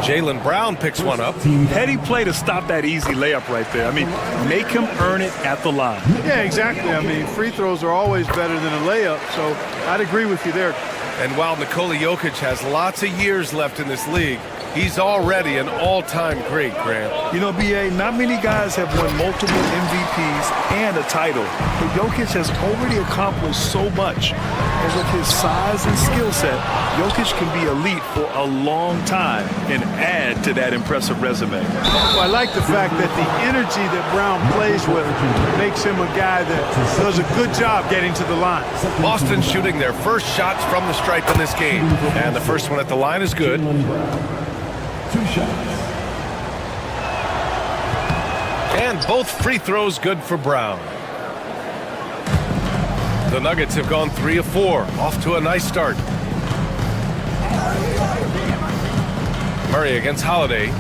Jaylen Brown picks one up. Heady play to stop that easy layup right there. I mean, make him earn it at the line. Yeah, exactly. I mean, free throws are always better than a layup, so I'd agree with you there. And while Nikola Jokic has lots of years left in this league, he's already an all-time great, Grant. You know, B.A., not many guys have won multiple MVPs and a title, but Jokic has already accomplished so much. And with his size and skill set, Jokic can be elite for a long time and add to that impressive resume. Well, I like the fact that the energy that Brown plays with makes him a guy that does a good job getting to the line. Boston shooting their first shots from the stripe in this game. And the first one at the line is good. 2 shots. And both free throws good for Brown. The Nuggets have gone 3 of 4, off to a nice start. Murray against Holiday.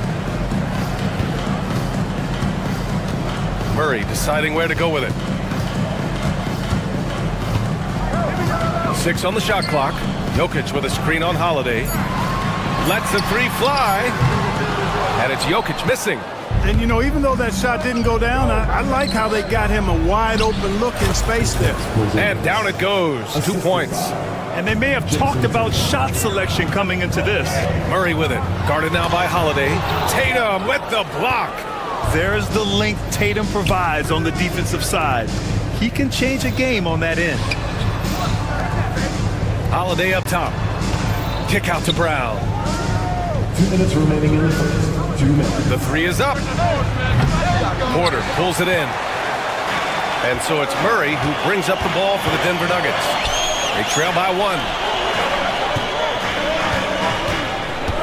Murray deciding where to go with it. 6 on the shot clock. Jokic with a screen on Holiday. Lets the 3 fly. And it's Jokic missing. And, you know, even though that shot didn't go down, I like how they got him a wide-open look in space there. And down it goes. 2 points. And they may have talked about shot selection coming into this. Murray with it. Guarded now by Holiday. Tatum with the block. There's the length Tatum provides on the defensive side. He can change a game on that end. Holiday up top. Kick out to Brown. 2 minutes remaining in the first. 2 minutes. The 3 is up. Porter pulls it in. And so it's Murray who brings up the ball for the Denver Nuggets. They trail by 1.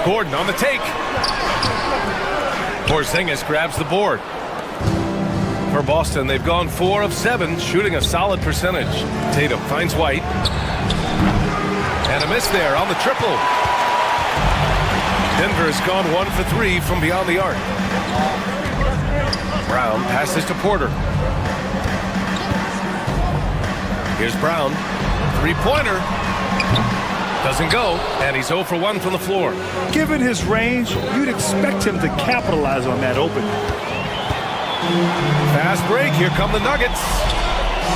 Gordon on the take. Porzingis grabs the board. For Boston, they've gone 4 of 7, shooting a solid percentage. Tatum finds White. And a miss there on the triple. Denver has gone 1 for 3 from beyond the arc. Brown passes to Porter. Here's Brown. 3-pointer. Doesn't go, and he's 0 for 1 from the floor. Given his range, you'd expect him to capitalize on that opening. Fast break. Here come the Nuggets.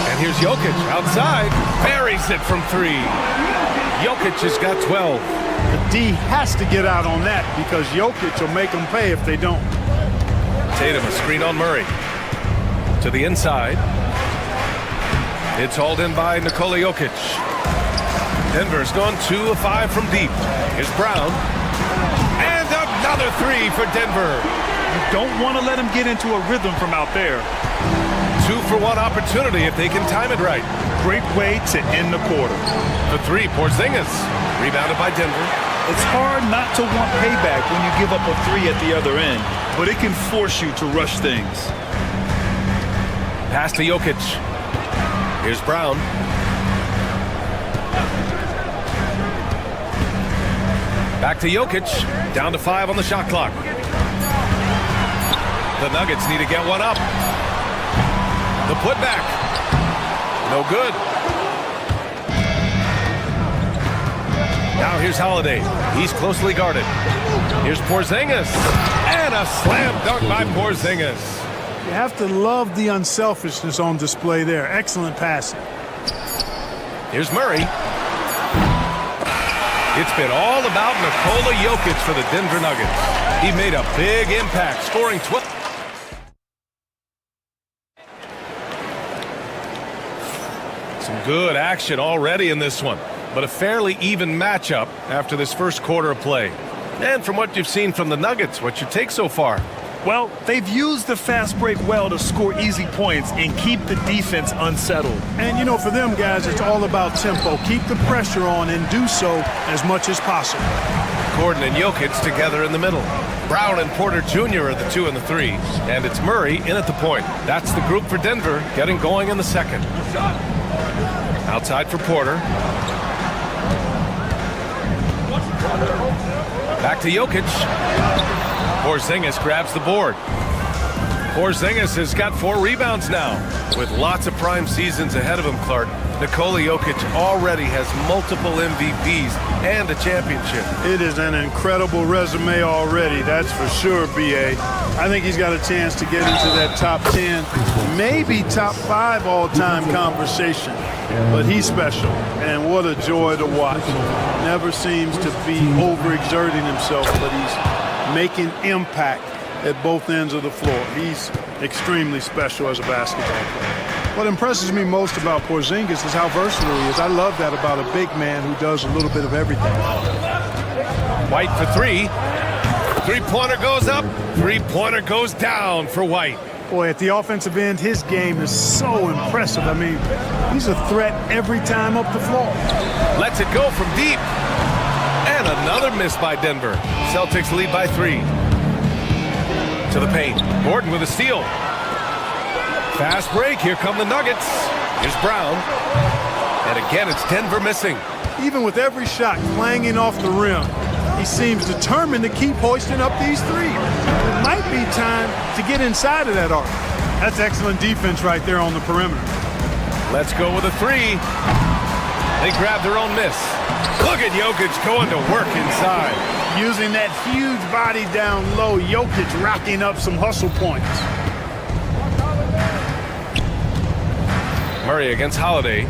And here's Jokic outside. Buries it from 3. Jokic has got 12. The D has to get out on that because Jokic will make them pay if they don't. Tatum a screen on Murray. To the inside. It's hauled in by Nikola Jokic. Denver's gone 2 of 5 from deep. Here's Brown. And another 3 for Denver. You don't want to let him get into a rhythm from out there. 2 2-for-1 opportunity if they can time it right. Great way to end the quarter. The three, Porzingis. Rebounded by Denver. It's hard not to want payback when you give up a three at the other end, but it can force you to rush things. Pass to Jokic. Here's Brown. Back to Jokic. Down to 5 on the shot clock. The Nuggets need to get one up. The putback. No good. Now here's Holiday. He's closely guarded. Here's Porzingis. And a slam dunk by Porzingis. You have to love the unselfishness on display there. Excellent passing. Here's Murray. It's been all about Nikola Jokic for the Denver Nuggets. He made a big impact, scoring 12. Some good action already in this one, but a fairly even matchup after this first quarter of play. And from what you've seen from the Nuggets, what's your take so far? Well, they've used the fast break well to score easy points and keep the defense unsettled. And, you know, for them guys, it's all about tempo. Keep the pressure on and do so as much as possible. Gordon and Jokic together in the middle. Brown and Porter Jr. are the 2 and the 3. And it's Murray in at the point. That's the group for Denver getting going in the second. Outside for Porter. Back to Jokic. Porzingis grabs the board. Porzingis has got 4 rebounds now. With lots of prime seasons ahead of him, Clark, Nikola Jokic already has multiple MVPs and a championship. It is an incredible resume already, that's for sure, B.A. I think he's got a chance to get into that top 10, maybe top 5 all-time conversation. But he's special, and what a joy to watch. Never seems to be overexerting himself, but he's making impact at both ends of the floor. He's extremely special as a basketball player. What impresses me most about Porzingis is how versatile he is. I love that about a big man who does a little bit of everything. White for 3. Three-pointer goes up. Three-pointer goes down for White. Boy, at the offensive end, his game is so impressive. I mean, he's a threat every time up the floor. Lets it go from deep. And another miss by Denver. Celtics lead by 3. To the paint. Gordon with a steal. Fast break. Here come the Nuggets. Here's Brown. And again, it's Denver missing. Even with every shot clanging off the rim, he seems determined to keep hoisting up these threes. It might be time to get inside of that arc. That's excellent defense right there on the perimeter. Let's go with a 3. They grab their own miss. Look at Jokic going to work inside. Using that huge body down low, Jokic racking up some hustle points. Murray against Holiday.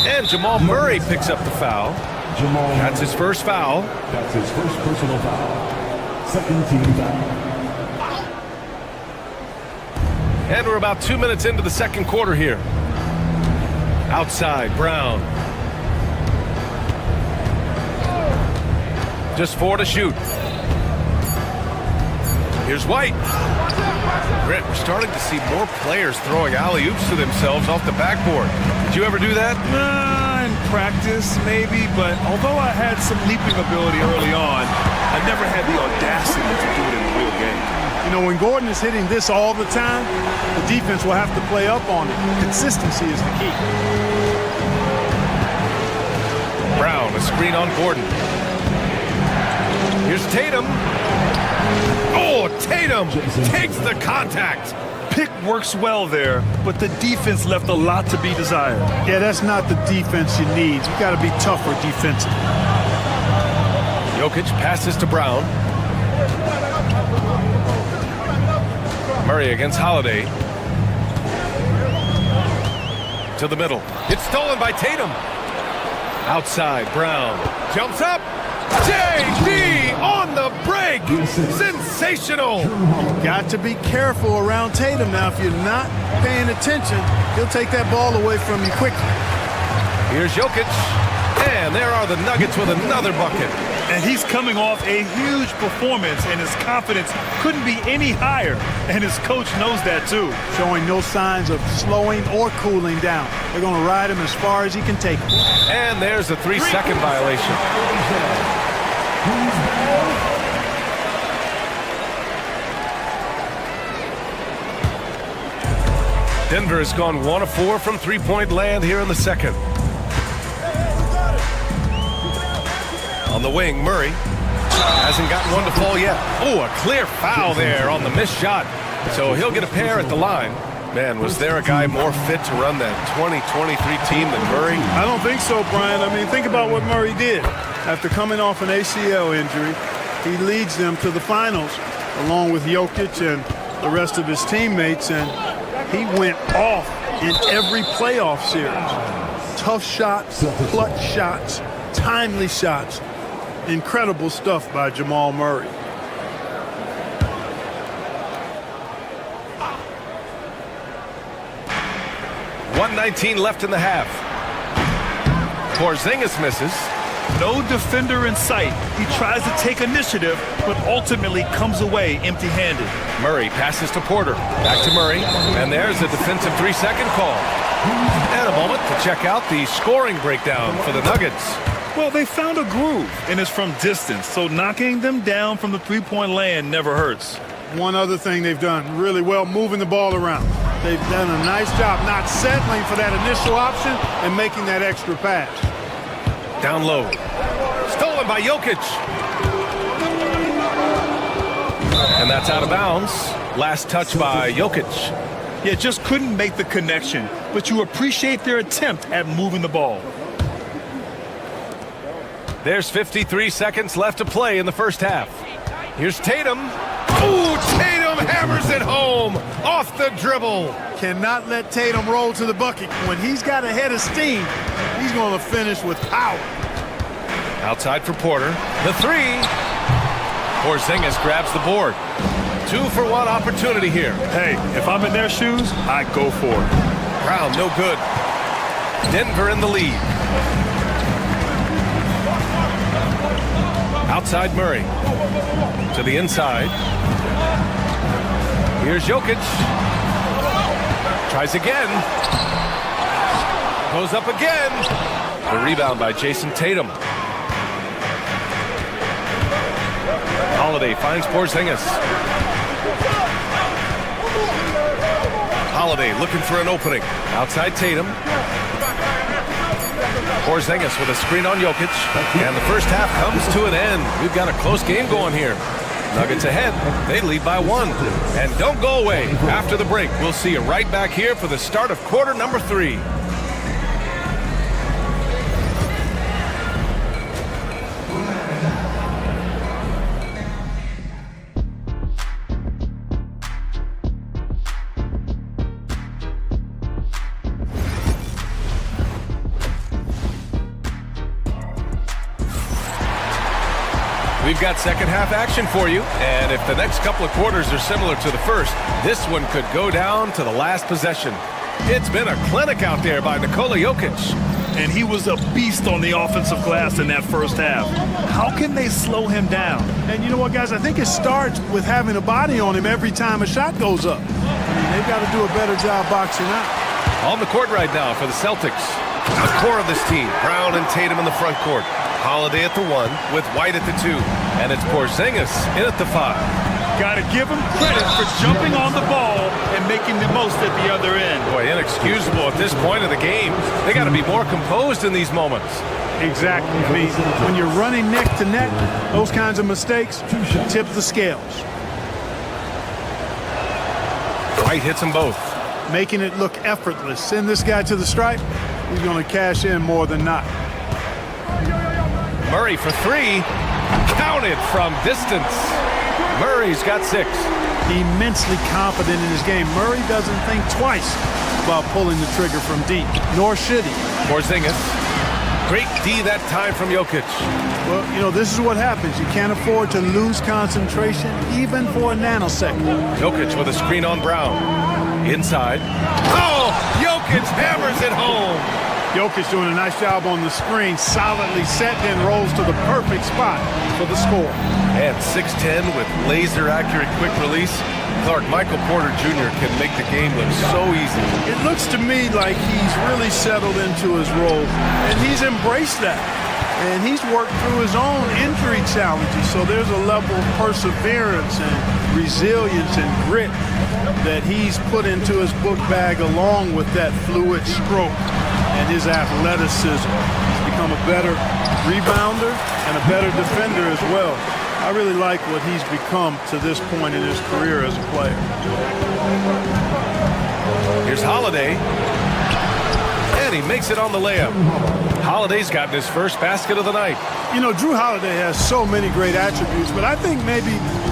And Jamal Murray picks up the foul. That's his first foul. That's his first personal foul. Second team foul. And we're about 2 minutes into the second quarter here. Outside, Brown. Just 4 to shoot. Here's White. Brett, we're starting to see more players throwing alley-oops to themselves off the backboard. Did you ever do that? In practice, maybe, but although I had some leaping ability early on, I never had the audacity to do it in the real game. You know, when Gordon is hitting this all the time, the defense will have to play up on it. Consistency is the key. Brown, a screen on Gordon. Here's Tatum. Oh, Tatum takes the contact. Pick works well there, but the defense left a lot to be desired. Yeah, that's not the defense you need. You got to be tougher defensively. Jokic passes to Brown. Murray against Holiday. To the middle. It's stolen by Tatum. Outside, Brown. Jumps up. JB on the break. Sensational. You got to be careful around Tatum now. If you're not paying attention, he'll take that ball away from you quickly. Here's Jokic. And there are the Nuggets with another bucket. And he's coming off a huge performance, and his confidence couldn't be any higher. And his coach knows that, too. Showing no signs of slowing or cooling down. They're going to ride him as far as he can take him. And there's a 3-second violation. Denver has gone 1 of 4 from three-point land here in the second. On the wing, Murray hasn't gotten one to fall yet. Oh, a clear foul there on the missed shot. So he'll get a pair at the line. Man, was there a guy more fit to run that 2023 team than Murray? I don't think so, Brian. I mean, think about what Murray did. After coming off an ACL injury, he leads them to the finals along with Jokic and the rest of his teammates, and he went off in every playoff series. Tough shots, clutch shots, timely shots. Incredible stuff by Jamal Murray. .119 left in the half. Porzingis misses. No defender in sight. He tries to take initiative, but ultimately comes away empty-handed. Murray passes to Porter. Back to Murray. And there's a defensive 3-second call. And a moment to check out the scoring breakdown for the Nuggets. Well, they found a groove, and it's from distance, so knocking them down from the three-point land never hurts. One other thing they've done really well, moving the ball around. They've done a nice job not settling for that initial option and making that extra pass. Down low. Stolen by Jokic. And that's out of bounds. Last touch by Jokic. Yeah, just couldn't make the connection, but you appreciate their attempt at moving the ball. There's 53 seconds left to play in the first half. Here's Tatum. Ooh, Tatum hammers it home off the dribble. Cannot let Tatum roll to the bucket. When he's got a head of steam, he's going to finish with power. Outside for Porter. The three. Porzingis grabs the board. 2-for-1 opportunity here. Hey, if I'm in their shoes, I go for it. Brown, no good. Denver in the lead. Outside Murray. To the inside. Here's Jokic. Tries again. Goes up again. The rebound by Jason Tatum. Holiday finds Porzingis. Holiday looking for an opening. Outside Tatum. Porzingis with a screen on Jokic. And the first half comes to an end. We've got a close game going here. Nuggets ahead. They lead by 1. And don't go away. After the break, we'll see you right back here for the start of quarter number 3. We've got second half action for you, and if the next couple of quarters are similar to the first, this one could go down to the last possession. It's been a clinic out there by Nikola Jokic. And he was a beast on the offensive glass in that first half. How can they slow him down? And you know what, guys? I think it starts with having a body on him every time a shot goes up. I mean, they've got to do a better job boxing out. On the court right now for the Celtics. The core of this team, Brown and Tatum in the front court. Holiday at the 1 with White at the 2. And it's Porzingis in at the 5. Got to give him credit for jumping on the ball and making the most at the other end. Boy, inexcusable at this point of the game. They got to be more composed in these moments. Exactly. I mean, when you're running neck to neck, those kinds of mistakes tip the scales. White hits them both. Making it look effortless. Send this guy to the stripe. He's going to cash in more than not. Murray for 3. Counted from distance. Murray's got 6. Immensely confident in his game. Murray doesn't think twice about pulling the trigger from deep, nor should he. Porzingis. Great D that time from Jokic. Well, you know, this is what happens. You can't afford to lose concentration, even for a nanosecond. Jokic with a screen on Brown. Inside. Oh, Jokic hammers it home. Jokic doing a nice job on the screen, solidly set, then rolls to the perfect spot for the score. And 6'10" with laser-accurate quick release. Clark, Michael Porter Jr. can make the game look so easy. It looks to me like he's really settled into his role, and he's embraced that. And he's worked through his own injury challenges, so there's a level of perseverance and resilience and grit that he's put into his book bag along with that fluid stroke and his athleticism. He's become a better rebounder and a better defender as well. I really like what he's become to this point in his career as a player. Here's Holiday. And he makes it on the layup. Holiday's gotten his first basket of the night. You know, Drew Holiday has so many great attributes, but I think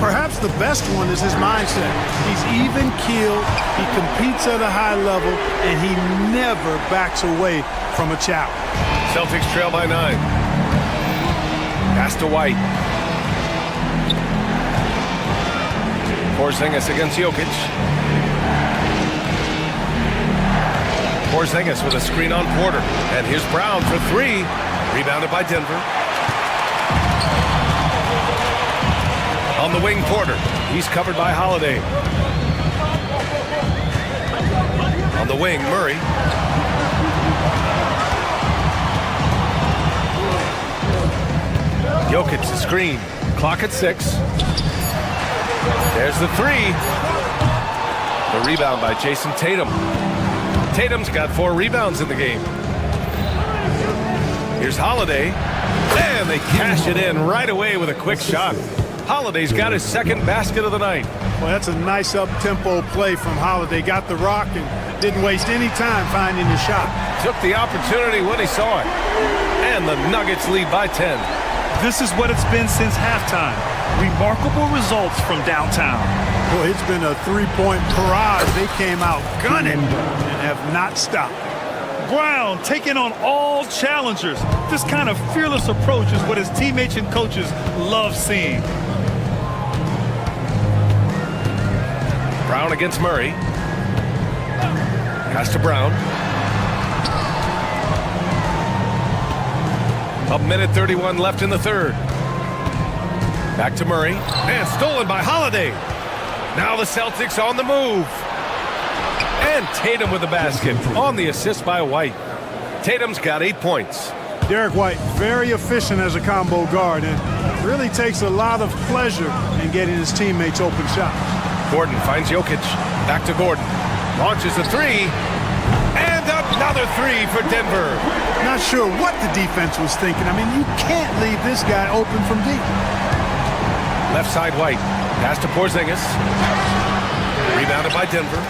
perhaps the best one is his mindset. He's even-keeled, he competes at a high level, and he never backs away from a challenge. Celtics trail by 9. Pass to White. Porzingis against Jokic. Porzingis with a screen on Porter. And here's Brown for 3. Rebounded by Denver. On the wing, Porter. He's covered by Holiday. On the wing, Murray. Jokic the screen. Clock at 6. There's the 3. The rebound by Jason Tatum. Tatum's got 4 rebounds in the game. Here's Holiday. And they cash it in right away with a quick shot. Holiday's got his second basket of the night. Well, that's a nice up-tempo play from Holiday. Got the rock and didn't waste any time finding the shot. Took the opportunity when he saw it. And the Nuggets lead by 10. This is what it's been since halftime. Remarkable results from downtown. Boy, it's been a three-point barrage. They came out gunning and have not stopped. Brown taking on all challengers. This kind of fearless approach is what his teammates and coaches love seeing. Brown against Murray. Pass to Brown. A minute 31 left in the third. Back to Murray. And stolen by Holiday. Now the Celtics on the move. And Tatum with the basket on the assist by White. Tatum's got 8 points. Derek White, very efficient as a combo guard and really takes a lot of pleasure in getting his teammates open shots. Gordon finds Jokic. Back to Gordon. Launches a 3. And another 3 for Denver. Not sure what the defense was thinking. I mean, you can't leave this guy open from deep. Left side White. Pass to Porzingis. Rebounded by Denver.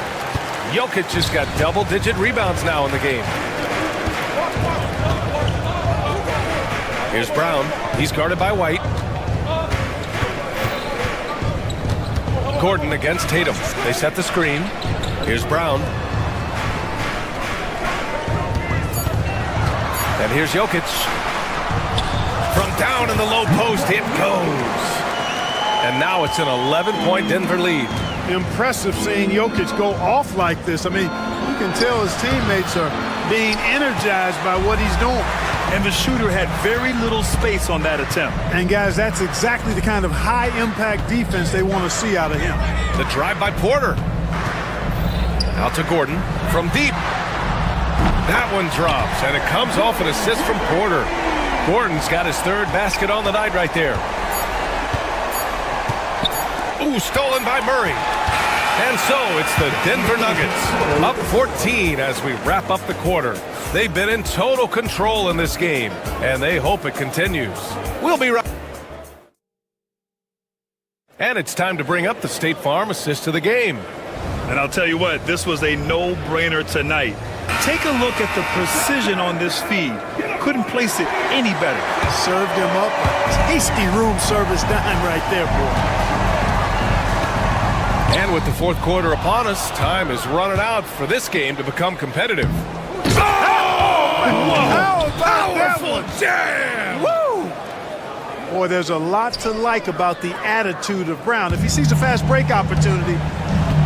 Jokic has got double-digit rebounds now in the game. Here's Brown. He's guarded by White. Gordon against Tatum. They set the screen. Here's Brown. And here's Jokic. From down in the low post, it goes. And now it's an 11-point Denver lead. Impressive seeing Jokic go off like this. I mean, you can tell his teammates are being energized by what he's doing. And the shooter had very little space on that attempt. And guys, that's exactly the kind of high-impact defense they want to see out of him. The drive by Porter. Out to Gordon from deep. That one drops, and it comes off an assist from Porter. Gordon's got his third basket on the night right there. Ooh, stolen by Murray. And so it's the Denver Nuggets up 14 as we wrap up the quarter. They've been in total control in this game, and they hope it continues. We'll be right. And it's time to bring up the State Farm assist to the game. And I'll tell you what, this was a no-brainer tonight. Take a look at the precision on this feed. Couldn't place it any better. Served him up a tasty room service dime right there, boy. And with the fourth quarter upon us, time is running out for this game to become competitive. Oh! How about Powerful that one? jam! Woo! Boy, there's a lot to like about the attitude of Brown. If he sees a fast break opportunity,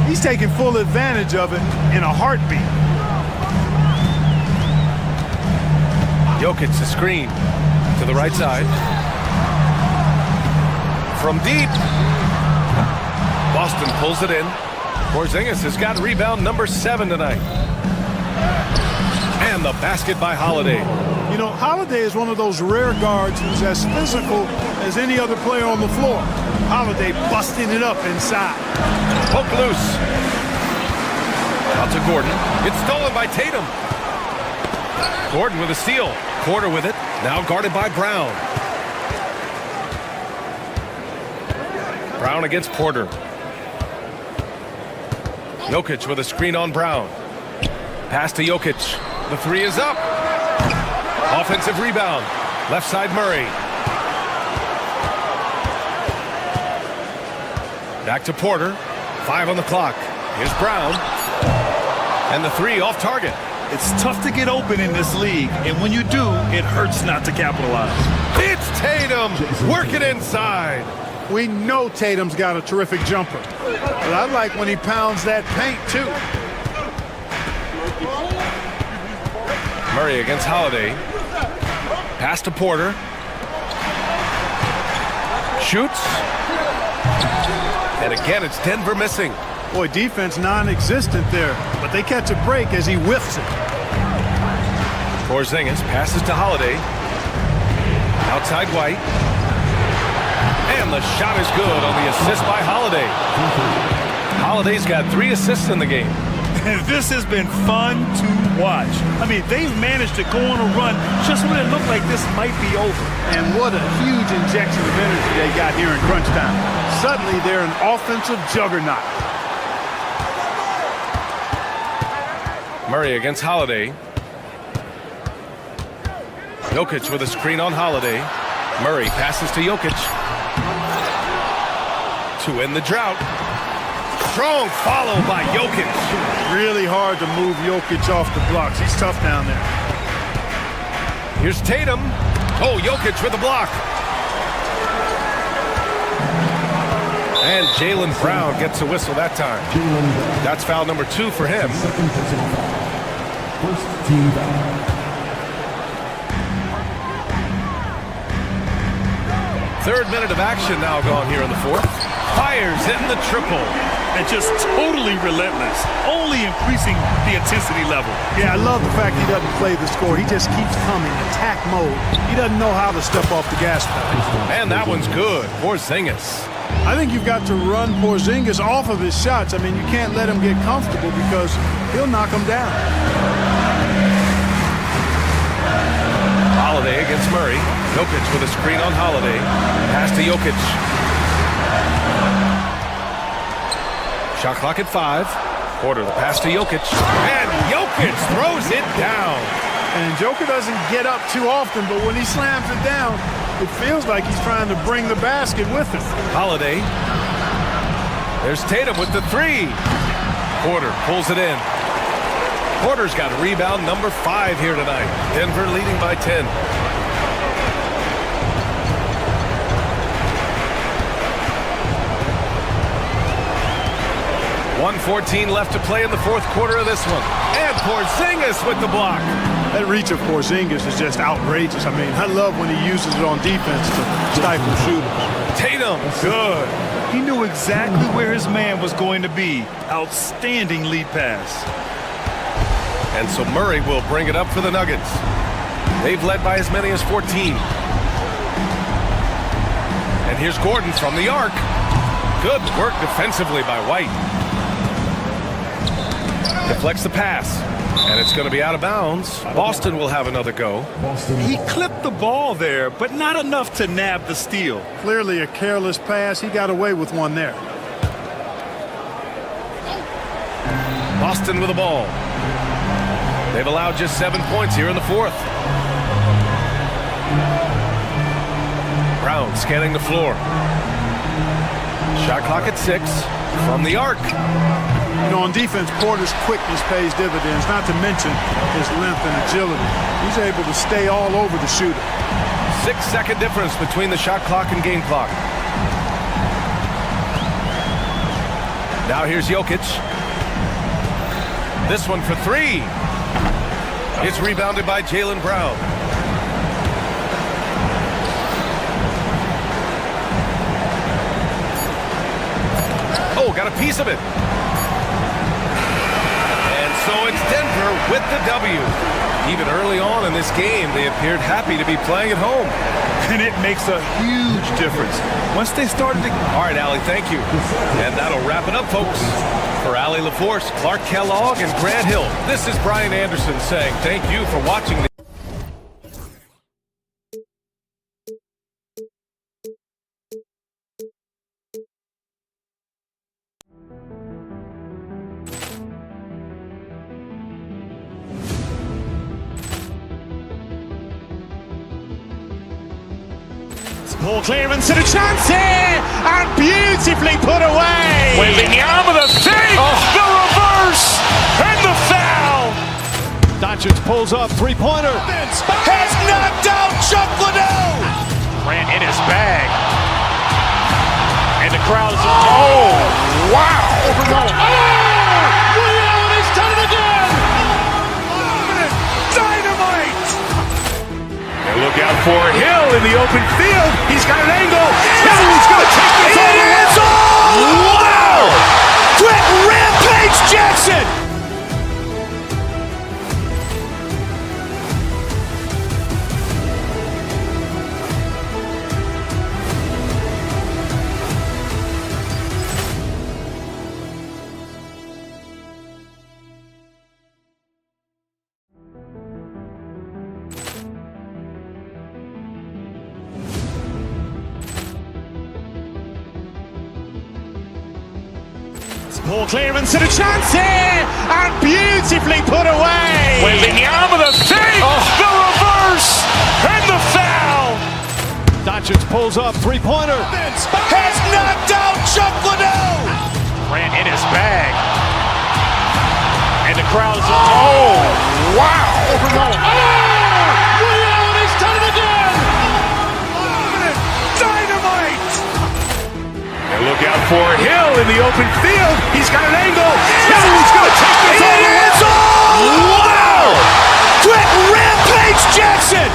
he's taking full advantage of it in a heartbeat. Jokic the screen to the right side. From deep. Boston pulls it in. Porzingis has got rebound number 7 tonight. And the basket by Holiday. You know, Holiday is one of those rare guards who's as physical as any other player on the floor. Holiday busting it up inside. Poke loose. Out to Gordon. It's stolen by Tatum. Gordon with a steal. Porter with it. Now guarded by Brown. Brown against Porter. Jokic with a screen on Brown. Pass to Jokic. The 3 is up. Offensive rebound. Left side Murray. Back to Porter. 5 on the clock. Here's Brown. And the 3 off target. It's tough to get open in this league, and when you do, it hurts not to capitalize. It's Tatum working inside. We know Tatum's got a terrific jumper, but I like when he pounds that paint too. Murray against Holiday. Pass to Porter. Shoots. And again, it's Denver missing. Boy, defense non-existent there, but they catch a break as he whiffs it. Porzingis passes to Holiday. Outside White. And the shot is good on the assist by Holiday. Holiday's got 3 assists in the game. This has been fun to watch. I mean, they've managed to go on a run just when it looked like this might be over. And what a huge injection of energy they got here in crunch time. Suddenly, they're an offensive juggernaut. Murray against Holiday. Jokic with a screen on Holiday. Murray passes to Jokic. To end the drought. Strong follow by Jokic. Really hard to move Jokic off the blocks. He's tough down there. Here's Tatum. Oh, Jokic with the block. And Jaylen Brown gets a whistle that time. That's foul number 2 for him. First team foul. Third minute of action now gone here in the 4th. Fires in the triple. And just totally relentless, only increasing the intensity level. Yeah, I love the fact he doesn't play the score. He just keeps coming, attack mode. He doesn't know how to step off the gas pedal. And that one's good. Porzingis. I think you've got to run Porzingis off of his shots. I mean, you can't let him get comfortable because he'll knock him down. Holiday against Murray. Jokic with a screen on Holiday. Pass to Jokic. Shot clock at 5. Porter the pass to Jokic. And Jokic throws it down. And Joker doesn't get up too often, but when he slams it down, it feels like he's trying to bring the basket with him. Holiday. There's Tatum with the 3. Porter pulls it in. Porter's got rebound number 5 here tonight. Denver leading by 10. 1:14 left to play in the 4th quarter of this one. And Porzingis with the block. That reach of Porzingis is just outrageous. I mean, I love when he uses it on defense to stifle shooters. Tatum, good. He knew exactly where his man was going to be. Outstanding lead pass. And so Murray will bring it up for the Nuggets. They've led by as many as 14. And here's Gordon from the arc. Good work defensively by White. Deflects the pass. And it's going to be out of bounds. Boston will have another go. He clipped the ball there, but not enough to nab the steal. Clearly a careless pass. He got away with one there. Boston with the ball. They've allowed just 7 points here in the 4th. Brown scanning the floor. Shot clock at 6 from the arc. You know, on defense, Porter's quickness pays dividends, not to mention his length and agility. He's able to stay all over the shooter. 6-second difference between the shot clock and game clock. Now here's Jokic. This one for 3. It's rebounded by Jaylen Brown. Oh, got a piece of it. And so it's Denver with the W. Even early on in this game, they appeared happy to be playing at home. And it makes a huge difference. Once they started to... All right, Allie, thank you. And that'll wrap it up, folks. For Allie LaForce, Clark Kellogg, and Grant Hill, this is Brian Anderson saying thank you for watching the Ball clearance and a chance here, and beautifully put away. Waving the arm of the thing, the reverse, and the foul. Doncic pulls up, three-pointer. Has knocked out Chuck Liddell. Grant in his bag. And the crowd is... Oh, wow. Ray Allen has done it again. Dynamite. And look out for Hill in the open field. He's got an angle. He's going to take this all the way. Wow. Quick Rampage Jackson. Ball clearance and a chance here, and beautifully put away. Waving the arm of the thing, the reverse, and the foul. Doncic pulls up, three-pointer. Has knocked out Chuck Liddell. Grant in his bag. And the crowd is... Oh, wow. Ray Allen has done it again. Dynamite. And look out for Hill in the open field. He's got an angle. He's going to take this all the way. Wow. Quick Rampage Jackson.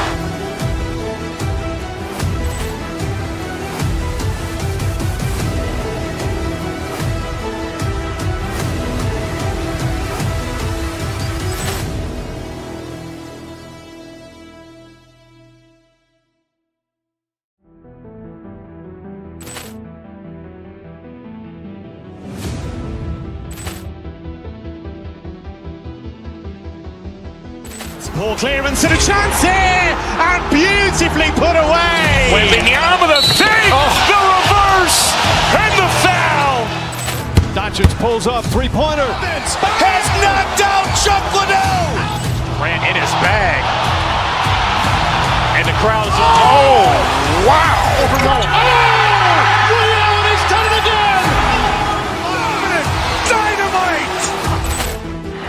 Ball clearance and a chance here, and beautifully put away. Waving the arm of the thing, the reverse, and the foul. Doncic pulls up, three-pointer. Has knocked out Chuck Liddell. Grant in his bag. And the crowd is... Oh, wow. Ray Allen has done it again. Dynamite.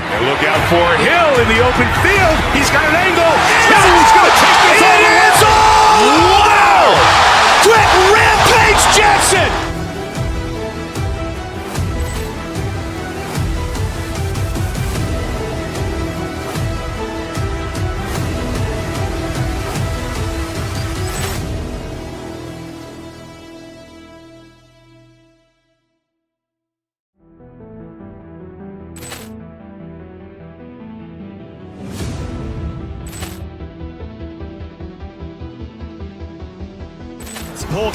And look out for Hill in the open field. He's got an angle. He's going to take this all the way. Wow. Quick Rampage Jackson. Ball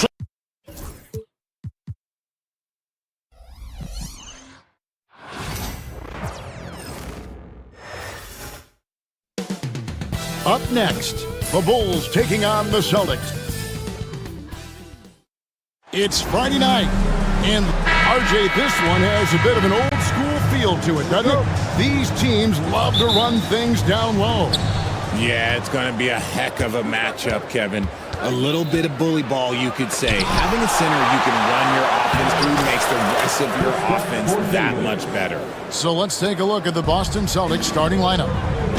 Up next, the Bulls taking on the Celtics. It's Friday night, and RJ, this one has a bit of an old school feel to it, doesn't it? These teams love to run things down low. Yeah, it's going to be a heck of a matchup, Kevin. A little bit of bully ball, you could say. Having a center you can run your offense through makes the rest of your offense that much better. So let's take a look at the Boston Celtics starting lineup.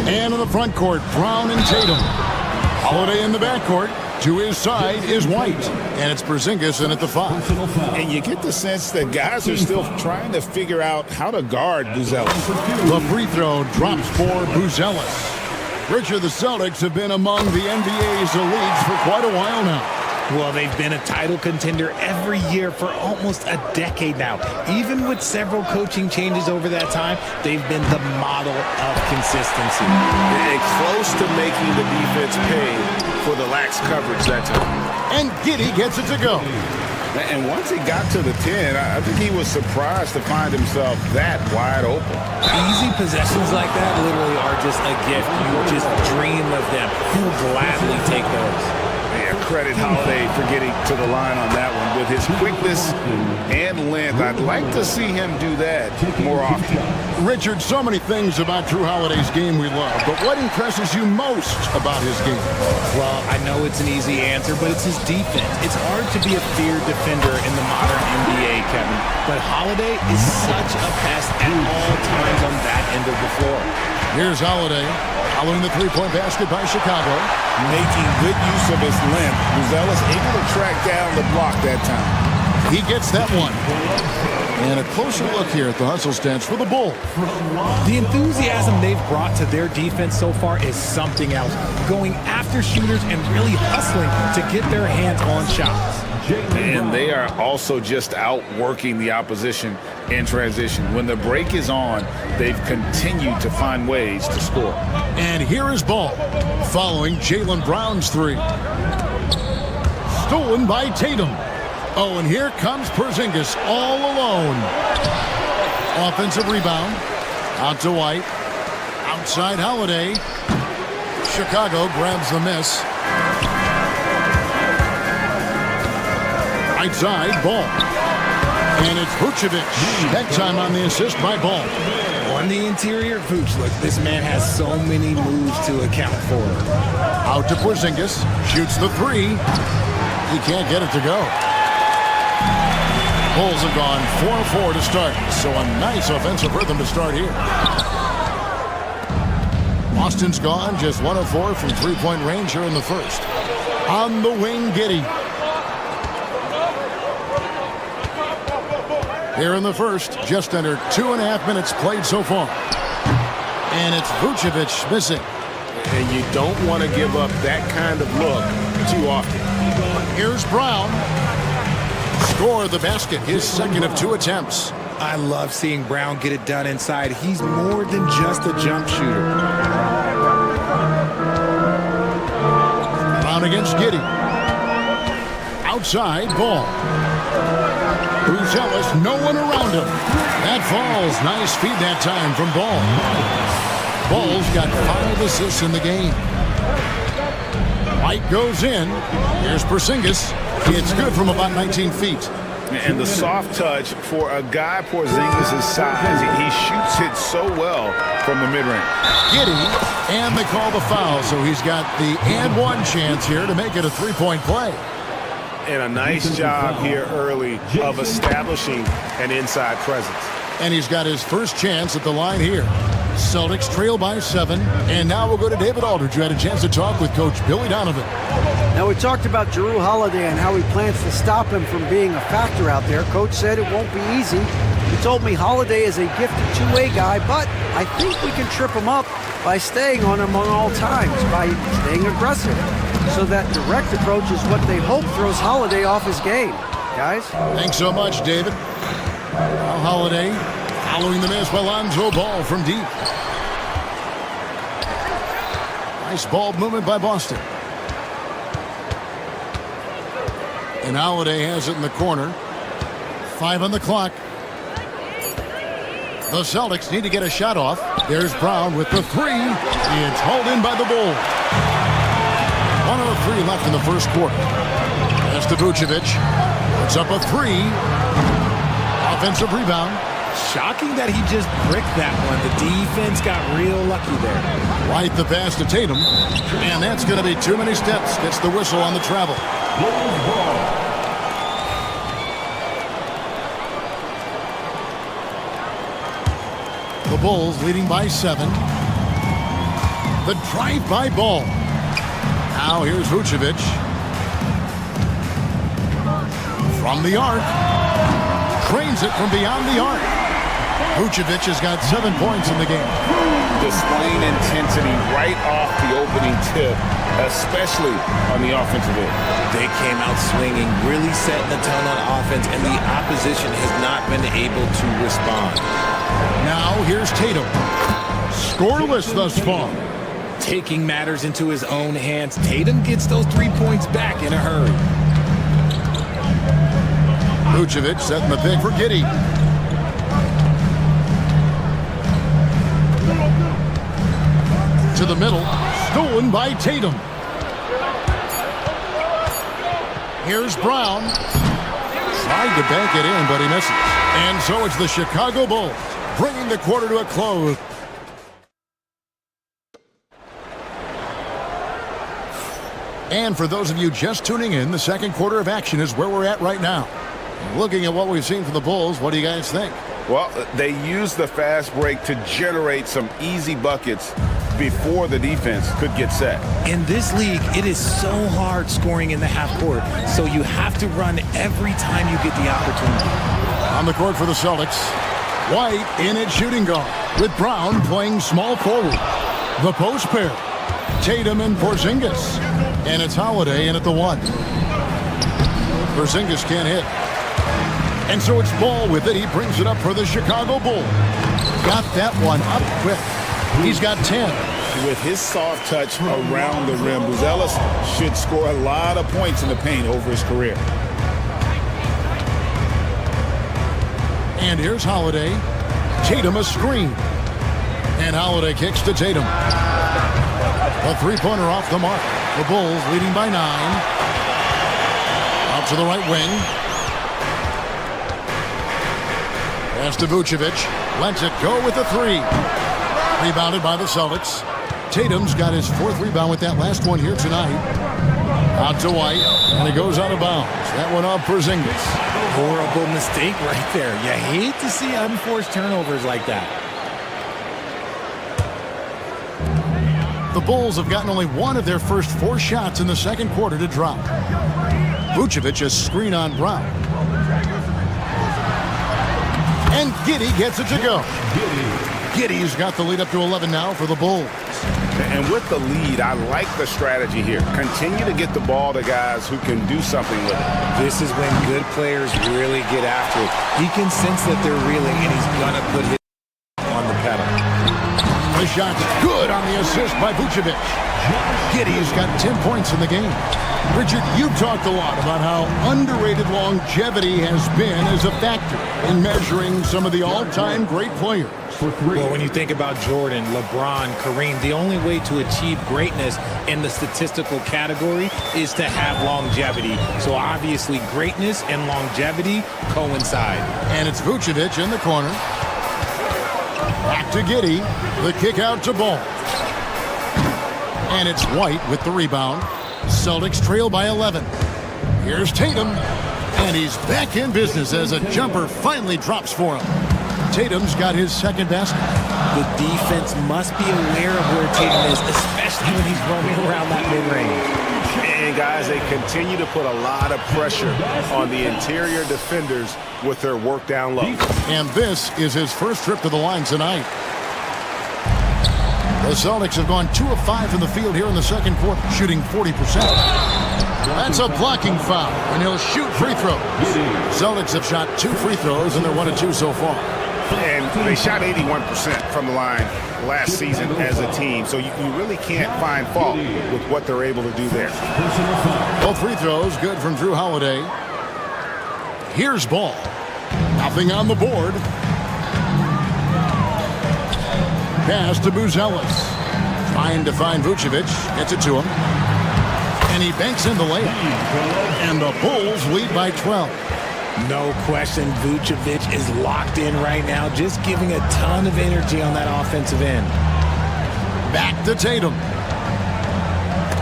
And in the front court, Brown and Tatum. Holiday in the backcourt. To his side is White. And it's Porzingis in at the 5. And you get the sense that guys are still trying to figure out how to guard Buzelis. The free throw drops for Buzelis. Richard, the Celtics have been among the NBA's elites for quite a while now. Well, they've been a title contender every year for almost a decade now. Even with several coaching changes over that time, they've been the model of consistency. And close to making the defense pay for the lax coverage that time. And Giddey gets it to go. And once he got to the 10, I think he was surprised to find himself that wide open. Easy possessions like that literally are just a gift. You just dream of them. He'll gladly take those. Yeah, credit Holiday for getting to the line on that one. With his quickness and length, I'd like to see him do that more often. Richard, so many things about Drew Holiday's game we love, but what impresses you most about his game? Well, I know it's an easy answer, but it's his defense. It's hard to be a feared defender in the modern NBA, Kevin. But Holiday is such a pest at all times on that end of the floor. Here's Holiday, following the three-point basket by Chicago. Making good use of his length. Buzelis able to track down the block that time. He gets that one. And a closer look here at the hustle stats for the Bulls. The enthusiasm they've brought to their defense so far is something else. Going after shooters and really hustling to get their hands on shots. And they are also just outworking the opposition in transition. When the break is on, they've continued to find ways to score. And here is Ball, following Jaylen Brown's three. Stolen by Tatum. Oh, and here comes Porzingis all alone. Offensive rebound. Out to White. Outside Holiday. Chicago grabs the miss. Right side, Ball. And it's Vucevic. That time on the assist by Ball. On the interior, Vooch, look, this man has so many moves to account for. Out to Porzingis. Shoots the three. He can't get it to go. Bulls have gone 4-4 to start, so a nice offensive rhythm to start here. Boston's gone just 1 of 4 from three-point range here in the first. On the wing, Giddey. Here in the first, just under 2.5 minutes played so far. And it's Vucevic missing. And you don't want to give up that kind of look too often. Here's Brown. Score the basket, his second of 2 attempts. I love seeing Brown get it done inside. He's more than just a jump shooter. Brown against Giddey. Outside, Ball. Buzelis, no one around him. That falls. Nice feed that time from Ball. Ball's got 5 assists in the game. White goes in. Here's Porzingis. It's good from about 19 feet. And the soft touch for a guy Porzingis' size. He shoots it so well from the mid-range. Giddey, and they call the foul, so he's got the and one chance here to make it a three-point play. And a nice job here early of establishing an inside presence. And he's got his first chance at the line here. Celtics trail by 7. And now we'll go to David Aldridge, who had a chance to talk with Coach Billy Donovan. Now, we talked about Jrue Holiday and how he plans to stop him from being a factor out there. Coach said it won't be easy. He told me Holiday is a gifted two-way guy, but I think we can trip him up by staying on him on all times, by staying aggressive. So that direct approach is what they hope throws Holiday off his game. Guys? Thanks so much, David. Now Holiday following the miss by Lonzo Ball from deep. Nice ball movement by Boston. And Holiday has it in the corner. 5 on the clock. The Celtics need to get a shot off. There's Brown with the 3. It's hauled in by the Bulls. 1:03 left in the first quarter. Pass to Vucevic. Puts up a 3. Offensive rebound. Shocking that he just bricked that one. The defense got real lucky there. Right the pass to Tatum. And that's going to be too many steps. Gets the whistle on the travel. The Bulls leading by 7. The drive-by Ball. Now here's Vucevic. From the arc. Trains it from beyond the arc. Vucevic has got 7 points in the game. Displaying intensity right off the opening tip especially on the offensive end. They came out swinging, really setting the tone on offense, and the opposition has not been able to respond. Now here's Tatum. Scoreless thus far. Taking matters into his own hands. Tatum gets those 3 points back in a hurry. Vucevic setting the pick for Giddey. To the middle, stolen by Tatum. Here's Brown. Tried to bank it in, but he misses. And so it's the Chicago Bulls bringing the quarter to a close. And for those of you just tuning in, the second quarter of action is where we're at right now. Looking at what we've seen from the Bulls, what do you guys think? Well, they used the fast break to generate some easy buckets before the defense could get set. In this league, it is so hard scoring in the half court, so you have to run every time you get the opportunity. On the court for the Celtics, White in at shooting guard, with Brown playing small forward. The post pair, Tatum and Porzingis. And it's Holiday in at the 1. Porzingis can't hit. And so it's Ball with it. He brings it up for the Chicago Bulls. Got that one up quick. He's got 10. With his soft touch around the rim, Buzelis should score a lot of points in the paint over his career. And here's Holiday. Tatum a screen. And Holiday kicks to Tatum. A three-pointer off the mark. The Bulls leading by 9. Out to the right wing. Pass to Vucevic. Lets it go with the 3. Rebounded by the Celtics. Tatum's got his 4th rebound with that last one here tonight. Out to White. And it goes out of bounds. That one off Porzingis. Horrible mistake right there. You hate to see unforced turnovers like that. The Bulls have gotten only 1 of their first 4 shots in the second quarter to drop. Vucevic a screen on Brown. And Giddey gets it to go. Giddey's got the lead up to 11 now for the Bulls. And with the lead, I like the strategy here. Continue to get the ball to guys who can do something with it. This is when good players really get after it. He can sense that they're reeling, and he's going to put his on the pedal. The shot good on the assist by Vucevic. Giddey's got 10 points in the game. Richard, you've talked a lot about how underrated longevity has been as a factor in measuring some of the all-time great players. Well, when you think about Jordan, LeBron, Kareem, the only way to achieve greatness in the statistical category is to have longevity. So obviously greatness and longevity coincide. And it's Vucevic in the corner. Back to Giddey. The kick out to Ball. And it's White with the rebound. Celtics trail by 11. Here's Tatum. And he's back in business as a jumper finally drops for him. Tatum's got his 2nd basket. The defense must be aware of where Tatum is, especially when he's roaming around that mid-range. And guys, they continue to put a lot of pressure on the interior defenders with their work down low. And this is his first trip to the line tonight. The Celtics have gone 2 of 5 from the field here in the second quarter, shooting 40%. That's a blocking foul, and he'll shoot free throws. Celtics have shot 2 free throws, and they're 1 of 2 so far. And they shot 81% from the line last season as a team, so you really can't find fault with what they're able to do there. Both free throws good from Drew Holiday. Here's Ball. Nothing on the board. Pass to Buzelis. Trying to find Vucevic. Gets it to him. And he banks in the layup. And the Bulls lead by 12. No question, Vucevic is locked in right now, just giving a ton of energy on that offensive end. Back to Tatum.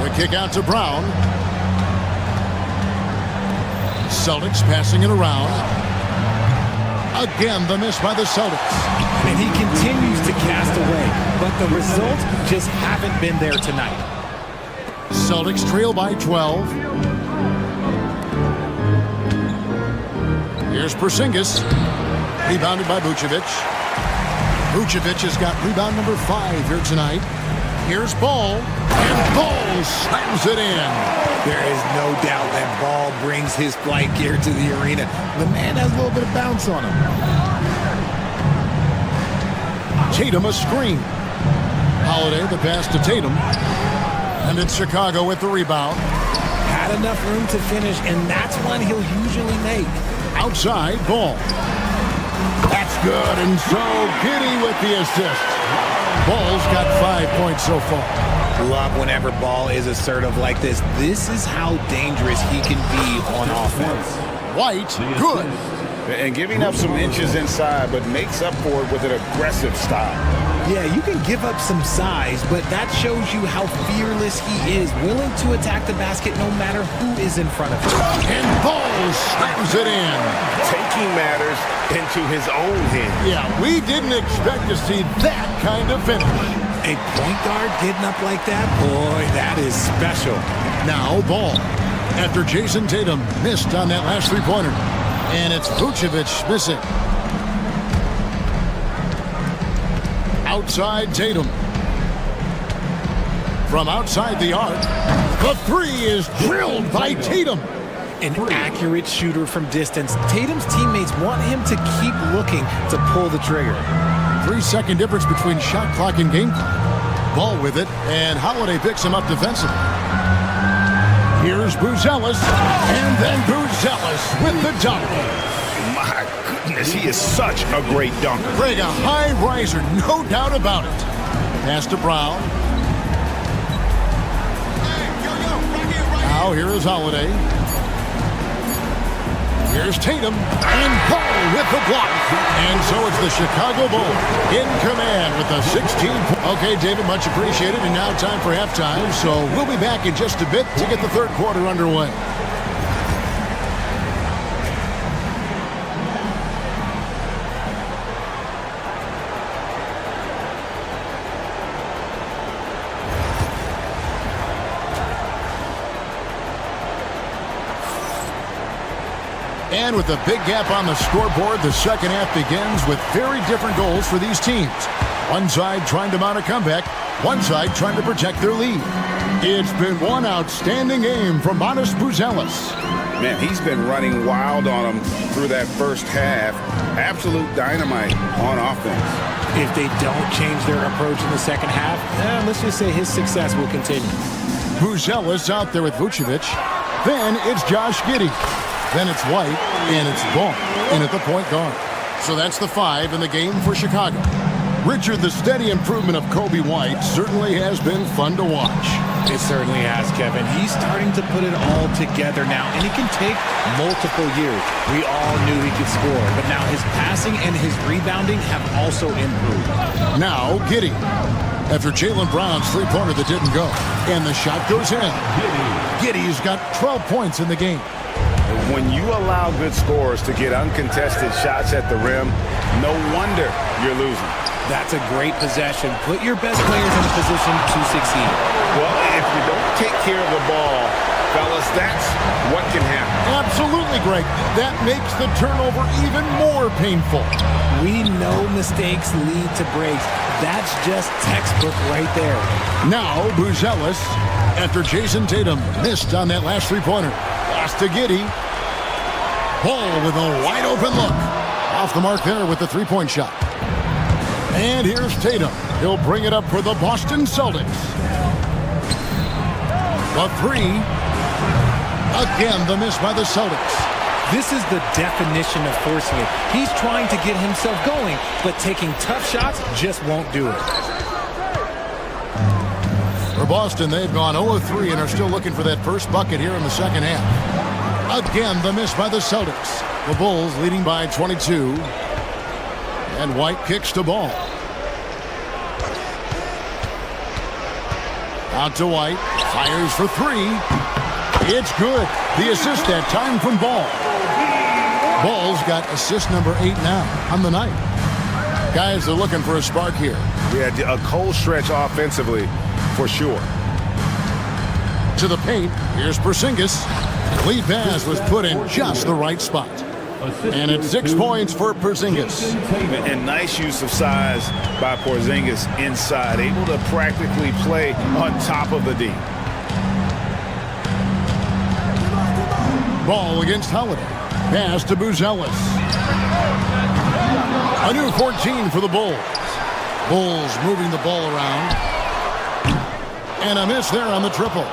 The kick out to Brown. Celtics passing it around. Again, the miss by the Celtics. And he continues to cast away, but the results just haven't been there tonight. Celtics trail by 12. Here's Porzingis. Rebounded by Vucevic. Vucevic has got rebound number 5 here tonight. Here's Ball, and Ball slams it in. There is no doubt that Ball brings his flight gear to the arena. The man has a little bit of bounce on him. Tatum a screen. Holiday the pass to Tatum. And it's Chicago with the rebound. Had enough room to finish, and that's one he'll usually make. Outside, Ball. That's good, and so Giddey with the assist. Ball's got 5 points so far. Love whenever Ball is assertive like this. This is how dangerous he can be on offense. White, good. And giving up some inches inside, but makes up for it with an aggressive style. Yeah, you can give up some size, but that shows you how fearless he is, willing to attack the basket no matter who is in front of him. And Ball slams it in. Taking matters into his own hands. Yeah, we didn't expect to see that kind of finish. A point guard getting up like that? Boy, that is special. Now Ball. After Jason Tatum missed on that last three-pointer. And it's Vucevic missing. Outside Tatum. From outside the arc, the three is drilled by Tatum. An accurate shooter from distance. Tatum's teammates want him to keep looking to pull the trigger. 3-second difference between shot clock and game clock. Ball with it, and Holiday picks him up defensively. Here's Buzelis, and then Buzelis with the dunk. My goodness, he is such a great dunker. Greg, a high riser, no doubt about it. Pass to Brown. Now here is Holiday. Here's Tatum, and Ball with the block. And so it's the Chicago Bulls in command with the 16. Okay, David, much appreciated. And now time for halftime. So we'll be back in just a bit to get the third quarter underway. And with a big gap on the scoreboard, the second half begins with very different goals for these teams. One side trying to mount a comeback, one side trying to protect their lead. It's been one outstanding game from Matas Buzelis. Man, he's been running wild on them through that first half. Absolute dynamite on offense. If they don't change their approach in the second half, let's just say his success will continue. Buzelis out there with Vucevic. Then it's Josh Giddey. Then it's White, and it's Ball in at the point guard. So that's the 5 in the game for Chicago. Richard, the steady improvement of Kobe White certainly has been fun to watch. It certainly has, Kevin. He's starting to put it all together now, and it can take multiple years. We all knew he could score, but now his passing and his rebounding have also improved. Now, Giddey. After Jaylen Brown's three-pointer that didn't go, and the shot goes in. Giddey's got 12 points in the game. When you allow good scorers to get uncontested shots at the rim, no wonder you're losing. That's a great possession. Put your best players in a position to succeed. Well, if you don't take care of the ball, fellas, that's what can happen. Absolutely, Greg. That makes the turnover even more painful. We know mistakes lead to breaks. That's just textbook right there. Now, Buzelis, after Jason Tatum missed on that last three-pointer. Pass to Giddey. Ball with a wide-open look. Off the mark there with the three-point shot. And here's Tatum. He'll bring it up for the Boston Celtics. The three. Again, the miss by the Celtics. This is the definition of forcing it. He's trying to get himself going, but taking tough shots just won't do it. For Boston, they've gone 0-3 and are still looking for that first bucket here in the second half. Again, the miss by the Celtics. The Bulls leading by 22. And White kicks to Ball. Out to White. Fires for three. It's good. The assist that time from Ball. Ball's got assist number 8 now on the night. Guys are looking for a spark here. Yeah, a cold stretch offensively for sure. To the paint. Here's Porzingis. Lead pass was put in just the right spot. And it's 6 points for Porzingis. And nice use of size by Porzingis inside, able to practically play on top of the D. Ball against Holiday. Pass to Buzelis. A new 14 for the Bulls. Bulls moving the ball around. And a miss there on the triple.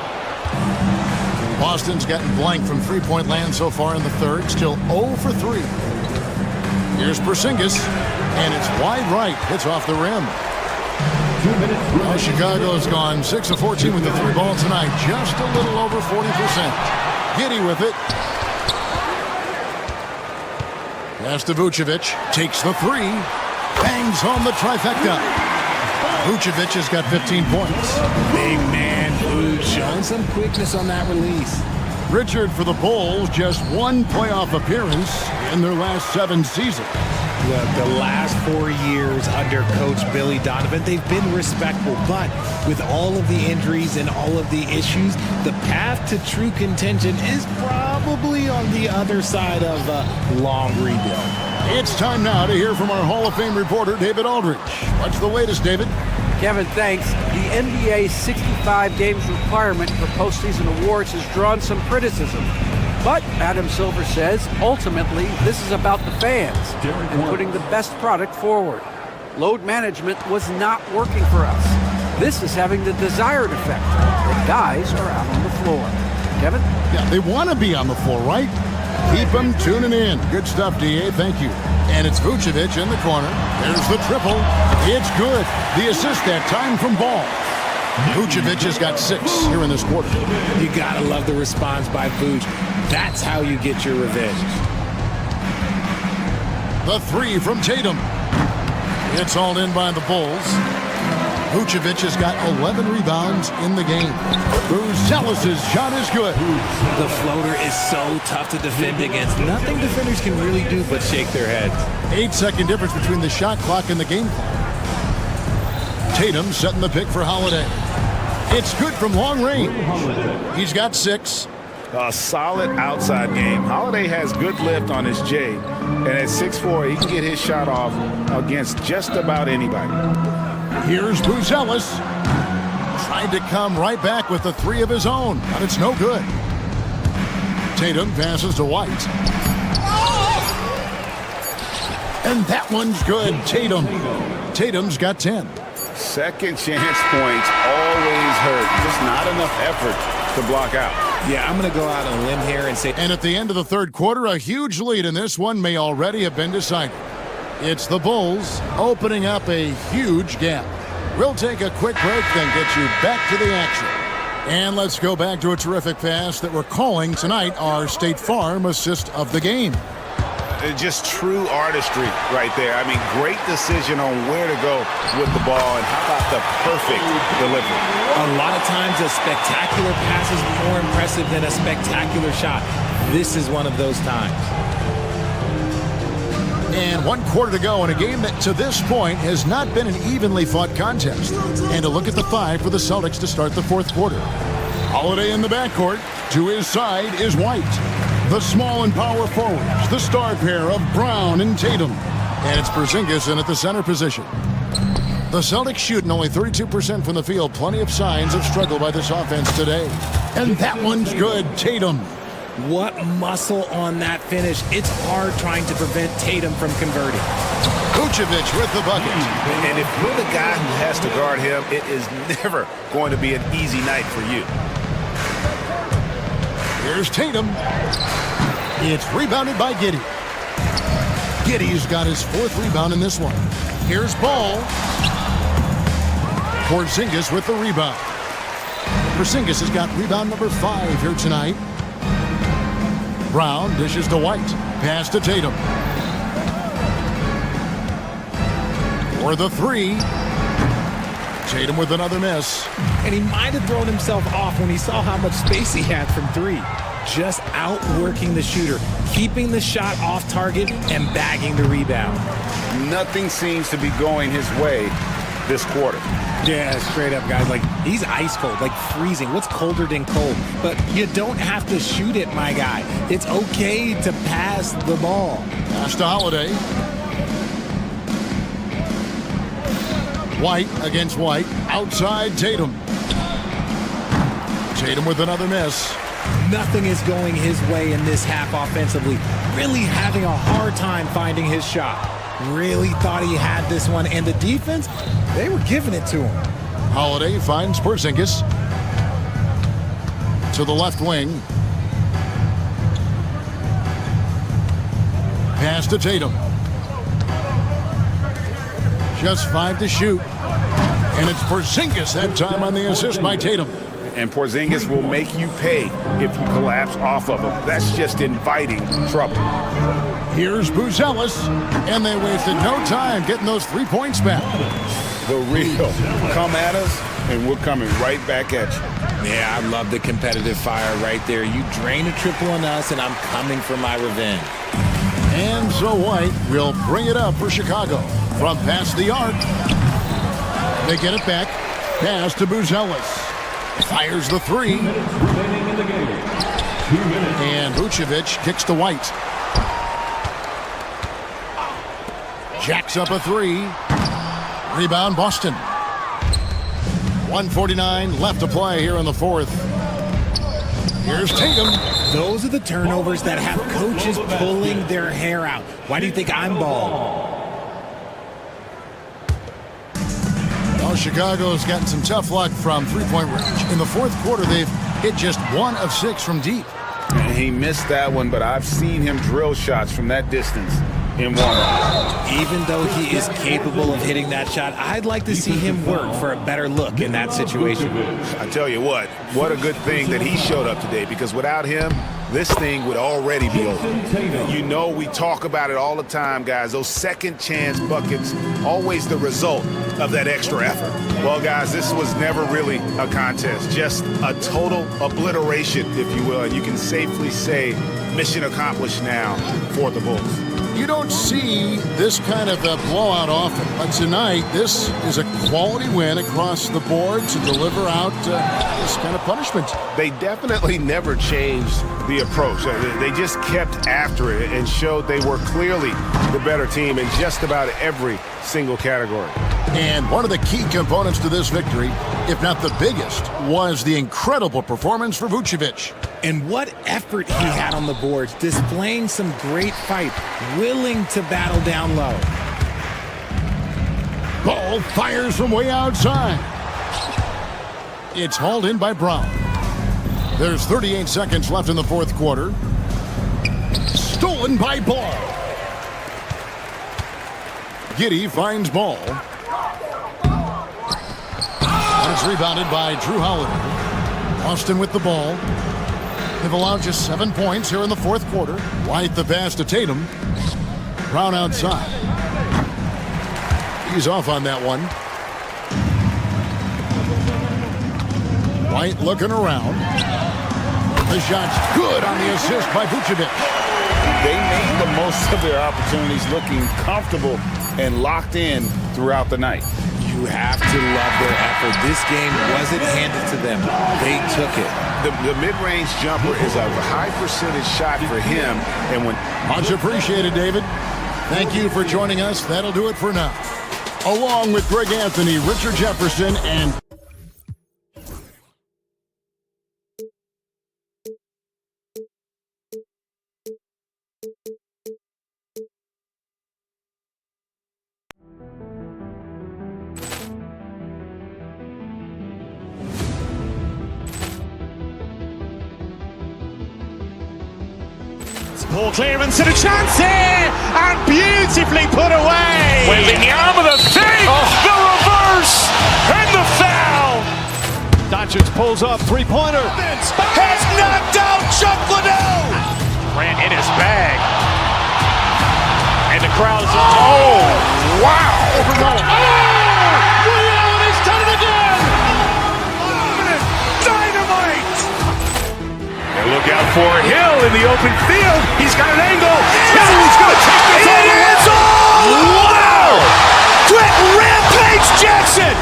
Boston's gotten blank from three-point land so far in the third. Still 0 for 3. Here's Porzingis. And it's wide right. Hits off the rim. Well, Chicago's gone 6 of 14 with the 3 ball tonight. Just a little over 40%. Giddy with it. Pass to Vucevic. Takes the 3. Bangs home the trifecta. Vucevic has got 15 points. Big man, Vuce, showing some quickness on that release. Richard for the Bulls, just 1 playoff appearance in their last 7 seasons. Look, the last 4 years under Coach Billy Donovan, they've been respectful, but with all of the injuries and all of the issues, the path to true contention is probably on the other side of a long rebuild. It's time now to hear from our Hall of Fame reporter, David Aldridge. What's the latest, David? Kevin, thanks. The NBA's 65 games requirement for postseason awards has drawn some criticism. But Adam Silver says, ultimately, this is about the fans and putting the best product forward. Load management was not working for us. This is having the desired effect. The guys are out on the floor. Kevin? Yeah, they want to be on the floor, right? Keep them tuning in. Good stuff, D.A. Thank you. And it's Vucevic in the corner. There's the triple. It's good. The assist that time from Ball. Vucevic has got 6 here in this quarter. You gotta love the response by Vuce. That's how you get your revenge. The 3 from Tatum. It's all in by the Bulls. Vucevic has got 11 rebounds in the game. Buzelis' shot is good. The floater is so tough to defend against. Nothing defenders can really do but shake their heads. 8-second difference between the shot clock and the game clock. Tatum setting the pick for Holiday. It's good from long range. He's got 6. A solid outside game. Holiday has good lift on his J, and at 6'4", he can get his shot off against just about anybody. Here's Buzelis. Tried to come right back with the 3 of his own, but it's no good. Tatum passes to White. And that one's good. Tatum's got 10. Second chance points always hurt. Just not enough effort to block out. Yeah, I'm going to go out on a limb here and say... And at the end of the third quarter, a huge lead in this one may already have been decided. It's the Bulls opening up a huge gap. We'll take a quick break, then get you back to the action. And let's go back to a terrific pass that we're calling tonight our State Farm assist of the game. Just true artistry right there. I mean, great decision on where to go with the ball, and how about the perfect delivery. A lot of times a spectacular pass is more impressive than a spectacular shot. This is one of those times. And 1 quarter to go in a game that to this point has not been an evenly fought contest. And a look at the 5 for the Celtics to start the fourth quarter. Holiday in the backcourt. To his side is White. The small and power forwards, the star pair of Brown and Tatum. And it's Porzingis in at the center position. The Celtics shooting only 32% from the field. Plenty of signs of struggle by this offense today. And that one's good. Tatum. What muscle on that finish. It's hard trying to prevent Tatum from converting. Vucevic with the bucket. And if you're the guy who has to guard him, it is never going to be an easy night for you. Here's Tatum. It's rebounded by Giddy. Giddy's got his 4th rebound in this one. Here's Ball. Porzingis with the rebound. Porzingis has got rebound number 5 here tonight. Brown dishes to White. Pass to Tatum. For the 3. Tatum with another miss. And he might have thrown himself off when he saw how much space he had from 3. Just outworking the shooter, keeping the shot off target and bagging the rebound. Nothing seems to be going his way, this quarter. Yeah, straight up, guys. Like, he's ice cold, like freezing. What's colder than cold? But you don't have to shoot it, my guy. It's okay to pass the ball. Pass to Holiday. White against White. Outside Tatum. Tatum with another miss. Nothing is going his way in this half offensively. Really having a hard time finding his shot. Really thought he had this one. And the defense, they were giving it to him. Holiday finds Porzingis. To the left wing. Pass to Tatum. Just 5 to shoot. And it's Porzingis that time on the assist by Tatum. And Porzingis will make you pay if you collapse off of him. That's just inviting trouble. Here's Buzelis, and they wasted no time getting those 3 points back. The real. Come at us, and we're coming right back at you. Yeah, I love the competitive fire right there. You drain a triple on us, and I'm coming for my revenge. And so White will bring it up for Chicago. From past the arc. They get it back. Pass to Buzelis. Fires the 3. And Vucevic kicks to White. Jacks up a 3. Rebound Boston. 1:49 left to play here in the fourth. Here's Tatum. Those are the turnovers that have coaches pulling their hair out. Why do you think I'm bald? Well, Chicago's gotten some tough luck from three-point range. In the fourth quarter, they've hit just 1 of 6 from deep. And he missed that one, but I've seen him drill shots from that distance in warm-up. Even though he is capable of hitting that shot, I'd like to see him work for a better look in that situation. I tell you what a good thing that he showed up today, because without him, this thing would already be over. You know, we talk about it all the time, guys. Those second chance buckets, always the result of that extra effort. Well, guys, this was never really a contest, just a total obliteration, if you will. And you can safely say mission accomplished now for the Bulls. You don't see this kind of a blowout often, but tonight this is a quality win across the board to deliver out this kind of punishment. They definitely never changed the approach. They just kept after it and showed they were clearly the better team in just about every single category. And one of the key components to this victory, if not the biggest, was the incredible performance for Vucevic. And what effort he had on the boards, displaying some great fight, willing to battle down low. Ball fires from way outside. It's hauled in by Brown. There's 38 seconds left in the fourth quarter. Stolen by Ball. Giddey finds Ball. It's rebounded by Drew Holiday. Austin with the ball. They've allowed just 7 points here in the fourth quarter. White the pass to Tatum. Brown outside. He's off on that one. White looking around. The shot's good on the assist by Vucevic. They made the most of their opportunities, looking comfortable and locked in throughout the night. You have to love their effort. This game wasn't handed to them. They took it. The mid-range jumper is a high percentage shot for him. And when much appreciated, David. Thank you for joining us. That'll do it for now. Along with Greg Anthony, Richard Jefferson, and Ball clearance and a chance here, and beautifully put away. Wembanyama the fake, the reverse, and the foul. Doncic pulls up, three-pointer. Has knocked out Chuck Liddell. Ran in his bag. And the crowd is, oh, wow. Ray Allen has done it again. Dynamite. And look out for Hill in the open field. He's got an angle. He's going to take this all the way. Wow. Quick ramp Rampage Jackson!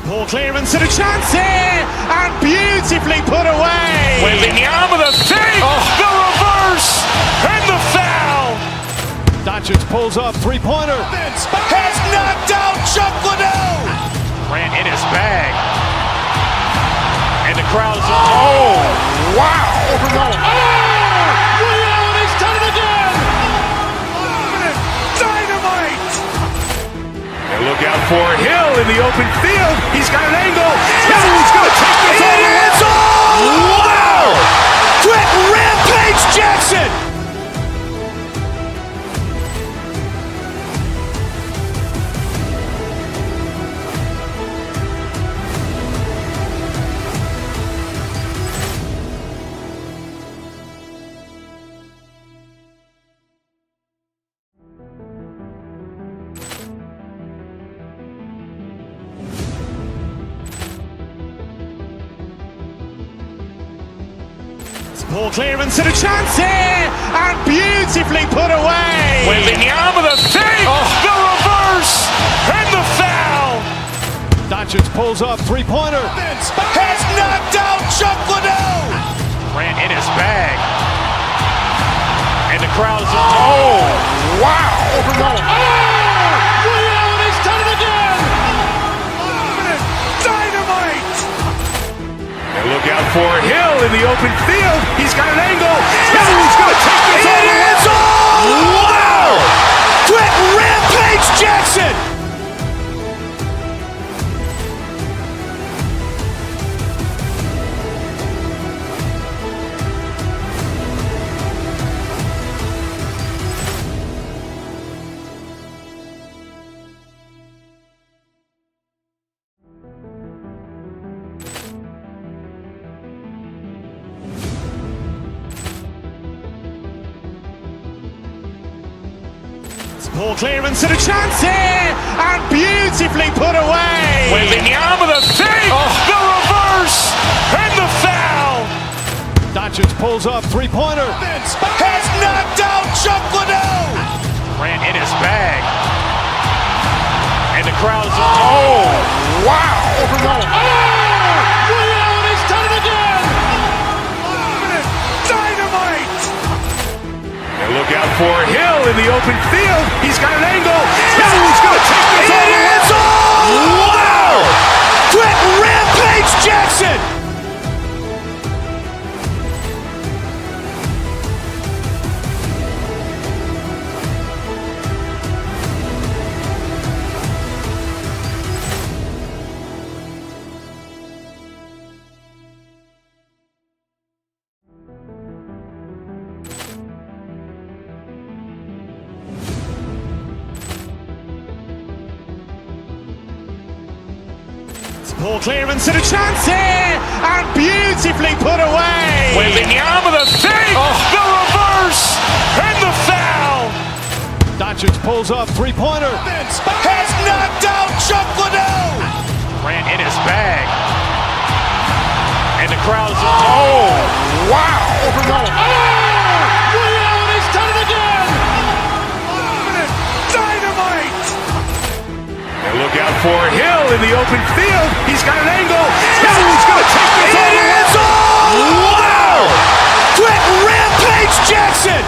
Poor clearance and a chance here, and beautifully put away. Wembanyama the fake, the reverse, and the foul. Doncic pulls up, three-pointer. Vince has knocked out Chuck Liddell. Grant in his bag. And the crowd is... Oh, wow. Ray Allen has done it again. Dynamite. And look out for Hill in the open field. He's got an angle. He's going to take this all the way. Wow. Quick Rampage Jackson. Poor clearance and a chance here, and beautifully put away. Wembanyama the fake, the reverse, and the foul. Doncic pulls up, three-pointer. Vince has knocked out Chuck Liddell. Grant in his bag. And the crowd is... Oh, wow. Ray Allen has done it again. Dynamite. And look out for Hill in the open field. He's got an angle. He's going to take this all the way. Wow. Quick Rampage Jackson. Poor clearance and a chance here, and beautifully put away. Wembanyama the fake, the reverse, and the foul. Doncic pulls up, three-pointer. Vince has knocked out Chuck Liddell. Grant in his bag. And the crowd is... Oh, wow. Ray Allen has done it again. Dynamite. And look out for Hill in the open field. He's got an angle. He's going to take this all the way. Wow. Quick Rampage Jackson. Poor clearance and a chance here, and beautifully put away. Wembanyama the fake, the reverse, and the foul. Doncic pulls up, three-pointer. Vince has knocked out Chuck Liddell. Grant in his bag. And the crowd is... Oh, wow. Ray Allen has done it again. Dynamite. And look out for Hill in the open field. He's got an angle. He's going to take this all the way. Wow. Quick Rampage Jackson.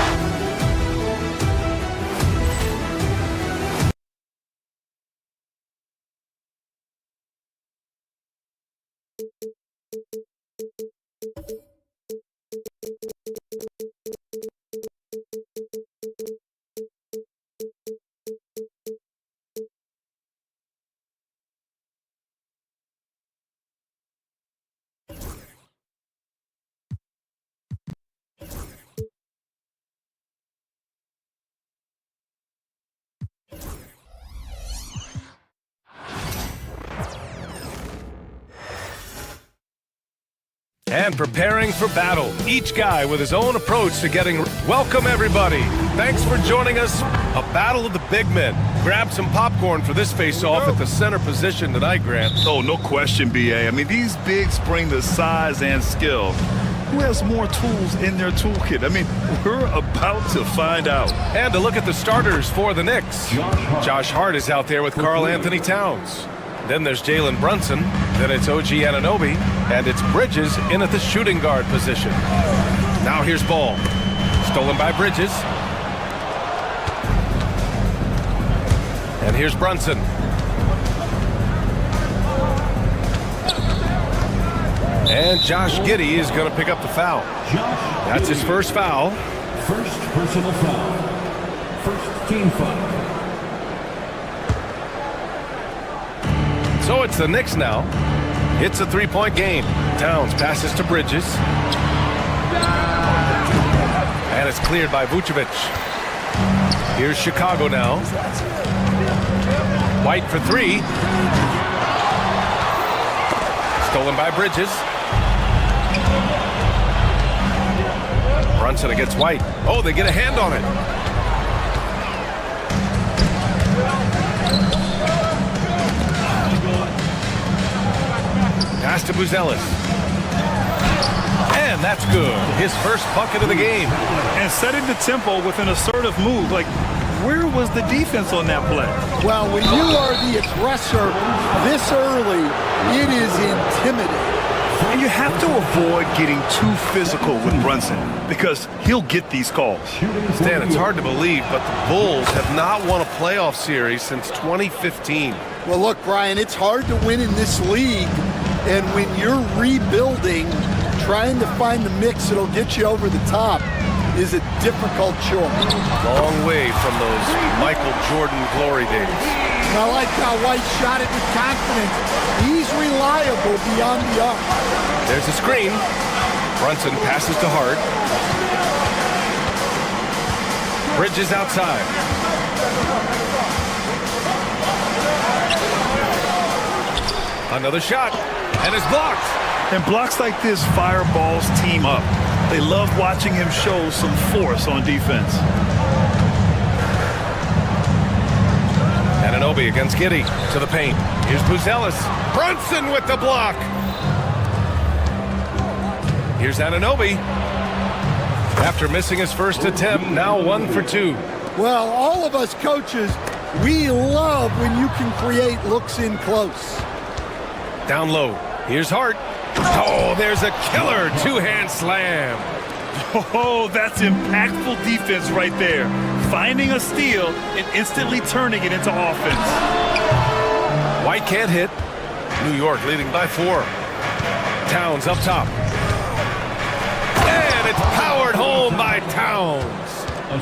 And preparing for battle. Each guy with his own approach to getting... Welcome, everybody. Thanks for joining us. A battle of the big men. Grab some popcorn for this face-off at the center position tonight, Grant. Oh, no question, B.A. I mean, these bigs bring the size and skill. Who has more tools in their toolkit? I mean, we're about to find out. And to look at the starters for the Knicks. Josh Hart is out there with Karl Anthony Towns. Then there's Jalen Brunson. Then it's OG Anunoby. And it's Bridges in at the shooting guard position. Now here's Ball. Stolen by Bridges. And here's Brunson. And Josh Giddey is going to pick up the foul. That's his first foul. First personal foul. First team foul. So it's the Knicks now. It's a three-point game. Towns passes to Bridges. And it's cleared by Vucevic. Here's Chicago now. White for three. Stolen by Bridges. Brunson against White. Oh, they get a hand on it. Pass to Buzelis. And that's good. His first bucket of the game. And setting the tempo with an assertive move. Like, where was the defense on that play? Well, when you are the aggressor this early, it is intimidating. And you have to avoid getting too physical with Brunson because he'll get these calls. Stan, it's hard to believe, but the Bulls have not won a playoff series since 2015. Well, look, Brian, it's hard to win in this league. And when you're rebuilding, trying to find the mix that'll get you over the top is a difficult choice. Long way from those Michael Jordan glory days. I like how White shot it with confidence. He's reliable beyond the arc. There's a screen. Brunson passes to Hart. Bridges outside. Another shot. And it's blocked. And blocks like this fire Ball's team up. They love watching him show some force on defense. Anunoby against Giddey to the paint. Here's Buzelis. Brunson with the block. Here's Anunoby. After missing his first attempt, now 1 for 2. Well, all of us coaches, we love when you can create looks in close. Down low. Here's Hart. Oh, there's a killer two-hand slam. Oh, that's impactful defense right there. Finding a steal and instantly turning it into offense. White can't hit. New York leading by 4. Towns up top. And it's powered home by Towns.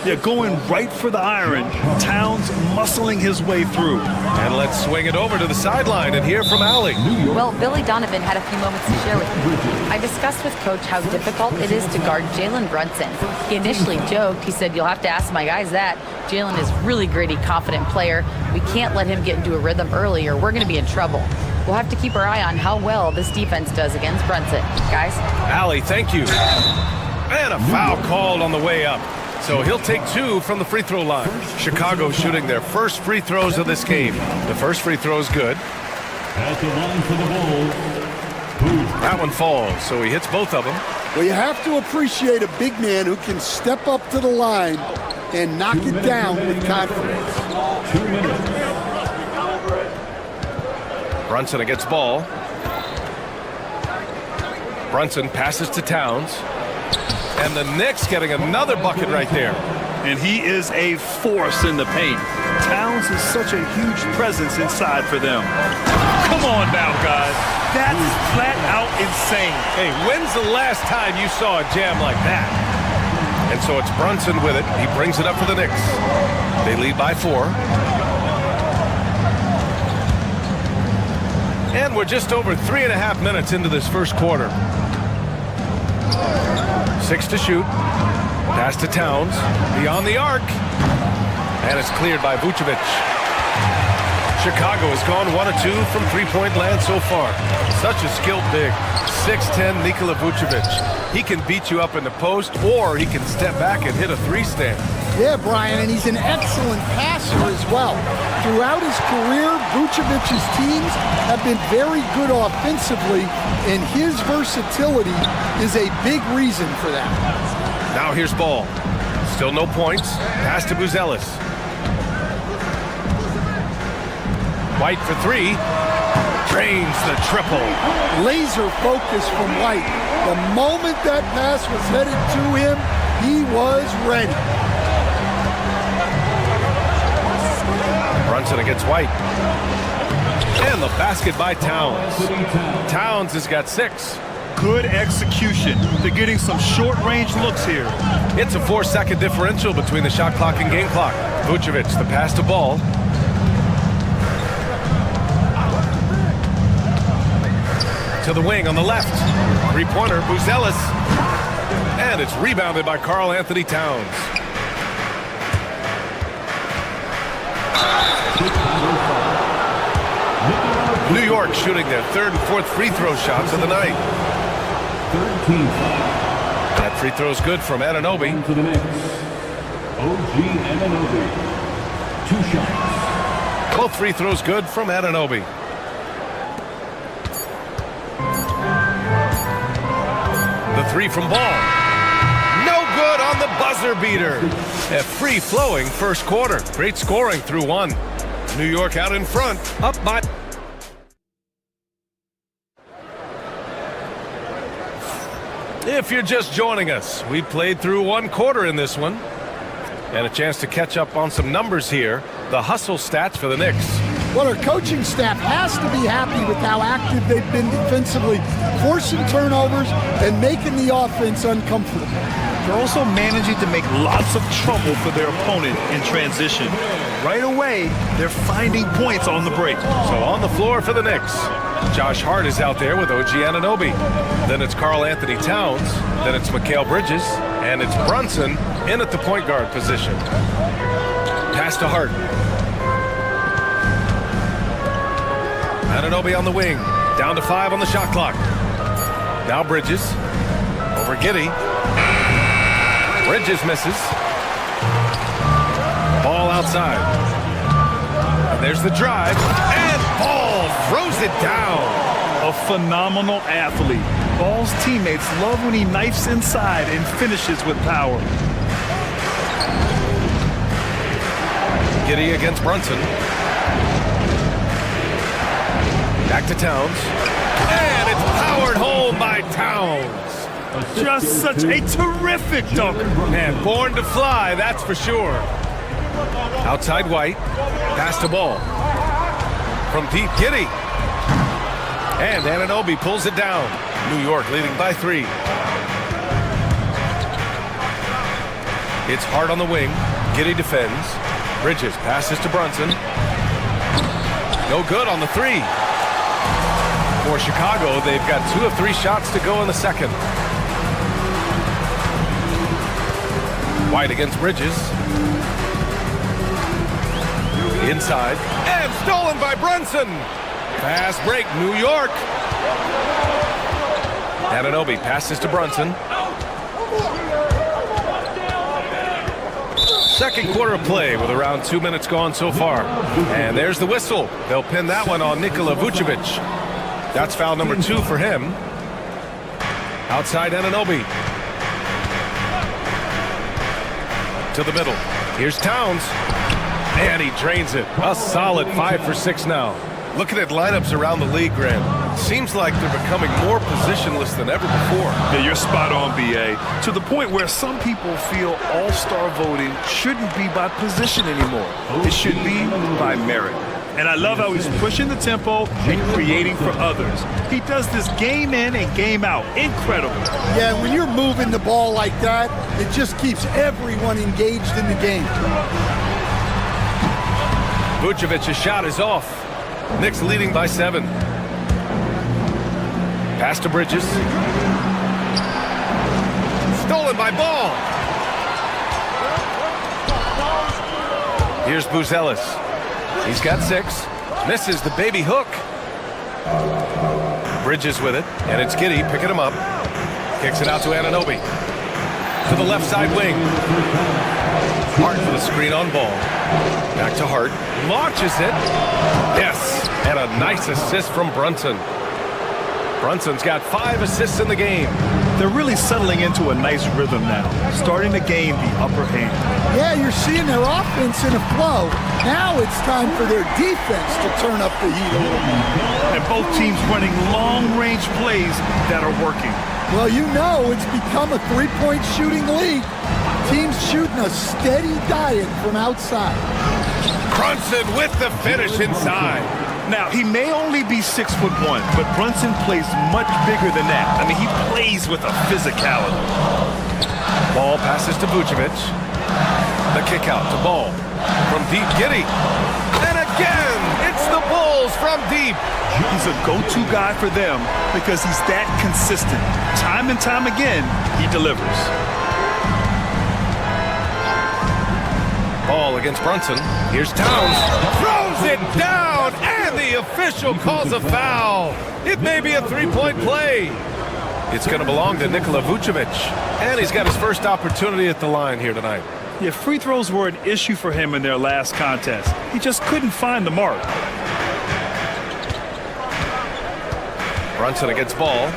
They're going right for the iron. Towns muscling his way through. And let's swing it over to the sideline and hear from Allie. Well, Billy Donovan had a few moments to share with me. I discussed with Coach how difficult it is to guard Jalen Brunson. He initially joked. He said, "You'll have to ask my guys that. Jalen is really gritty, confident player. We can't let him get into a rhythm early or we're going to be in trouble. We'll have to keep our eye on how well this defense does against Brunson." Guys? Allie, thank you. And a foul called on the way up. So he'll take 2 from the free throw line. Chicago shooting their first free throws of this game. The first free throw is good. At the line for the Bulls. That one falls, so he hits both of them. Well, you have to appreciate a big man who can step up to the line and knock it down with confidence. 2 minutes. Brunson against Ball. Brunson passes to Towns. And the Knicks getting another bucket right there. And he is a force in the paint. Towns is such a huge presence inside for them. Come on now, guys. That's flat out insane. Hey, when's the last time you saw a jam like that? And so it's Brunson with it. He brings it up for the Knicks. They lead by 4. And we're just over 3.5 minutes into this first quarter. 6 to shoot. Pass to Towns. Beyond the arc. And it's cleared by Vucevic. Chicago has gone 1 of 2 from three-point land so far. Such a skilled big. 6'10" Nikola Vucevic. He can beat you up in the post, or he can step back and hit a three-stand. Yeah, Brian, and he's an excellent passer as well. Throughout his career, Vucevic's teams have been very good offensively, and his versatility is a big reason for that. Now here's Ball. Still no points. Pass to Buzelis. White for three. Drains the triple. Laser focus from White. The moment that pass was headed to him, he was ready. Brunson against White. And the basket by Towns. Towns has got 6. Good execution. They're getting some short-range looks here. It's a 4-second differential between the shot clock and game clock. Vucevic, the pass to Ball. To the wing on the left. Three-pointer, Buzelis. And it's rebounded by Karl Anthony Towns. New York shooting their 3rd and 4th free throw shots of the night. That free throw is good from Anunoby. To the Knicks, OG Anunoby. 2 shots. Both free throws good from Anunoby. The 3 from Ball. No good on the buzzer beater. A free-flowing first quarter. Great scoring through 1. New York out in front. Up by... If you're just joining us, we played through 1 quarter in this one. And a chance to catch up on some numbers here. The hustle stats for the Knicks. Well, our coaching staff has to be happy with how active they've been defensively, forcing turnovers and making the offense uncomfortable. They're also managing to make lots of trouble for their opponent in transition. Right away, they're finding points on the break. So on the floor for the Knicks, Josh Hart is out there with OG Anunoby. Then it's Karl Anthony Towns. Then it's Mikal Bridges. And it's Brunson in at the point guard position. Pass to Hart. Anunoby on the wing. Down to 5 on the shot clock. Now Bridges. Over Giddey. Bridges misses. Ball outside. And there's the drive. And Ball throws it down. A phenomenal athlete. Ball's teammates love when he knifes inside and finishes with power. Giddey against Brunson. Back to Towns. And it's powered home by Towns. Just such a terrific dunk. And born to fly, that's for sure. Outside White. Pass to Ball. From deep, Giddey. And Anunoby pulls it down. New York leading by 3. It's Hart on the wing. Giddey defends. Bridges passes to Brunson. No good on the 3. For Chicago, they've got 2 of 3 shots to go in the second. White against Bridges. Inside. And stolen by Brunson. Fast break, New York. Anunoby passes to Brunson. Second quarter of play with around 2 minutes gone so far. And there's the whistle. They'll pin that one on Nikola Vucevic. That's foul number 2 for him. Outside Anunoby. To the middle. Here's Towns. And he drains it. A solid 5 for 6 now. Looking at lineups around the league, Grant, seems like they're becoming more positionless than ever before. Yeah, you're spot on, BA. To the point where some people feel all-star voting shouldn't be by position anymore. It should be by merit. And I love how he's pushing the tempo and creating for others. He does this game in and game out. Incredible. Yeah, when you're moving the ball like that, it just keeps everyone engaged in the game. Vucevic's shot is off. Knicks leading by 7. Pass to Bridges. Stolen by Ball. Here's Buzelis. He's got 6. Misses the baby hook. Bridges with it, and it's Giddy picking him up. Kicks it out to Anunoby. To the left side wing. Hart for the screen on ball. Back to Hart. Launches it. Yes, and a nice assist from Brunson. Brunson's got 5 assists in the game. They're really settling into a nice rhythm now, starting to gain the upper hand. Yeah, you're seeing their offense in a flow. Now it's time for their defense to turn up the heat a little bit. And both teams running long-range plays that are working. Well, you know it's become a three-point shooting league. Teams shooting a steady diet from outside. Brunson with the finish inside. Now, he may only be 6'1", but Brunson plays much bigger than that. I mean, he plays with a physicality. Ball passes to Vucevic. The kick out to Ball. From deep, Giddy. And again, it's the Bulls from deep. He's a go-to guy for them because he's that consistent. Time and time again, he delivers. Ball against Brunson. Here's Towns. Throws it down, and the official calls a foul. It may be a three-point play. It's going to belong to Nikola Vucevic. And he's got his first opportunity at the line here tonight. Yeah, free throws were an issue for him in their last contest. He just couldn't find the mark. Brunson against Ball.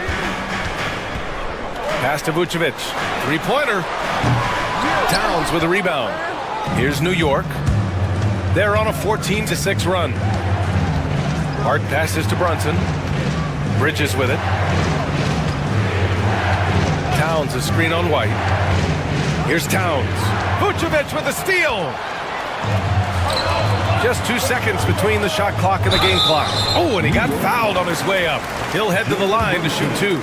Pass to Vucevic. Three-pointer. Towns with a rebound. Here's New York. They're on a 14-6 run. Hart passes to Brunson. Bridges with it. Towns a screen on White. Here's Towns. Vucevic with a steal. Just 2 seconds between the shot clock and the game clock. Oh, and he got fouled on his way up. He'll head to the line to shoot 2.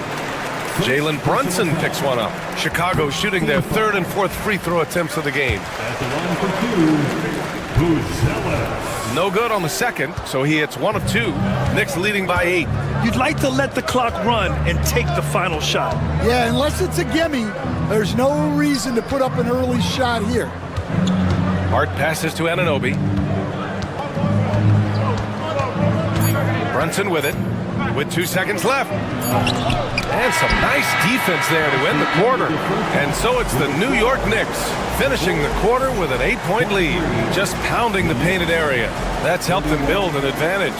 Jalen Brunson picks one up. Chicago shooting their 3rd and 4th free throw attempts of the game. At the line for 2, Buzelis. No good on the second, so he hits 1 of 2. Knicks leading by 8. You'd like to let the clock run and take the final shot. Yeah, unless it's a gimme, there's no reason to put up an early shot here. Hart passes to Anunoby. Brunson with it, with 2 seconds left. And some nice defense there to end the quarter. And so it's the New York Knicks finishing the quarter with an 8-point lead, just pounding the painted area. That's helped them build an advantage.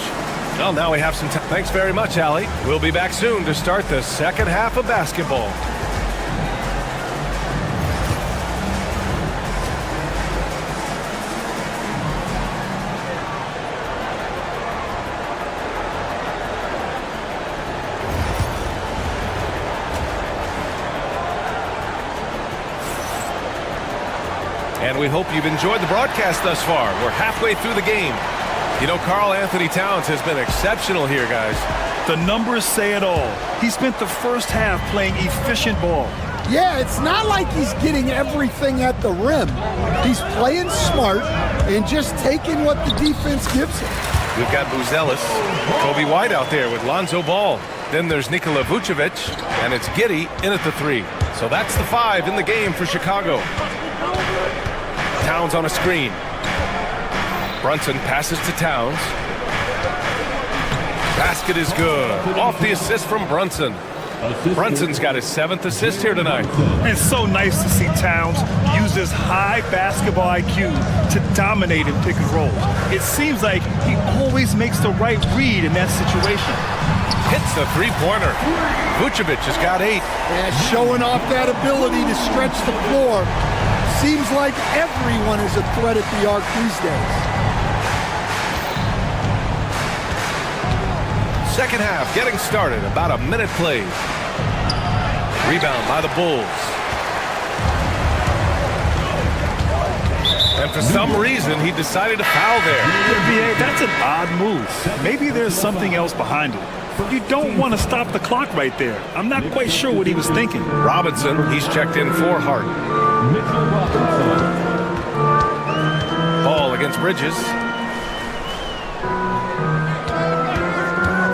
Well, now we have some time. Thanks very much, Allie. We'll be back soon to start the second half of basketball. And we hope you've enjoyed the broadcast thus far. We're halfway through the game. You know, Karl Anthony Towns has been exceptional here, guys. The numbers say it all. He spent the first half playing efficient ball. Yeah, it's not like he's getting everything at the rim. He's playing smart and just taking what the defense gives him. We've got Buzelis, Kobe White out there with Lonzo Ball. Then there's Nikola Vucevic, and it's Giddy in at the 3. So that's the 5 in the game for Chicago. Towns on a screen. Brunson passes to Towns. Basket is good. Off the assist from Brunson. Brunson's got his 7th assist here tonight. It's so nice to see Towns use his high basketball IQ to dominate in pick and roll. It seems like he always makes the right read in that situation. Hits the three-pointer. Vucevic has got 8. Yeah, showing off that ability to stretch the floor. Seems like everyone is a threat at the arc these days. Second half getting started. About a minute played. Rebound by the Bulls. And for some reason, he decided to foul there. NBA, that's an odd move. Maybe there's something else behind it. You don't want to stop the clock right there. I'm not quite sure what he was thinking. Robinson, he's checked in for Hart. Ball against Bridges.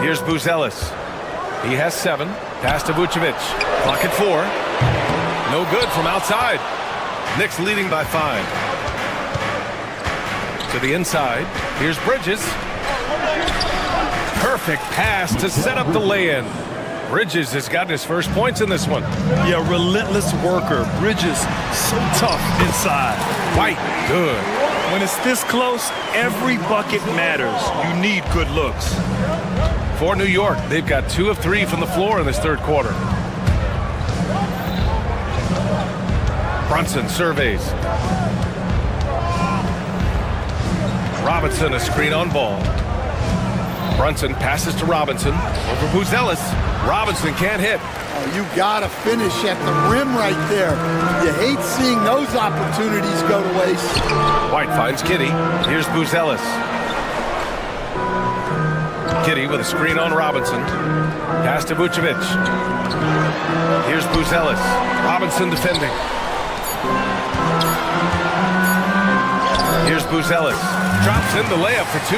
Here's Buzelis. He has 7. Pass to Vucevic. Clock at 4. No good from outside. Knicks leading by 5. To the inside. Here's Bridges. Perfect pass to set up the lay-in. Bridges has got his first points in this one. Yeah, relentless worker. Bridges, so tough inside. White, good. When it's this close, every bucket matters. You need good looks. For New York, they've got 2 of 3 from the floor in this third quarter. Brunson surveys. Robinson, a screen on ball. Brunson passes to Robinson. Over Buzelis. Robinson can't hit. Oh, you gotta finish at the rim right there. You hate seeing those opportunities go to waste. White finds Kitty. Here's Buzelis. Kitty with a screen on Robinson. Pass to Vucevic. Here's Buzelis. Robinson defending. Here's Buzelis. Drops in the layup for 2.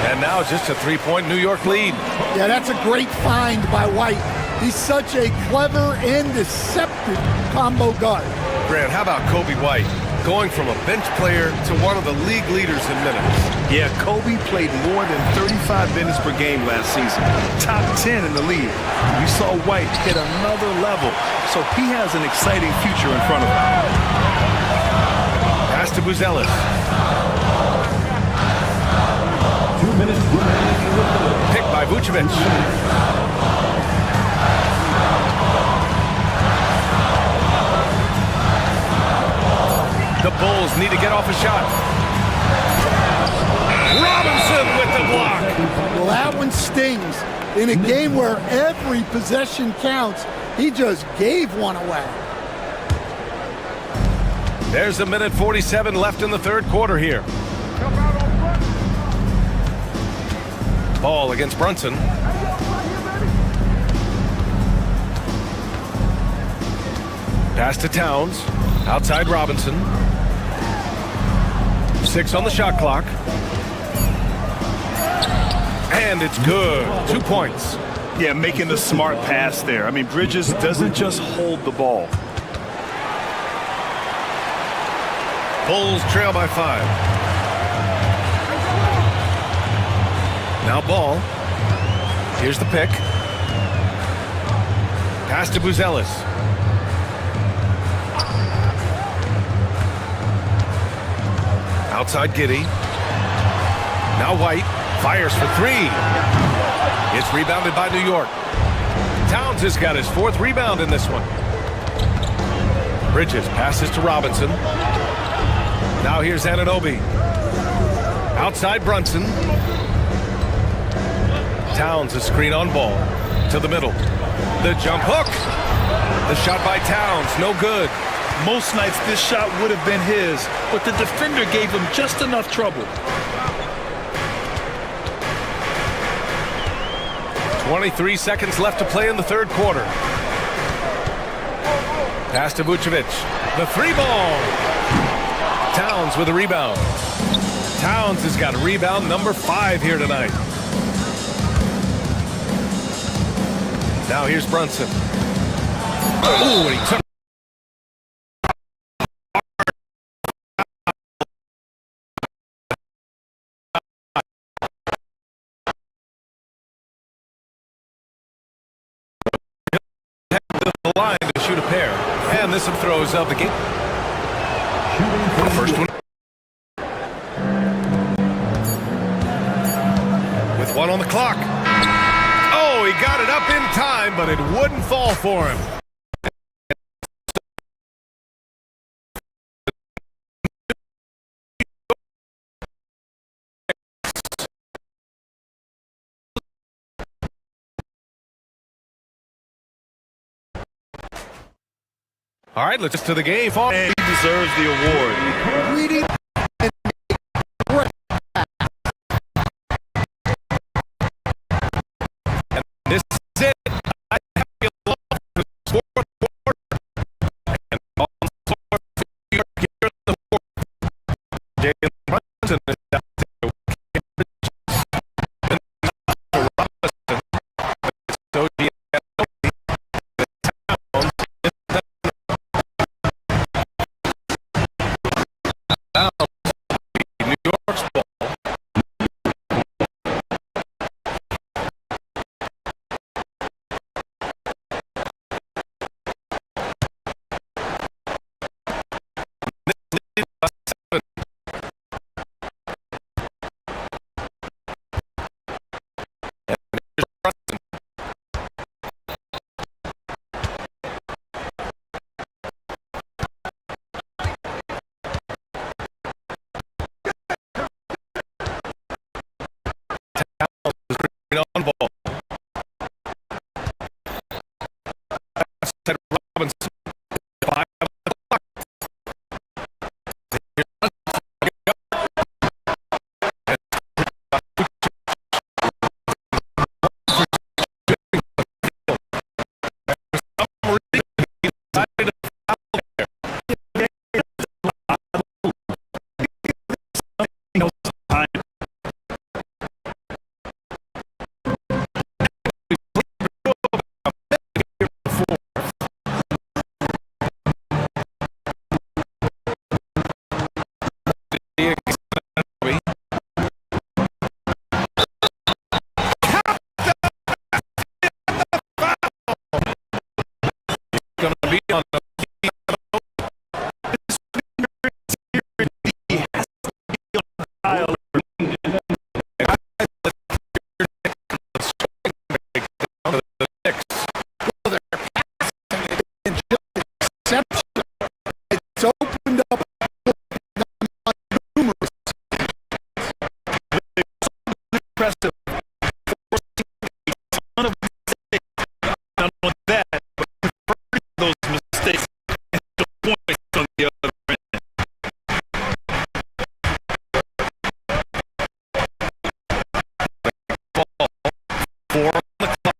And now just a 3-point New York lead. Yeah, that's a great find by White. He's such a clever and deceptive combo guard. Grant, how about Kobe White? Going from a bench player to one of the league leaders in minutes. Yeah, Kobe played more than 35 minutes per game last season. Top 10 in the league. We saw White hit another level, so he has an exciting future in front of him. Pass to Buzelis. 2 minutes remaining. Picked by Vucevic. The Bulls need to get off a shot. Robinson with the block. Well, that one stings. In a game where every possession counts, he just gave one away. There's 1:47 left in the third quarter here. Ball against Brunson. Pass to Towns. Outside Robinson. 6 on the shot clock. And it's good. 2 points. Yeah, making the smart pass there. I mean, Bridges doesn't just hold the ball. Bulls trail by 5. Now Ball. Here's the pick. Pass to Buzelis. Outside Giddey. Now White fires for 3. It's rebounded by New York. Towns has got his 4th rebound in this one. Bridges passes to Robinson. Now here's Anunoby. Outside Brunson. Towns a screen on ball. To the middle. The jump hook. The shot by Towns, no good. Most nights this shot would have been his, but the defender gave him just enough trouble. 23 seconds left to play in the third quarter. Pass to Vucevic. The 3 ball. Towns with a rebound. Towns has got rebound number 5 here tonight. Now here's Brunson. Ooh, and he took. The line to shoot a pair. And this one throws up the game. First one. With 1 on the clock. Oh, he got it up in time, but it wouldn't fall for him. All right, let's to the game. And he deserves the award. Reading and this is it. I have to love the fourth quarter. And on the floor, here in the fourth. Jalen Brunson is down to Robinson. So he New York's ball. 4 on the clock.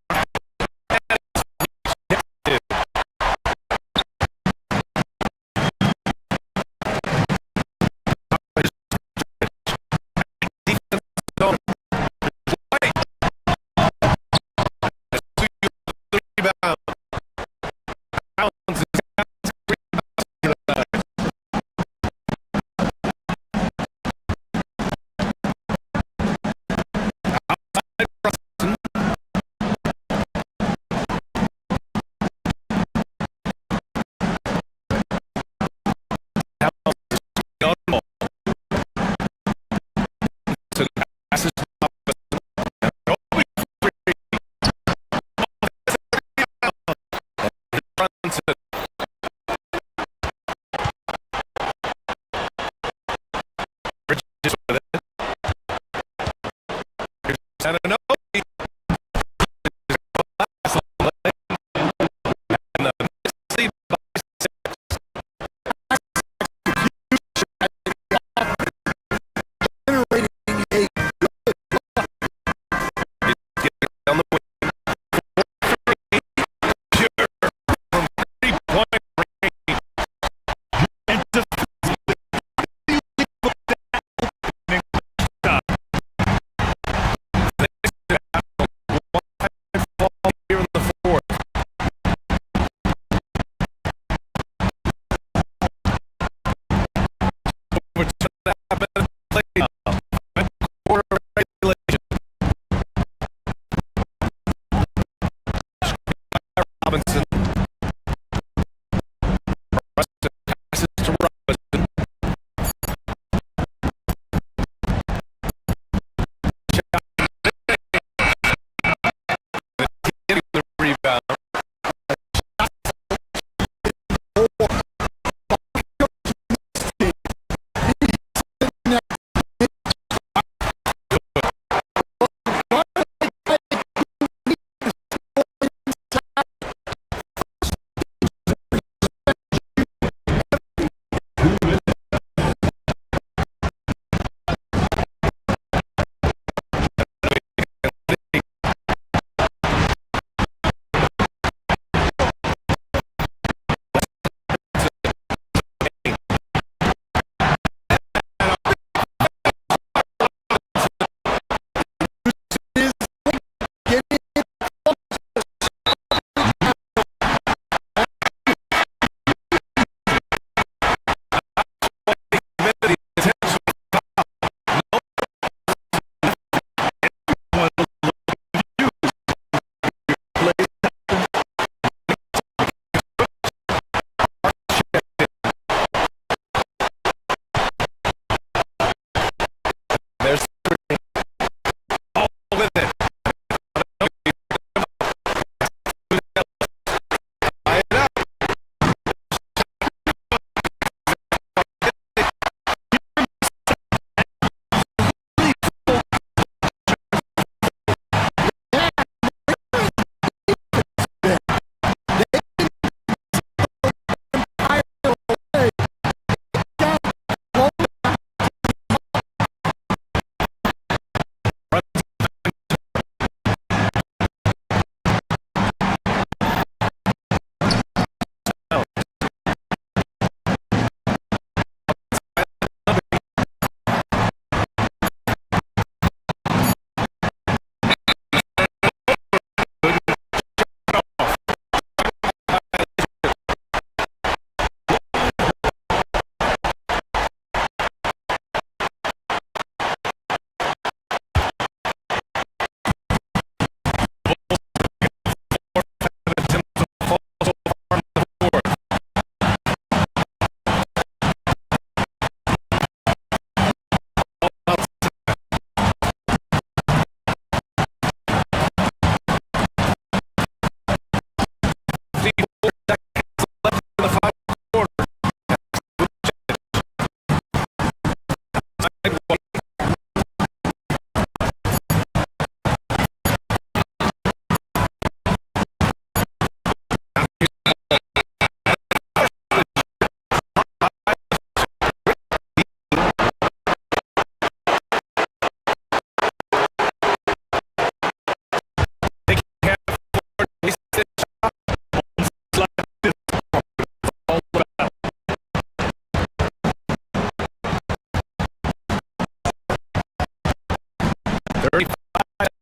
35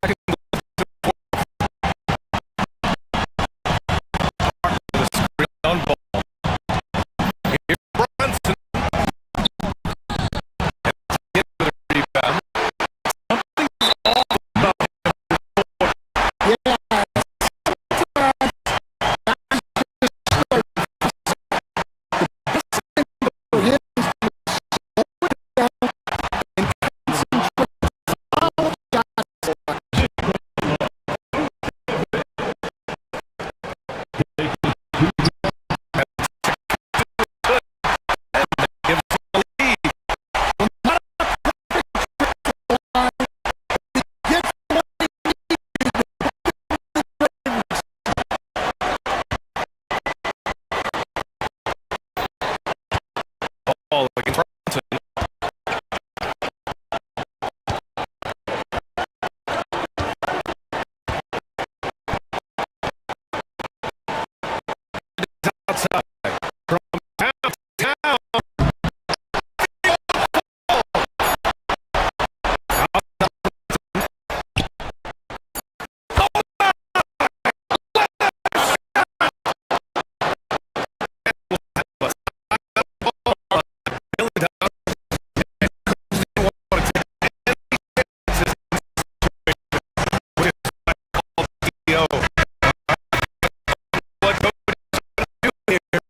seconds. The screen on ball. Here's Brunson. Hit with a rebound. Something's off about him. Ball against Brunson. Outside from downtown. What coach do here?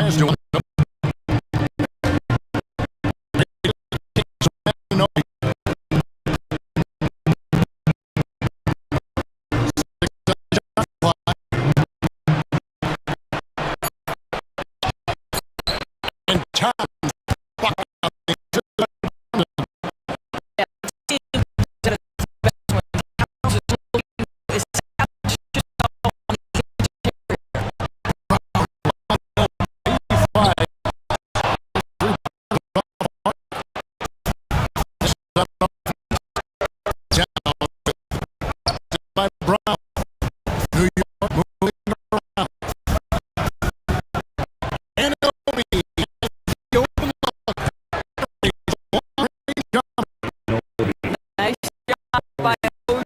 Stars doing and time. By Brown, New York moving around. And Obi, the open look. Nice job by OG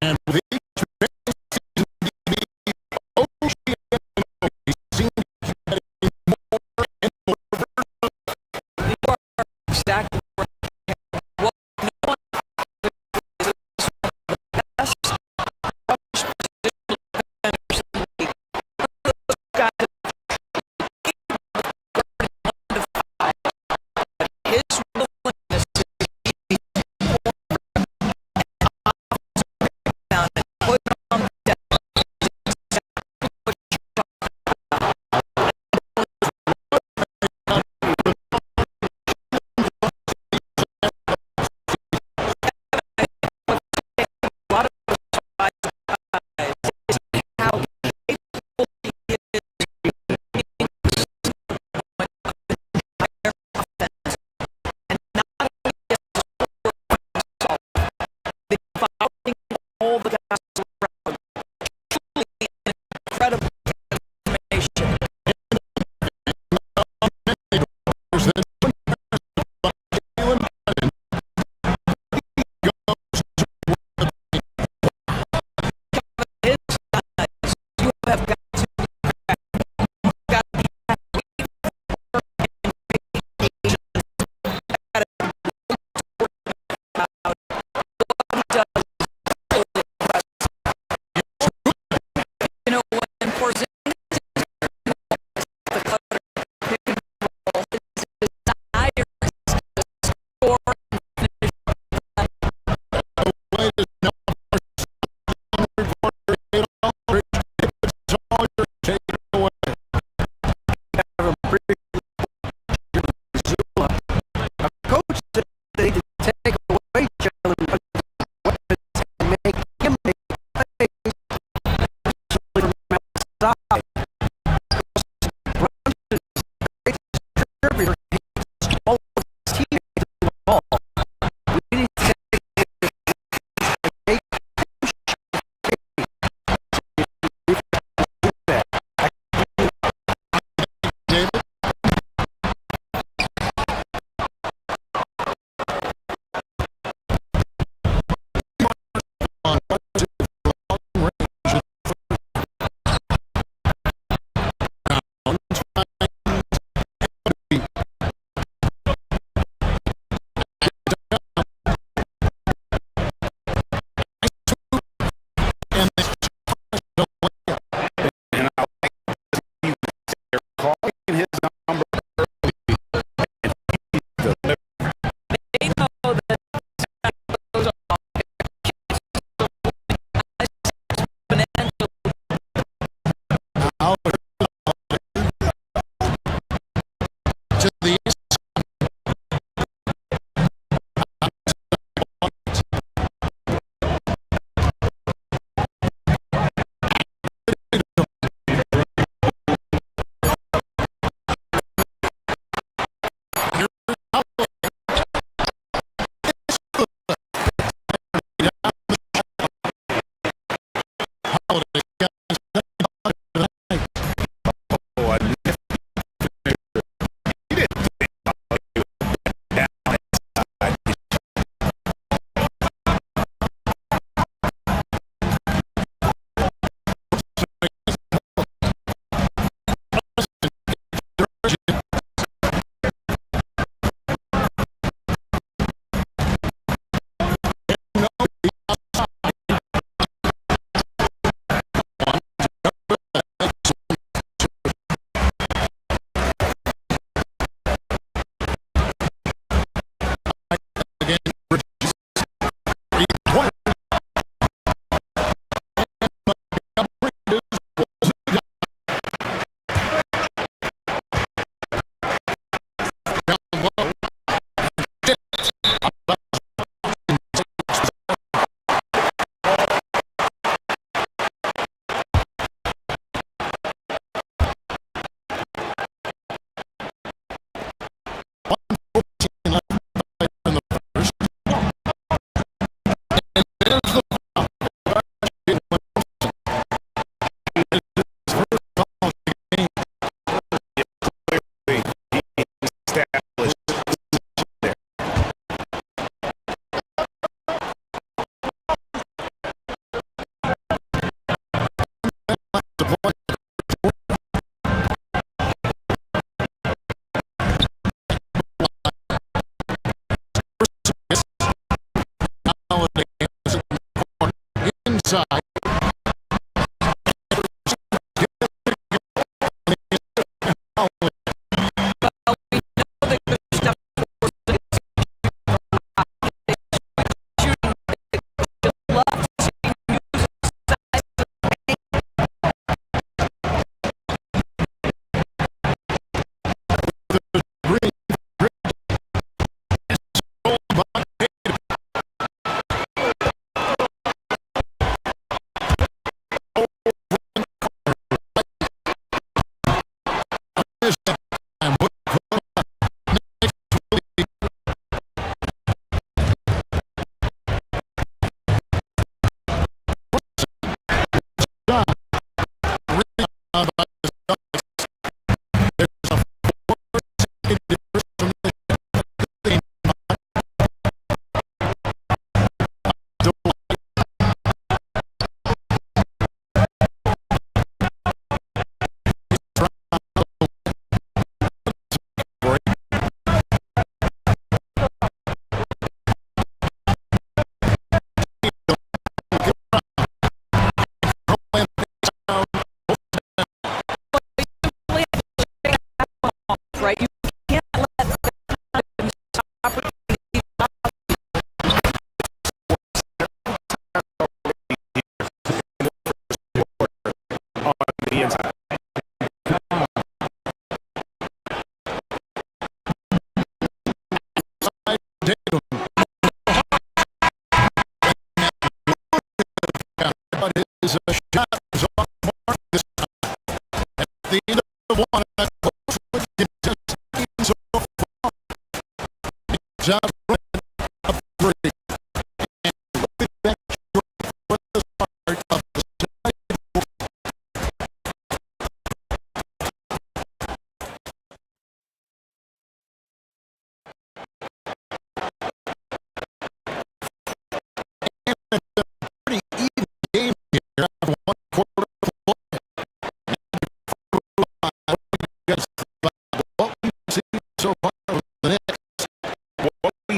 and with each exactly is a shot is off the mark this time. At the end of one, a close one contested so far. Job of three. And with that for the start of the pretty even game here. One quarter of play. What we've seen so far with the Knicks. What we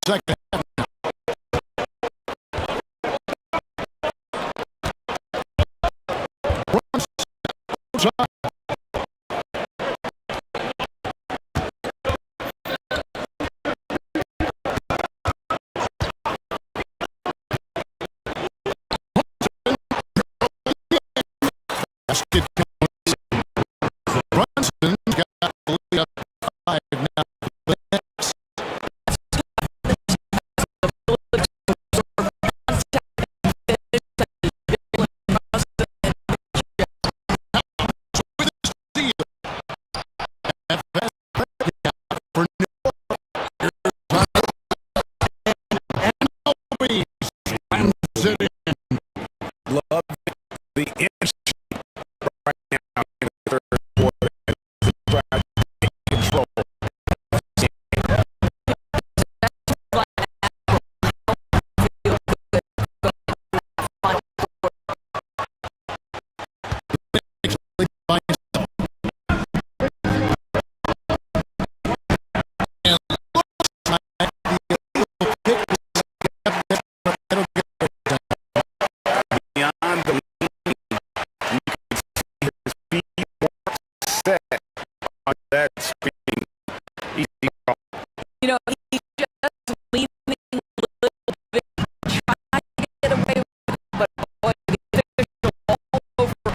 second. Brunson's got the lead up 5 now. Love the energy right now in the third quarter. Try to take control. Beyond the set on that screen. Easy call. You know, he's just leaning a little bit, trying to get away with it, but boy, the official all over.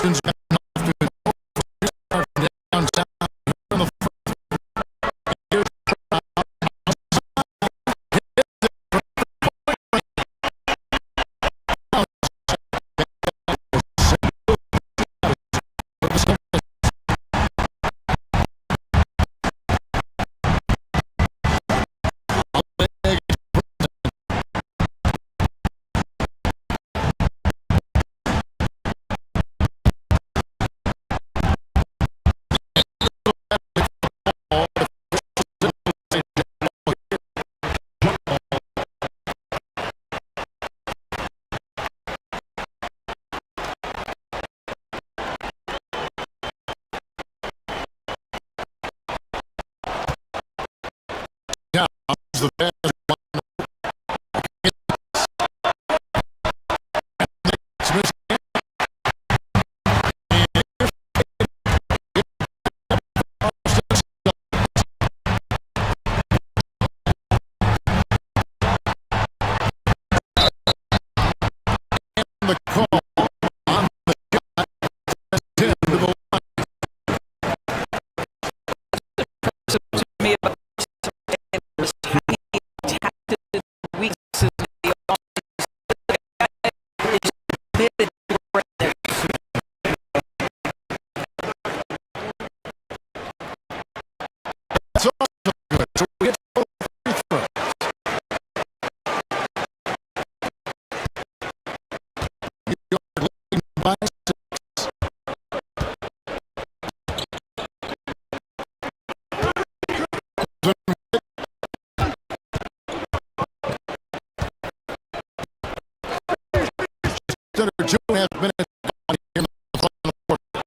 Houston's gotten off to a start down south in the first. Here's the best. The call on the shot, 10 to the line. That's also good. So we get both free throws. You're leading by 6. Center 2.5 minutes in the final quarter.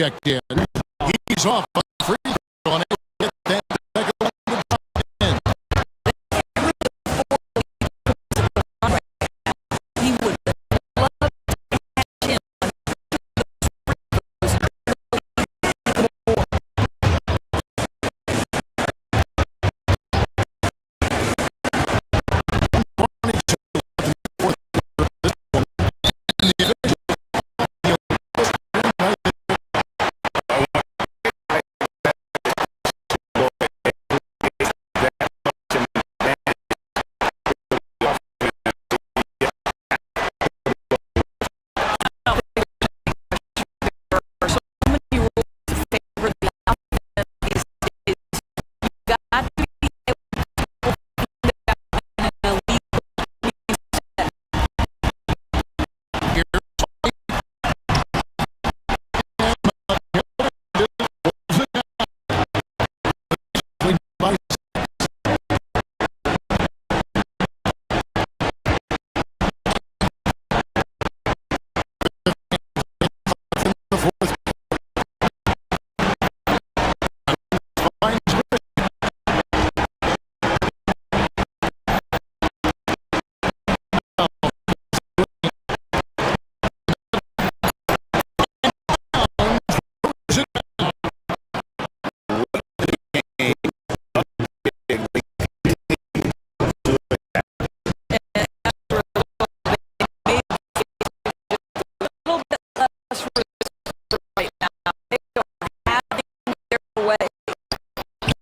Checked in. He's off on free throw, unable to get that back along the top end. He would love to catch him.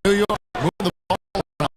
New York move the ball around.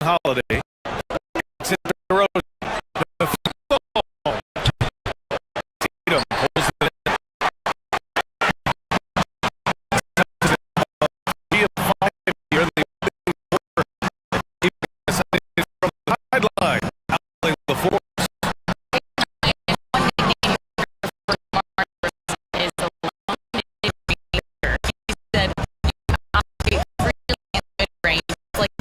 Holiday. It's in the road. The football. Tatum holds it in. He applied here. They from the sideline. Howling the force. Is the long he said, I really in mid range, like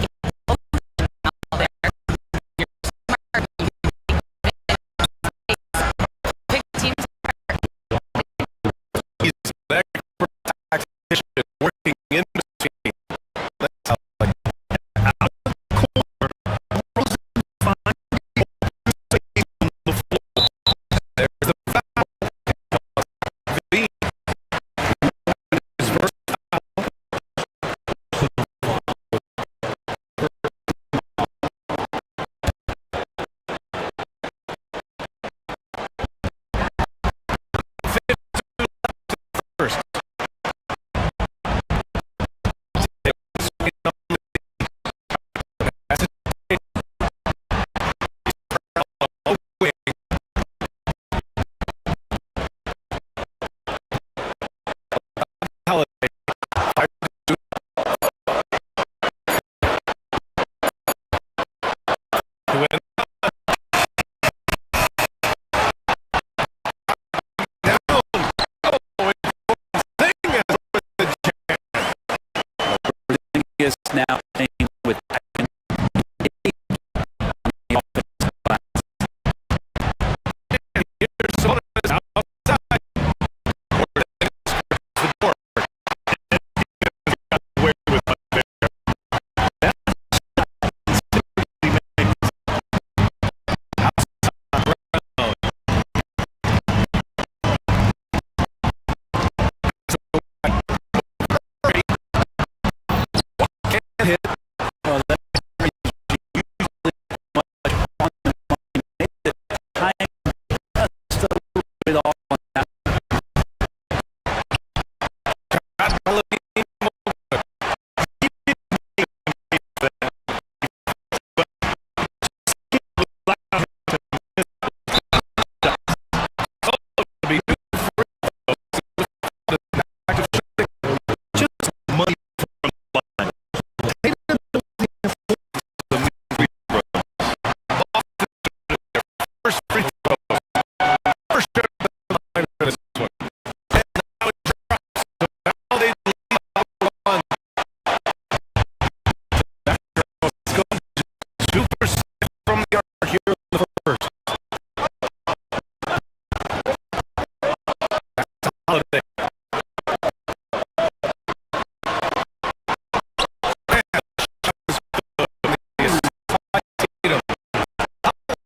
Holiday.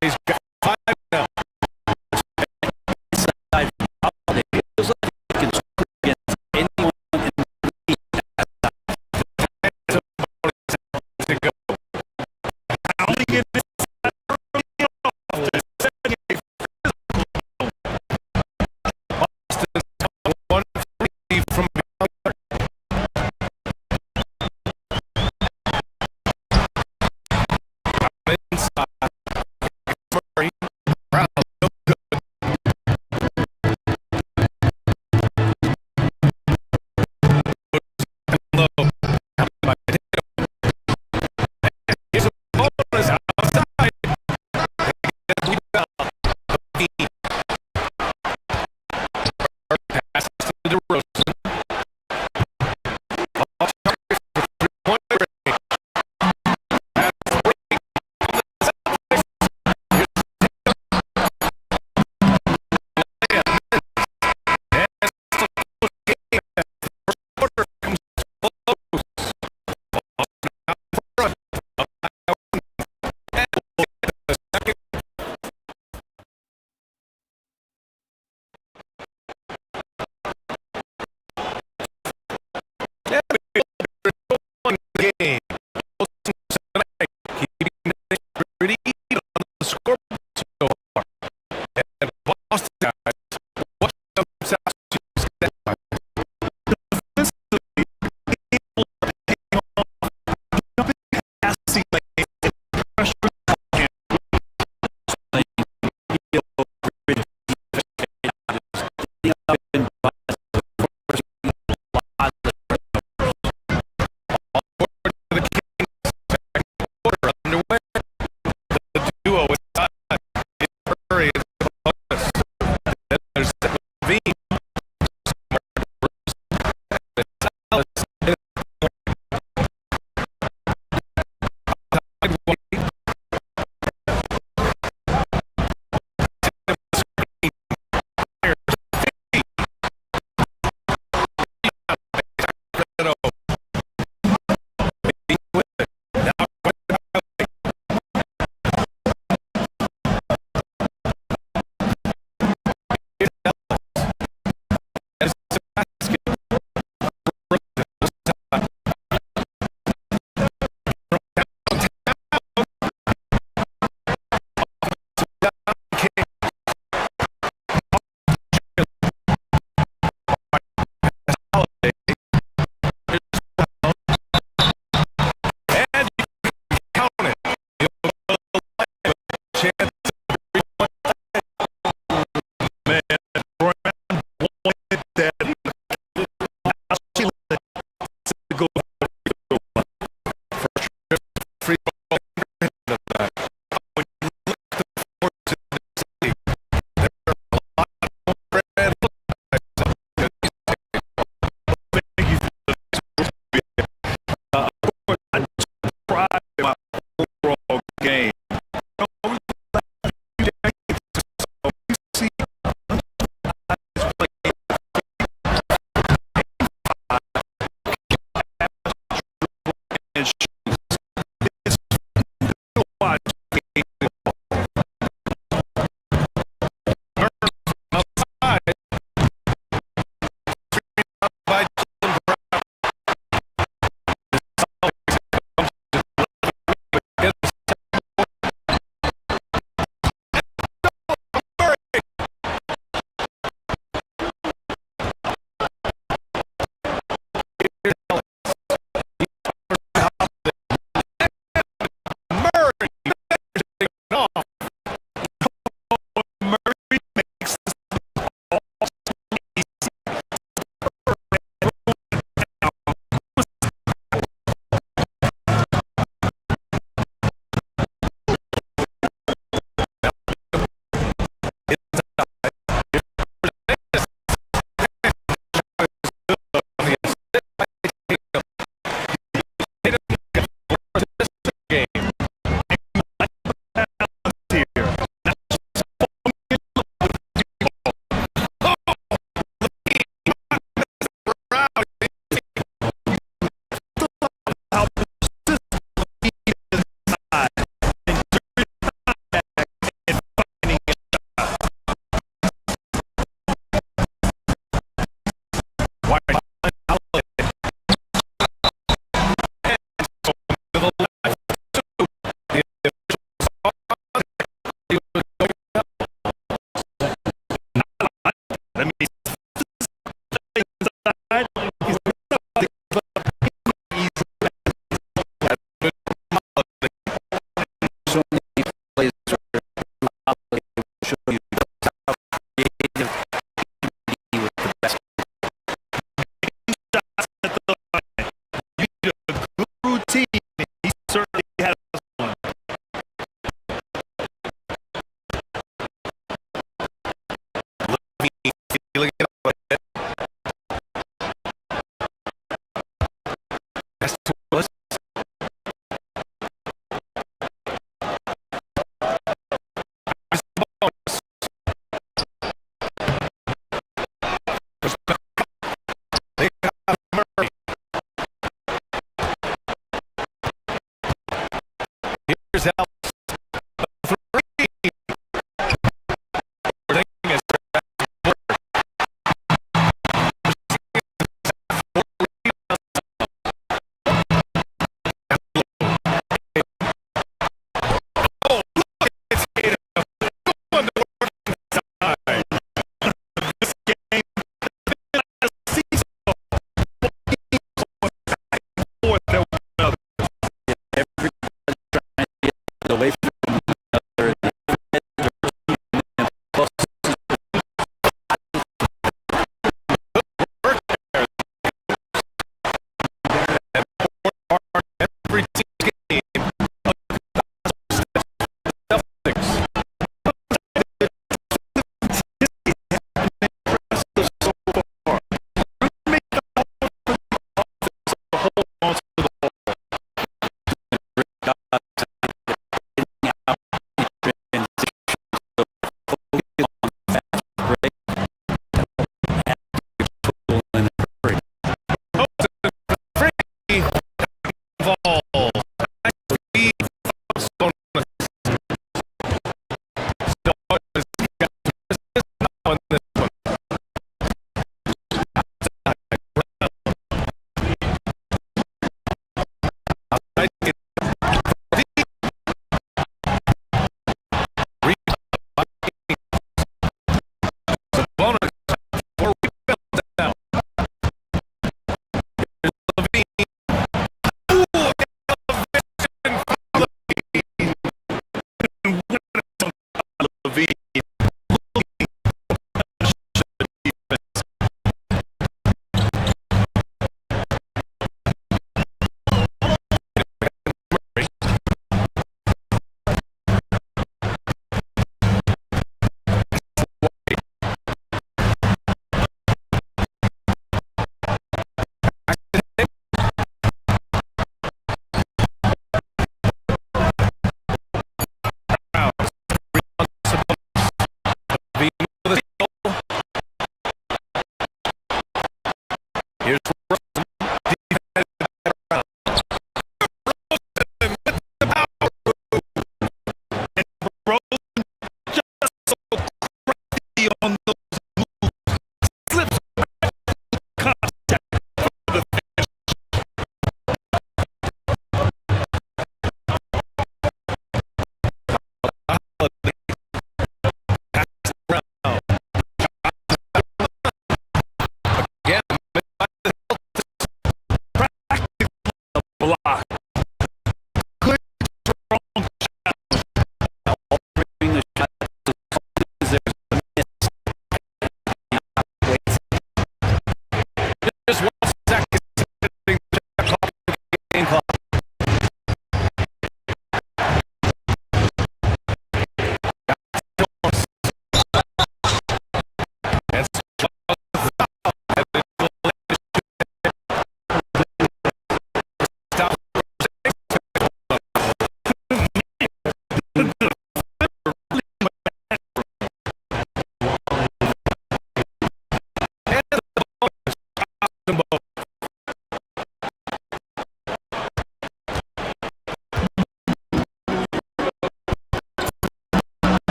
He's got 5 now. It feels like he can score against anyone in the league. To go. Pounding it from inside. Murray. Brown, no good. Low. Here's a bonus outside. Pass to DeRozan. Game. Keeping it pretty even on the scoreboard so far. And Boston guys, watch themselves step up. Underway. The duo is tied.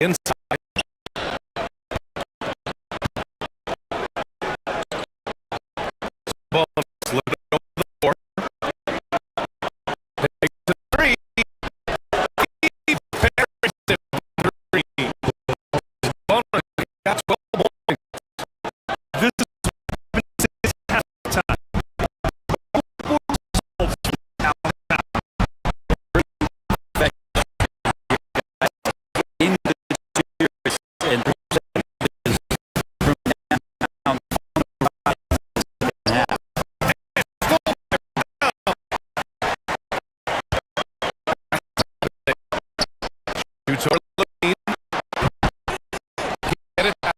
inside. Ball slipped over the floor. Takes the three. He buries it from three. Bonus got 12 points. This is halftime. Shoots over the lead. Get it back.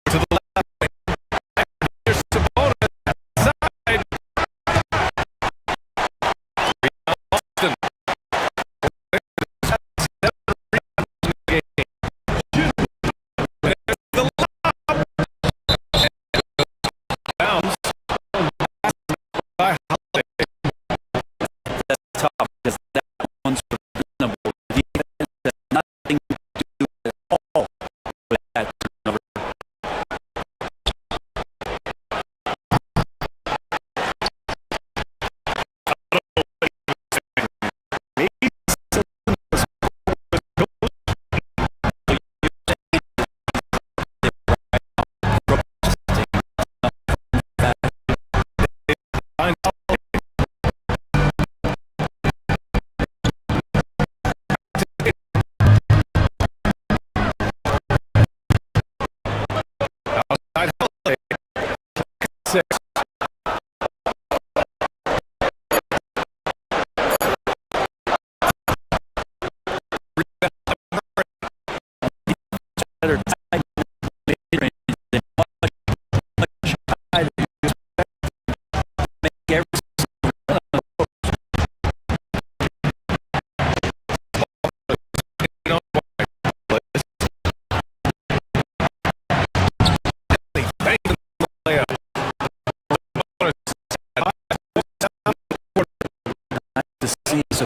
To the left. Here's Sabonis. Side. Austin. The lob. Bounce. By Holiday. That's tough because that one's preventable. Defense has nothing to do at all with that turnover. Outside Holiday. 6. Better tied mid-range than much higher than you expect. Make every to see so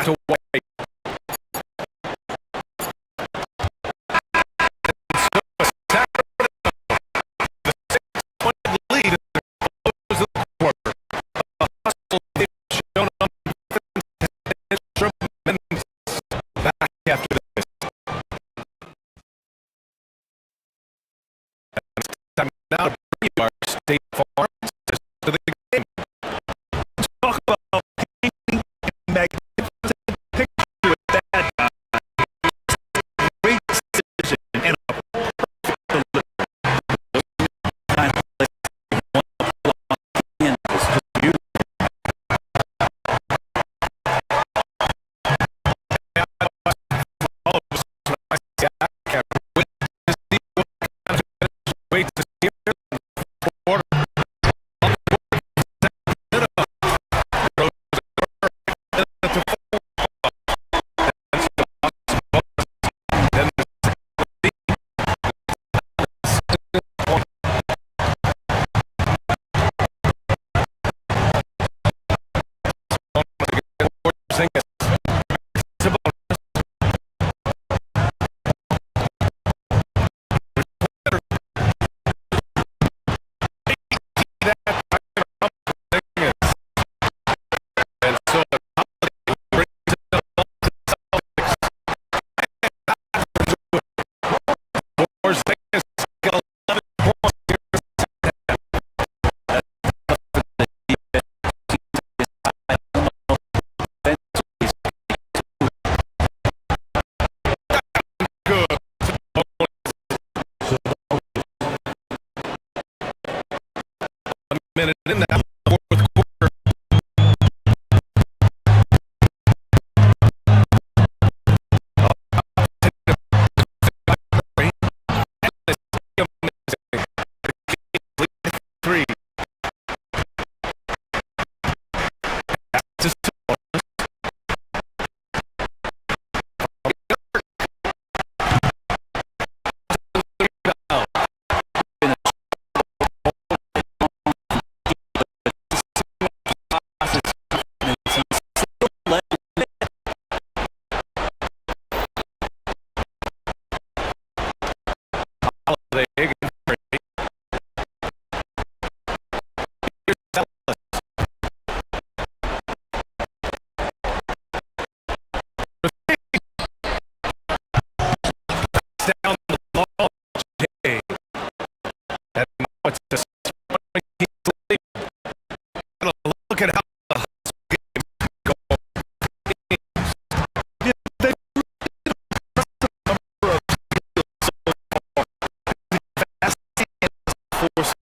to White. Now bring you our State Farm to the game. Talk about painting a magnificent picture with that guy. Great decision and a perfect delivery. Wait to see minute in that fourth quarter. Three. Down the ball, Jay. And now it's just look at how the game goes.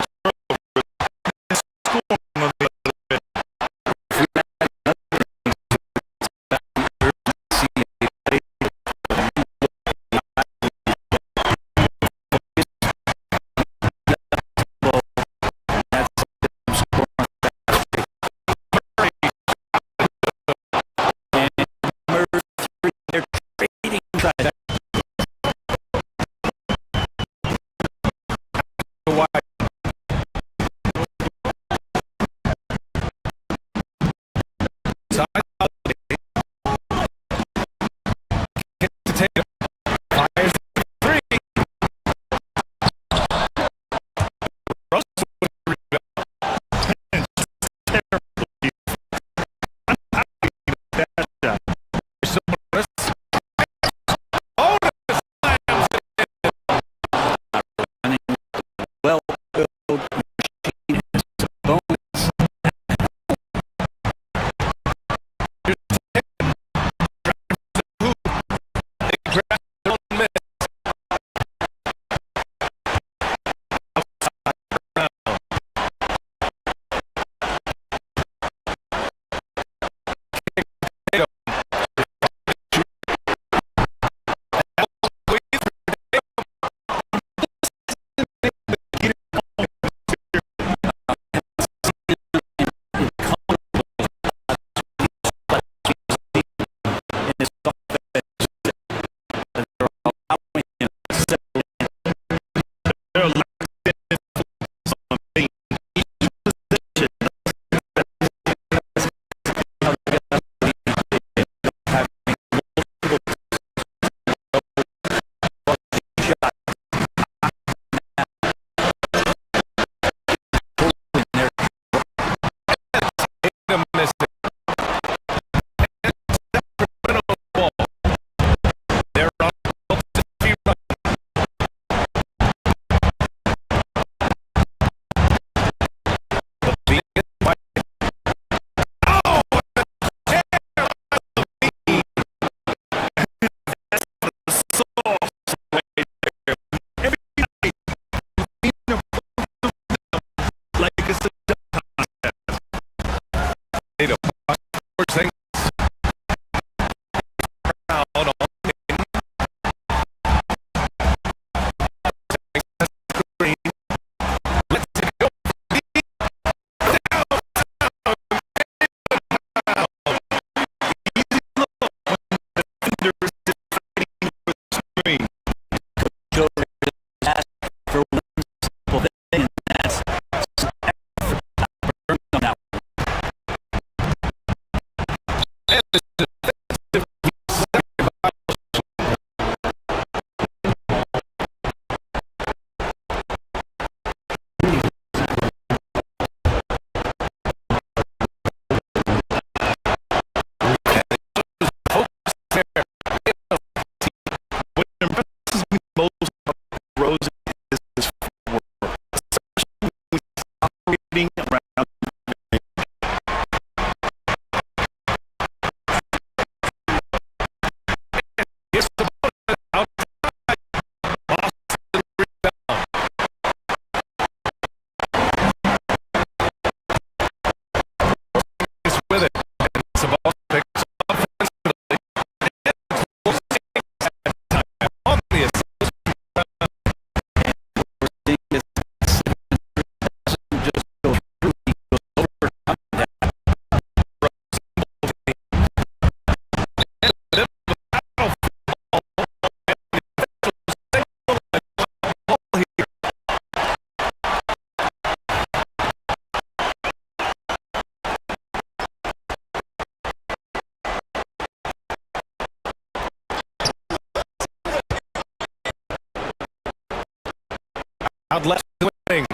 Out left wing.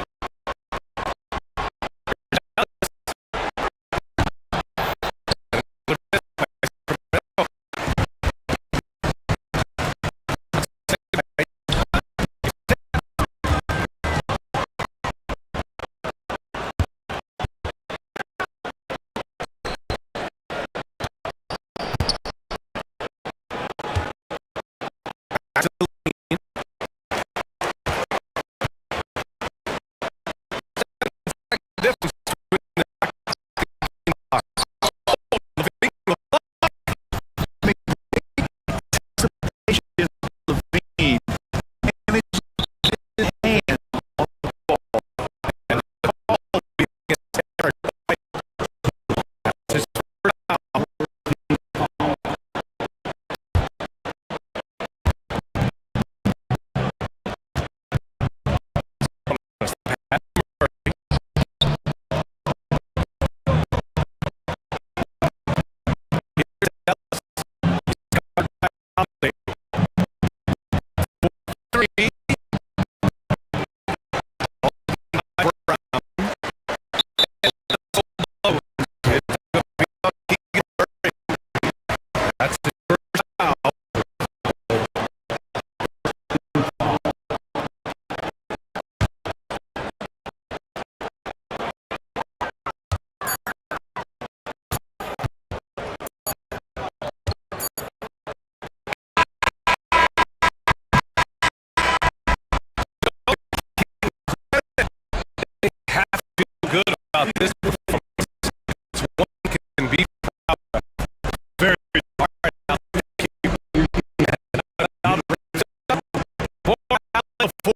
Good about this performance. One can be proud of. Very hard. 4 out of 4.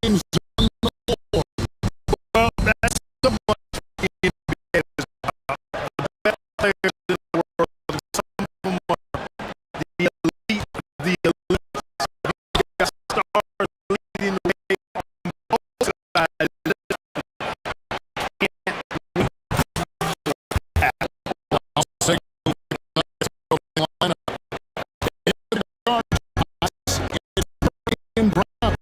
names on the floor. Well, that's the one the NBA is about. The best players in the world, some of them are the elite of the elite. You got stars leading the way on both sides. I'll say lineup. In the guard spots, it's Brown.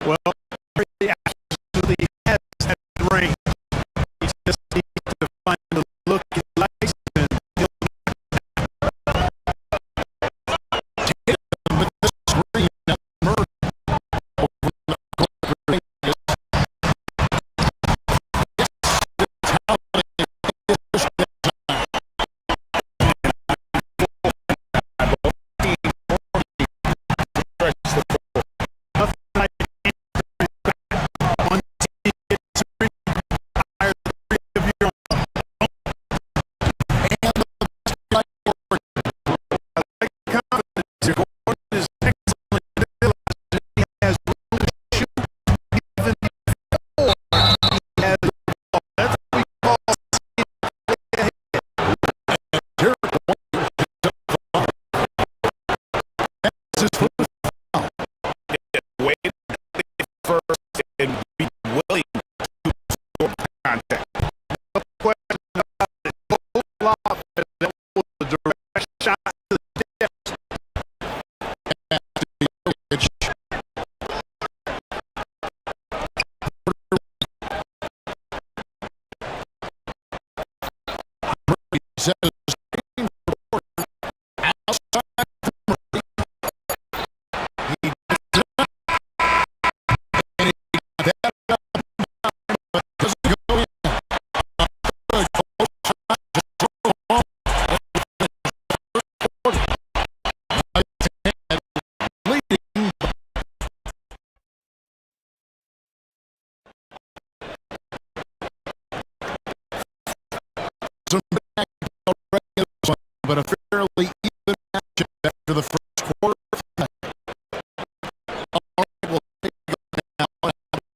Well, he absolutely has that range. He just needs to find the look he likes. But a fairly even matchup after the first quarter. All right, we'll take a look now.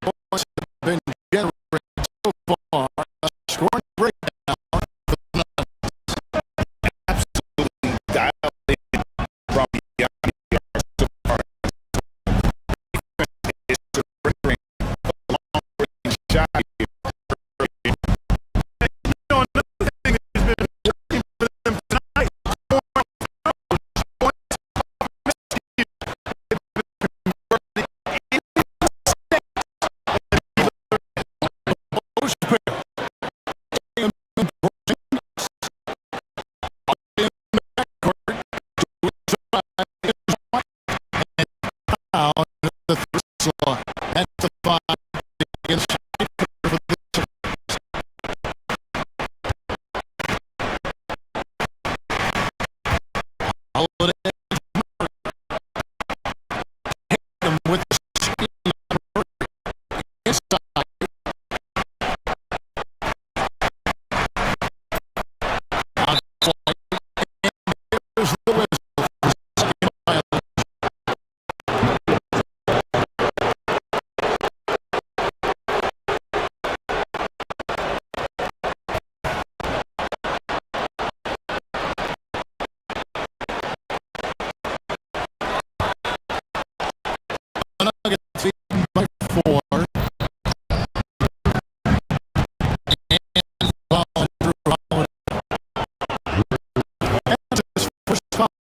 Points have been generated so far. A scoring breakdown for the Nuggets. Absolutely dialed in from beyond the arc so far. It's surrendering a long-range shot here. Another thing has been working for them tonight.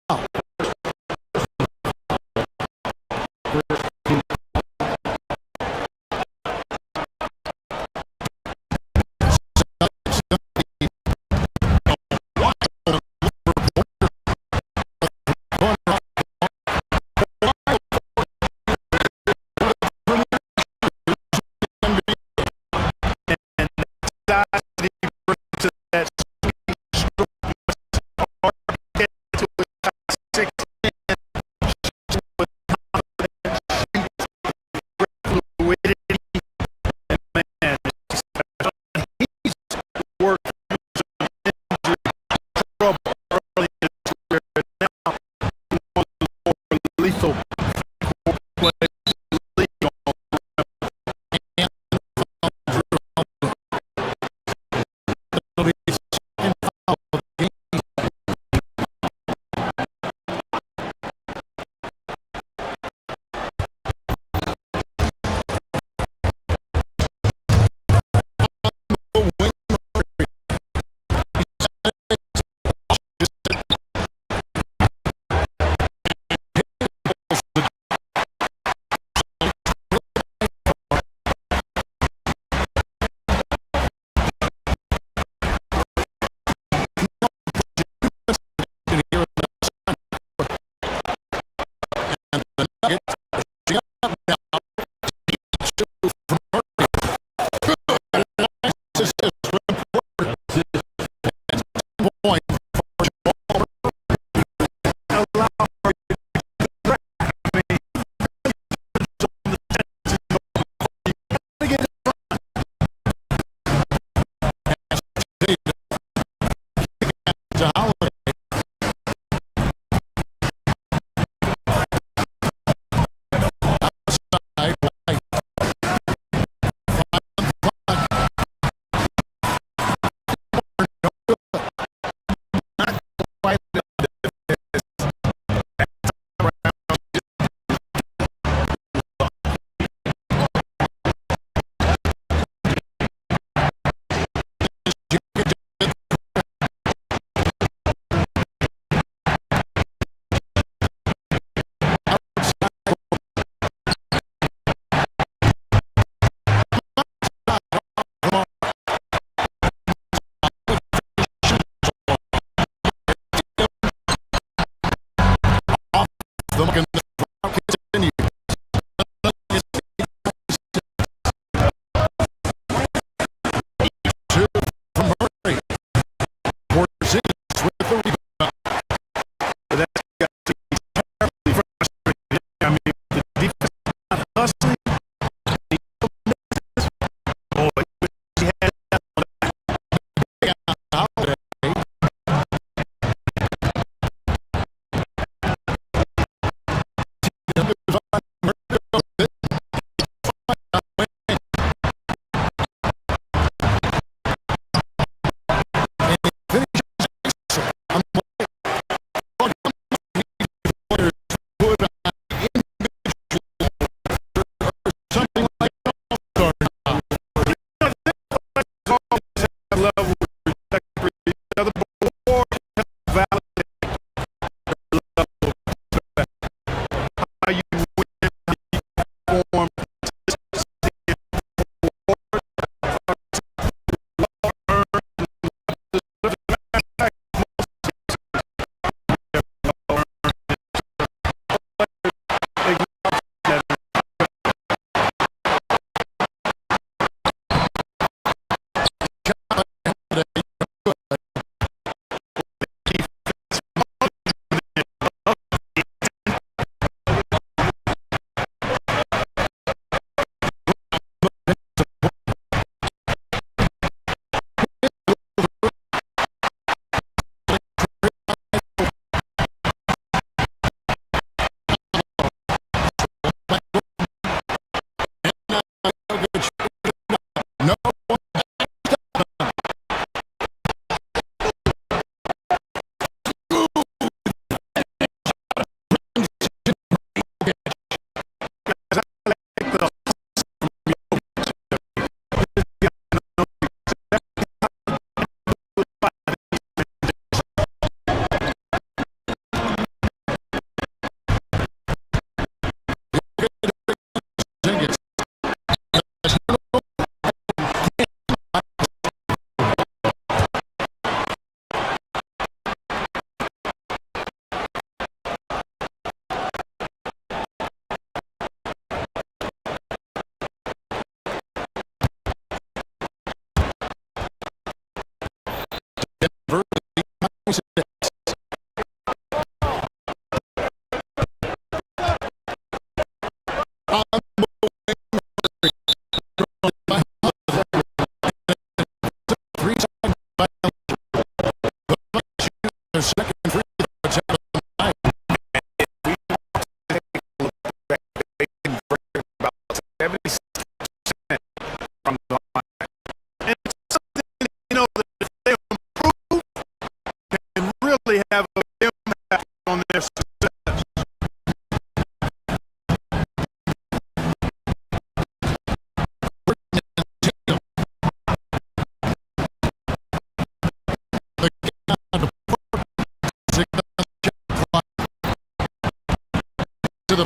mark and the drought continues. Two from Murray. Porzingis with the rebound. That's got to be terribly frustrating. I mean, the defense is not hustling. Boy, he had have an impact on their success. To the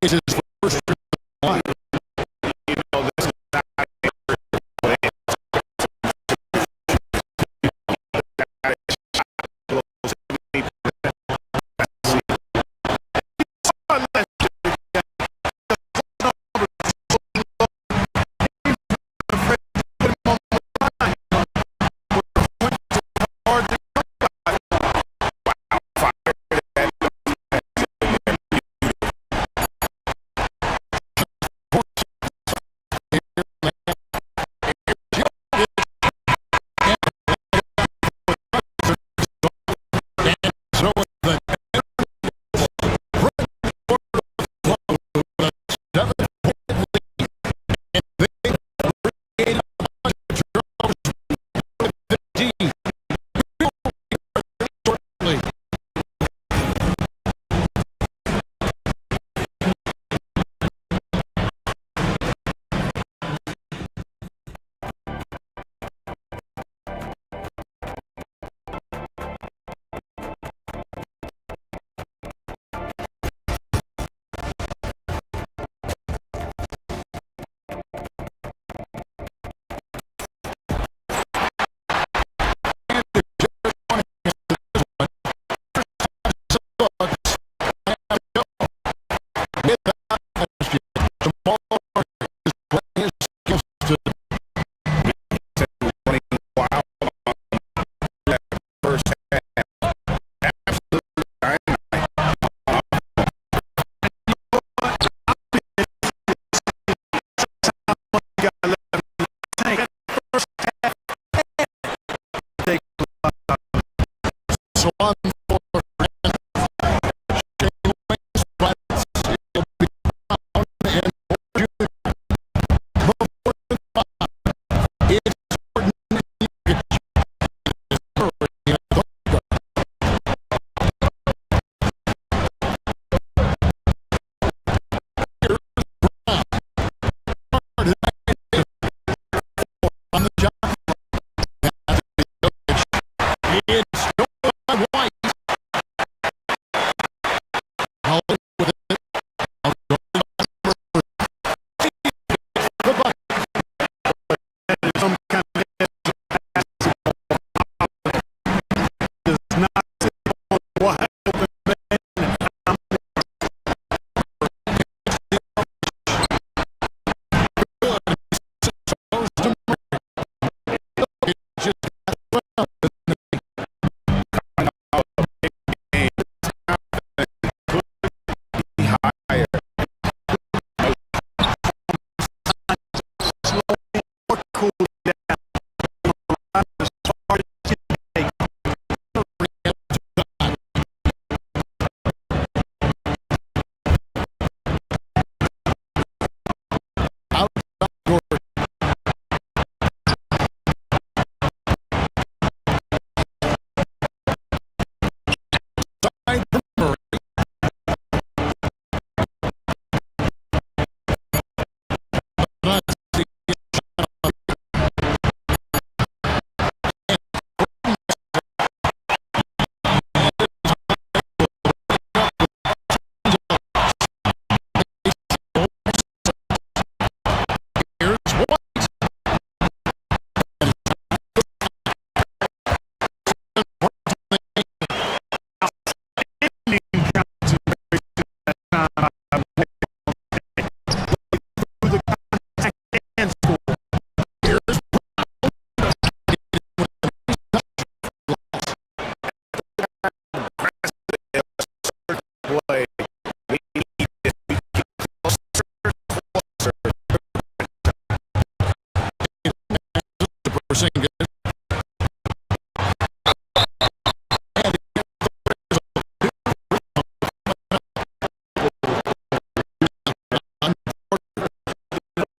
is as his first one. You know, this is not Porzingis.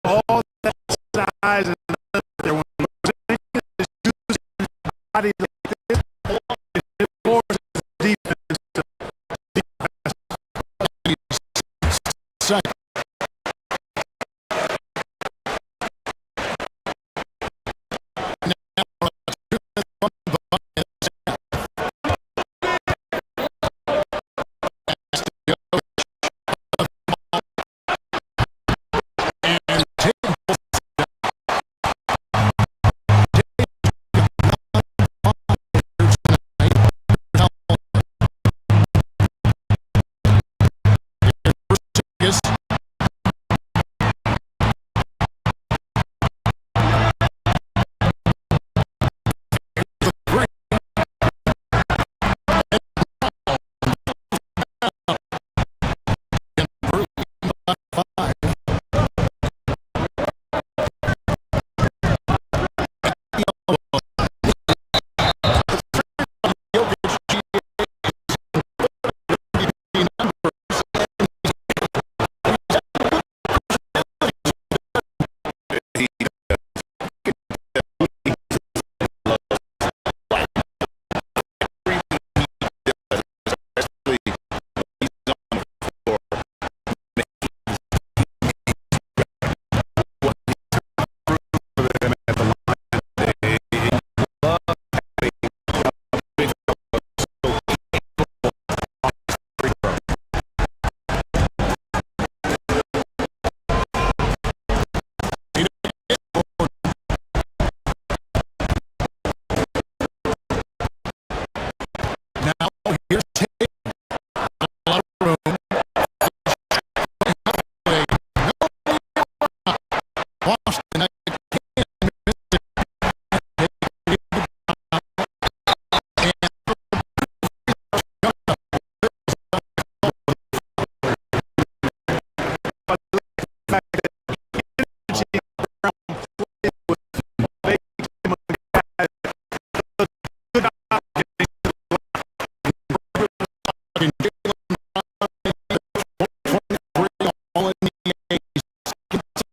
All that size and there when Porzingis is using his body like this, it forces defense to Second.